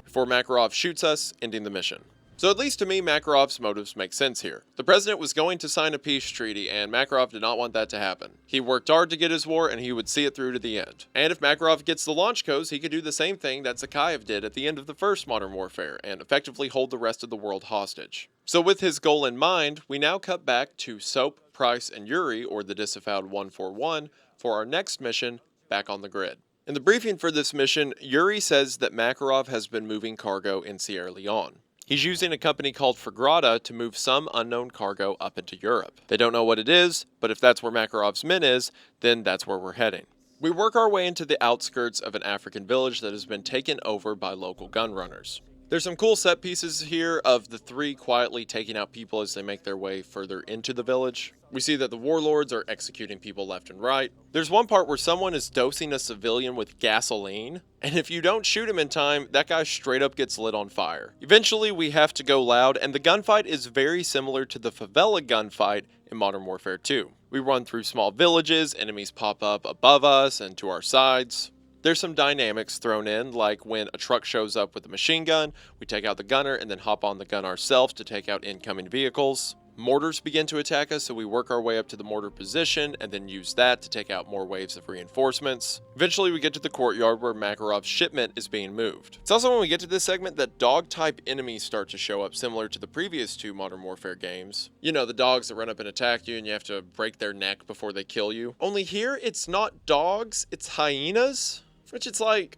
Before Makarov shoots us, ending the mission. So at least to me, Makarov's motives make sense here. The president was going to sign a peace treaty, and Makarov did not want that to happen. He worked hard to get his war, and he would see it through to the end. And if Makarov gets the launch codes, he could do the same thing that Zakhaev did at the end of the first Modern Warfare, and effectively hold the rest of the world hostage. So with his goal in mind, we now cut back to Soap, Price, and Yuri, or the disavowed 141, for our next mission, back on the grid. In the briefing for this mission, Yuri says that Makarov has been moving cargo in Sierra Leone. He's using a company called Fragata to move some unknown cargo up into Europe. They don't know what it is, but if that's where Makarov's men is, then that's where we're heading. We work our way into the outskirts of an African village that has been taken over by local gun runners. There's some cool set pieces here of the three quietly taking out people as they make their way further into the village. We see that the warlords are executing people left and right. There's one part where someone is dosing a civilian with gasoline, and if you don't shoot him in time, that guy straight up gets lit on fire. Eventually, we have to go loud, and the gunfight is very similar to the favela gunfight in Modern Warfare 2. We run through small villages, enemies pop up above us and to our sides. There's some dynamics thrown in, like when a truck shows up with a machine gun, we take out the gunner and then hop on the gun ourselves to take out incoming vehicles. Mortars begin to attack us, so we work our way up to the mortar position and then use that to take out more waves of reinforcements. Eventually we get to the courtyard where Makarov's shipment is being moved. It's also when we get to this segment that dog-type enemies start to show up, similar to the previous two Modern Warfare games. You know, the dogs that run up and attack you and you have to break their neck before they kill you. Only here, it's not dogs, it's hyenas. Which it's like,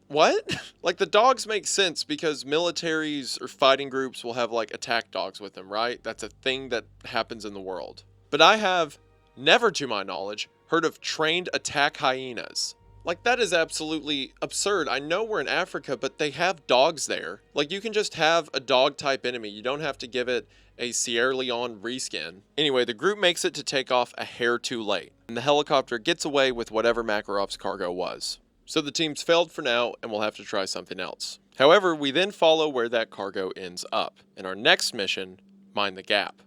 what? Like, the dogs make sense because militaries or fighting groups will have, like, attack dogs with them, right? That's a thing that happens in the world. But I have never, to my knowledge, heard of trained attack hyenas. Like, that is absolutely absurd. I know we're in Africa, but they have dogs there. Like, you can just have a dog-type enemy. You don't have to give it a Sierra Leone reskin. Anyway, the group makes it to take off a hair too late, and the helicopter gets away with whatever Makarov's cargo was. So the team's failed for now, and we'll have to try something else. However, we then follow where that cargo ends up. In our next mission, Mind the Gap.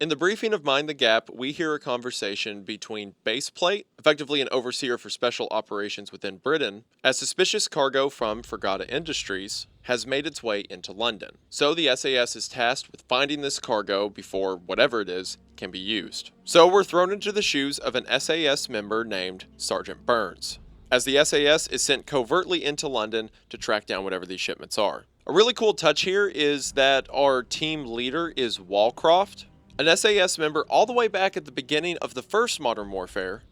In the briefing of Mind the Gap, we hear a conversation between Baseplate, effectively an overseer for special operations within Britain, as suspicious cargo from Fragata Industries has made its way into London. So the SAS is tasked with finding this cargo before whatever it is can be used. So we're thrown into the shoes of an SAS member named Sergeant Burns, as the SAS is sent covertly into London to track down whatever these shipments are. A really cool touch here is that our team leader is Wallcroft, an SAS member all the way back at the beginning of the first Modern Warfare,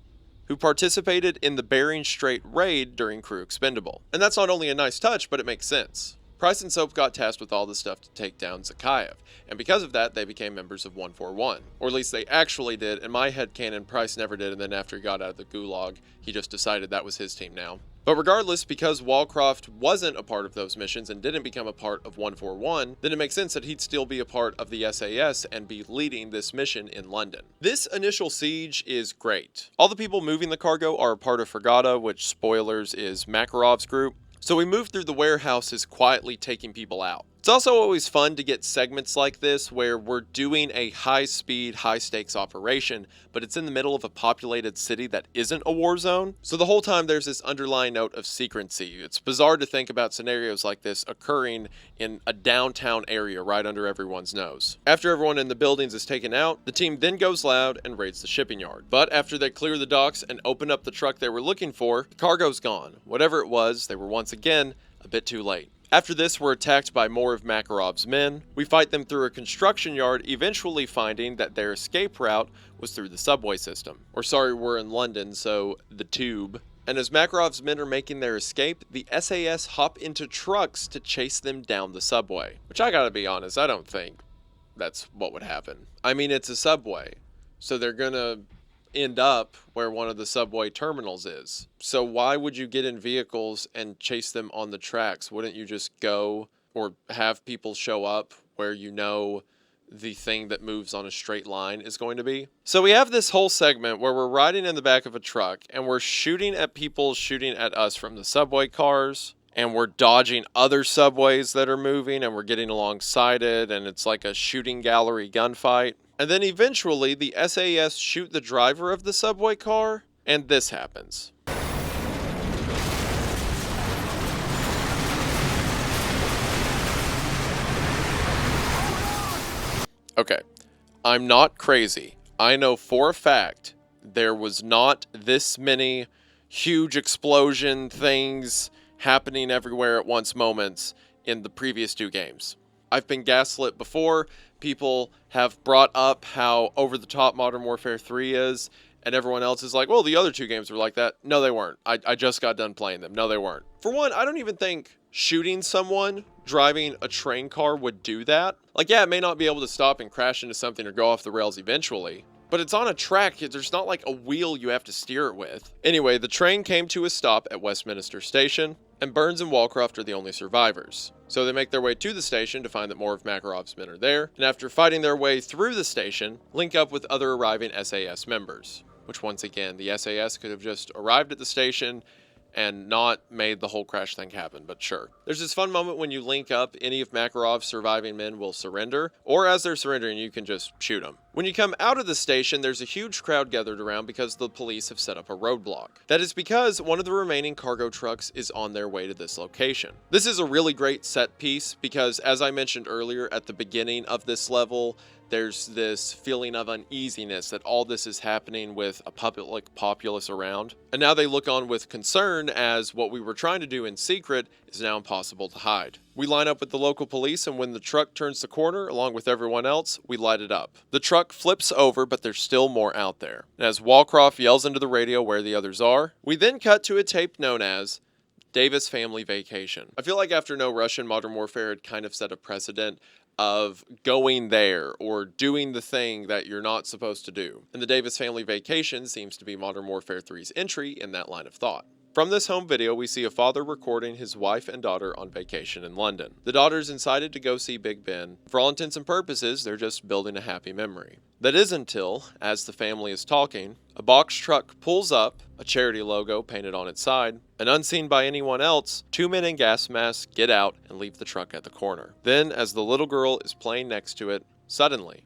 who participated in the Bering Strait raid during Crew Expendable. And that's not only a nice touch, but it makes sense. Price and Soap got tasked with all the stuff to take down Zakhaev, and because of that, they became members of 141. Or at least they actually did. In my headcanon, Price never did, and then after he got out of the Gulag, he just decided that was his team now. But regardless, because Wallcroft wasn't a part of those missions and didn't become a part of 141, then it makes sense that he'd still be a part of the SAS and be leading this mission in London. This initial siege is great. All the people moving the cargo are a part of Fragata, which, spoilers, is Makarov's group. So we move through the warehouses quietly taking people out. It's also always fun to get segments like this where we're doing a high-speed, high-stakes operation, but it's in the middle of a populated city that isn't a war zone. So the whole time there's this underlying note of secrecy. It's bizarre to think about scenarios like this occurring in a downtown area right under everyone's nose. After everyone in the buildings is taken out, the team then goes loud and raids the shipping yard. But after they clear the docks and open up the truck they were looking for, the cargo's gone. Whatever it was, they were once again a bit too late. After this, we're attacked by more of Makarov's men. We fight them through a construction yard, eventually finding that their escape route was through the subway system. Or sorry, we're in London, so the tube. And as Makarov's men are making their escape, the SAS hop into trucks to chase them down the subway. Which I gotta be honest, I don't think that's what would happen. I mean, it's a subway, so they're gonna end up where one of the subway terminals is. So why would you get in vehicles and chase them on the tracks? Wouldn't you just go or have people show up where you know the thing that moves on a straight line is going to be? So we have this whole segment where we're riding in the back of a truck and we're shooting at people shooting at us from the subway cars, and we're dodging other subways that are moving and we're getting alongside it, and it's like a shooting gallery gunfight. And then eventually the SAS shoot the driver of the subway car, and this happens. Okay, I'm not crazy. I know for a fact there was not this many huge explosion things happening everywhere at once moments in the previous two games. I've been gaslit before. People have brought up how over the top Modern Warfare 3 is, and everyone else is like, well, the other two games were like that. No, they weren't. I just got done playing them. No, they weren't. For one, I don't even think shooting someone driving a train car would do that. Like, yeah, it may not be able to stop and crash into something or go off the rails eventually, but it's on a track. There's not like a wheel you have to steer it with. Anyway, the train came to a stop at Westminster Station, and Burns and Walcroft are the only survivors. So they make their way to the station to find that more of Makarov's men are there, and after fighting their way through the station, link up with other arriving SAS members. Which, once again, the SAS could have just arrived at the station and not made the whole crash thing happen, but sure. There's this fun moment when you link up, any of Makarov's surviving men will surrender, or as they're surrendering, you can just shoot them. When you come out of the station, there's a huge crowd gathered around because the police have set up a roadblock. That is because one of the remaining cargo trucks is on their way to this location. This is a really great set piece because, as I mentioned earlier at the beginning of this level, there's this feeling of uneasiness that all this is happening with a public populace around. And now they look on with concern as what we were trying to do in secret is now impossible to hide. We line up with the local police, and when the truck turns the corner, along with everyone else, we light it up. The truck flips over, but there's still more out there. And as Walcroft yells into the radio where the others are, we then cut to a tape known as Davis Family Vacation. I feel like after No Russian, Modern Warfare had kind of set a precedent of going there or doing the thing that you're not supposed to do. And the Davis Family Vacation seems to be Modern Warfare 3's entry in that line of thought. From this home video, we see a father recording his wife and daughter on vacation in London. The daughter's incited to go see Big Ben. For all intents and purposes, they're just building a happy memory. That is until, as the family is talking, a box truck pulls up, a charity logo painted on its side, and unseen by anyone else, two men in gas masks get out and leave the truck at the corner. Then, as the little girl is playing next to it, suddenly,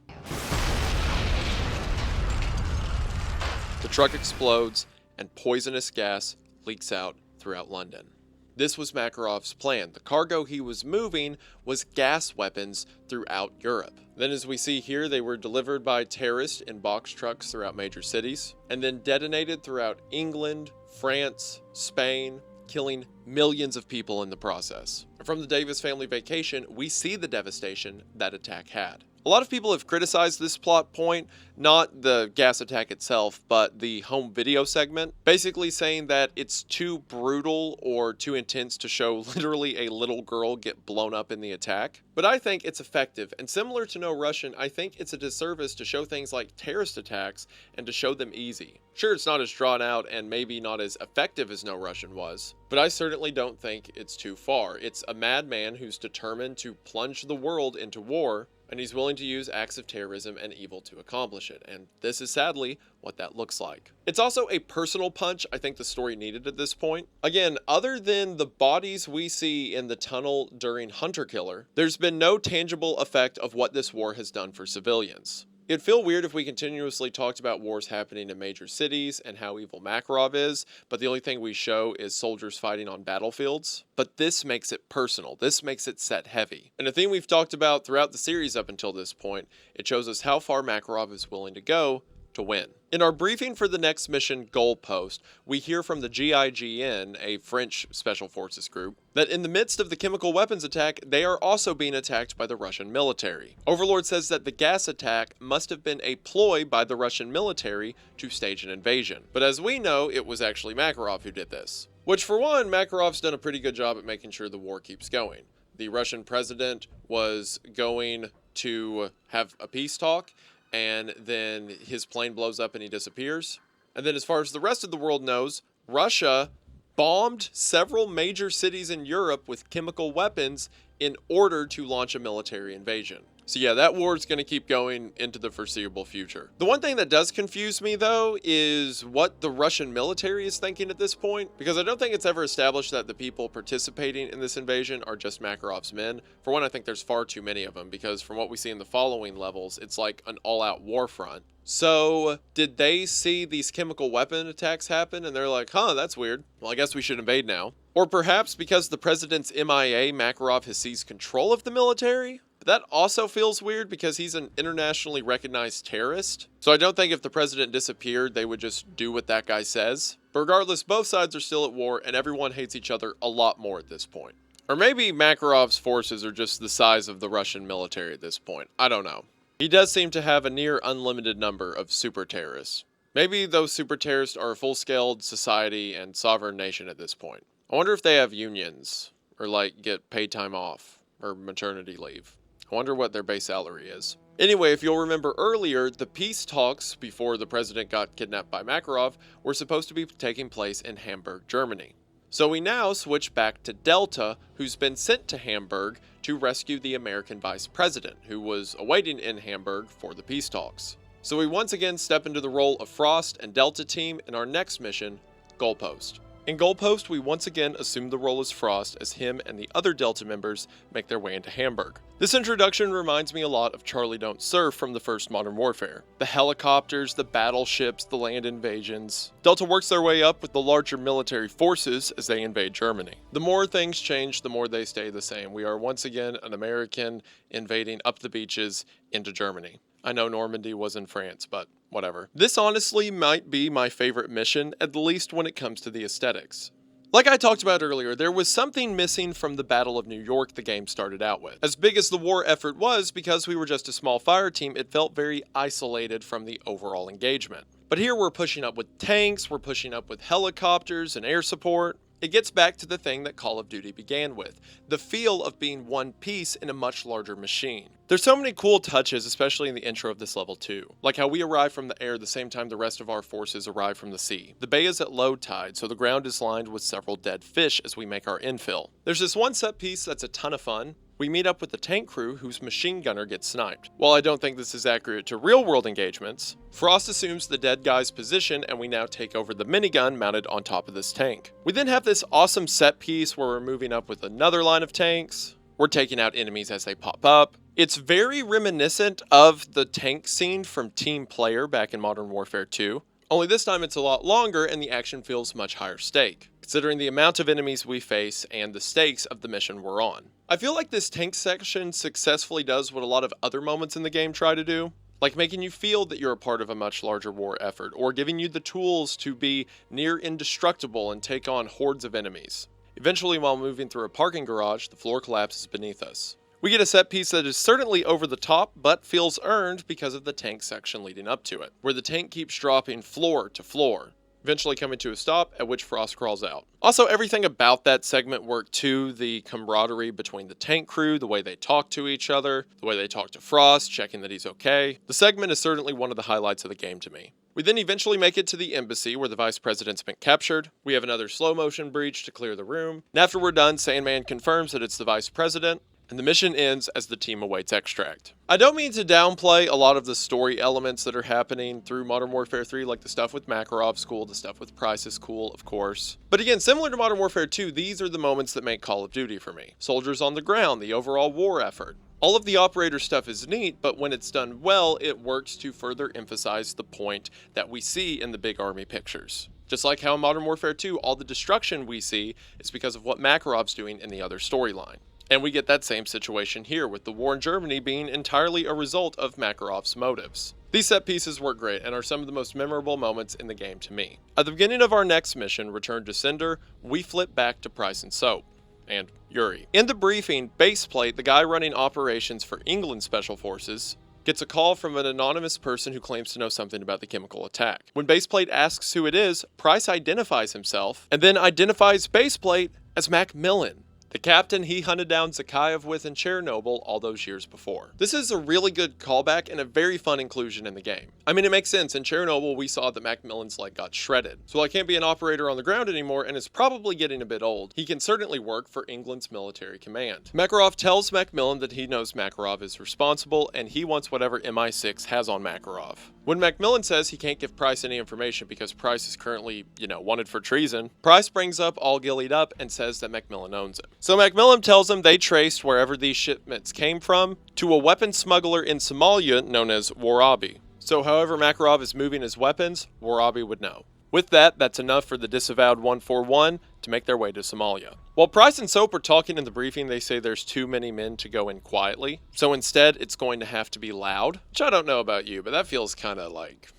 the truck explodes and poisonous gas leaks out throughout London. This was Makarov's plan. The cargo he was moving was gas weapons throughout Europe. Then, as we see here, they were delivered by terrorists in box trucks throughout major cities, and then detonated throughout England, France, Spain, killing millions of people in the process. From the Davis Family Vacation, we see the devastation that attack had. A lot of people have criticized this plot point, not the gas attack itself, but the home video segment, basically saying that it's too brutal or too intense to show literally a little girl get blown up in the attack. But I think it's effective, and similar to No Russian, I think it's a disservice to show things like terrorist attacks and to show them easy. Sure, it's not as drawn out and maybe not as effective as No Russian was, but I certainly don't think it's too far. It's a madman who's determined to plunge the world into war, and he's willing to use acts of terrorism and evil to accomplish it, and this is sadly what that looks like. It's also a personal punch I think the story needed at this point. Again, other than the bodies we see in the tunnel during Hunter Killer, there's been no tangible effect of what this war has done for civilians. It'd feel weird if we continuously talked about wars happening in major cities and how evil Makarov is, but the only thing we show is soldiers fighting on battlefields. But this makes it personal. This makes it set heavy. And a theme we've talked about throughout the series up until this point, it shows us how far Makarov is willing to go to win. In our briefing for the next mission goalpost, we hear from the GIGN, a French special forces group, that in the midst of the chemical weapons attack, they are also being attacked by the Russian military. Overlord says that the gas attack must have been a ploy by the Russian military to stage an invasion. But as we know, it was actually Makarov who did this. Which, for one, Makarov's done a pretty good job at making sure the war keeps going. The Russian president was going to have a peace talk, and then his plane blows up and he disappears. And then as far as the rest of the world knows, Russia bombed several major cities in Europe with chemical weapons in order to launch a military invasion. So yeah, that war is going to keep going into the foreseeable future. The one thing that does confuse me though is what the Russian military is thinking at this point, because I don't think it's ever established that the people participating in this invasion are just Makarov's men. For one, I think there's far too many of them, because from what we see in the following levels, it's like an all-out war front. So did they see these chemical weapon attacks happen and they're like, huh, that's weird. Well, I guess we should invade now. Or perhaps because the president's MIA, Makarov has seized control of the military? But that also feels weird because he's an internationally recognized terrorist. So I don't think if the president disappeared, they would just do what that guy says. But regardless, both sides are still at war and everyone hates each other a lot more at this point. Or maybe Makarov's forces are just the size of the Russian military at this point. I don't know. He does seem to have a near unlimited number of super terrorists. Maybe those super terrorists are a full-scaled society and sovereign nation at this point. I wonder if they have unions, or like get paid time off, or maternity leave. I wonder what their base salary is. Anyway, if you'll remember earlier, the peace talks before the president got kidnapped by Makarov were supposed to be taking place in Hamburg, Germany. So we now switch back to Delta, who's been sent to Hamburg to rescue the American vice president, who was awaiting in Hamburg for the peace talks. So we once again step into the role of Frost and Delta team in our next mission, Goalpost. In Goalpost, we once again assume the role as Frost as him and the other Delta members make their way into Hamburg. This introduction reminds me a lot of Charlie Don't Surf from the first Modern Warfare. The helicopters, the battleships, the land invasions. Delta works their way up with the larger military forces as they invade Germany. The more things change, the more they stay the same. We are once again an American invading up the beaches into Germany. I know Normandy was in France, but whatever. This honestly might be my favorite mission, at least when it comes to the aesthetics. Like I talked about earlier, there was something missing from the Battle of New York the game started out with. As big as the war effort was, because we were just a small fire team, it felt very isolated from the overall engagement. But here we're pushing up with tanks, we're pushing up with helicopters and air support. It gets back to the thing that Call of Duty began with, the feel of being one piece in a much larger machine. There's so many cool touches, especially in the intro of this level too, like how we arrive from the air the same time the rest of our forces arrive from the sea. The bay is at low tide, so the ground is lined with several dead fish as we make our infill. There's this one set piece that's a ton of fun. We meet up with the tank crew whose machine gunner gets sniped. While I don't think this is accurate to real-world engagements, Frost assumes the dead guy's position and we now take over the minigun mounted on top of this tank. We then have this awesome set piece where we're moving up with another line of tanks. We're taking out enemies as they pop up. It's very reminiscent of the tank scene from Team Player back in Modern Warfare 2. Only this time it's a lot longer and the action feels much higher stake, considering the amount of enemies we face and the stakes of the mission we're on. I feel like this tank section successfully does what a lot of other moments in the game try to do, like making you feel that you're a part of a much larger war effort, or giving you the tools to be near indestructible and take on hordes of enemies. Eventually, while moving through a parking garage, the floor collapses beneath us. We get a set piece that is certainly over the top, but feels earned because of the tank section leading up to it, where the tank keeps dropping floor to floor, eventually coming to a stop, at which Frost crawls out. Also, everything about that segment worked too, the camaraderie between the tank crew, the way they talk to each other, the way they talk to Frost, checking that he's okay. The segment is certainly one of the highlights of the game to me. We then eventually make it to the embassy where the vice president's been captured. We have another slow motion breach to clear the room. And after we're done, Sandman confirms that it's the vice president, and the mission ends as the team awaits extract. I don't mean to downplay a lot of the story elements that are happening through Modern Warfare 3, like the stuff with Makarov's cool, the stuff with Price is cool, of course. But again, similar to Modern Warfare 2, these are the moments that make Call of Duty for me. Soldiers on the ground, the overall war effort. All of the operator stuff is neat, but when it's done well, it works to further emphasize the point that we see in the big army pictures. Just like how in Modern Warfare 2, all the destruction we see is because of what Makarov's doing in the other storyline. And we get that same situation here, with the war in Germany being entirely a result of Makarov's motives. These set pieces work great and are some of the most memorable moments in the game to me. At the beginning of our next mission, Return to Cinder, we flip back to Price and Soap, and Yuri. In the briefing, Baseplate, the guy running operations for England Special Forces, gets a call from an anonymous person who claims to know something about the chemical attack. When Baseplate asks who it is, Price identifies himself, and then identifies Baseplate as Macmillan, the captain he hunted down Zakhaev with in Chernobyl all those years before. This is a really good callback and a very fun inclusion in the game. I mean, it makes sense. In Chernobyl, we saw that Macmillan's leg got shredded. So while he can't be an operator on the ground anymore and is probably getting a bit old, he can certainly work for England's military command. Makarov tells Macmillan that he knows Makarov is responsible and he wants whatever MI6 has on Makarov. When Macmillan says he can't give Price any information because Price is currently, wanted for treason, Price brings up all Gillied Up and says that Macmillan owns him. So Macmillan tells him they traced wherever these shipments came from to a weapon smuggler in Somalia known as Warabi. So however Makarov is moving his weapons, Warabi would know. With that, that's enough for the disavowed 141 to make their way to Somalia. While Price and Soap are talking in the briefing, they say there's too many men to go in quietly. So instead, it's going to have to be loud. Which I don't know about you, but that feels kind of like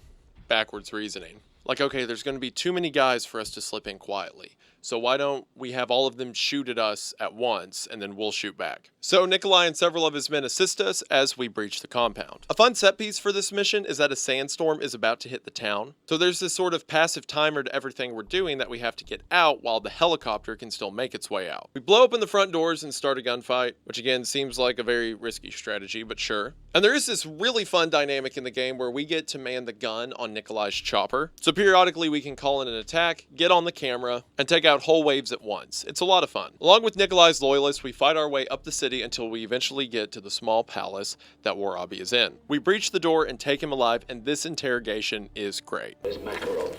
backwards reasoning. Like, okay, there's going to be too many guys for us to slip in quietly. So why don't we have all of them shoot at us at once, and then we'll shoot back? So Nikolai and several of his men assist us as we breach the compound. A fun set piece for this mission is that a sandstorm is about to hit the town. So there's this sort of passive timer to everything we're doing that we have to get out while the helicopter can still make its way out. We blow open the front doors and start a gunfight, which again seems like a very risky strategy, but sure. And there is this really fun dynamic in the game where we get to man the gun on Nikolai's chopper. So periodically we can call in an attack, get on the camera, and take out whole waves at once. It's a lot of fun. Along with Nikolai's loyalists, we fight our way up the city until we eventually get to the small palace that Warabi is in. We breach the door and take him alive, and this interrogation is great. Where's Makarov?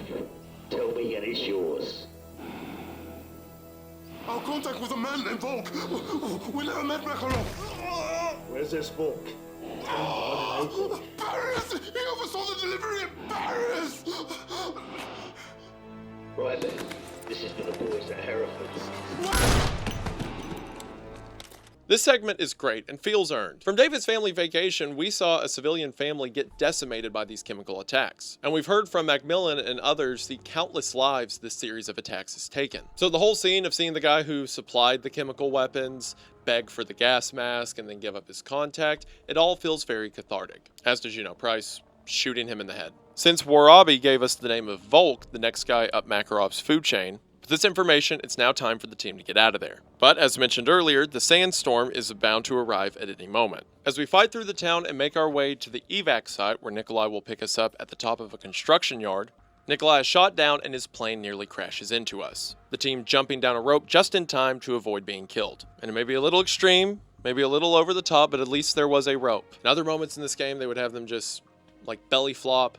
Tell me and it's yours. Our contact with a man named Volk. We never met Makarov. Where's this Volk? Paris! He oversaw the delivery in Paris! Right then. This is for the boys at Hereford. This segment is great and feels earned. From David's family vacation, we saw a civilian family get decimated by these chemical attacks. And we've heard from Macmillan and others the countless lives this series of attacks has taken. So the whole scene of seeing the guy who supplied the chemical weapons beg for the gas mask and then give up his contact, it all feels very cathartic. As does, Price shooting him in the head. Since Warabi gave us the name of Volk, the next guy up Makarov's food chain, with this information, it's now time for the team to get out of there. But as mentioned earlier, the sandstorm is bound to arrive at any moment. As we fight through the town and make our way to the evac site where Nikolai will pick us up at the top of a construction yard, Nikolai is shot down and his plane nearly crashes into us. The team jumping down a rope just in time to avoid being killed. And it may be a little extreme, maybe a little over the top, but at least there was a rope. In other moments in this game, they would have them just belly flop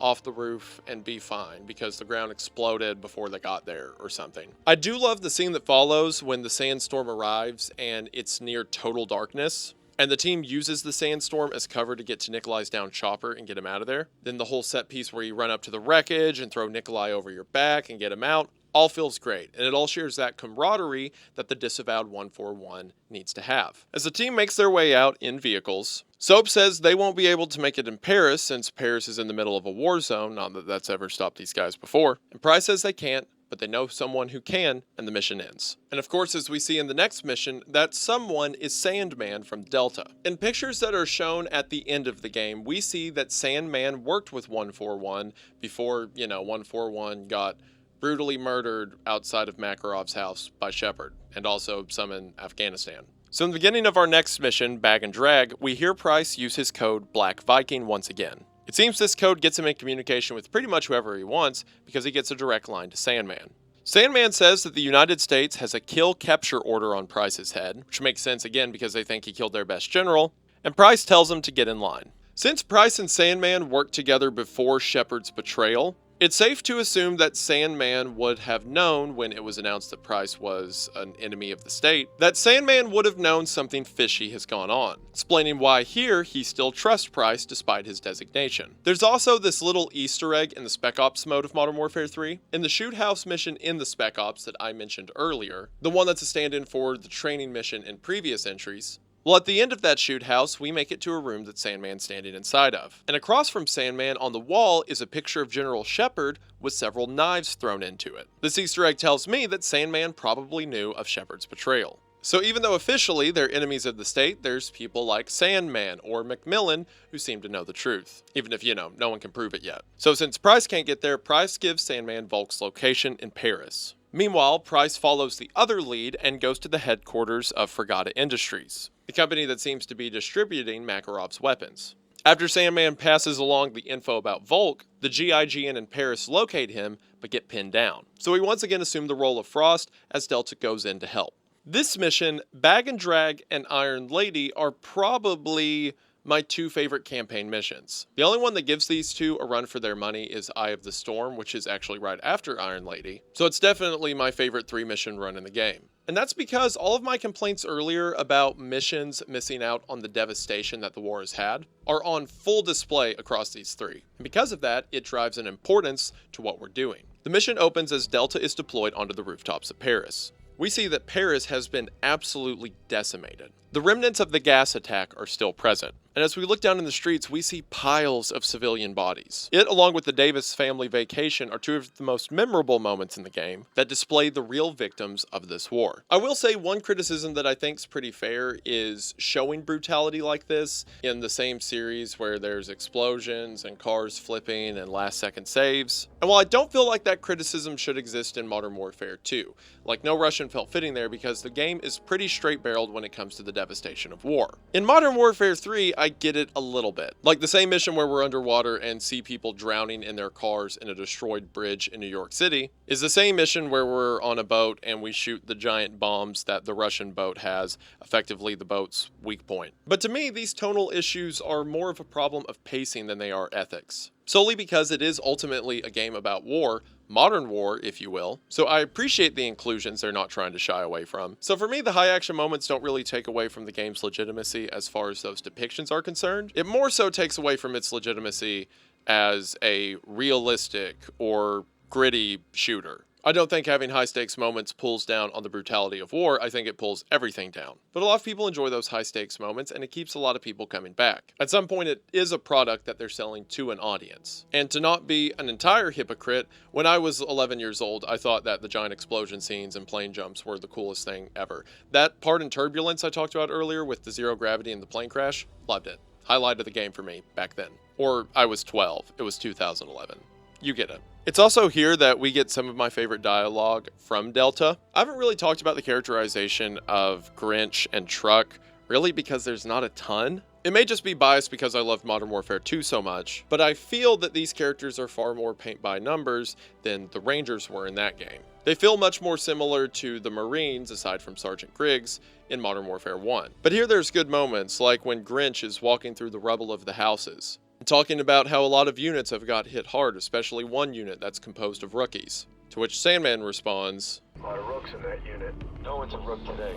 off the roof and be fine because the ground exploded before they got there or something. I do love the scene that follows when the sandstorm arrives and it's near total darkness and the team uses the sandstorm as cover to get to Nikolai's down chopper and get him out of there. Then the whole set piece where you run up to the wreckage and throw Nikolai over your back and get him out all feels great, and it all shares that camaraderie that the disavowed 141 needs to have. As the team makes their way out in vehicles, Soap says they won't be able to make it in Paris since Paris is in the middle of a war zone, not that that's ever stopped these guys before, and Price says they can't, but they know someone who can, and the mission ends. And of course, as we see in the next mission, that someone is Sandman from Delta. In pictures that are shown at the end of the game, we see that Sandman worked with 141 before, 141 got brutally murdered outside of Makarov's house by Shepard, and also some in Afghanistan. So in the beginning of our next mission, Bag and Drag, we hear Price use his code Black Viking once again. It seems this code gets him in communication with pretty much whoever he wants because he gets a direct line to Sandman. Sandman says that the United States has a kill-capture order on Price's head, which makes sense again because they think he killed their best general, and Price tells him to get in line. Since Price and Sandman worked together before Shepard's betrayal, it's safe to assume that Sandman would have known when it was announced that Price was an enemy of the state, that Sandman would have known something fishy has gone on, explaining why here he still trusts Price despite his designation. There's also this little Easter egg in the Spec Ops mode of Modern Warfare 3. In the Shoot House mission in the Spec Ops that I mentioned earlier, the one that's a stand-in for the training mission in previous entries, well, at the end of that shoot house, we make it to a room that Sandman's standing inside of. And across from Sandman on the wall is a picture of General Shepard with several knives thrown into it. This Easter egg tells me that Sandman probably knew of Shepard's betrayal. So even though officially they're enemies of the state, there's people like Sandman or Macmillan who seem to know the truth. Even if, no one can prove it yet. So since Price can't get there, Price gives Sandman Volk's location in Paris. Meanwhile, Price follows the other lead and goes to the headquarters of Fragata Industries, the company that seems to be distributing Makarov's weapons. After Sandman passes along the info about Volk, the GIGN and Paris locate him but get pinned down. So he once again assumed the role of Frost as Delta goes in to help. This mission, Bag and Drag and Iron Lady are probably my two favorite campaign missions. The only one that gives these two a run for their money is Eye of the Storm, which is actually right after Iron Lady. So it's definitely my favorite 3-mission run in the game. And that's because all of my complaints earlier about missions missing out on the devastation that the war has had are on full display across these 3. And because of that, it drives an importance to what we're doing. The mission opens as Delta is deployed onto the rooftops of Paris. We see that Paris has been absolutely decimated. The remnants of the gas attack are still present, and as we look down in the streets, we see piles of civilian bodies. It, along with the Davis family vacation, are two of the most memorable moments in the game that display the real victims of this war. I will say one criticism that I think is pretty fair is showing brutality like this in the same series where there's explosions and cars flipping and last-second saves. And while I don't feel like that criticism should exist in Modern Warfare 2, like no Russian felt fitting there because the game is pretty straight-barreled when it comes to the devastation of war. In Modern Warfare 3, I get it a little bit. Like the same mission where we're underwater and see people drowning in their cars in a destroyed bridge in New York City is the same mission where we're on a boat and we shoot the giant bombs that the Russian boat has, effectively the boat's weak point. But to me, these tonal issues are more of a problem of pacing than they are ethics. Solely because it is ultimately a game about war, modern war, if you will. So I appreciate the inclusions they're not trying to shy away from. So for me, the high action moments don't really take away from the game's legitimacy as far as those depictions are concerned. It more so takes away from its legitimacy as a realistic or gritty shooter. I don't think having high stakes moments pulls down on the brutality of war. I think it pulls everything down. But a lot of people enjoy those high stakes moments and it keeps a lot of people coming back. At some point, it is a product that they're selling to an audience. And to not be an entire hypocrite, when I was 11 years old, I thought that the giant explosion scenes and plane jumps were the coolest thing ever. That part in Turbulence I talked about earlier with the zero gravity and the plane crash, loved it. Highlight of the game for me back then. Or I was 12. It was 2011. You get it. It's also here that we get some of my favorite dialogue from Delta. I haven't really talked about the characterization of Grinch and Truck, really because there's not a ton. It may just be biased because I loved Modern Warfare 2 so much, but I feel that these characters are far more paint by numbers than the Rangers were in that game. They feel much more similar to the Marines, aside from Sergeant Griggs, in Modern Warfare 1. But here there's good moments, like when Grinch is walking through the rubble of the houses, talking about how a lot of units have got hit hard, especially one unit that's composed of rookies. To which Sandman responds, A lot of rooks in that unit. No one's a rook today.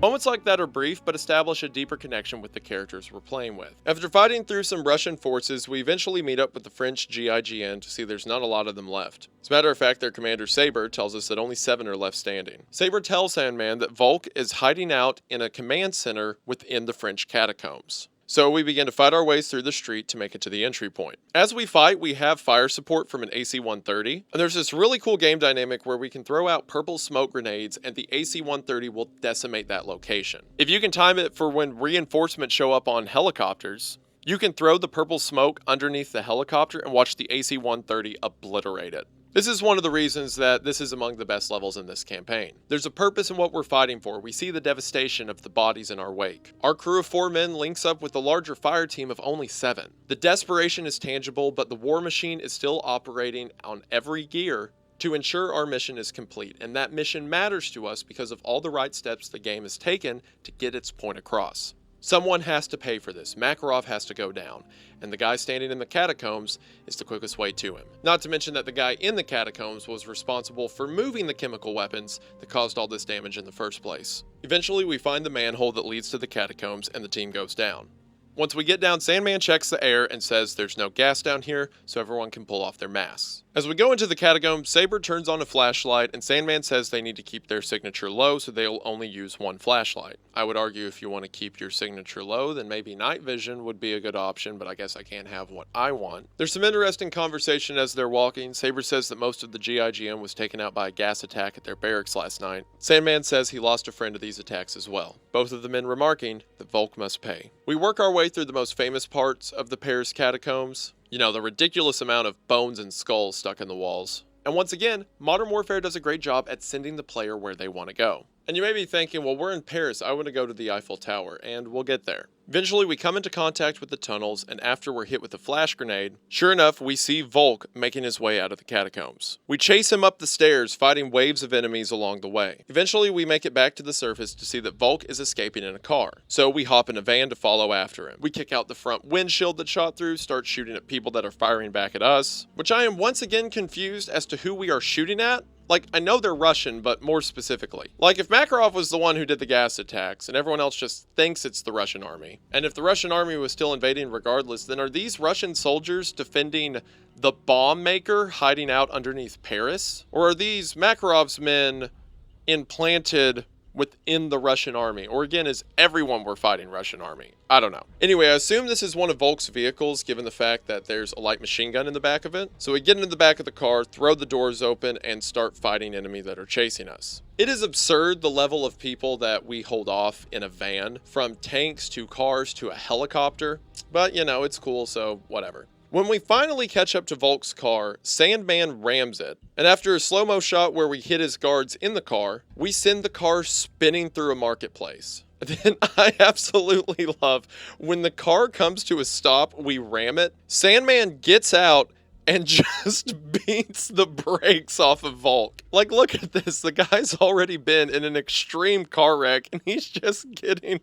Moments like that are brief, but establish a deeper connection with the characters we're playing with. After fighting through some Russian forces, we eventually meet up with the French GIGN to see there's not a lot of them left. As a matter of fact, their commander Saber tells us that only 7 are left standing. Saber tells Sandman that Volk is hiding out in a command center within the French catacombs. So we begin to fight our ways through the street to make it to the entry point. As we fight, we have fire support from an AC-130, and there's this really cool game dynamic where we can throw out purple smoke grenades and the AC-130 will decimate that location. If you can time it for when reinforcements show up on helicopters, you can throw the purple smoke underneath the helicopter and watch the AC-130 obliterate it. This is one of the reasons that this is among the best levels in this campaign. There's a purpose in what we're fighting for. We see the devastation of the bodies in our wake. Our crew of 4 men links up with the larger fire team of only 7. The desperation is tangible, but the war machine is still operating on every gear to ensure our mission is complete. And that mission matters to us because of all the right steps the game has taken to get its point across. Someone has to pay for this. Makarov has to go down, and the guy standing in the catacombs is the quickest way to him. Not to mention that the guy in the catacombs was responsible for moving the chemical weapons that caused all this damage in the first place. Eventually, we find the manhole that leads to the catacombs, and the team goes down. Once we get down, Sandman checks the air and says there's no gas down here, so everyone can pull off their masks. As we go into the catacombs, Saber turns on a flashlight, and Sandman says they need to keep their signature low, so they'll only use 1 flashlight. I would argue if you want to keep your signature low, then maybe night vision would be a good option, but I guess I can't have what I want. There's some interesting conversation as they're walking. Saber says that most of the GIGN was taken out by a gas attack at their barracks last night. Sandman says he lost a friend to these attacks as well, both of the men remarking that Volk must pay. We work our way through the most famous parts of the Paris catacombs. You know, the ridiculous amount of bones and skulls stuck in the walls. And once again, Modern Warfare does a great job at sending the player where they want to go. And you may be thinking, well, we're in Paris, I want to go to the Eiffel Tower, and we'll get there. Eventually, we come into contact with the tunnels, and after we're hit with a flash grenade, sure enough, we see Volk making his way out of the catacombs. We chase him up the stairs, fighting waves of enemies along the way. Eventually, we make it back to the surface to see that Volk is escaping in a car. So we hop in a van to follow after him. We kick out the front windshield that shot through, start shooting at people that are firing back at us, which I am once again confused as to who we are shooting at. Like, I know they're Russian, but more specifically. Like, if Makarov was the one who did the gas attacks, and everyone else just thinks it's the Russian army, and if the Russian army was still invading regardless, then are these Russian soldiers defending the bomb maker hiding out underneath Paris? Or are these Makarov's men implanted within the Russian army? Or again, is everyone we're fighting Russian army? I don't know. Anyway, I assume this is one of Volk's vehicles, given the fact that there's a light machine gun in the back of it. So we get into the back of the car, throw the doors open, and start fighting enemies that are chasing us. It is absurd the level of people that we hold off in a van, from tanks to cars to a helicopter, but you know, it's cool, so whatever. When we finally catch up to Volk's car, Sandman rams it, and after a slow-mo shot where we hit his guards in the car, we send the car spinning through a marketplace. Then I absolutely love when the car comes to a stop, we ram it, Sandman gets out and just beats the brakes off of Volk. Like, look at this, the guy's already been in an extreme car wreck and he's just getting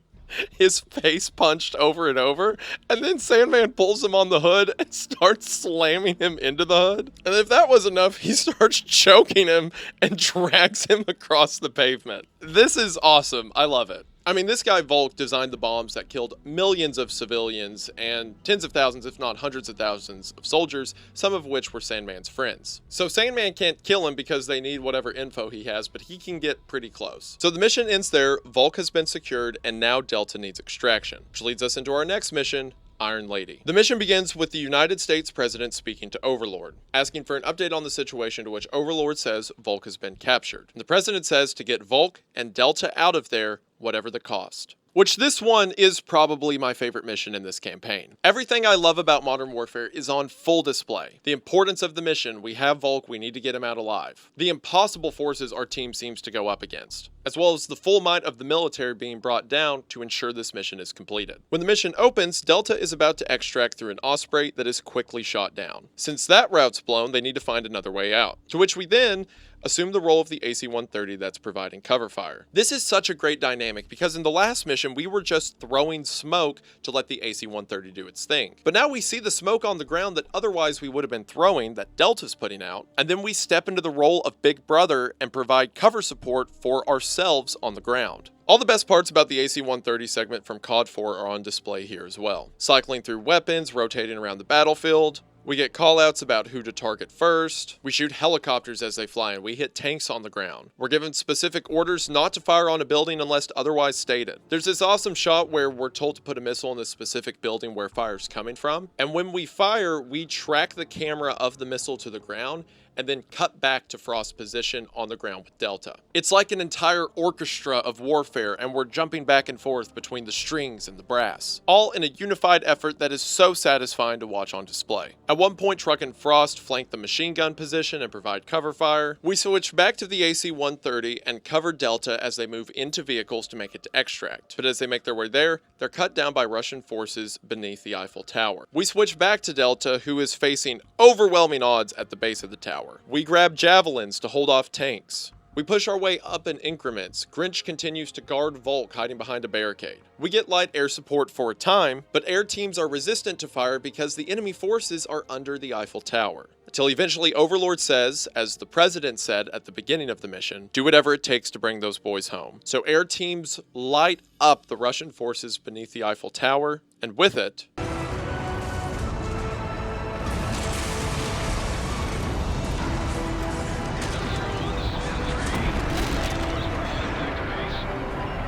his face punched over and over, and then Sandman pulls him on the hood and starts slamming him into the hood. And if that was enough, he starts choking him and drags him across the pavement. This is awesome. I love it. I mean, this guy Volk designed the bombs that killed millions of civilians and tens of thousands, if not hundreds of thousands of soldiers, some of which were Sandman's friends. So Sandman can't kill him because they need whatever info he has, but he can get pretty close. So the mission ends there, Volk has been secured, and now Delta needs extraction, which leads us into our next mission, Iron Lady. The mission begins with the United States President speaking to Overlord, asking for an update on the situation, to which Overlord says Volk has been captured. And the President says to get Volk and Delta out of there, whatever the cost. Which this one is probably my favorite mission in this campaign. Everything I love about Modern Warfare is on full display. The importance of the mission, we have Volk, we need to get him out alive. The impossible forces our team seems to go up against, as well as the full might of the military being brought down to ensure this mission is completed. When the mission opens, Delta is about to extract through an Osprey that is quickly shot down. Since that route's blown, they need to find another way out, to which we then assume the role of the AC-130 that's providing cover fire. This is such a great dynamic because in the last mission we were just throwing smoke to let the AC-130 do its thing. But now we see the smoke on the ground that otherwise we would have been throwing, that Delta's putting out, and then we step into the role of Big Brother and provide cover support for ourselves on the ground. All the best parts about the AC-130 segment from COD 4 are on display here as well. Cycling through weapons, rotating around the battlefield. We get callouts about who to target first. We shoot helicopters as they fly and we hit tanks on the ground. We're given specific orders not to fire on a building unless otherwise stated. There's this awesome shot where we're told to put a missile in the specific building where fire's coming from. And when we fire, we track the camera of the missile to the ground and then cut back to Frost's position on the ground with Delta. It's like an entire orchestra of warfare, and we're jumping back and forth between the strings and the brass, all in a unified effort that is so satisfying to watch on display. At one point, Truck and Frost flank the machine gun position and provide cover fire. We switch back to the AC-130 and cover Delta as they move into vehicles to make it to extract. But as they make their way there, they're cut down by Russian forces beneath the Eiffel Tower. We switch back to Delta, who is facing overwhelming odds at the base of the tower. We grab javelins to hold off tanks. We push our way up in increments. Grinch continues to guard Volk hiding behind a barricade. We get light air support for a time, but air teams are resistant to fire because the enemy forces are under the Eiffel Tower. Until eventually Overlord says, as the President said at the beginning of the mission, do whatever it takes to bring those boys home. So air teams light up the Russian forces beneath the Eiffel Tower, and with it,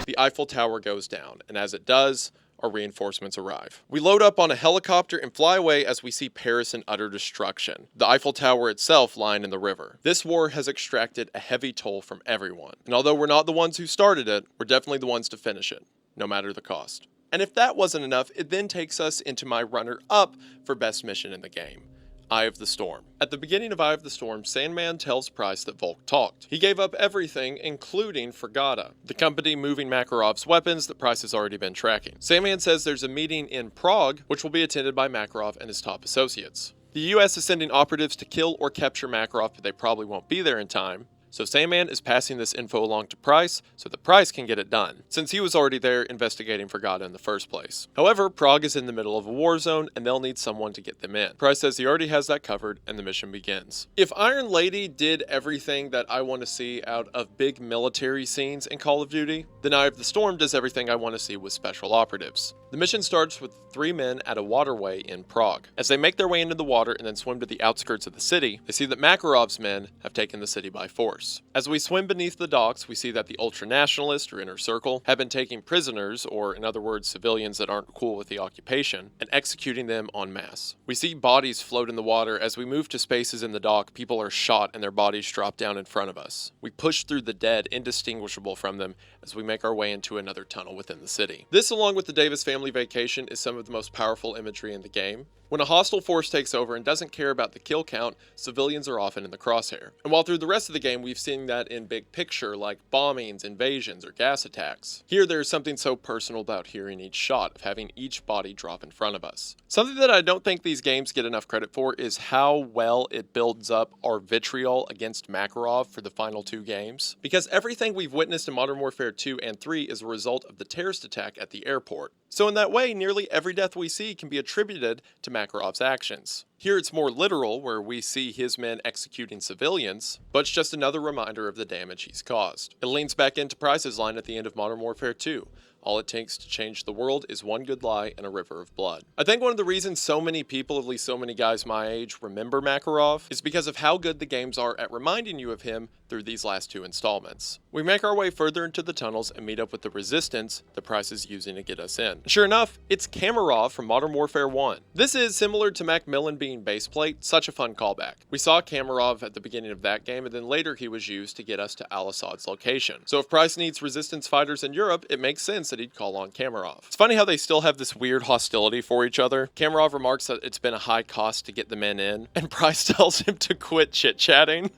the Eiffel Tower goes down, and as it does, our reinforcements arrive. We load up on a helicopter and fly away as we see Paris in utter destruction, the Eiffel Tower itself lying in the river. This war has extracted a heavy toll from everyone, and although we're not the ones who started it, we're definitely the ones to finish it, no matter the cost. And if that wasn't enough, it then takes us into my runner-up for best mission in the game, Eye of the Storm. At the beginning of Eye of the Storm, Sandman tells Price that Volk talked. He gave up everything, including Fragata, the company moving Makarov's weapons that Price has already been tracking. Sandman says there's a meeting in Prague, which will be attended by Makarov and his top associates. The US is sending operatives to kill or capture Makarov, but they probably won't be there in time. So Sandman is passing this info along to Price so that Price can get it done, since he was already there investigating Fragata in the first place. However, Prague is in the middle of a war zone and they'll need someone to get them in. Price says he already has that covered and the mission begins. If Iron Lady did everything that I want to see out of big military scenes in Call of Duty, then Eye of the Storm does everything I want to see with special operatives. The mission starts with 3 men at a waterway in Prague. As they make their way into the water and then swim to the outskirts of the city, they see that Makarov's men have taken the city by force. As we swim beneath the docks, we see that the ultra-nationalists, or Inner Circle, have been taking prisoners, or in other words, civilians that aren't cool with the occupation, and executing them en masse. We see bodies float in the water. As we move to spaces in the dock, people are shot and their bodies drop down in front of us. We push through the dead, indistinguishable from them, as we make our way into another tunnel within the city. This, along with the Davis family vacation, is some of the most powerful imagery in the game. When a hostile force takes over and doesn't care about the kill count, civilians are often in the crosshair. And while through the rest of the game we've seen that in big picture like bombings, invasions, or gas attacks, here there's something so personal about hearing each shot, of having each body drop in front of us. Something that I don't think these games get enough credit for is how well it builds up our vitriol against Makarov for the final 2 games. Because everything we've witnessed in Modern Warfare 2 and 3 is a result of the terrorist attack at the airport. So in that way, nearly every death we see can be attributed to Makarov's actions. Here it's more literal, where we see his men executing civilians, but it's just another reminder of the damage he's caused. It leans back into Price's line at the end of Modern Warfare 2. All it takes to change the world is one good lie and a river of blood. I think one of the reasons so many people, at least so many guys my age, remember Makarov is because of how good the games are at reminding you of him through these last 2 installments. We make our way further into the tunnels and meet up with the resistance the Price is using to get us in. Sure enough, it's Kamarov from Modern Warfare 1. This is similar to Macmillan being baseplate, such a fun callback. We saw Kamarov at the beginning of that game, and then later he was used to get us to Al-Asad's location. So if Price needs resistance fighters in Europe, it makes sense that he'd call on Kamarov. It's funny how they still have this weird hostility for each other. Kamarov remarks that it's been a high cost to get the men in, and Price tells him to quit chit-chatting.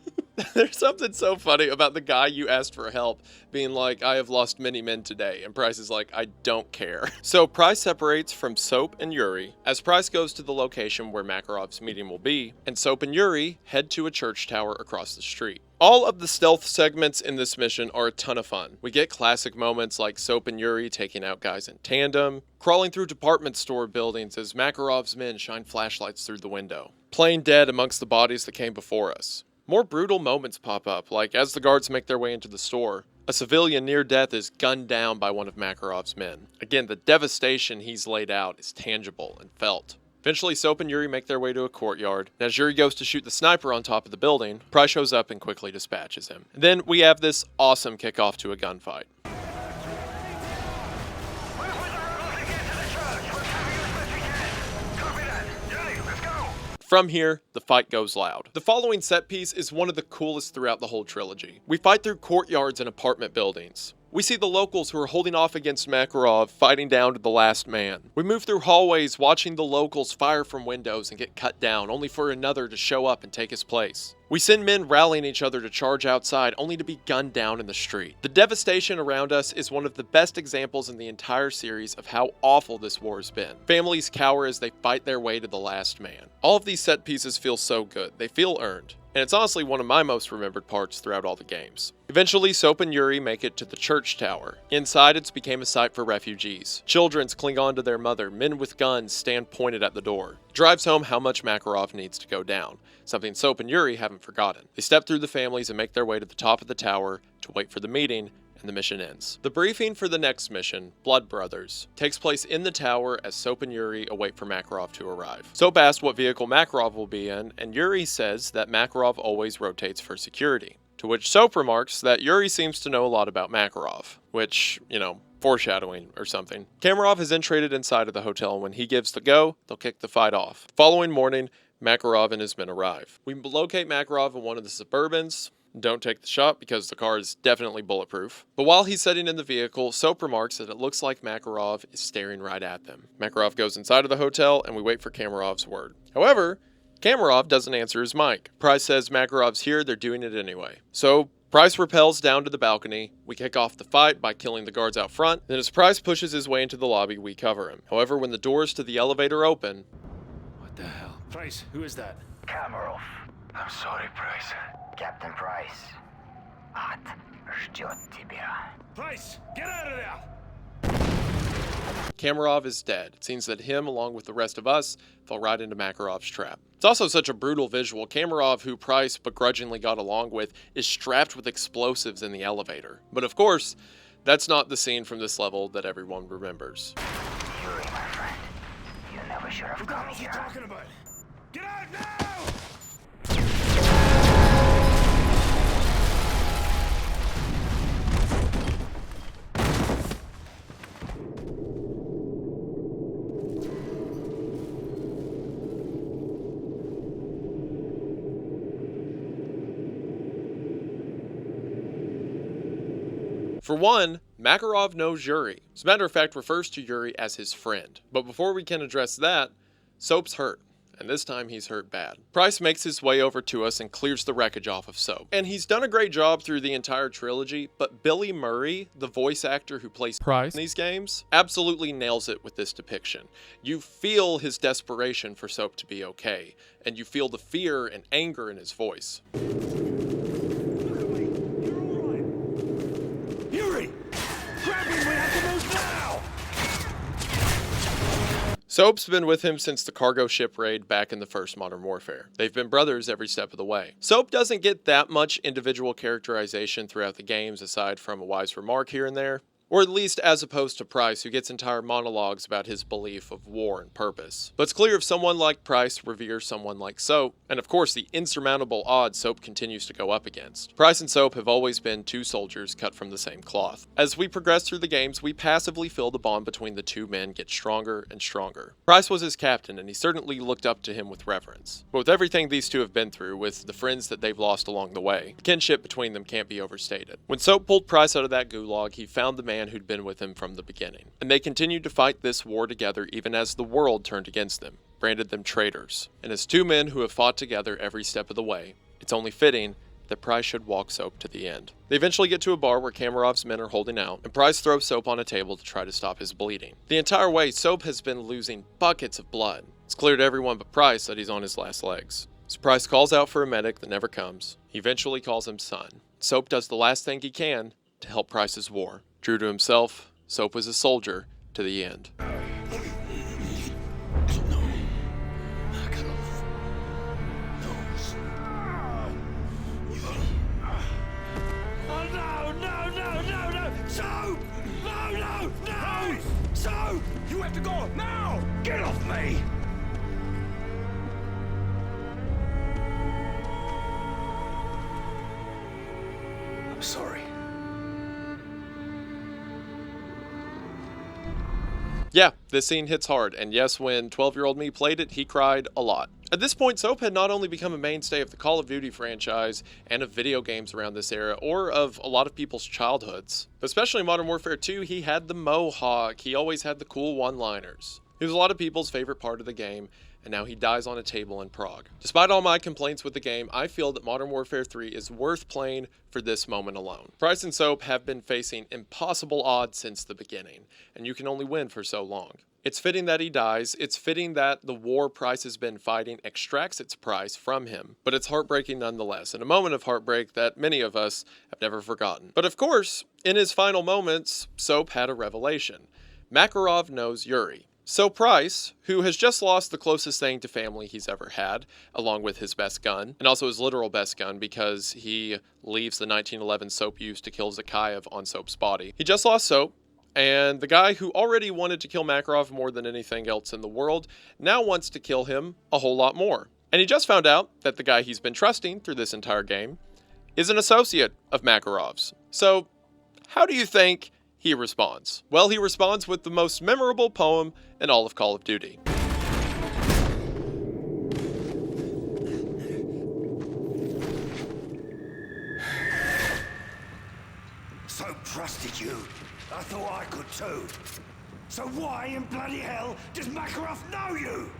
There's something so funny about the guy you asked for help being like, I have lost many men today, and Price is like, I don't care. So Price separates from Soap and Yuri as Price goes to the location where Makarov's meeting will be, and Soap and Yuri head to a church tower across the street. All of the stealth segments in this mission are a ton of fun. We get classic moments like Soap and Yuri taking out guys in tandem, crawling through department store buildings as Makarov's men shine flashlights through the window, playing dead amongst the bodies that came before us. More brutal moments pop up, like as the guards make their way into the store, a civilian near death is gunned down by one of Makarov's men. Again, the devastation he's laid out is tangible and felt. Eventually, Soap and Yuri make their way to a courtyard, and as Yuri goes to shoot the sniper on top of the building, Price shows up and quickly dispatches him. And then we have this awesome kickoff to a gunfight. From here, the fight goes loud. The following set piece is one of the coolest throughout the whole trilogy. We fight through courtyards and apartment buildings. We see the locals who are holding off against Makarov fighting down to the last man. We move through hallways watching the locals fire from windows and get cut down, only for another to show up and take his place. We send men rallying each other to charge outside, only to be gunned down in the street. The devastation around us is one of the best examples in the entire series of how awful this war has been. Families cower as they fight their way to the last man. All of these set pieces feel so good. They feel earned. And it's honestly one of my most remembered parts throughout all the games. Eventually, Soap and Yuri make it to the church tower. Inside, it's became a site for refugees. Children cling on to their mother, men with guns stand pointed at the door. It drives home how much Makarov needs to go down, something Soap and Yuri haven't forgotten. They step through the families and make their way to the top of the tower to wait for the meeting, and the mission ends. The briefing for the next mission, Blood Brothers, takes place in the tower as Soap and Yuri await for Makarov to arrive. Soap asks what vehicle Makarov will be in, and Yuri says that Makarov always rotates for security. To which Soap remarks that Yuri seems to know a lot about Makarov, which, foreshadowing or something. Kamarov is then traded inside of the hotel, and when he gives the go, they'll kick the fight off. The following morning, Makarov and his men arrive. We locate Makarov in one of the Suburbans. Don't take the shot because the car is definitely bulletproof. But while he's sitting in the vehicle, Soap remarks that it looks like Makarov is staring right at them. Makarov goes inside of the hotel and we wait for Kamarov's word. However, Kamarov doesn't answer his mic. Price says Makarov's here, they're doing it anyway. So Price rappels down to the balcony. We kick off the fight by killing the guards out front. Then as Price pushes his way into the lobby, we cover him. However, when the doors to the elevator open... What the hell? Price, who is that? Kamarov. I'm sorry, Price. Captain Price. Ад ждет тебя. Price, get out of there! Kamarov is dead. It seems that him, along with the rest of us, fell right into Makarov's trap. It's also such a brutal visual. Kamarov, who Price begrudgingly got along with, is strapped with explosives in the elevator. But of course, that's not the scene from this level that everyone remembers. Yuri, my friend. You never should have come here. What the hell are you talking about? Get out now! For one, Makarov knows Yuri. As a matter of fact, refers to Yuri as his friend. But before we can address that, Soap's hurt. And this time he's hurt bad. Price makes his way over to us and clears the wreckage off of Soap. And he's done a great job through the entire trilogy, but Billy Murray, the voice actor who plays Price in these games, absolutely nails it with this depiction. You feel his desperation for Soap to be okay, and you feel the fear and anger in his voice. Soap's been with him since the cargo ship raid back in the first Modern Warfare. They've been brothers every step of the way. Soap doesn't get that much individual characterization throughout the games aside from a wise remark here and there. Or at least as opposed to Price, who gets entire monologues about his belief of war and purpose. But it's clear if someone like Price reveres someone like Soap, and of course the insurmountable odds Soap continues to go up against. Price and Soap have always been two soldiers cut from the same cloth. As we progress through the games, we passively feel the bond between the two men get stronger and stronger. Price was his captain, and he certainly looked up to him with reverence. But with everything these two have been through, with the friends that they've lost along the way, the kinship between them can't be overstated. When Soap pulled Price out of that gulag, he found the man who'd been with him from the beginning. And they continued to fight this war together even as the world turned against them, branded them traitors. And as two men who have fought together every step of the way, it's only fitting that Price should walk Soap to the end. They eventually get to a bar where Kamarov's men are holding out, and Price throws Soap on a table to try to stop his bleeding. The entire way, Soap has been losing buckets of blood. It's clear to everyone but Price that he's on his last legs. So Price calls out for a medic that never comes. He eventually calls him son. Soap does the last thing he can to help Price's war. True to himself, Soap was a soldier to the end. Soap! No! Soap! You have to go now! Get off me! I'm sorry. Yeah, this scene hits hard, and yes, when 12-year-old me played it, he cried a lot. At this point, Soap had not only become a mainstay of the Call of Duty franchise and of video games around this era, or of a lot of people's childhoods. But especially in Modern Warfare 2, he had the mohawk, he always had the cool one-liners. He was a lot of people's favorite part of the game, and now he dies on a table in Prague. Despite all my complaints with the game, I feel that Modern Warfare 3 is worth playing for this moment alone. Price and Soap have been facing impossible odds since the beginning, and you can only win for so long. It's fitting that he dies, it's fitting that the war Price has been fighting extracts its price from him, but it's heartbreaking nonetheless, and a moment of heartbreak that many of us have never forgotten. But of course, in his final moments, Soap had a revelation. Makarov knows Yuri. So Price, who has just lost the closest thing to family he's ever had, along with his best gun, and also his literal best gun because he leaves the 1911 Soap used to kill Zakhaev on Soap's body. He just lost Soap, and the guy who already wanted to kill Makarov more than anything else in the world now wants to kill him a whole lot more. And he just found out that the guy he's been trusting through this entire game is an associate of Makarov's. So, how do you think he responds? Well, he responds with the most memorable poem in all of Call of Duty. Soap trusted you. I thought I could too. So why in bloody hell does Makarov know you?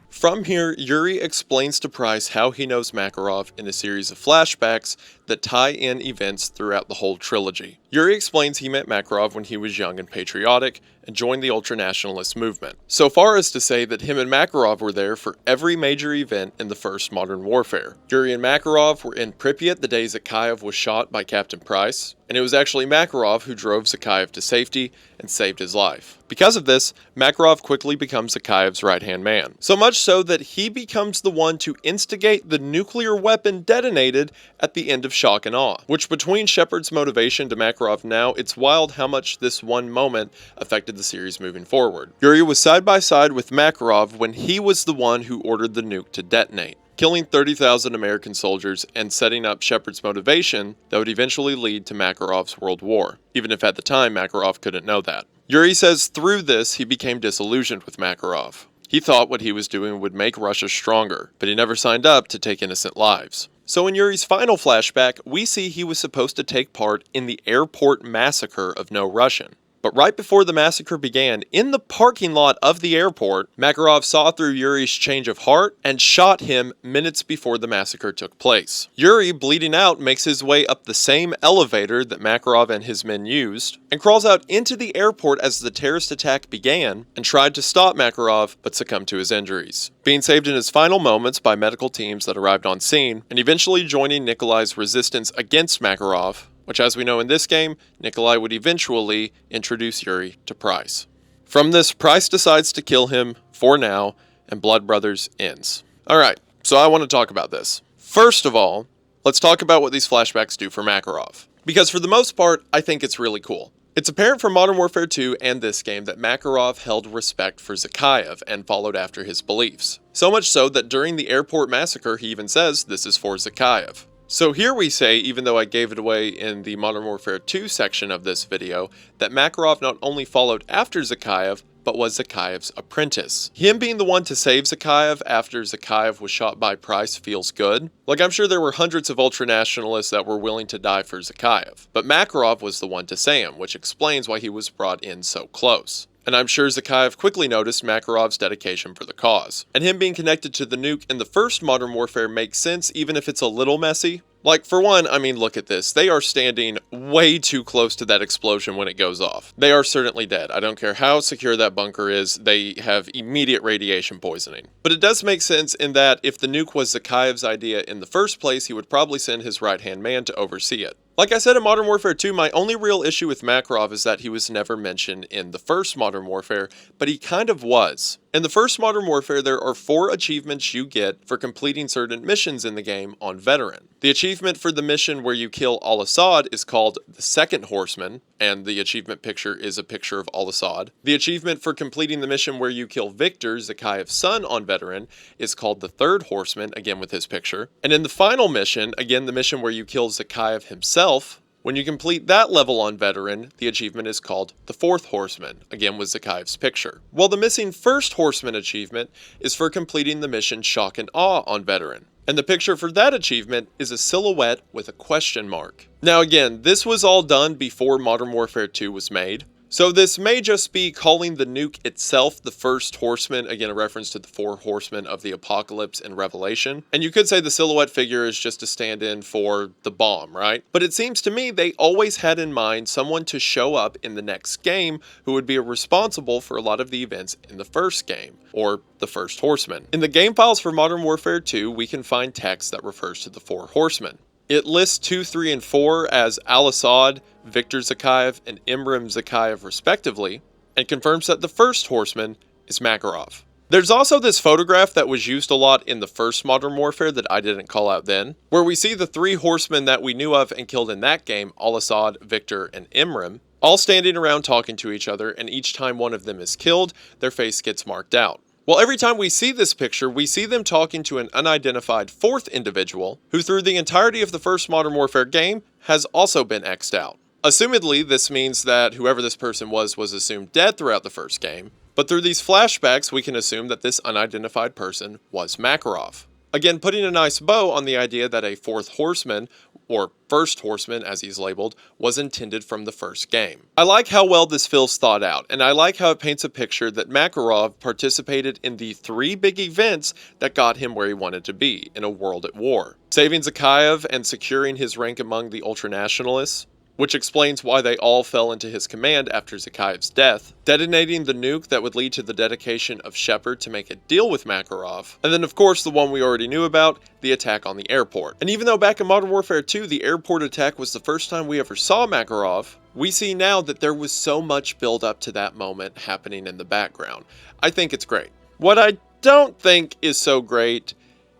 From here, Yuri explains to Price how he knows Makarov in a series of flashbacks that tie in events throughout the whole trilogy. Yuri explains he met Makarov when he was young and patriotic, and joined the ultranationalist movement. So far as to say that him and Makarov were there for every major event in the first Modern Warfare. Yuri and Makarov were in Pripyat the day Zakhaev was shot by Captain Price, and it was actually Makarov who drove Zakhaev to safety and saved his life. Because of this, Makarov quickly becomes Zakhaev's right-hand man. So much so that he becomes the one to instigate the nuclear weapon detonated at the end of Shock and Awe. Which, between Shepard's motivation to Makarov now, it's wild how much this one moment affected the series moving forward. Yuri was side by side with Makarov when he was the one who ordered the nuke to detonate, killing 30,000 American soldiers and setting up Shepard's motivation that would eventually lead to Makarov's World War, even if at the time Makarov couldn't know that. Yuri says through this he became disillusioned with Makarov. He thought what he was doing would make Russia stronger, but he never signed up to take innocent lives. So in Yuri's final flashback, we see he was supposed to take part in the airport massacre of No Russian. But right before the massacre began, in the parking lot of the airport, Makarov saw through Yuri's change of heart and shot him minutes before the massacre took place. Yuri, bleeding out, makes his way up the same elevator that Makarov and his men used, and crawls out into the airport as the terrorist attack began, and tried to stop Makarov, but succumbed to his injuries, being saved in his final moments by medical teams that arrived on scene, and eventually joining Nikolai's resistance against Makarov, which, as we know in this game, Nikolai would eventually introduce Yuri to Price. From this, Price decides to kill him for now, and Blood Brothers ends. Alright, so I want to talk about this. First of all, let's talk about what these flashbacks do for Makarov. Because for the most part, I think it's really cool. It's apparent from Modern Warfare 2 and this game that Makarov held respect for Zakhaev and followed after his beliefs. So much so that during the airport massacre he even says this is for Zakhaev. So here we say, even though I gave it away in the Modern Warfare 2 section of this video, that Makarov not only followed after Zakhaev, but was Zakhaev's apprentice. Him being the one to save Zakhaev after Zakhaev was shot by Price feels good. Like, I'm sure there were hundreds of ultranationalists that were willing to die for Zakhaev, but Makarov was the one to say him, which explains why he was brought in so close. And I'm sure Zakhaev quickly noticed Makarov's dedication for the cause. And him being connected to the nuke in the first Modern Warfare makes sense, even if it's a little messy. Like, for one, I mean, look at this. They are standing way too close to that explosion when it goes off. They are certainly dead. I don't care how secure that bunker is, they have immediate radiation poisoning. But it does make sense in that if the nuke was Zakhaev's idea in the first place, he would probably send his right-hand man to oversee it. Like I said in Modern Warfare 2, my only real issue with Makarov is that he was never mentioned in the first Modern Warfare, but he kind of was. In the first Modern Warfare, there are 4 achievements you get for completing certain missions in the game on Veteran. The achievement for the mission where you kill Al-Asad is called the Second Horseman, and the achievement picture is a picture of Al-Asad. The achievement for completing the mission where you kill Victor, Zakhaev's son, on Veteran is called the Third Horseman, again with his picture. And in the final mission, again the mission where you kill Zakhaev himself, when you complete that level on Veteran, the achievement is called the Fourth Horseman, again with Zakhaev's picture. While the missing First Horseman achievement is for completing the mission Shock and Awe on Veteran. And the picture for that achievement is a silhouette with a question mark. Now again, this was all done before Modern Warfare 2 was made. So this may just be calling the nuke itself the First Horseman, again a reference to the 4 horsemen of the Apocalypse in Revelation. And you could say the silhouette figure is just a stand-in for the bomb, right? But it seems to me they always had in mind someone to show up in the next game who would be responsible for a lot of the events in the first game, or the First Horseman. In the game files for Modern Warfare 2, we can find text that refers to the 4 horsemen. It lists 2, 3, and 4 as Al-Asad, Victor Zakhaev, and Imran Zakhaev respectively, and confirms that the First Horseman is Makarov. There's also this photograph that was used a lot in the first Modern Warfare that I didn't call out then, where we see the 3 horsemen that we knew of and killed in that game, Al-Asad, Victor, and Imran, all standing around talking to each other, and each time one of them is killed, their face gets marked out. Well, every time we see this picture, we see them talking to an unidentified 4th individual, who through the entirety of the first Modern Warfare game, has also been X'd out. Assumedly, this means that whoever this person was assumed dead throughout the first game, but through these flashbacks we can assume that this unidentified person was Makarov. Again, putting a nice bow on the idea that a 4th horseman or First Horseman as he's labeled, was intended from the first game. I like how well this feels thought out, and I like how it paints a picture that Makarov participated in the 3 big events that got him where he wanted to be, in a world at war. Saving Zakhaev and securing his rank among the Ultranationalists, which explains why they all fell into his command after Zakhaev's death, detonating the nuke that would lead to the dedication of Shepard to make a deal with Makarov, and then of course the one we already knew about, the attack on the airport. And even though back in Modern Warfare 2 the airport attack was the first time we ever saw Makarov, we see now that there was so much build up to that moment happening in the background. I think it's great. What I don't think is so great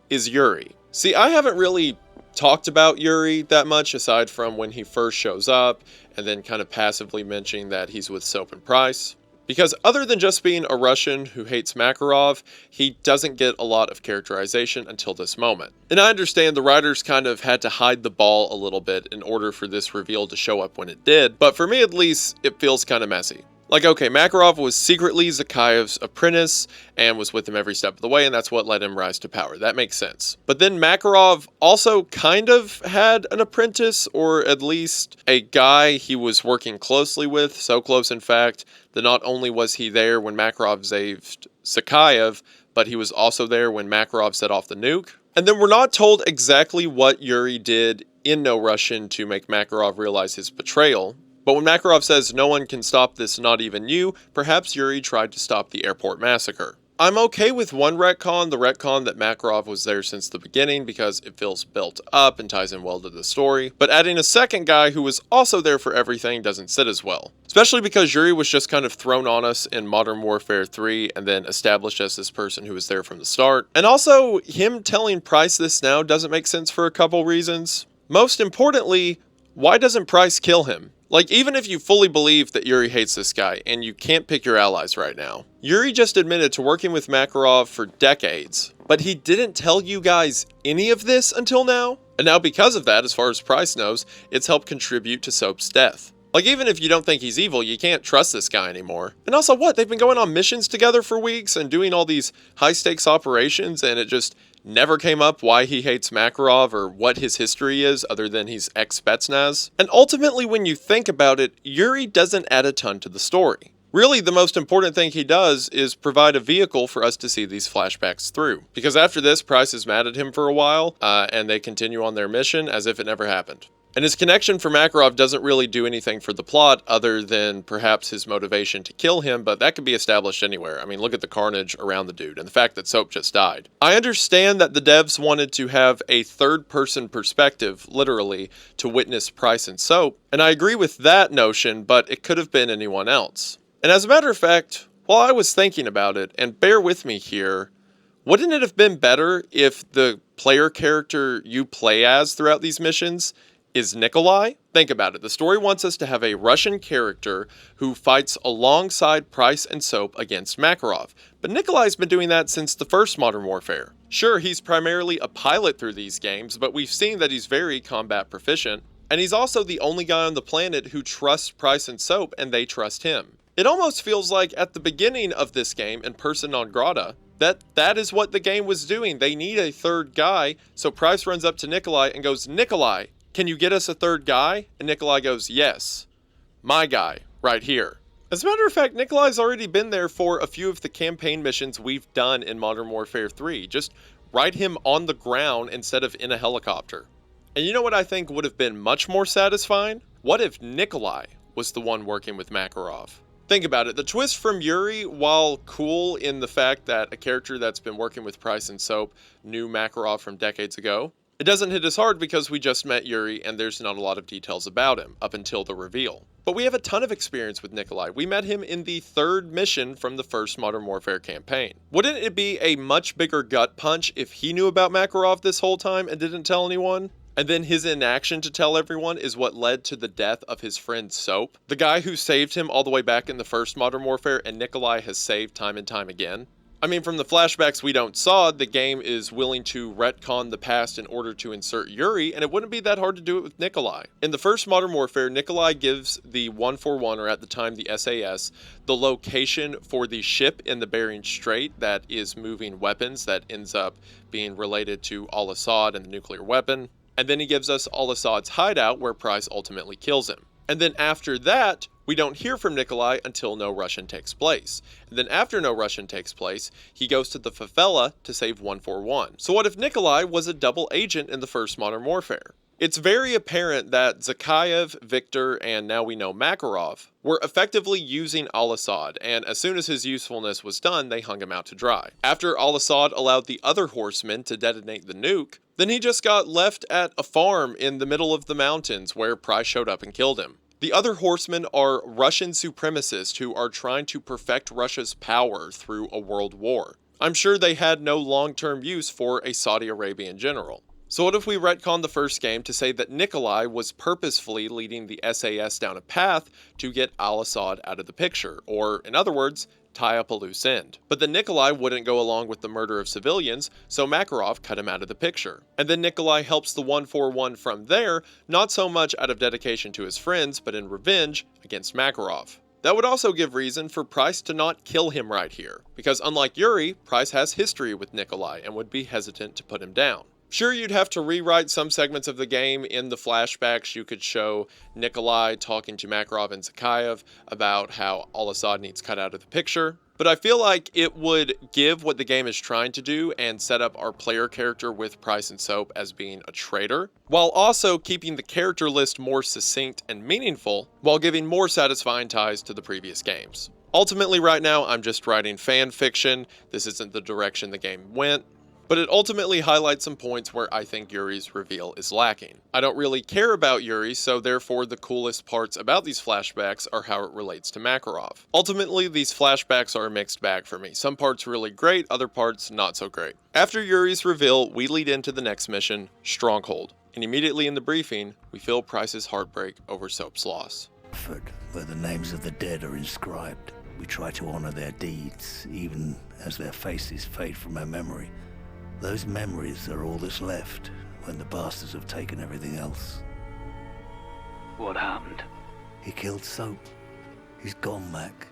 is Yuri. See, I haven't really talked about Yuri that much aside from when he first shows up and then kind of passively mentioning that he's with Soap and Price. Because other than just being a Russian who hates Makarov, he doesn't get a lot of characterization until this moment. And I understand the writers kind of had to hide the ball a little bit in order for this reveal to show up when it did, but for me at least, it feels kind of messy. Like, okay, Makarov was secretly Zakhaev's apprentice and was with him every step of the way, and that's what let him rise to power. That makes sense. But then Makarov also kind of had an apprentice, or at least a guy he was working closely with, so close in fact that not only was he there when Makarov saved Zakhaev, but he was also there when Makarov set off the nuke. And then we're not told exactly what Yuri did in No Russian to make Makarov realize his betrayal. But when Makarov says no one can stop this, not even you, perhaps Yuri tried to stop the airport massacre. I'm okay with one retcon, the retcon that Makarov was there since the beginning because it feels built up and ties in well to the story, but adding a second guy who was also there for everything doesn't sit as well. Especially because Yuri was just kind of thrown on us in Modern Warfare 3 and then established as this person who was there from the start. And also, him telling Price this now doesn't make sense for a couple reasons. Most importantly, why doesn't Price kill him? Like, even if you fully believe that Yuri hates this guy, and you can't pick your allies right now, Yuri just admitted to working with Makarov for decades, but he didn't tell you guys any of this until now? And now because of that, as far as Price knows, it's helped contribute to Soap's death. Like, even if you don't think he's evil, you can't trust this guy anymore. And also, what? They've been going on missions together for weeks and doing all these high-stakes operations, and it just never came up why he hates Makarov or what his history is other than he's ex-Spetsnaz. And ultimately, when you think about it, Yuri doesn't add a ton to the story. Really, the most important thing he does is provide a vehicle for us to see these flashbacks through. Because after this, Price is mad at him for a while, and they continue on their mission as if it never happened. And his connection for Makarov doesn't really do anything for the plot other than perhaps his motivation to kill him, but that could be established anywhere. I mean, look at the carnage around the dude and the fact that Soap just died. I understand that the devs wanted to have a third-person perspective, literally, to witness Price and Soap, and I agree with that notion, but it could have been anyone else. And as a matter of fact, while I was thinking about it, and bear with me here, wouldn't it have been better if the player character you play as throughout these missions is Nikolai? Think about it. The story wants us to have a Russian character who fights alongside Price and Soap against Makarov. But Nikolai's been doing that since the first Modern Warfare. Sure, he's primarily a pilot through these games, but we've seen that he's very combat proficient. And he's also the only guy on the planet who trusts Price and Soap, and they trust him. It almost feels like at the beginning of this game, in Persona non Grata, that is what the game was doing. They need a third guy, so Price runs up to Nikolai and goes, "Nikolai, can you get us a third guy?" And Nikolai goes, "Yes, my guy, right here." As a matter of fact, Nikolai's already been there for a few of the campaign missions we've done in Modern Warfare 3. Just ride him on the ground instead of in a helicopter. And you know what I think would have been much more satisfying? What if Nikolai was the one working with Makarov? Think about it. The twist from Yuri, while cool in the fact that a character that's been working with Price and Soap knew Makarov from decades ago, it doesn't hit as hard because we just met Yuri and there's not a lot of details about him up until the reveal. But we have a ton of experience with Nikolai. We met him in the third mission from the first Modern Warfare campaign. Wouldn't it be a much bigger gut punch if he knew about Makarov this whole time and didn't tell anyone? And then his inaction to tell everyone is what led to the death of his friend Soap, the guy who saved him all the way back in the first Modern Warfare and Nikolai has saved time and time again. I mean, from the flashbacks we don't saw, the game is willing to retcon the past in order to insert Yuri, and it wouldn't be that hard to do it with Nikolai. In the first Modern Warfare, Nikolai gives the 141, or at the time the SAS, the location for the ship in the Bering Strait that is moving weapons that ends up being related to Al-Asad and the nuclear weapon. And then he gives us Al-Asad's hideout where Price ultimately kills him. And then after that, we don't hear from Nikolai until No Russian takes place. And then after No Russian takes place, he goes to the favela to save 141. So what if Nikolai was a double agent in the first Modern Warfare? It's very apparent that Zakhaev, Victor, and now we know Makarov were effectively using Al-Asad, and as soon as his usefulness was done, they hung him out to dry. After Al-Asad allowed the other horsemen to detonate the nuke, then he just got left at a farm in the middle of the mountains where Price showed up and killed him. The other horsemen are Russian supremacists who are trying to perfect Russia's power through a world war. I'm sure they had no long-term use for a Saudi Arabian general. So what if we retcon the first game to say that Nikolai was purposefully leading the SAS down a path to get Al-Asad out of the picture, or in other words, tie up a loose end. But then Nikolai wouldn't go along with the murder of civilians, so Makarov cut him out of the picture. And then Nikolai helps the 141 from there, not so much out of dedication to his friends, but in revenge against Makarov. That would also give reason for Price to not kill him right here, because unlike Yuri, Price has history with Nikolai and would be hesitant to put him down. Sure, you'd have to rewrite some segments of the game. In the flashbacks, you could show Nikolai talking to Makarov and Zakhaev about how Al-Asad needs cut out of the picture. But I feel like it would give what the game is trying to do and set up our player character with Price and Soap as being a traitor, while also keeping the character list more succinct and meaningful, while giving more satisfying ties to the previous games. Ultimately, right now, I'm just writing fan fiction. This isn't the direction the game went. But it ultimately highlights some points where I think Yuri's reveal is lacking. I don't really care about Yuri, so therefore the coolest parts about these flashbacks are how it relates to Makarov. Ultimately, these flashbacks are a mixed bag for me. Some parts really great, other parts not so great. After Yuri's reveal, we lead into the next mission, Stronghold. And immediately in the briefing, we feel Price's heartbreak over Soap's loss. Where the names of the dead are inscribed. We try to honor their deeds, even as their faces fade from our memory. Those memories are all that's left when the bastards have taken everything else. What happened? He killed Soap. He's gone, Mac.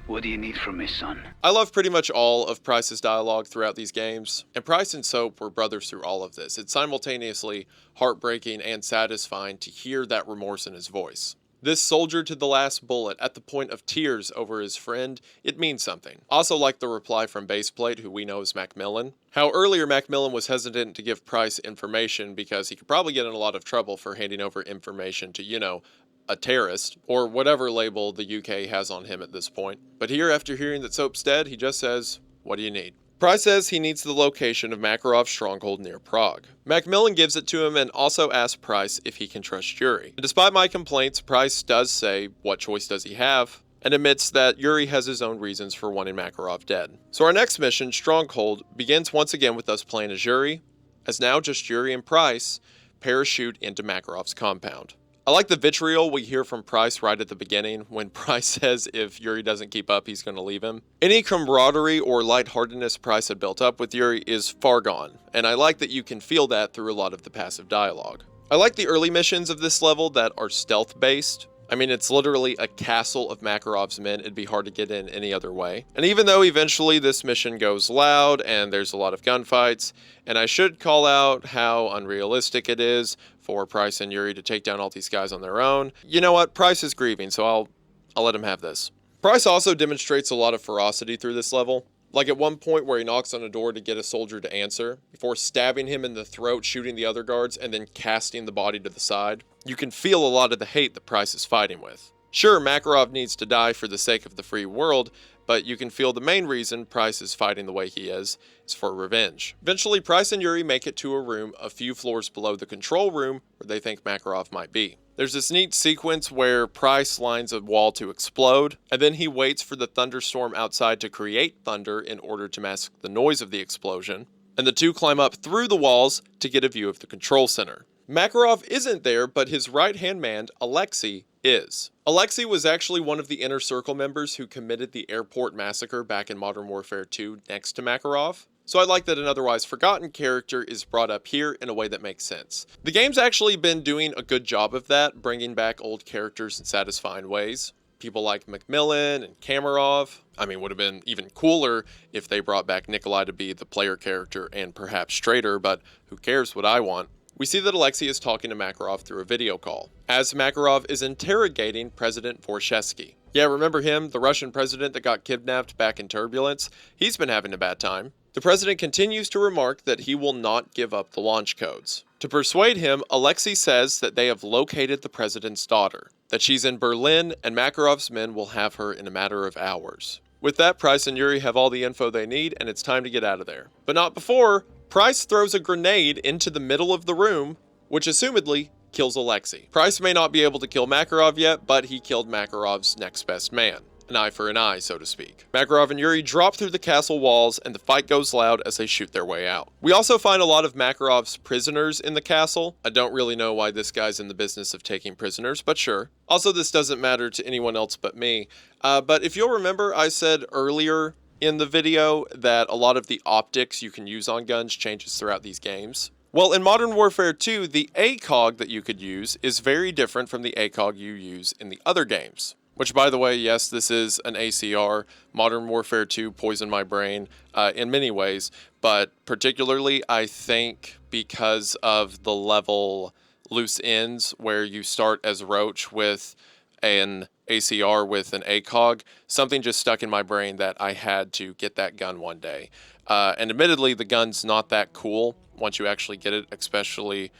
What do you need from me, son? I love pretty much all of Price's dialogue throughout these games, and Price and Soap were brothers through all of this. It's simultaneously heartbreaking and satisfying to hear that remorse in his voice. This soldier to the last bullet at the point of tears over his friend, it means something. Also like the reply from Baseplate, who we know as Macmillan. How earlier Macmillan was hesitant to give Price information because he could probably get in a lot of trouble for handing over information to, you know, a terrorist, or whatever label the UK has on him at this point. But here, after hearing that Soap's dead, he just says, "What do you need?" Price says he needs the location of Makarov's stronghold near Prague. Macmillan gives it to him and also asks Price if he can trust Yuri. Despite my complaints, Price does say what choice does he have, and admits that Yuri has his own reasons for wanting Makarov dead. So our next mission, Stronghold, begins once again with us playing as Yuri, as now just Yuri and Price parachute into Makarov's compound. I like the vitriol we hear from Price right at the beginning when Price says if Yuri doesn't keep up, he's going to leave him. Any camaraderie or lightheartedness Price had built up with Yuri is far gone, and I like that you can feel that through a lot of the passive dialogue. I like the early missions of this level that are stealth-based. I mean, it's literally a castle of Makarov's men. It'd be hard to get in any other way. And even though eventually this mission goes loud and there's a lot of gunfights, and I should call out how unrealistic it is for Price and Yuri to take down all these guys on their own. You know what? Price is grieving, so I'll let him have this. Price also demonstrates a lot of ferocity through this level. Like at one point where he knocks on a door to get a soldier to answer, before stabbing him in the throat, shooting the other guards, and then casting the body to the side. You can feel a lot of the hate that Price is fighting with. Sure, Makarov needs to die for the sake of the free world, but you can feel the main reason Price is fighting the way he is for revenge. Eventually, Price and Yuri make it to a room a few floors below the control room where they think Makarov might be. There's this neat sequence where Price lines a wall to explode, and then he waits for the thunderstorm outside to create thunder in order to mask the noise of the explosion, and the two climb up through the walls to get a view of the control center. Makarov isn't there, but his right-hand man, Alexei, is. Alexei was actually one of the Inner Circle members who committed the airport massacre back in Modern Warfare 2 next to Makarov. So I like that an otherwise forgotten character is brought up here in a way that makes sense. The game's actually been doing a good job of that, bringing back old characters in satisfying ways. People like Macmillan and Kamarov. I mean, would have been even cooler if they brought back Nikolai to be the player character and perhaps Strader, but who cares what I want. we see that Alexei is talking to Makarov through a video call, as Makarov is interrogating President Vorshevsky. Yeah, remember him, the Russian president that got kidnapped back in Turbulence? He's been having a bad time. The president continues to remark that he will not give up the launch codes. To persuade him, Alexei says that they have located the president's daughter, that she's in Berlin, and Makarov's men will have her in a matter of hours. With that, Price and Yuri have all the info they need, and it's time to get out of there. But not before. Price throws a grenade into the middle of the room, which assumedly kills Alexei. Price may not be able to kill Makarov yet, but he killed Makarov's next best man. An eye for an eye, so to speak. Makarov and Yuri drop through the castle walls, and the fight goes loud as they shoot their way out. We also find a lot of Makarov's prisoners in the castle. I don't really know why this guy's in the business of taking prisoners, but sure. Also, this doesn't matter to anyone else but me. But if you'll remember, I said earlier in the video that a lot of the optics you can use on guns changes throughout these games. Well, in Modern Warfare 2, the ACOG that you could use is very different from the ACOG you use in the other games. Which, by the way, yes, this is an ACR. Modern Warfare 2 poisoned my brain in many ways, but particularly, I think, because of the level loose ends where you start as Roach with an ACR with an ACOG, something just stuck in my brain that I had to get that gun one day. And admittedly, the gun's not that cool once you actually get it, especially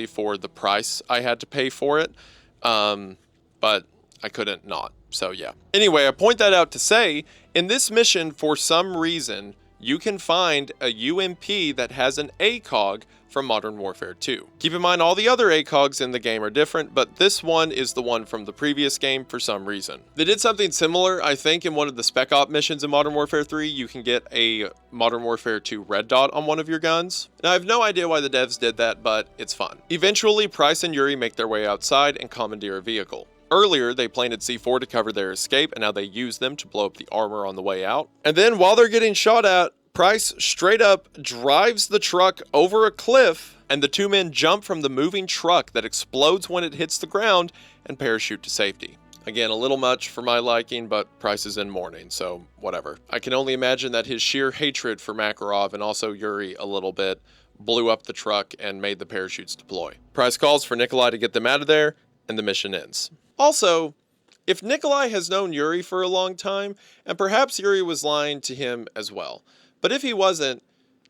for the price I had to pay for it. But I couldn't not, so yeah. Anyway, I point that out to say, in this mission, for some reason, you can find a UMP that has an ACOG from Modern Warfare 2. Keep in mind, all the other ACOGs in the game are different, but this one is the one from the previous game for some reason. They did something similar, I think, in one of the Spec Op missions in Modern Warfare 3. You can get a Modern Warfare 2 red dot on one of your guns. Now, I have no idea why the devs did that, but it's fun. Eventually, Price and Yuri make their way outside and commandeer a vehicle. Earlier, they planted C4 to cover their escape, and now they use them to blow up the armor on the way out. And then, while they're getting shot at, Price straight up drives the truck over a cliff, and the two men jump from the moving truck that explodes when it hits the ground and parachute to safety. Again, a little much for my liking, but Price is in mourning, so whatever. I can only imagine that his sheer hatred for Makarov and also Yuri a little bit blew up the truck and made the parachutes deploy. Price calls for Nikolai to get them out of there, and the mission ends. Also, if Nikolai has known Yuri for a long time, and perhaps Yuri was lying to him as well, but if he wasn't,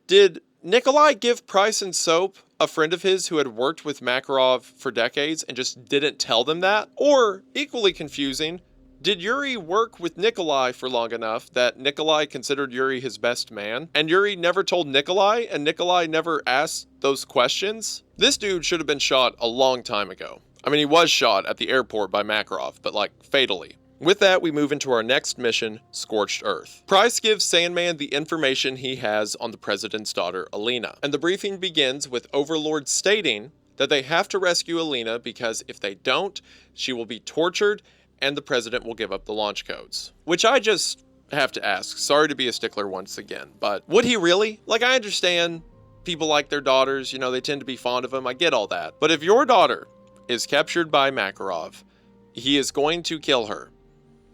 did Nikolai give Price and Soap, a friend of his who had worked with Makarov for decades, and just didn't tell them that? Or, equally confusing, did Yuri work with Nikolai for long enough that Nikolai considered Yuri his best man, and Yuri never told Nikolai, and Nikolai never asked those questions? This dude should have been shot a long time ago. I mean, he was shot at the airport by Makarov, but like, fatally. With that, we move into our next mission, Scorched Earth. Price gives Sandman the information he has on the president's daughter, Alina, and the briefing begins with Overlord stating that they have to rescue Alina because if they don't, she will be tortured and the president will give up the launch codes. Which I just have to ask, sorry to be a stickler once again, but would he really? Like, I understand people like their daughters, you know, they tend to be fond of them, I get all that. But if your daughter is captured by Makarov, he is going to kill her.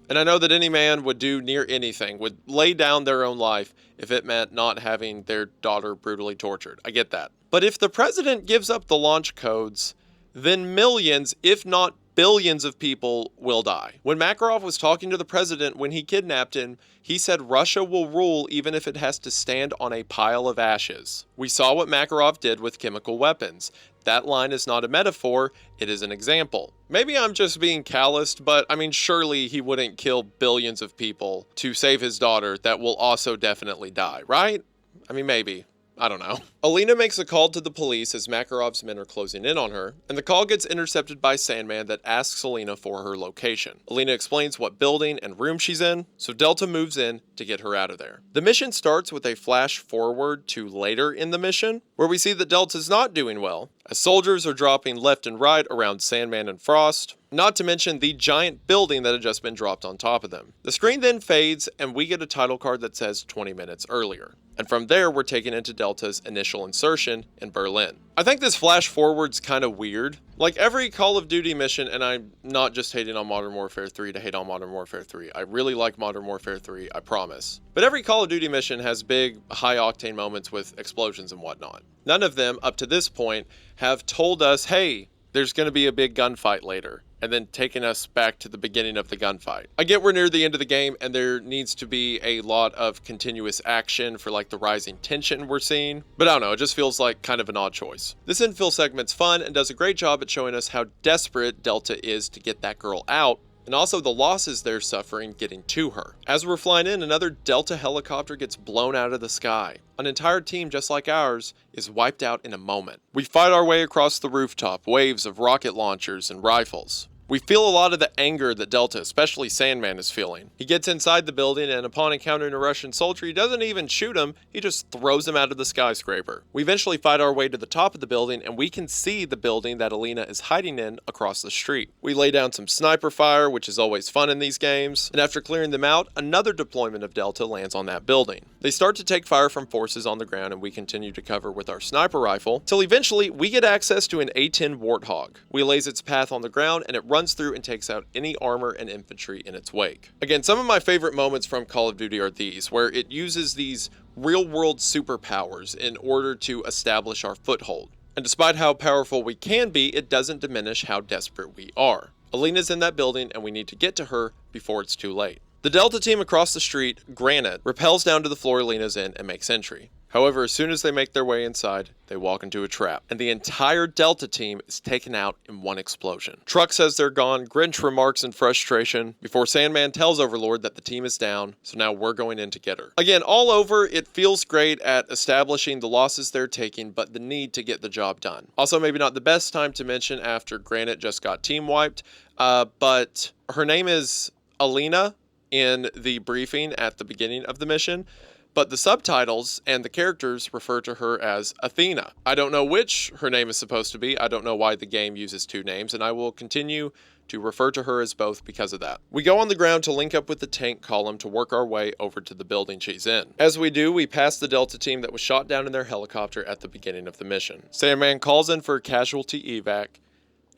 And I know that any man would do near anything, would lay down their own life if it meant not having their daughter brutally tortured. I get that. But if the president gives up the launch codes, then millions, if not billions of people will die. When Makarov was talking to the president when he kidnapped him, he said Russia will rule even if it has to stand on a pile of ashes. We saw what Makarov did with chemical weapons. That line is not a metaphor, it is an example. Maybe I'm just being calloused, but I mean, surely he wouldn't kill billions of people to save his daughter that will also definitely die, right? I mean, maybe. I don't know. Alina makes a call to the police as Makarov's men are closing in on her, and the call gets intercepted by Sandman that asks Alina for her location. Alina explains what building and room she's in, so Delta moves in to get her out of there. The mission starts with a flash forward to later in the mission, where we see that Delta's not doing well, as soldiers are dropping left and right around Sandman and Frost, not to mention the giant building that had just been dropped on top of them. The screen then fades, and we get a title card that says 20 minutes earlier. And from there, we're taken into Delta's initial insertion in Berlin. I think this flash forward's kind of weird. Like every Call of Duty mission, and I'm not just hating on Modern Warfare 3 to hate on Modern Warfare 3. I really like Modern Warfare 3, I promise. But every Call of Duty mission has big, high-octane moments with explosions and whatnot. None of them, up to this point, have told us, hey, there's going to be a big gunfight later, and then taking us back to the beginning of the gunfight. I get we're near the end of the game and there needs to be a lot of continuous action for like the rising tension we're seeing, but I don't know, it just feels like kind of an odd choice. This infill segment's fun and does a great job at showing us how desperate Delta is to get that girl out, and also the losses they're suffering getting to her. As we're flying in, another Delta helicopter gets blown out of the sky. An entire team just like ours is wiped out in a moment. We fight our way across the rooftop, waves of rocket launchers and rifles. We feel a lot of the anger that Delta, especially Sandman, is feeling. He gets inside the building and upon encountering a Russian soldier, he doesn't even shoot him, he just throws him out of the skyscraper. We eventually fight our way to the top of the building and we can see the building that Alina is hiding in across the street. We lay down some sniper fire, which is always fun in these games, and after clearing them out, another deployment of Delta lands on that building. They start to take fire from forces on the ground and we continue to cover with our sniper rifle, till eventually we get access to an A-10 Warthog. We laze its path on the ground and it runs through and takes out any armor and infantry in its wake. Again, some of my favorite moments from Call of Duty are these, where it uses these real-world superpowers in order to establish our foothold. And despite how powerful we can be, it doesn't diminish how desperate we are. Alina's in that building and we need to get to her before it's too late. The Delta team across the street, Granite, rappels down to the floor Alina's in and makes entry. However, as soon as they make their way inside, they walk into a trap, and the entire Delta team is taken out in one explosion. Truck says they're gone, Grinch remarks in frustration, before Sandman tells Overlord that the team is down, so now we're going in to get her. Again, all over, it feels great at establishing the losses they're taking, but the need to get the job done. Also, maybe not the best time to mention after Granite just got team wiped, but her name is Alina in the briefing at the beginning of the mission, but the subtitles and the characters refer to her as Athena. I don't know which her name is supposed to be. I don't know why the game uses two names, and I will continue to refer to her as both because of that. We go on the ground to link up with the tank column to work our way over to the building she's in. As we do, we pass the Delta team that was shot down in their helicopter at the beginning of the mission. Sandman calls in for a casualty evac,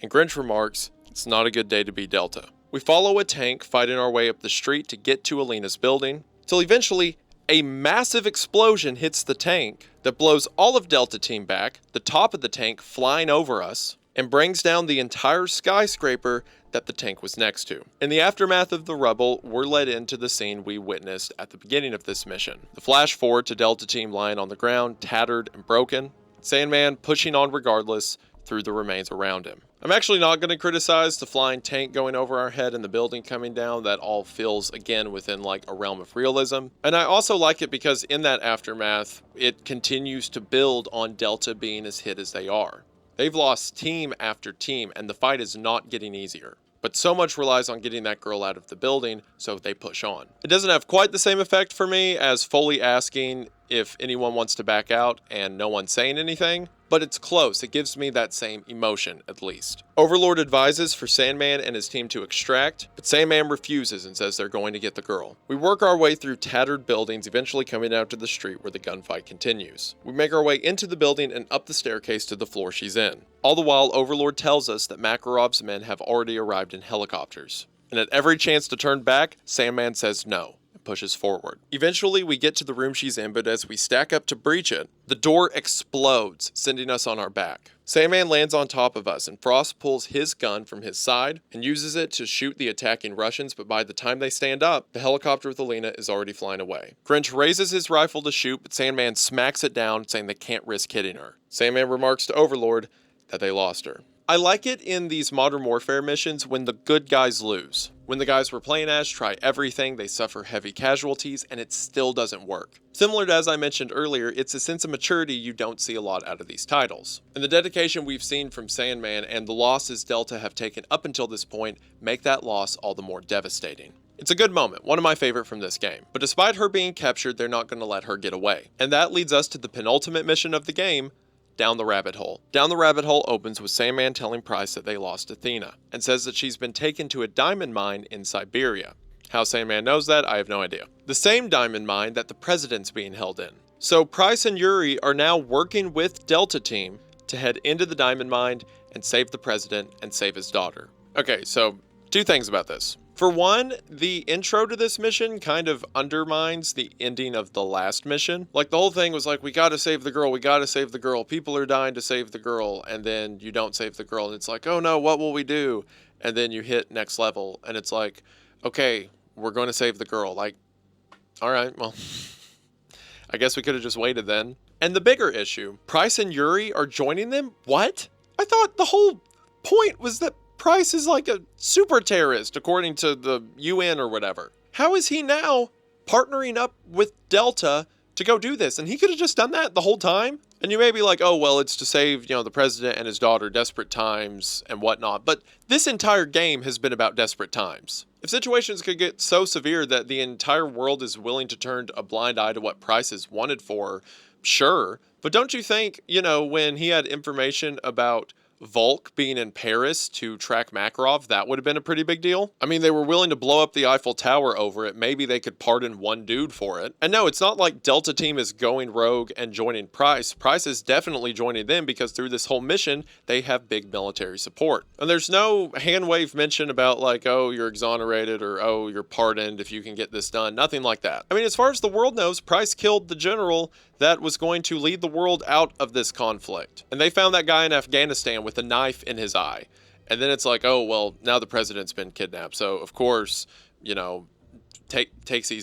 and Grinch remarks, "It's not a good day to be Delta." We follow a tank, fighting our way up the street to get to Alina's building, till eventually a massive explosion hits the tank that blows all of Delta team back, the top of the tank flying over us, and brings down the entire skyscraper that the tank was next to. In the aftermath of the rubble, we're led into the scene we witnessed at the beginning of this mission. The flash forward to Delta team lying on the ground, tattered and broken, Sandman pushing on regardless through the remains around him. I'm actually not going to criticize the flying tank going over our head and the building coming down. That all feels, again, within like a realm of realism. And I also like it because in that aftermath, it continues to build on Delta being as hit as they are. They've lost team after team, and the fight is not getting easier. But so much relies on getting that girl out of the building, so they push on. It doesn't have quite the same effect for me as Foley asking if anyone wants to back out and no one saying anything, but it's close. It gives me that same emotion, at least. Overlord advises for Sandman and his team to extract, but Sandman refuses and says they're going to get the girl. We work our way through tattered buildings, eventually coming out to the street where the gunfight continues. We make our way into the building and up the staircase to the floor she's in. All the while, Overlord tells us that Makarov's men have already arrived in helicopters. And at every chance to turn back, Sandman says no. Pushes forward. Eventually, we get to the room she's in, but as we stack up to breach it, the door explodes, sending us on our back. Sandman lands on top of us, and Frost pulls his gun from his side and uses it to shoot the attacking Russians, but by the time they stand up, the helicopter with Alina is already flying away. Grinch raises his rifle to shoot, but Sandman smacks it down, saying they can't risk hitting her. Sandman remarks to Overlord that they lost her. I like it in these Modern Warfare missions when the good guys lose. When the guys we're playing as try everything, they suffer heavy casualties, and it still doesn't work. Similar to as I mentioned earlier, it's a sense of maturity you don't see a lot out of these titles. And the dedication we've seen from Sandman and the losses Delta have taken up until this point make that loss all the more devastating. It's a good moment, one of my favorite from this game. But despite her being captured, they're not going to let her get away. And that leads us to the penultimate mission of the game, Down the Rabbit Hole. Down the Rabbit Hole opens with Sandman telling Price that they lost Athena, and says that she's been taken to a diamond mine in Siberia. How Sandman knows that, I have no idea. The same diamond mine that the president's being held in. So Price and Yuri are now working with Delta Team to head into the diamond mine and save the president and save his daughter. Okay, so 2 things about this. For one, the intro to this mission kind of undermines the ending of the last mission. Like, the whole thing was like, we gotta save the girl, we gotta save the girl, people are dying to save the girl, and then you don't save the girl, and it's like, oh no, what will we do? And then you hit next level, and it's like, okay, we're going to save the girl. Like, all right, well, I guess we could have just waited then. And the bigger issue, Price and Yuri are joining them? What? I thought the whole point was that Price is like a super terrorist, according to the UN or whatever. How is he now partnering up with Delta to go do this? And he could have just done that the whole time. And you may be like, oh, well, it's to save, the president and his daughter, desperate times and whatnot. But this entire game has been about desperate times. If situations could get so severe that the entire world is willing to turn a blind eye to what Price is wanted for, sure. But don't you think, when he had information about Volk being in Paris to track Makarov, that would have been a pretty big deal. I mean, they were willing to blow up the Eiffel Tower over it. Maybe they could pardon one dude for it. And no, it's not like Delta Team is going rogue and joining Price. Price is definitely joining them because through this whole mission, they have big military support. And there's no hand wave mention about like, oh, you're exonerated or oh, you're pardoned if you can get this done. Nothing like that. I mean, as far as the world knows, Price killed the general that was going to lead the world out of this conflict. And they found that guy in Afghanistan with a knife in his eye. And then it's like, oh, well, now the president's been kidnapped. So, of course, takesies,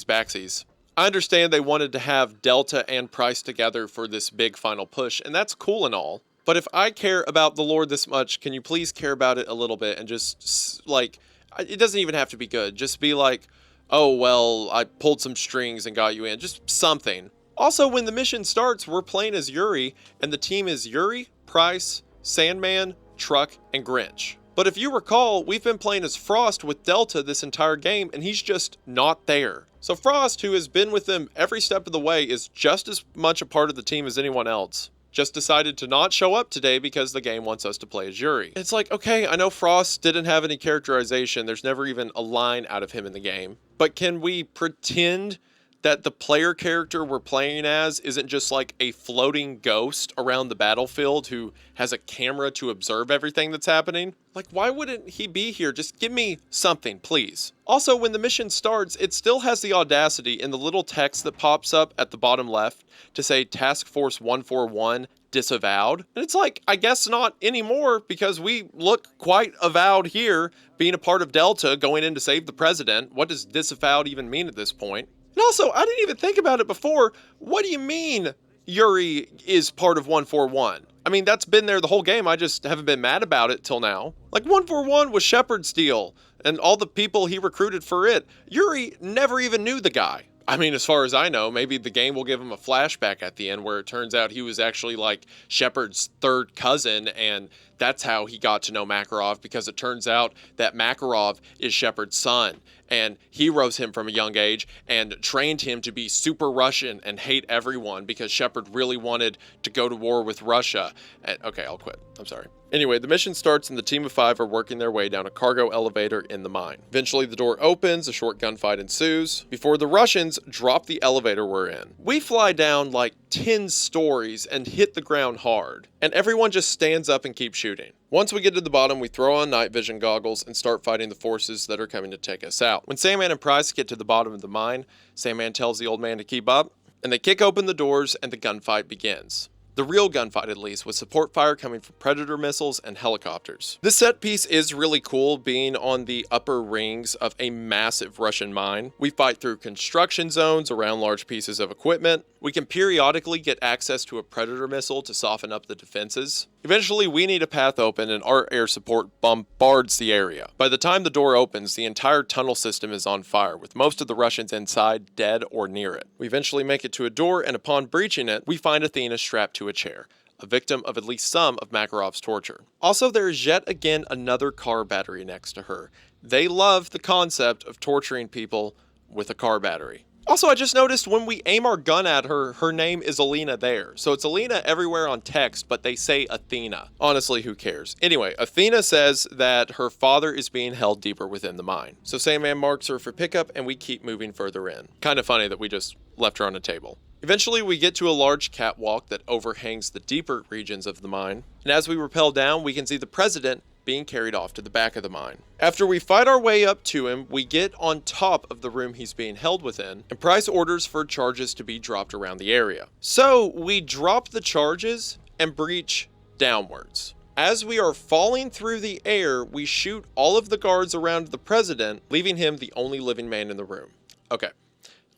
backsies. I understand they wanted to have Delta and Price together for this big final push, and that's cool and all. But if I care about the Lord this much, can you please care about it a little bit and just, like, it doesn't even have to be good. Just be like, oh, well, I pulled some strings and got you in. Just something. Also, when the mission starts, we're playing as Yuri, and the team is Yuri, Price, Sandman, Truck, and Grinch. But if you recall, we've been playing as Frost with Delta this entire game, and he's just not there. So Frost, who has been with them every step of the way, is just as much a part of the team as anyone else. Just decided to not show up today because the game wants us to play as Yuri. It's like, okay, I know Frost didn't have any characterization. There's never even a line out of him in the game. But can we pretend that the player character we're playing as isn't just like a floating ghost around the battlefield who has a camera to observe everything that's happening? Like, why wouldn't he be here? Just give me something, please. Also, when the mission starts, it still has the audacity in the little text that pops up at the bottom left to say Task Force 141 disavowed. And it's like, I guess not anymore because we look quite avowed here being a part of Delta going in to save the president. What does disavowed even mean at this point? And also, I didn't even think about it before. What do you mean Yuri is part of 141? I mean, that's been there the whole game. I just haven't been mad about it till now. Like, 141 was Shepard's deal, and all the people he recruited for it. Yuri never even knew the guy. I mean, as far as I know, maybe the game will give him a flashback at the end where it turns out he was actually like Shepard's third cousin, and that's how he got to know Makarov, because it turns out that Makarov is Shepard's son, and he rose him from a young age and trained him to be super Russian and hate everyone because Shepard really wanted to go to war with Russia. And, okay, I'll quit. I'm sorry. Anyway, the mission starts and the team of 5 are working their way down a cargo elevator in the mine. Eventually, the door opens, a short gunfight ensues, before the Russians drop the elevator we're in. We fly down like 10 stories and hit the ground hard, and everyone just stands up and keeps shooting. Once we get to the bottom, we throw on night vision goggles and start fighting the forces that are coming to take us out. When Sandman and Price get to the bottom of the mine, Sandman tells the old man to keep up, and they kick open the doors and the gunfight begins. The real gunfight, at least, with support fire coming from Predator missiles and helicopters. This set piece is really cool, being on the upper rings of a massive Russian mine. We fight through construction zones around large pieces of equipment. We can periodically get access to a Predator missile to soften up the defenses. Eventually, we need a path open and our air support bombards the area. By the time the door opens, the entire tunnel system is on fire, with most of the Russians inside dead or near it. We eventually make it to a door, and upon breaching it, we find Athena strapped to a chair, a victim of at least some of Makarov's torture. Also, there is yet again another car battery next to her. They love the concept of torturing people with a car battery. Also, I just noticed when we aim our gun at her, her name is Alina there. So it's Alina everywhere on text, but they say Athena. Honestly, who cares? Anyway, Athena says that her father is being held deeper within the mine. So Sandman marks her for pickup, and we keep moving further in. Kind of funny that we just left her on a table. Eventually, we get to a large catwalk that overhangs the deeper regions of the mine. And as we rappel down, we can see the president being carried off to the back of the mine. After we fight our way up to him, we get on top of the room he's being held within, and Price orders for charges to be dropped around the area. So we drop the charges and breach downwards. As we are falling through the air, we shoot all of the guards around the president, leaving him the only living man in the room. Okay,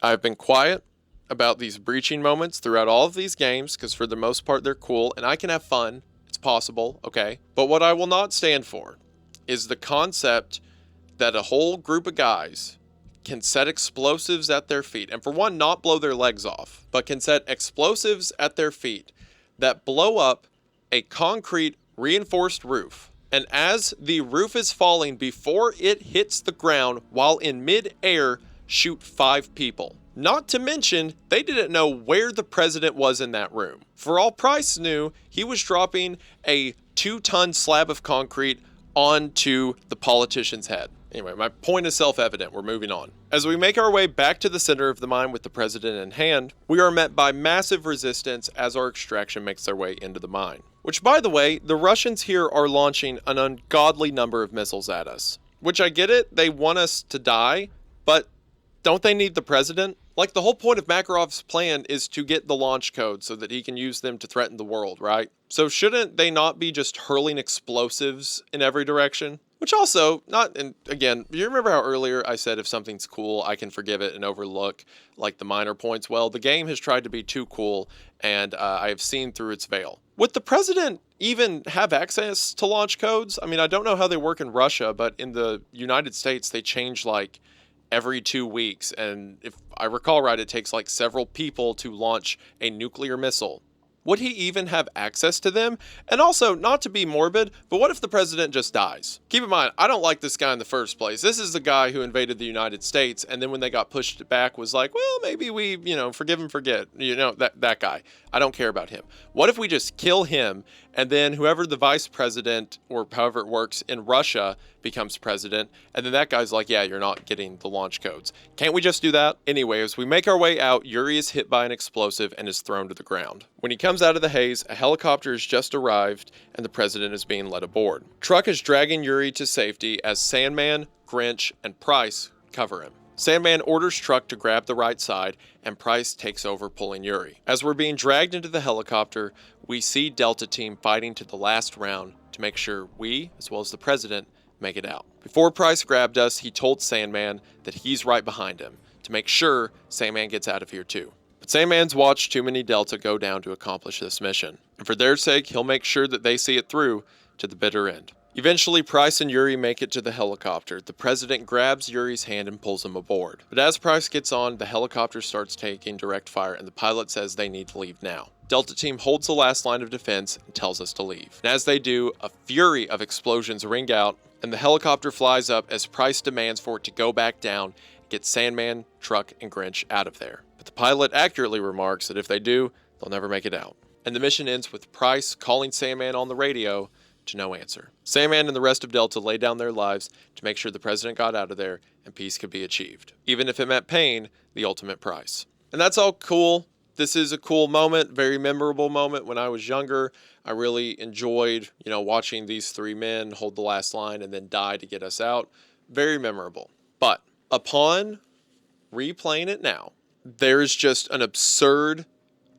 I've been quiet about these breaching moments throughout all of these games, because for the most part they're cool, and I can have fun. It's possible, okay? But what I will not stand for is the concept that a whole group of guys can set explosives at their feet, and for one, not blow their legs off, but can set explosives at their feet that blow up a concrete reinforced roof. And as the roof is falling, before it hits the ground while in mid-air, shoot 5 people. Not to mention, they didn't know where the president was in that room. For all Price knew, he was dropping a 2-ton slab of concrete onto the politician's head. Anyway, my point is self-evident. We're moving on. As we make our way back to the center of the mine with the president in hand, we are met by massive resistance as our extraction makes their way into the mine. Which, by the way, the Russians here are launching an ungodly number of missiles at us. Which, I get it, they want us to die, but don't they need the president? Like, the whole point of Makarov's plan is to get the launch code so that he can use them to threaten the world, right? So shouldn't they not be just hurling explosives in every direction? Which also, and again, you remember how earlier I said if something's cool, I can forgive it and overlook, like, the minor points? Well, the game has tried to be too cool, and I have seen through its veil. Would the president even have access to launch codes? I mean, I don't know how they work in Russia, but in the United States, they change, like, every 2 weeks, and if I recall right, it takes like several people to launch a nuclear missile. Would he even have access to them? And also, not to be morbid, but what if the president just dies? Keep in mind, I don't like this guy in the first place. This is the guy who invaded the United States, and then when they got pushed back was like, well, maybe we, forgive and forget. That guy. I don't care about him. What if we just kill him, and then whoever the vice president, or however it works in Russia, becomes president, and then that guy's like, yeah, you're not getting the launch codes. Can't we just do that? Anyway, as we make our way out, Yuri is hit by an explosive and is thrown to the ground. When he comes out of the haze, a helicopter has just arrived, and the president is being led aboard. Truck is dragging Yuri to safety as Sandman, Grinch, and Price cover him. Sandman orders Truck to grab the right side, and Price takes over pulling Yuri. As we're being dragged into the helicopter, we see Delta Team fighting to the last round to make sure we, as well as the president, make it out. Before Price grabbed us, he told Sandman that he's right behind him to make sure Sandman gets out of here too. But Sandman's watched too many Delta go down to accomplish this mission, and for their sake, he'll make sure that they see it through to the bitter end. Eventually, Price and Yuri make it to the helicopter. The president grabs Yuri's hand and pulls him aboard. But as Price gets on, the helicopter starts taking direct fire, and the pilot says they need to leave now. Delta Team holds the last line of defense and tells us to leave. And as they do, a fury of explosions ring out, and the helicopter flies up as Price demands for it to go back down and get Sandman, Truck, and Grinch out of there. But the pilot accurately remarks that if they do, they'll never make it out. And the mission ends with Price calling Sandman on the radio to no answer. Sandman and the rest of Delta lay down their lives to make sure the president got out of there and peace could be achieved, even if it meant paying the ultimate price. And that's all cool. This is a cool moment, very memorable moment. When I was younger, I really enjoyed, watching these 3 men hold the last line and then die to get us out. Very memorable. But upon replaying it now, there's just an absurd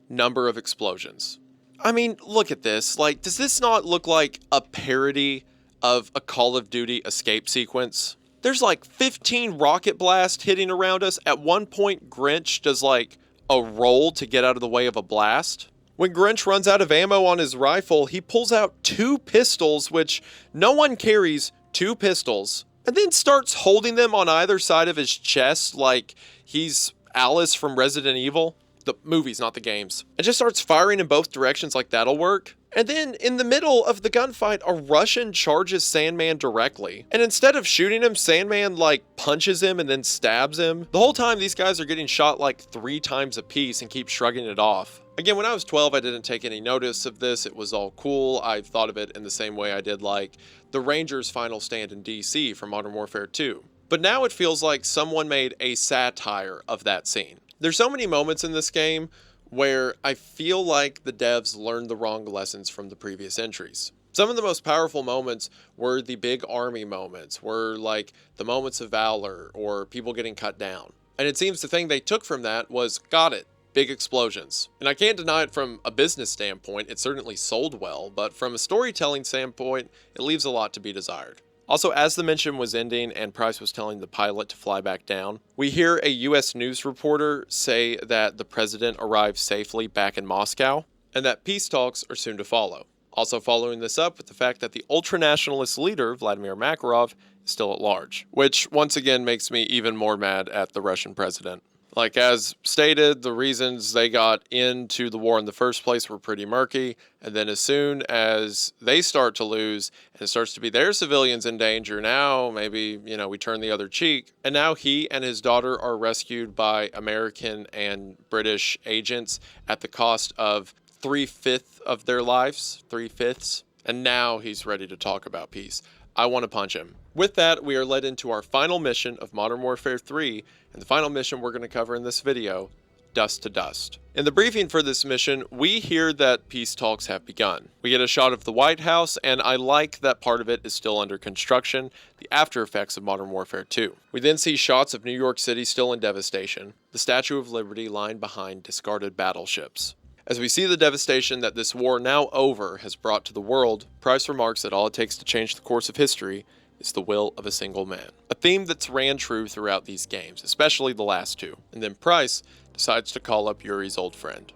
number of explosions. I mean, look at this. Like, does this not look like a parody of a Call of Duty escape sequence? There's like 15 rocket blasts hitting around us. At one point, Grinch does like a roll to get out of the way of a blast. When Grinch runs out of ammo on his rifle, he pulls out 2 pistols, which no one carries 2 pistols, and then starts holding them on either side of his chest like he's Alice from Resident Evil. The movies, not the games. And just starts firing in both directions like that'll work. And then in the middle of the gunfight, a Russian charges Sandman directly. And instead of shooting him, Sandman punches him and then stabs him. The whole time these guys are getting shot 3 times a piece and keep shrugging it off. Again, when I was 12, I didn't take any notice of this. It was all cool. I thought of it in the same way I did the Rangers' final stand in DC from Modern Warfare 2. But now it feels like someone made a satire of that scene. There's so many moments in this game where I feel like the devs learned the wrong lessons from the previous entries. Some of the most powerful moments were the big army moments, were like the moments of valor or people getting cut down. And it seems the thing they took from that was, got it, big explosions. And I can't deny it from a business standpoint, it certainly sold well, but from a storytelling standpoint, it leaves a lot to be desired. Also, as the mission was ending and Price was telling the pilot to fly back down, we hear a US news reporter say that the president arrived safely back in Moscow, and that peace talks are soon to follow. Also following this up with the fact that the ultra-nationalist leader, Vladimir Makarov, is still at large, which once again makes me even more mad at the Russian president. Like, as stated, the reasons they got into the war in the first place were pretty murky, and then as soon as they start to lose, and it starts to be their civilians in danger, now maybe, we turn the other cheek. And now he and his daughter are rescued by American and British agents at the cost of 3/5 of their lives, 3/5, and now he's ready to talk about peace. I want to punch him. With that, we are led into our final mission of Modern Warfare 3, and the final mission we're going to cover in this video, Dust to Dust. In the briefing for this mission, we hear that peace talks have begun. We get a shot of the White House, and I like that part of it is still under construction, the after effects of Modern Warfare 2. We then see shots of New York City still in devastation, the Statue of Liberty lying behind discarded battleships. As we see the devastation that this war now over has brought to the world, Price remarks that all it takes to change the course of history is the will of a single man. A theme that's ran true throughout these games, especially the last two. And then Price decides to call up Yuri's old friend.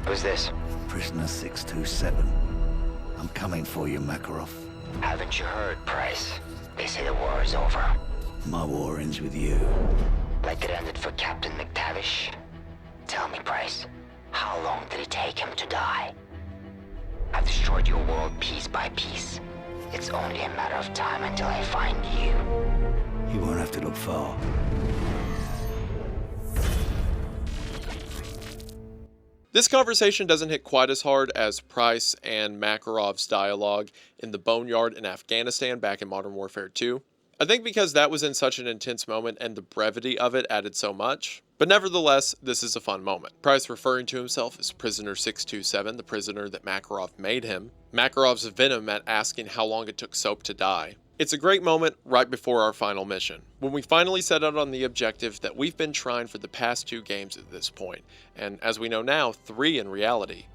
Who's this? Prisoner 627. I'm coming for you, Makarov. Haven't you heard, Price? They say the war is over. My war ends with you. Like it ended for Captain McTavish? Tell me, Price, how long did it take him to die? I've destroyed your world piece by piece. It's only a matter of time until I find you. You won't have to look far. This conversation doesn't hit quite as hard as Price and Makarov's dialogue in the Boneyard in Afghanistan back in Modern Warfare 2. I think because that was in such an intense moment and the brevity of it added so much. But nevertheless, this is a fun moment. Price referring to himself as Prisoner 627, the prisoner that Makarov made him. Makarov's venom at asking how long it took Soap to die. It's a great moment right before our final mission, when we finally set out on the objective that we've been trying for the past 2 games at this point, and as we know now, 3 in reality,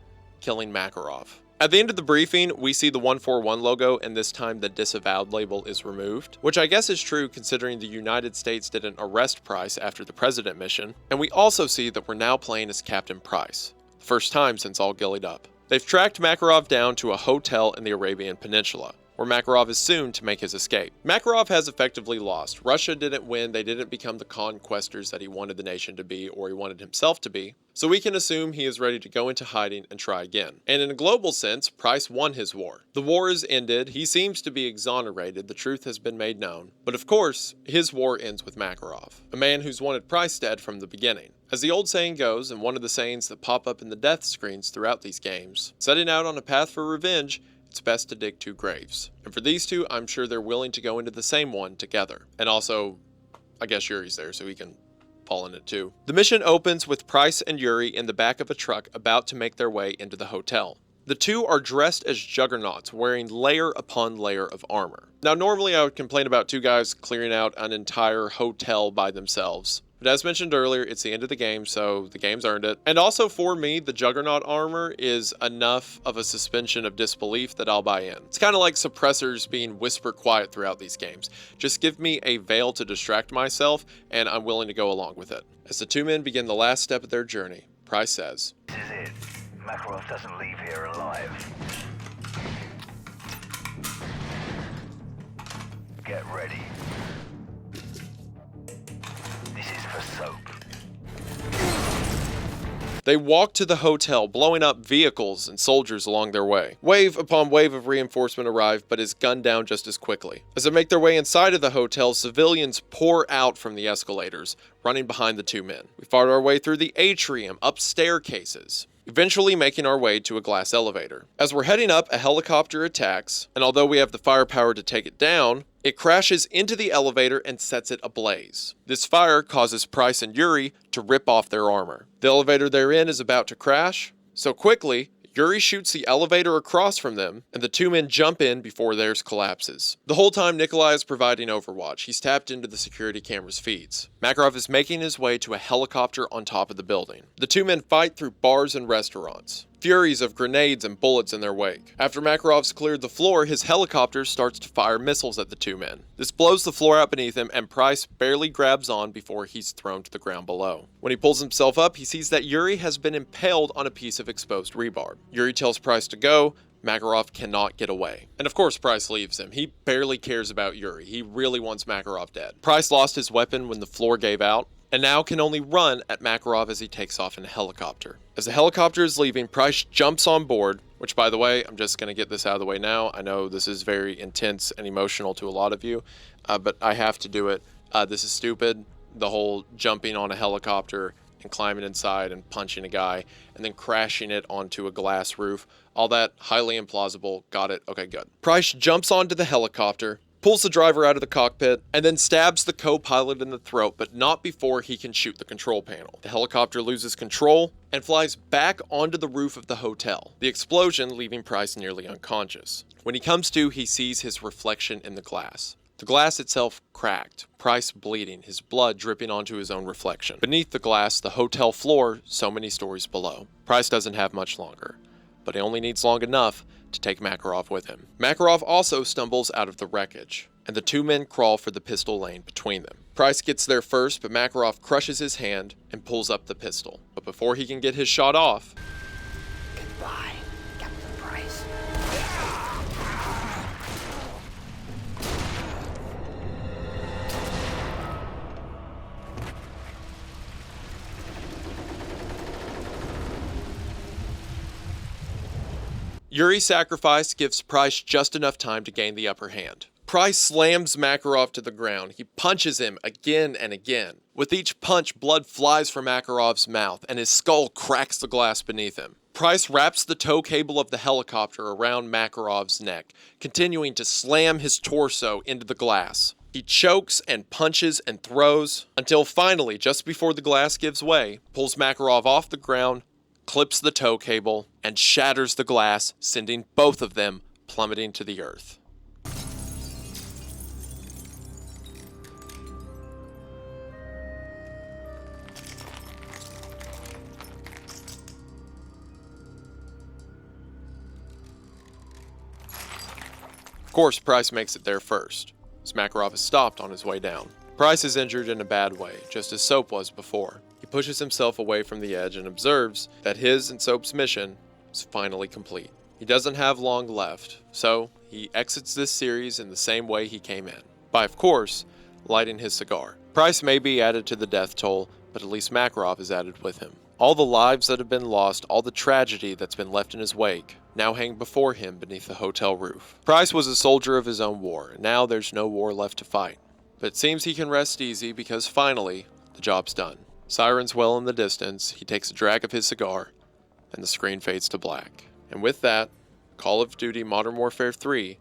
killing Makarov. At the end of the briefing, we see the 141 logo, and this time the disavowed label is removed, which I guess is true considering the United States didn't arrest Price after the President mission, and we also see that we're now playing as Captain Price, the first time since all Gillied Up. They've tracked Makarov down to a hotel in the Arabian Peninsula, where Makarov is soon to make his escape. Makarov has effectively lost. Russia didn't win, they didn't become the conquestors that he wanted the nation to be, or he wanted himself to be, so we can assume he is ready to go into hiding and try again. And in a global sense, Price won his war. The war is ended, he seems to be exonerated, the truth has been made known. But of course, his war ends with Makarov, a man who's wanted Price dead from the beginning. As the old saying goes, and one of the sayings that pop up in the death screens throughout these games, setting out on a path for revenge, it's best to dig 2 graves. And for these two, I'm sure they're willing to go into the same one together. And also, I guess Yuri's there, so he can fall in it too. The mission opens with Price and Yuri in the back of a truck about to make their way into the hotel. The two are dressed as juggernauts, wearing layer upon layer of armor. Now normally I would complain about 2 guys clearing out an entire hotel by themselves. But as mentioned earlier, it's the end of the game, so the game's earned it. And also for me, the Juggernaut armor is enough of a suspension of disbelief that I'll buy in. It's kind of like suppressors being whisper quiet throughout these games. Just give me a veil to distract myself, and I'm willing to go along with it. As the 2 men begin the last step of their journey, Price says, "This is it. Makarov doesn't leave here alive. Get ready. This is for Soap." They walk to the hotel, blowing up vehicles and soldiers along their way. Wave upon wave of reinforcement arrive, but is gunned down just as quickly. As they make their way inside of the hotel, civilians pour out from the escalators, running behind the 2 men. We fight our way through the atrium, up staircases. eventually making our way to a glass elevator. As we're heading up, a helicopter attacks, and although we have the firepower to take it down, it crashes into the elevator and sets it ablaze. This fire causes Price and Yuri to rip off their armor. The elevator they're in is about to crash, so quickly, Yuri shoots the elevator across from them, and the two men jump in before theirs collapses. The whole time, Nikolai is providing overwatch. He's tapped into the security camera's feeds. Makarov is making his way to a helicopter on top of the building. The two men fight through bars and restaurants, furies of grenades and bullets in their wake. After Makarov's cleared the floor, his helicopter starts to fire missiles at the two men. This blows the floor out beneath him, and Price barely grabs on before he's thrown to the ground below. When he pulls himself up, he sees that Yuri has been impaled on a piece of exposed rebar. Yuri tells Price to go. Makarov cannot get away. And of course Price leaves him. He barely cares about Yuri. He really wants Makarov dead. Price lost his weapon when the floor gave out, and now can only run at Makarov as he takes off in a helicopter. As the helicopter is leaving, Price jumps on board, which, by the way, I'm just going to get this out of the way now. I know this is very intense and emotional to a lot of you, but I have to do it. This is stupid. The whole jumping on a helicopter and climbing inside and punching a guy and then crashing it onto a glass roof. All that highly implausible. Got it. Okay, good. Price jumps onto the helicopter, pulls the driver out of the cockpit, and then stabs the co-pilot in the throat, but not before he can shoot the control panel. The helicopter loses control and flies back onto the roof of the hotel, the explosion leaving Price nearly unconscious. When he comes to, he sees his reflection in the glass. The glass itself cracked, Price bleeding, his blood dripping onto his own reflection. Beneath the glass, the hotel floor, so many stories below. Price doesn't have much longer, but he only needs long enough to take Makarov with him. Makarov also stumbles out of the wreckage, and the two men crawl for the pistol lane between them. Price gets there first, but Makarov crushes his hand and pulls up the pistol. But before he can get his shot off... Goodbye, Captain Price. Yuri's sacrifice gives Price just enough time to gain the upper hand. Price slams Makarov to the ground. He punches him again and again. With each punch, blood flies from Makarov's mouth, and his skull cracks the glass beneath him. Price wraps the tow cable of the helicopter around Makarov's neck, continuing to slam his torso into the glass. He chokes and punches and throws, until finally, just before the glass gives way, pulls Makarov off the ground, clips the tow cable, and shatters the glass, sending both of them plummeting to the earth. Of course, Price makes it there first, as Makarov is stopped on his way down. Price is injured in a bad way, just as Soap was before. He pushes himself away from the edge and observes that his and Soap's mission is finally complete. He doesn't have long left, so he exits this series in the same way he came in, by, of course, lighting his cigar. Price may be added to the death toll, but at least Makarov is added with him. All the lives that have been lost, all the tragedy that's been left in his wake, now hang before him beneath the hotel roof. Price was a soldier of his own war, and now there's no war left to fight. But it seems he can rest easy because finally, the job's done. Sirens wail in the distance, he takes a drag of his cigar, and the screen fades to black. And with that, Call of Duty Modern Warfare 3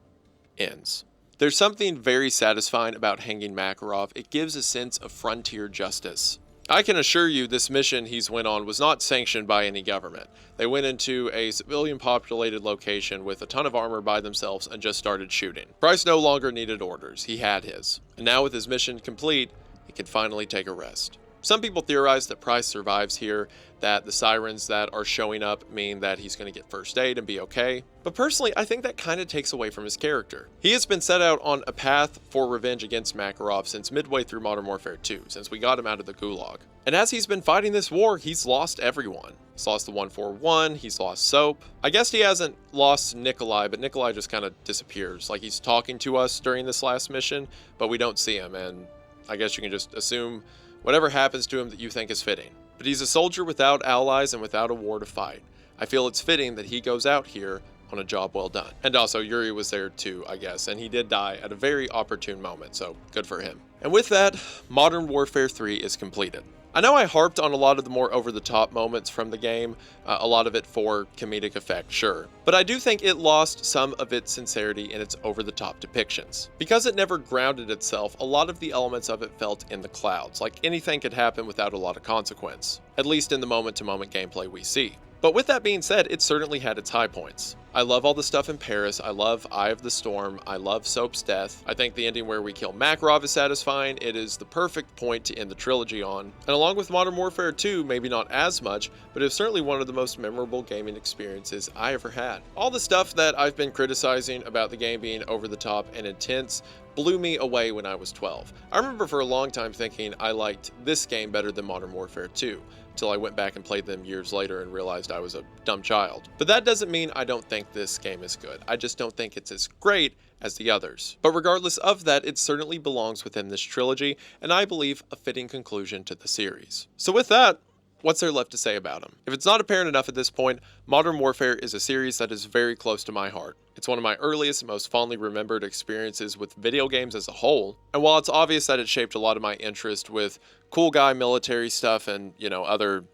ends. There's something very satisfying about hanging Makarov. It gives a sense of frontier justice. I can assure you this mission he's went on was not sanctioned by any government. They went into a civilian populated location with a ton of armor by themselves and just started shooting. Price no longer needed orders, he had his. And now with his mission complete, he can finally take a rest. Some people theorize that Price survives here, that the sirens that are showing up mean that he's going to get first aid and be okay. But personally, I think that kind of takes away from his character. He has been set out on a path for revenge against Makarov since midway through Modern Warfare 2, since we got him out of the Gulag. And as he's been fighting this war, he's lost everyone. He's lost the 141, he's lost Soap. I guess he hasn't lost Nikolai, but Nikolai just kind of disappears. Like he's talking to us during this last mission, but we don't see him, and I guess you can just assume whatever happens to him that you think is fitting. But he's a soldier without allies and without a war to fight. I feel it's fitting that he goes out here on a job well done. And also, Yuri was there too, I guess, and he did die at a very opportune moment, so good for him. And with that, Modern Warfare 3 is completed. I know I harped on a lot of the more over-the-top moments from the game, a lot of it for comedic effect, sure, but I do think it lost some of its sincerity in its over-the-top depictions. Because it never grounded itself, a lot of the elements of it felt in the clouds, like anything could happen without a lot of consequence, at least in the moment-to-moment gameplay we see. But with that being said, it certainly had its high points. I love all the stuff in Paris, I love Eye of the Storm, I love Soap's death. I think the ending where we kill Makarov is satisfying, it is the perfect point to end the trilogy on. And along with Modern Warfare 2, maybe not as much, but it was certainly one of the most memorable gaming experiences I ever had. All the stuff that I've been criticizing about the game being over the top and intense blew me away when I was 12. I remember for a long time thinking I liked this game better than Modern Warfare 2. Until I went back and played them years later and realized I was a dumb child. But that doesn't mean I don't think this game is good. I just don't think it's as great as the others. But regardless of that, it certainly belongs within this trilogy, and I believe a fitting conclusion to the series. So with that, what's there left to say about them? If it's not apparent enough at this point, Modern Warfare is a series that is very close to my heart. It's one of my earliest and most fondly remembered experiences with video games as a whole, and while it's obvious that it shaped a lot of my interest with cool guy military stuff and, other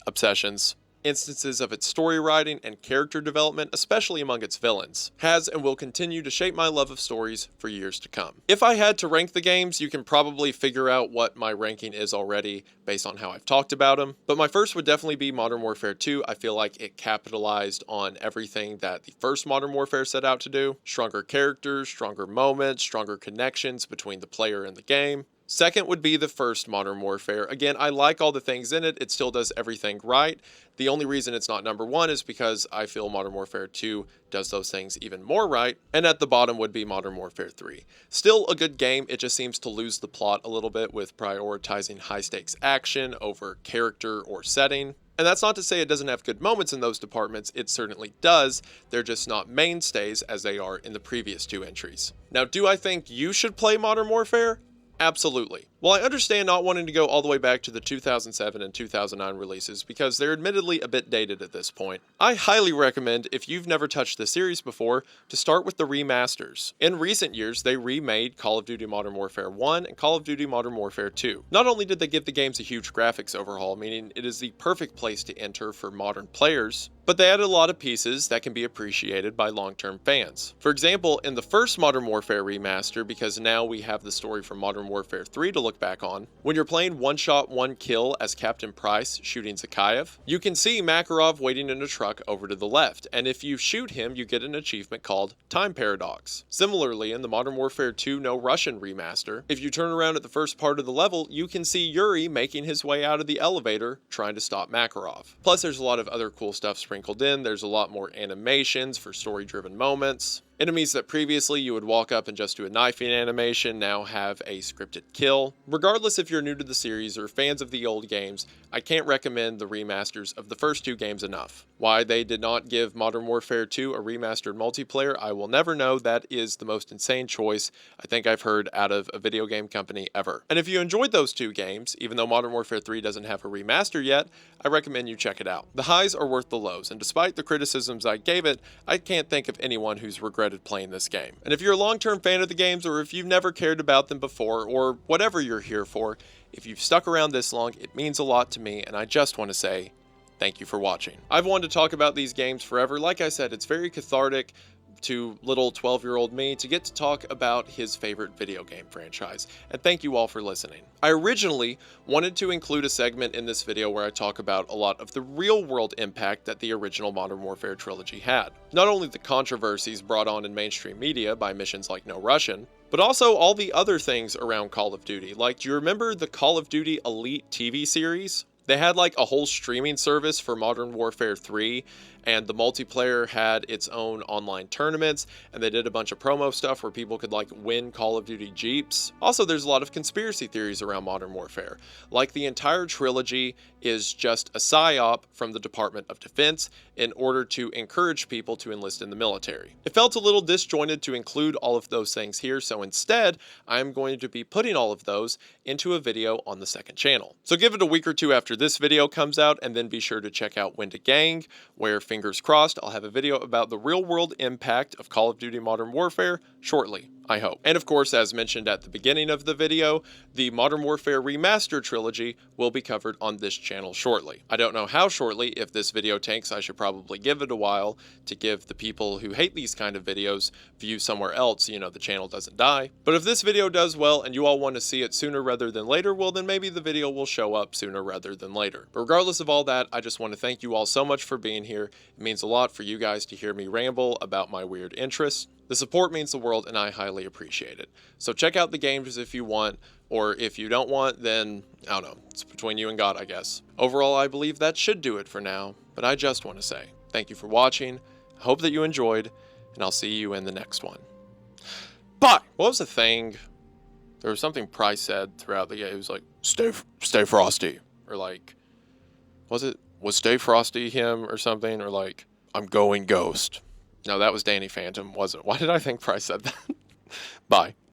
obsessions, instances of its story writing and character development, especially among its villains, has and will continue to shape my love of stories for years to come. If I had to rank the games, you can probably figure out what my ranking is already based on how I've talked about them, but my first would definitely be Modern Warfare 2. I feel like it capitalized on everything that the first Modern Warfare set out to do. Stronger characters, stronger moments, stronger connections between the player and the game. Second would be the first Modern Warfare. Again, I like all the things in it. It still does everything right. The only reason it's not number one is because I feel Modern Warfare 2 does those things even more right. And at the bottom would be Modern Warfare 3. Still a good game, it just seems to lose the plot a little bit with prioritizing high-stakes action over character or setting. And that's not to say it doesn't have good moments in those departments, it certainly does. They're just not mainstays as they are in the previous two entries. Now, do I think you should play Modern Warfare? Absolutely. While I understand not wanting to go all the way back to the 2007 and 2009 releases because they're admittedly a bit dated at this point, I highly recommend, if you've never touched the series before, to start with the remasters. In recent years, they remade Call of Duty Modern Warfare 1 and Call of Duty Modern Warfare 2. Not only did they give the games a huge graphics overhaul, meaning it is the perfect place to enter for modern players, but they added a lot of pieces that can be appreciated by long-term fans. For example, in the first Modern Warfare remaster, because now we have the story from Modern Warfare 3 to look back on, when you're playing one shot, one kill as Captain Price shooting Zakhaev, you can see Makarov waiting in a truck over to the left, and if you shoot him, you get an achievement called Time Paradox. Similarly, in the Modern Warfare 2 No Russian remaster, if you turn around at the first part of the level, you can see Yuri making his way out of the elevator trying to stop Makarov. Plus, there's a lot of other cool stuff sprinkled in. There's a lot more animations for story-driven moments. Enemies that previously you would walk up and just do a knifing animation now have a scripted kill. Regardless if you're new to the series or fans of the old games, I can't recommend the remasters of the first two games enough. Why they did not give Modern Warfare 2 a remastered multiplayer, I will never know. That is the most insane choice I think I've heard out of a video game company ever. And if you enjoyed those two games, even though Modern Warfare 3 doesn't have a remaster yet, I recommend you check it out. The highs are worth the lows, and despite the criticisms I gave it, I can't think of anyone who's regretted playing this game. And if you're a long-term fan of the games, or if you've never cared about them before, or whatever you're here for, if you've stuck around this long, it means a lot to me, and I just want to say thank you for watching. I've wanted to talk about these games forever. Like I said, it's very cathartic to little 12-year-old me to get to talk about his favorite video game franchise, and thank you all for listening. I originally wanted to include a segment in this video where I talk about a lot of the real-world impact that the original Modern Warfare trilogy had. Not only the controversies brought on in mainstream media by missions like No Russian, but also all the other things around Call of Duty. Like, do you remember the Call of Duty Elite TV series? They had like a whole streaming service for Modern Warfare 3, and the multiplayer had its own online tournaments, and they did a bunch of promo stuff where people could like win Call of Duty Jeeps. Also, there's a lot of conspiracy theories around Modern Warfare. Like, the entire trilogy is just a psyop from the Department of Defense in order to encourage people to enlist in the military. It felt a little disjointed to include all of those things here, so instead, I'm going to be putting all of those into a video on the second channel. So give it a week or two after this video comes out, and then be sure to check out Wendigang, where, fingers crossed, I'll have a video about the real-world impact of Call of Duty Modern Warfare shortly. I hope. And of course, as mentioned at the beginning of the video, the Modern Warfare Remastered trilogy will be covered on this channel shortly. I don't know how shortly. If this video tanks, I should probably give it a while to give the people who hate these kind of videos view somewhere else, you know, the channel doesn't die. But if this video does well and you all want to see it sooner rather than later, well then maybe the video will show up sooner rather than later. But regardless of all that, I just want to thank you all so much for being here. It means a lot for you guys to hear me ramble about my weird interests. The support means the world and I highly appreciate it. So check out the games if you want, or if you don't want, then I don't know, it's between you and God, I guess. Overall, I believe that should do it for now, but I just want to say thank you for watching. I hope that you enjoyed, and I'll see you in the next one. Bye! What was the thing? There was something Price said throughout the game. It was like, stay frosty. Or like, was Stay Frosty him or something? Or like, I'm going ghost. No, that was Danny Phantom, wasn't it? Why did I think Price said that? Bye.